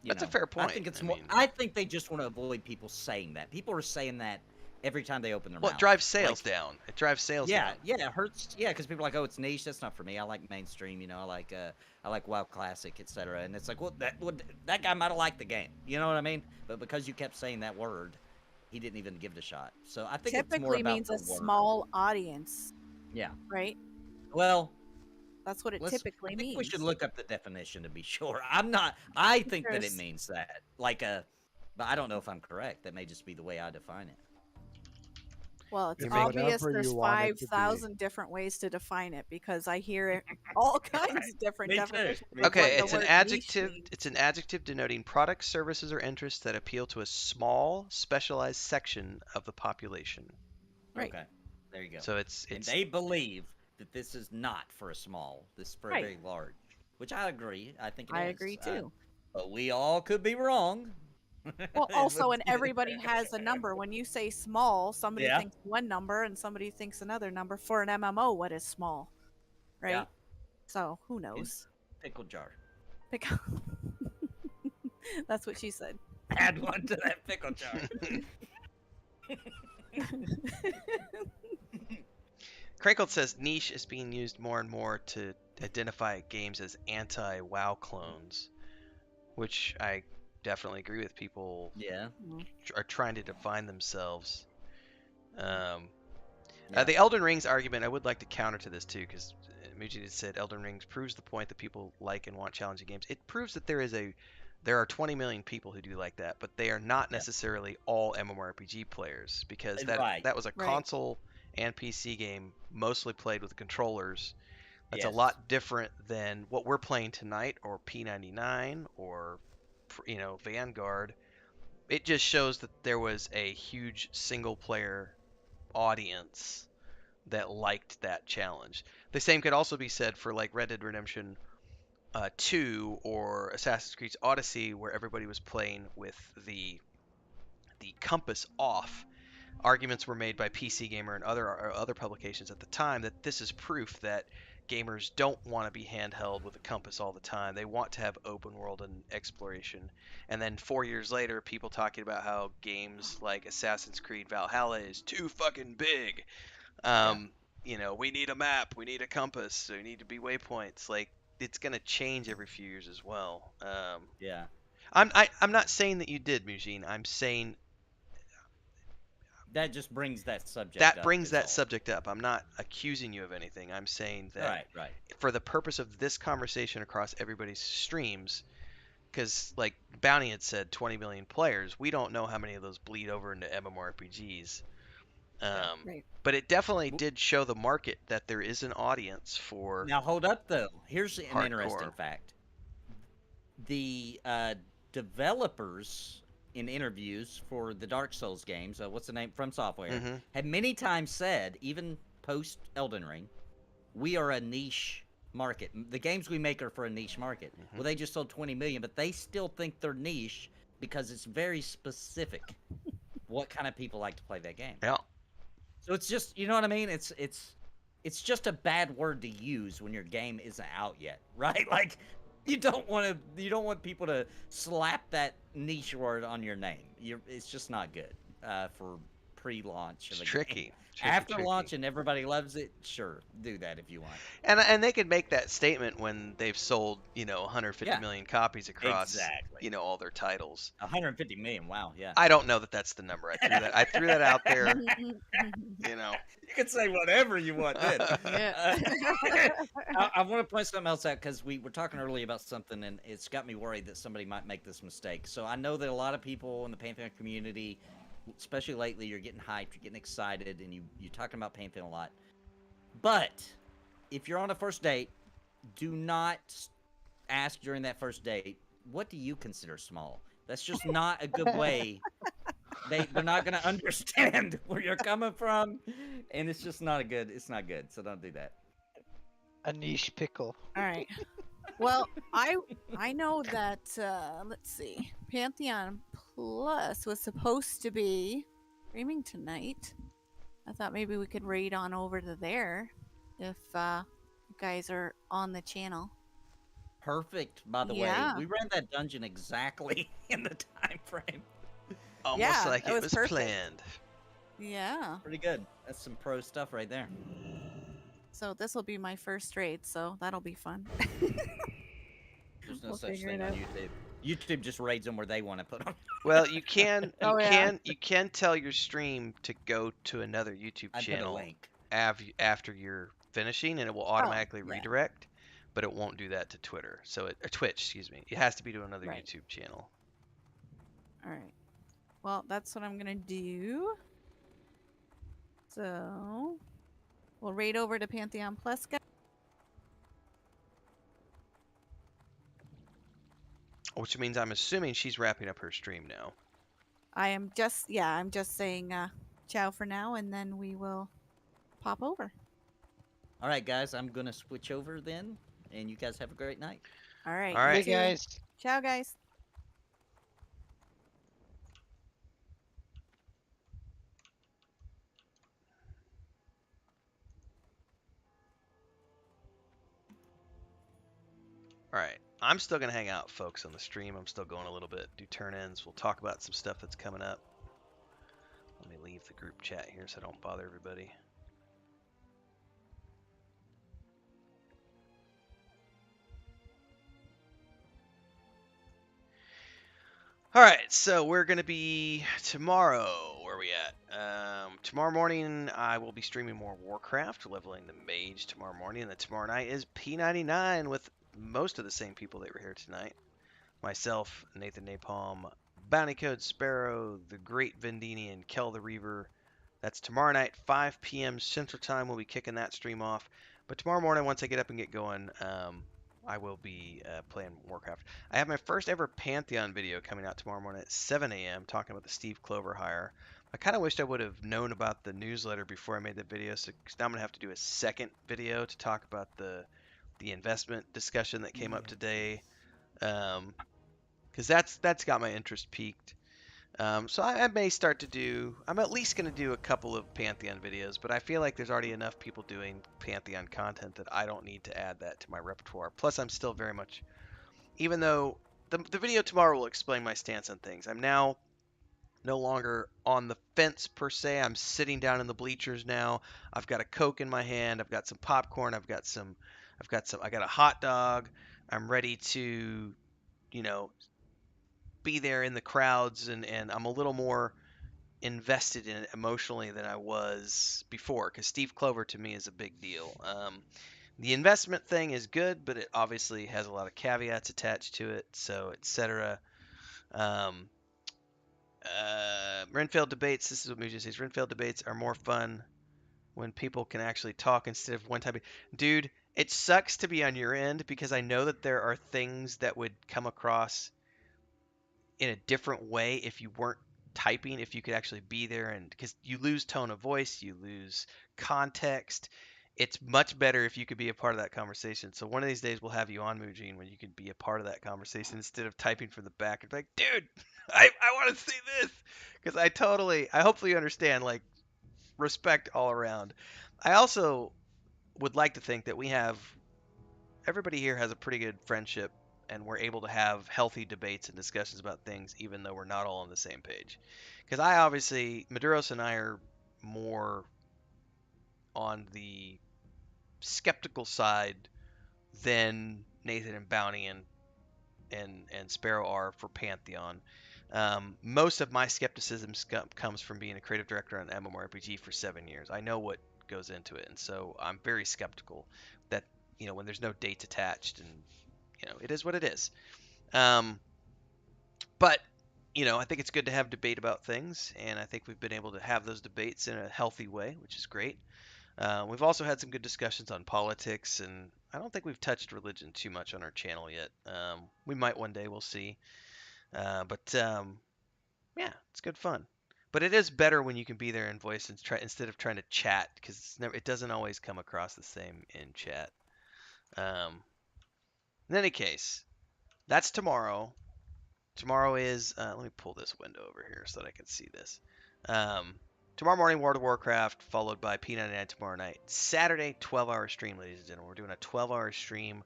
That's a fair point. I think it's more. I think they just want to avoid people saying that. People are saying that every time they open their mouth. It drives sales down. It drives sales down. Yeah, it hurts. Yeah, because people are like, oh, it's niche. That's not for me. I like mainstream. I like WoW Classic, etc. And it's like, well, that guy might have liked the game. You know what I mean? But because you kept saying that word, he didn't even give it a shot. So I think typically it's more about means a the word. small audience. Yeah. right? Well, That's what it I typically think means. we should look up the definition to be sure. I'm not. I think that it There's- means that, like but I don't know if I'm correct. That may just be the way I define it. Well, it's It's obvious whatever there's you want it to be. 5,000 different ways to define it because I hear all kinds of different Me too. definitions. Me of too. what Okay, the it's an word niche adjective. means. It's an adjective denoting products, services, or interests that appeal to a small, specialized section of the population. Right. Okay. There you go. So it's And they believe that this is not for a small. This is for Right. a very large. Which I agree. I think it is. I agree too. But we all could be wrong. Well, also, and everybody has a number. When you say small, somebody Yeah. thinks one number and somebody thinks another number. For an MMO, what is small? Right? Yeah. So, who knows? Pickle jar. Pick- That's what she said. Add one to that pickle jar. Crankled says niche is being used more and more to identify games as anti-WoW clones, which I definitely agree with. People Yeah. are trying to define themselves. Yeah. The Elden Rings argument, I would like to counter to this too, because Mujin had said Elden Rings proves the point that people like and want challenging games. It proves that there are 20 million people who do like that, but they are not necessarily all MMORPG players, because that was a console and PC game mostly played with controllers. That's a lot different than what we're playing tonight, or P99, or Vanguard. It just shows that there was a huge single player audience that liked that challenge. The same could also be said for like Red Dead Redemption 2 or Assassin's Creed Odyssey, where everybody was playing with the compass off. Arguments were made by PC Gamer and other publications at the time that this is proof that gamers don't want to be handheld with a compass all the time. They want to have open world and exploration. And then 4 years later, people talking about how games like Assassin's Creed Valhalla is too fucking big. We need a map, we need a compass, so we need to be waypoints. Like, it's gonna change every few years as well. Yeah. I'm not saying that you did, Mujin. I'm saying that just brings that subject that up. brings that subject up. I'm not accusing you of anything. I'm saying that right. for the purpose of this conversation across everybody's streams, because like Bounty had said, 20 million players. We don't know how many of those bleed over into MMORPGs. But it definitely did show the market that there is an audience for. Now hold up though. Here's an hardcore. Interesting fact. The developers in interviews for the Dark Souls games, what's the name? From Software, had many times said, even post Elden Ring, we are a niche market. The games we make are for a niche market. Well, they just sold 20 million, but they still think they're niche because it's very specific what kind of people like to play that game. Yeah. So it's just, you know what I mean? It's just a bad word to use when your game isn't out yet, right? Like, you don't want people to slap that niche word on your name. It's just not good for pre-launch. It's tricky. After launch and everybody loves it, sure, do that if you want. And they could make that statement when they've sold 150 million copies across all their titles. 150 million, wow, yeah. I don't know that that's the number. I threw that out there. You can say whatever you want then. I want to point something else out because we were talking earlier about something and it's got me worried that somebody might make this mistake. So I know that a lot of people in the Pantheon community, especially lately, you're getting hyped, you're getting excited, and you're talking about Pantheon a lot. But if you're on a first date, do not ask during that first date, what do you consider small? That's just not a good way. They're not going to understand where you're coming from, and it's just not it's not good, so don't do that. A niche pickle. All right. Well, I know that, let's see, Pantheon Plus was supposed to be streaming tonight. I thought maybe we could raid on over to there if you guys are on the channel. Perfect, by the way. We ran that dungeon exactly in the time frame. Almost like it was planned. Yeah. Pretty good. That's some pro stuff right there. So this will be my first raid, so that'll be fun. There's no such thing on YouTube. YouTube just raids them where they want to put them. Well, you can you can tell your stream to go to another YouTube channel after you're finishing, and it will automatically redirect, but it won't do that to Twitter. So or Twitch, excuse me. It has to be to another YouTube channel. All right. Well, that's what I'm gonna do. So we'll raid over to Pantheon Plus, guys. Which means I'm assuming she's wrapping up her stream now. I'm just saying ciao for now, and then we will pop over. All right, guys, I'm gonna switch over then, and you guys have a great night. All right. All right. Hey guys. Ciao, guys. All right. I'm still going to hang out, folks, on the stream. I'm still going a little bit, do turn-ins. We'll talk about some stuff that's coming up. Let me leave the group chat here so I don't bother everybody. All right, so we're going to be tomorrow. Where are we at? Tomorrow morning, I will be streaming more Warcraft, leveling the mage tomorrow morning. And then tomorrow night is P99 with most of the same people that were here tonight. Myself, Nathan Napalm, Bounty Code Sparoh, the Great Vendini, and Kel the Reaver. That's tomorrow night, 5 p.m. Central Time. We'll be kicking that stream off. But tomorrow morning, once I get up and get going, I will be playing Warcraft. I have my first ever Pantheon video coming out tomorrow morning at 7 a.m. talking about the Steve Clover hire. I kind of wished I would have known about the newsletter before I made the video, so now I'm going to have to do a second video to talk about the investment discussion that came up today. Because that's got my interest peaked. So I may start to do, I'm at least going to do a couple of Pantheon videos, but I feel like there's already enough people doing Pantheon content that I don't need to add that to my repertoire. Plus, I'm still very much, even though the video tomorrow will explain my stance on things, I'm now no longer on the fence per se. I'm sitting down in the bleachers now. I've got a Coke in my hand. I've got some popcorn. I got a hot dog. I'm ready to, be there in the crowds, and I'm a little more invested in it emotionally than I was before, because Steve Clover to me is a big deal. The investment thing is good, but it obviously has a lot of caveats attached to it, so etc. Renfield debates, this is what Muja says, Renfield debates are more fun when people can actually talk instead of one type of... Dude, it sucks to be on your end, because I know that there are things that would come across in a different way if you weren't typing, if you could actually be there, and because you lose tone of voice, you lose context. It's much better if you could be a part of that conversation. So one of these days we'll have you on, Mujin, when you could be a part of that conversation instead of typing from the back and be like, dude, I want to see this, because I hopefully you understand, like, respect all around. I also would like to think that everybody here has a pretty good friendship, and we're able to have healthy debates and discussions about things, even though we're not all on the same page. Because Maduros and I are more on the skeptical side than Nathan and Bounty and Sparoh are for Pantheon. Most of my skepticism comes from being a creative director on mmorpg for 7 years. I know what goes into it, and so I'm very skeptical that when there's no dates attached, and it is what it is. But I think it's good to have debate about things, and I think we've been able to have those debates in a healthy way, which is great. We've also had some good discussions on politics, and I don't think we've touched religion too much on our channel yet. We might one day, we'll see. Yeah, it's good fun. But it is better when you can be there in voice instead of trying to chat, because it doesn't always come across the same in chat. In any case, that's tomorrow. Tomorrow is, let me pull this window over here so that I can see this. Tomorrow morning, World of Warcraft, followed by P99 tomorrow night. Saturday, 12-hour stream, ladies and gentlemen. We're doing a 12-hour stream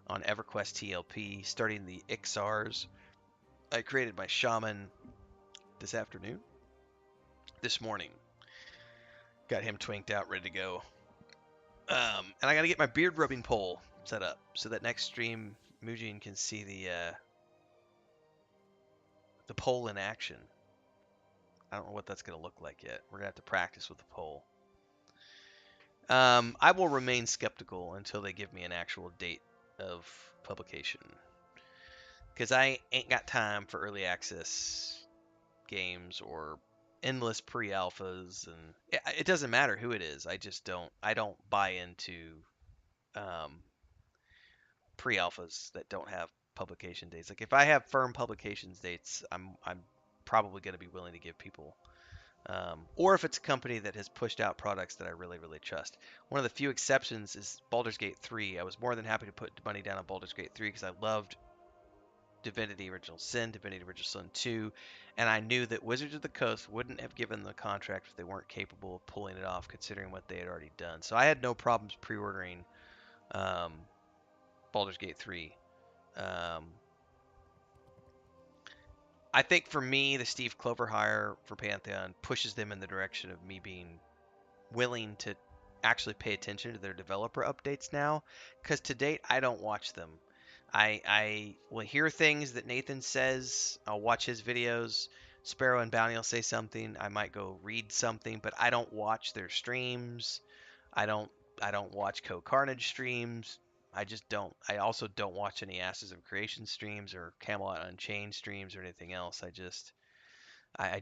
on EverQuest TLP, starting the Ixars. I created my shaman this morning. Got him twinked out, ready to go. And I got to get my beard rubbing pole set up so that next stream, Mujin can see the pole in action. I don't know what that's going to look like yet. We're going to have to practice with the pole. I will remain skeptical until they give me an actual date of publication. Because I ain't got time for early access games or endless pre-alphas, and it doesn't matter who it is. I don't buy into um, pre-alphas that don't have publication dates. Like if I have firm publications dates, I'm probably going to be willing to give people. Or if it's a company that has pushed out products that I really, really trust. One of the few exceptions is Baldur's Gate 3. I was more than happy to put money down on Baldur's Gate 3 because I loved Divinity Original Sin, Divinity Original Sin 2, and I knew that Wizards of the Coast wouldn't have given the contract if they weren't capable of pulling it off, considering what they had already done. So I had no problems pre-ordering um, Baldur's Gate 3. I think for me, the Steve Clover hire for Pantheon pushes them in the direction of me being willing to actually pay attention to their developer updates now, because to date I don't watch them. I will hear things that Nathan says. I'll watch his videos. Sparoh and Bounty will say something. I might go read something, but I don't watch their streams. I don't watch Co Carnage streams. I just don't. I also don't watch any Asses of Creation streams or Camelot Unchained streams or anything else. I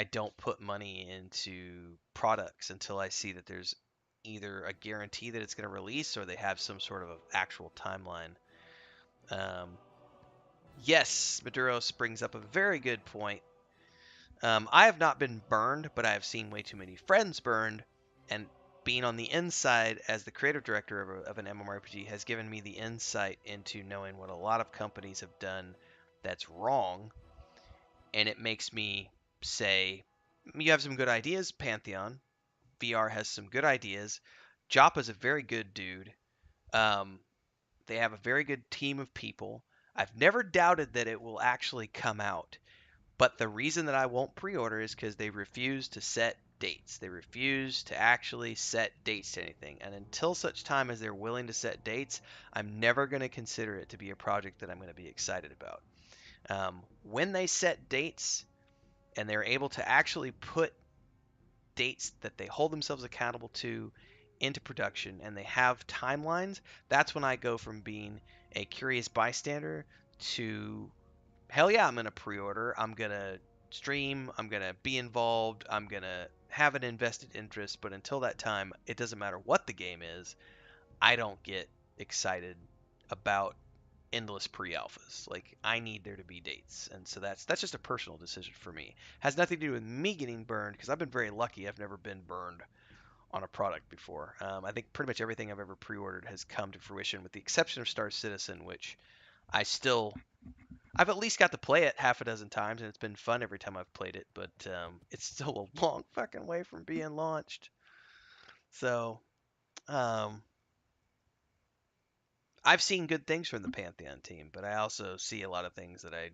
don't put money into products until I see that there's either a guarantee that it's going to release or they have some sort of actual timeline. Yes, Maduros brings up a very good point. I have not been burned, but I have seen way too many friends burned, and being on the inside as the creative director of an MMORPG has given me the insight into knowing what a lot of companies have done that's wrong, and it makes me say, you have some good ideas, Pantheon. VR has some good ideas. Joppa's a very good dude. They have a very good team of people. I've never doubted that it will actually come out. But the reason that I won't pre-order is because they refuse to set dates. They refuse to actually set dates to anything. And until such time as they're willing to set dates, I'm never going to consider it to be a project that I'm going to be excited about. When they set dates and they're able to actually put dates that they hold themselves accountable to into production and they have timelines, that's when I go from being a curious bystander to hell yeah, I'm going to pre-order, I'm going to stream, I'm going to be involved, I'm going to have an invested interest, but until that time, it doesn't matter what the game is, I don't get excited about endless pre-alphas. Like I need there to be dates, and so that's just a personal decision for me. Has nothing to do with me getting burned because I've been very lucky. I've never been burned on a product before. I think pretty much everything I've ever pre-ordered has come to fruition, with the exception of Star Citizen, which I've at least got to play it half a dozen times, and it's been fun every time I've played it. But it's still a long fucking way from being launched. So I've seen good things from the Pantheon team, but I also see a lot of things that I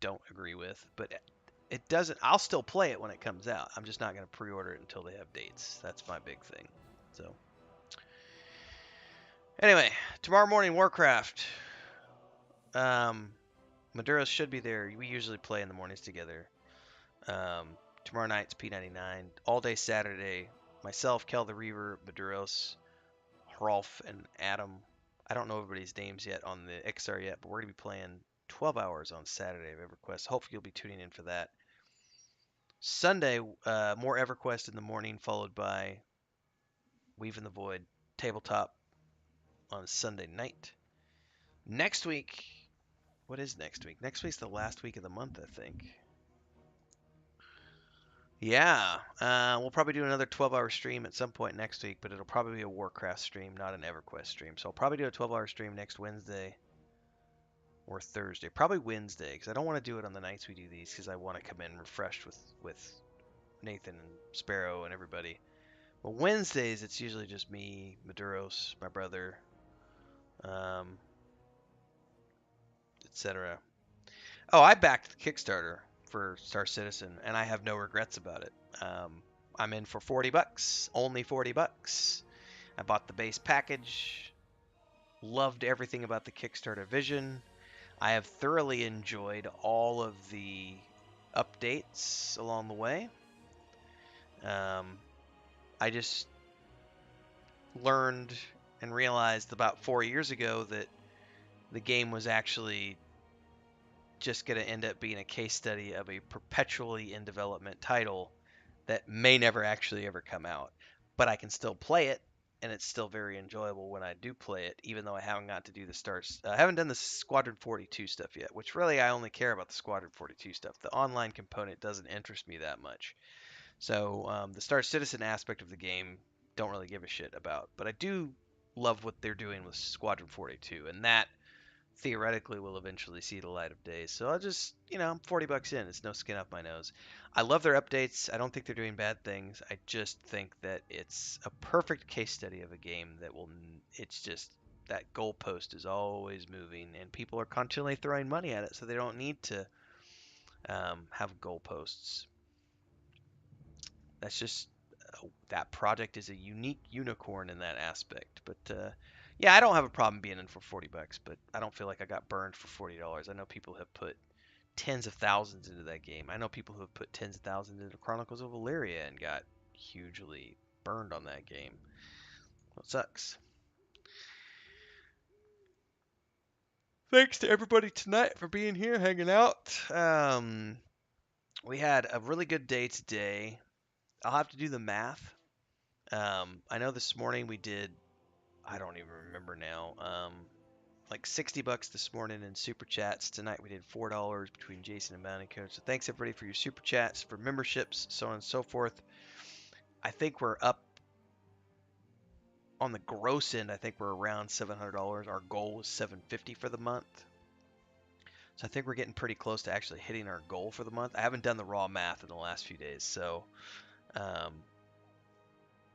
don't agree with. But it doesn't. I'll still play it when it comes out. I'm just not going to pre-order it until they have dates. That's my big thing. So anyway, tomorrow morning Warcraft. Maduros should be there. We usually play in the mornings together. Tomorrow night's P99. All day Saturday. Myself, Kel the Reaver, Maduros, Hrolf, and Adam. I don't know everybody's names yet on the XR yet, but we're going to be playing 12 hours on Saturday of EverQuest. Hopefully you'll be tuning in for that. Sunday, more EverQuest in the morning, followed by Weave in the Void tabletop on Sunday night. Next week, what is next week? Next week's the last week of the month, I think. Yeah, we'll probably do another 12-hour stream at some point next week, but it'll probably be a Warcraft stream, not an EverQuest stream. So I'll probably do a 12-hour stream next Wednesday or Thursday. Probably Wednesday, because I don't want to do it on the nights we do these, because I want to come in refreshed with Nathan and Sparoh and everybody. But Wednesdays, it's usually just me, Maduros, my brother, etc. Oh, I backed the Kickstarter for Star Citizen, and I have no regrets about it. I'm in for $40, only $40. I bought the base package, loved everything about the Kickstarter vision. I have thoroughly enjoyed all of the updates along the way. I just learned and realized about 4 years ago that the game was actually just going to end up being a case study of a perpetually in development title that may never actually ever come out. But I can still play it, and it's still very enjoyable when I do play it, even though I haven't got to do the starts. I haven't done the Squadron 42 stuff yet, which really I only care about the Squadron 42 stuff. The online component doesn't interest me that much. So the Star Citizen aspect of the game, don't really give a shit about. But I do love what they're doing with Squadron 42, and that theoretically will eventually see the light of day. So I'll just, I'm 40 bucks in. It's no skin off my nose. I love their updates. I don't think they're doing bad things. I just think that it's a perfect case study of a game that will, it's just, that goalpost is always moving, and people are continually throwing money at it, so they don't need to have goalposts. That's just, that project is a unique unicorn in that aspect. But yeah, I don't have a problem being in for 40 bucks, but I don't feel like I got burned for $40. I know people have put tens of thousands into that game. I know people who have put tens of thousands into Chronicles of Valyria and got hugely burned on that game. Well, it sucks. Thanks to everybody tonight for being here, hanging out. We had a really good day today. I'll have to do the math. I know this morning we did, I don't even remember now, like 60 bucks this morning in super chats. Tonight we did $4 between Jason and Bounty Code. So thanks everybody for your super chats, for memberships, so on and so forth. I think we're up on the gross end. I think we're around $700. Our goal was $750 for the month. So I think we're getting pretty close to actually hitting our goal for the month. I haven't done the raw math in the last few days, so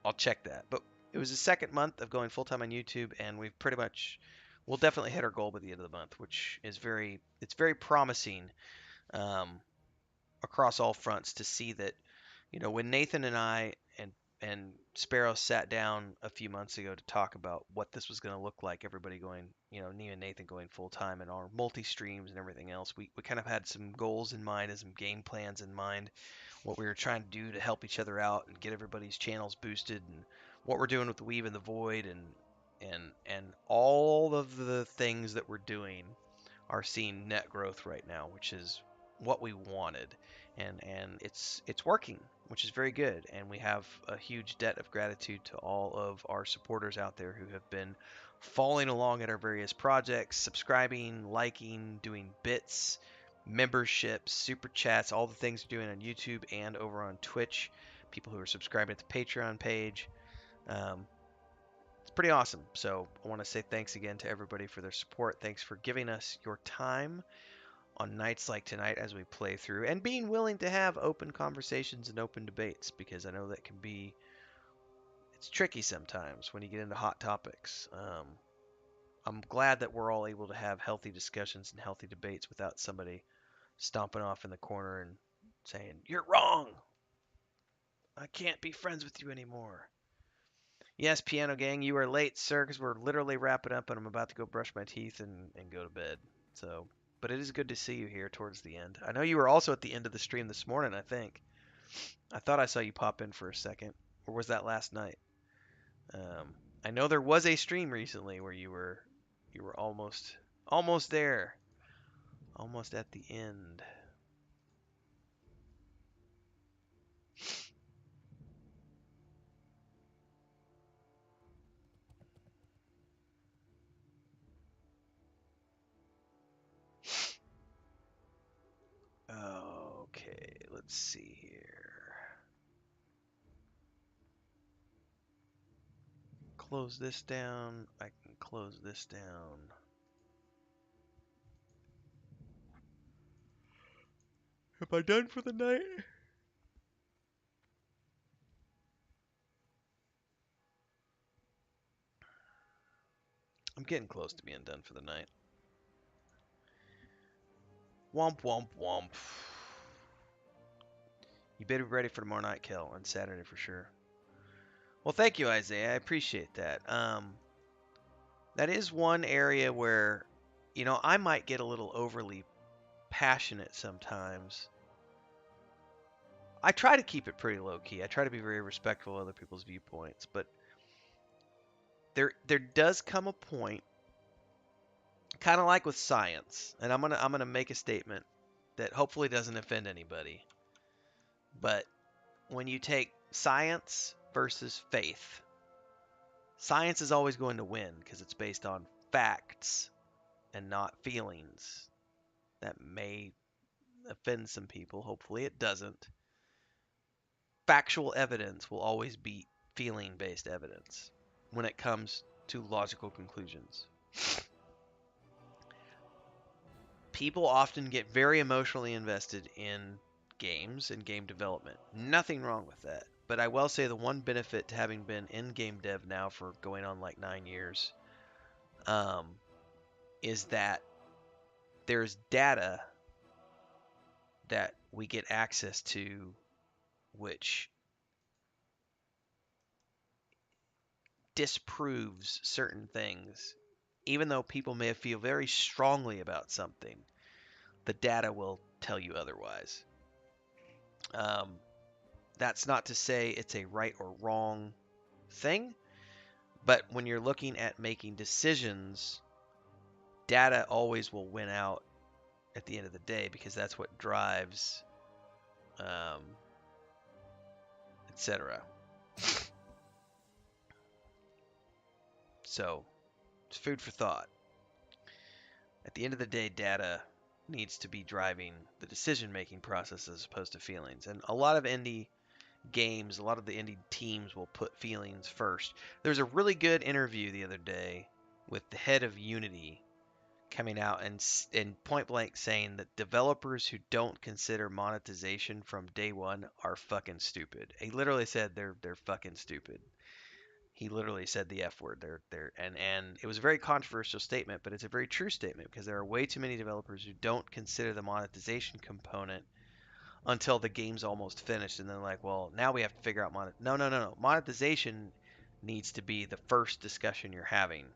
I'll check that. But it was the second month of going full-time on YouTube, and we've pretty much, we'll definitely hit our goal by the end of the month, which is it's very promising across all fronts to see that, when Nathan and I and Sparoh sat down a few months ago to talk about what this was going to look like, everybody going, me and Nathan going full-time and our multi-streams and everything else, we kind of had some goals in mind and some game plans in mind, what we were trying to do to help each other out and get everybody's channels boosted, and what we're doing with the Weave and the Void, and all of the things that we're doing are seeing net growth right now, which is what we wanted, and it's working, which is very good. And we have a huge debt of gratitude to all of our supporters out there who have been following along at our various projects, subscribing, liking, doing bits, memberships, super chats, all the things we're doing on YouTube and over on Twitch. People who are subscribing to the Patreon page. It's pretty awesome. So I want to say thanks again to everybody for their support. Thanks for giving us your time on nights like tonight as we play through, and being willing to have open conversations and open debates, because I know that can be, it's tricky sometimes when you get into hot topics. I'm glad that we're all able to have healthy discussions and healthy debates without somebody stomping off in the corner and saying, "You're wrong. I can't be friends with you anymore." Yes, Piano Gang, you are late, sir, because we're literally wrapping up and I'm about to go brush my teeth and go to bed. So, but it is good to see you here towards the end. I know you were also at the end of the stream this morning, I think. I thought I saw you pop in for a second. Or was that last night? I know there was a stream recently where you were almost there. Almost at the end. Okay, let's see here. Close this down. I can close this down. Am I done for the night? I'm getting close to being done for the night. Womp womp womp. You better be ready for tomorrow night, Kel, on Saturday for sure. Well, thank you, Isaiah. I appreciate that. That is one area where, I might get a little overly passionate sometimes. I try to keep it pretty low key. I try to be very respectful of other people's viewpoints, but there does come a point, kind of like with science, and I'm gonna make a statement that hopefully doesn't offend anybody. But when you take science versus faith, science is always going to win because it's based on facts and not feelings. That may offend some people. Hopefully it doesn't. Factual evidence will always beat feeling-based evidence when it comes to logical conclusions. People often get very emotionally invested in games and game development. Nothing wrong with that. But I will say the one benefit to having been in game dev now for going on like 9 years is that there's data that we get access to which disproves certain things. Even though people may feel very strongly about something, the data will tell you otherwise. That's not to say it's a right or wrong thing, but when you're looking at making decisions, data always will win out at the end of the day because that's what drives, etc. So, it's food for thought. At the end of the day, data needs to be driving the decision-making process as opposed to feelings. And a lot of indie games, a lot of the indie teams will put feelings first. There's a really good interview the other day with the head of Unity coming out and point blank saying that developers who don't consider monetization from day one are fucking stupid. He literally said they're fucking stupid. He literally said the F word. And it was a very controversial statement, but it's a very true statement because there are way too many developers who don't consider the monetization component until the game's almost finished, and then like, well, now we have to figure out No. Monetization needs to be the first discussion you're having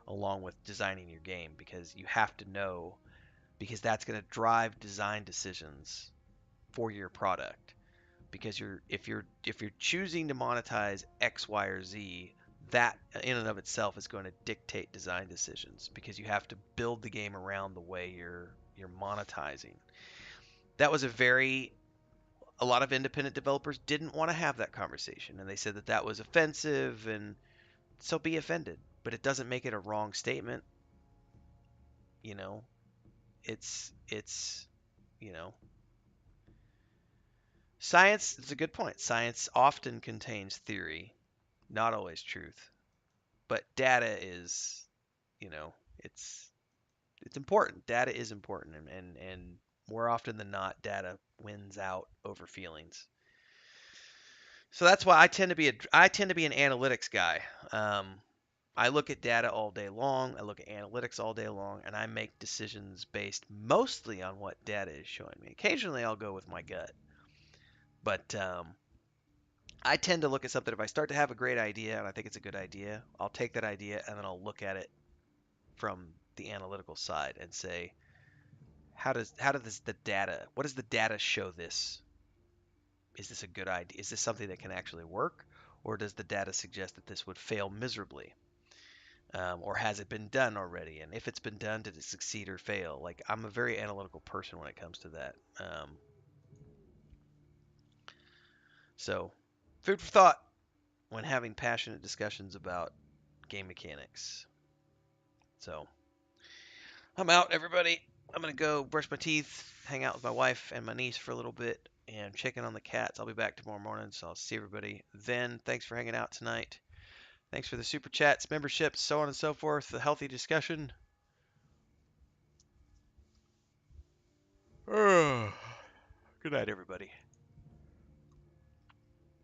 along with designing your game because you have to know because that's going to drive design decisions for your product. Because if you're choosing to monetize X, Y, or Z, that in and of itself is going to dictate design decisions because you have to build the game around the way you're monetizing. That was a lot of independent developers didn't want to have that conversation, and they said that that was offensive, and so be offended. But it doesn't make it a wrong statement. You know, it's you know, science is a good point. Science often contains theory, not always truth, but data is, it's important. Data is important, and more often than not, data wins out over feelings. So that's why I tend to be an analytics guy. I look at data all day long. I look at analytics all day long, and I make decisions based mostly on what data is showing me. Occasionally, I'll go with my gut, but I tend to look at something. If I start to have a great idea and I think it's a good idea, I'll take that idea and then I'll look at it from the analytical side and say, what does the data show this? Is this a good idea? Is this something that can actually work? Or does the data suggest that this would fail miserably? Or has it been done already? And if it's been done, did it succeed or fail? Like, I'm a very analytical person when it comes to that. So, food for thought when having passionate discussions about game mechanics. So, I'm out, everybody. I'm going to go brush my teeth, hang out with my wife and my niece for a little bit, and check in on the cats. I'll be back tomorrow morning, so I'll see everybody then. Thanks for hanging out tonight. Thanks for the super chats, memberships, so on and so forth, the healthy discussion. Good night, everybody.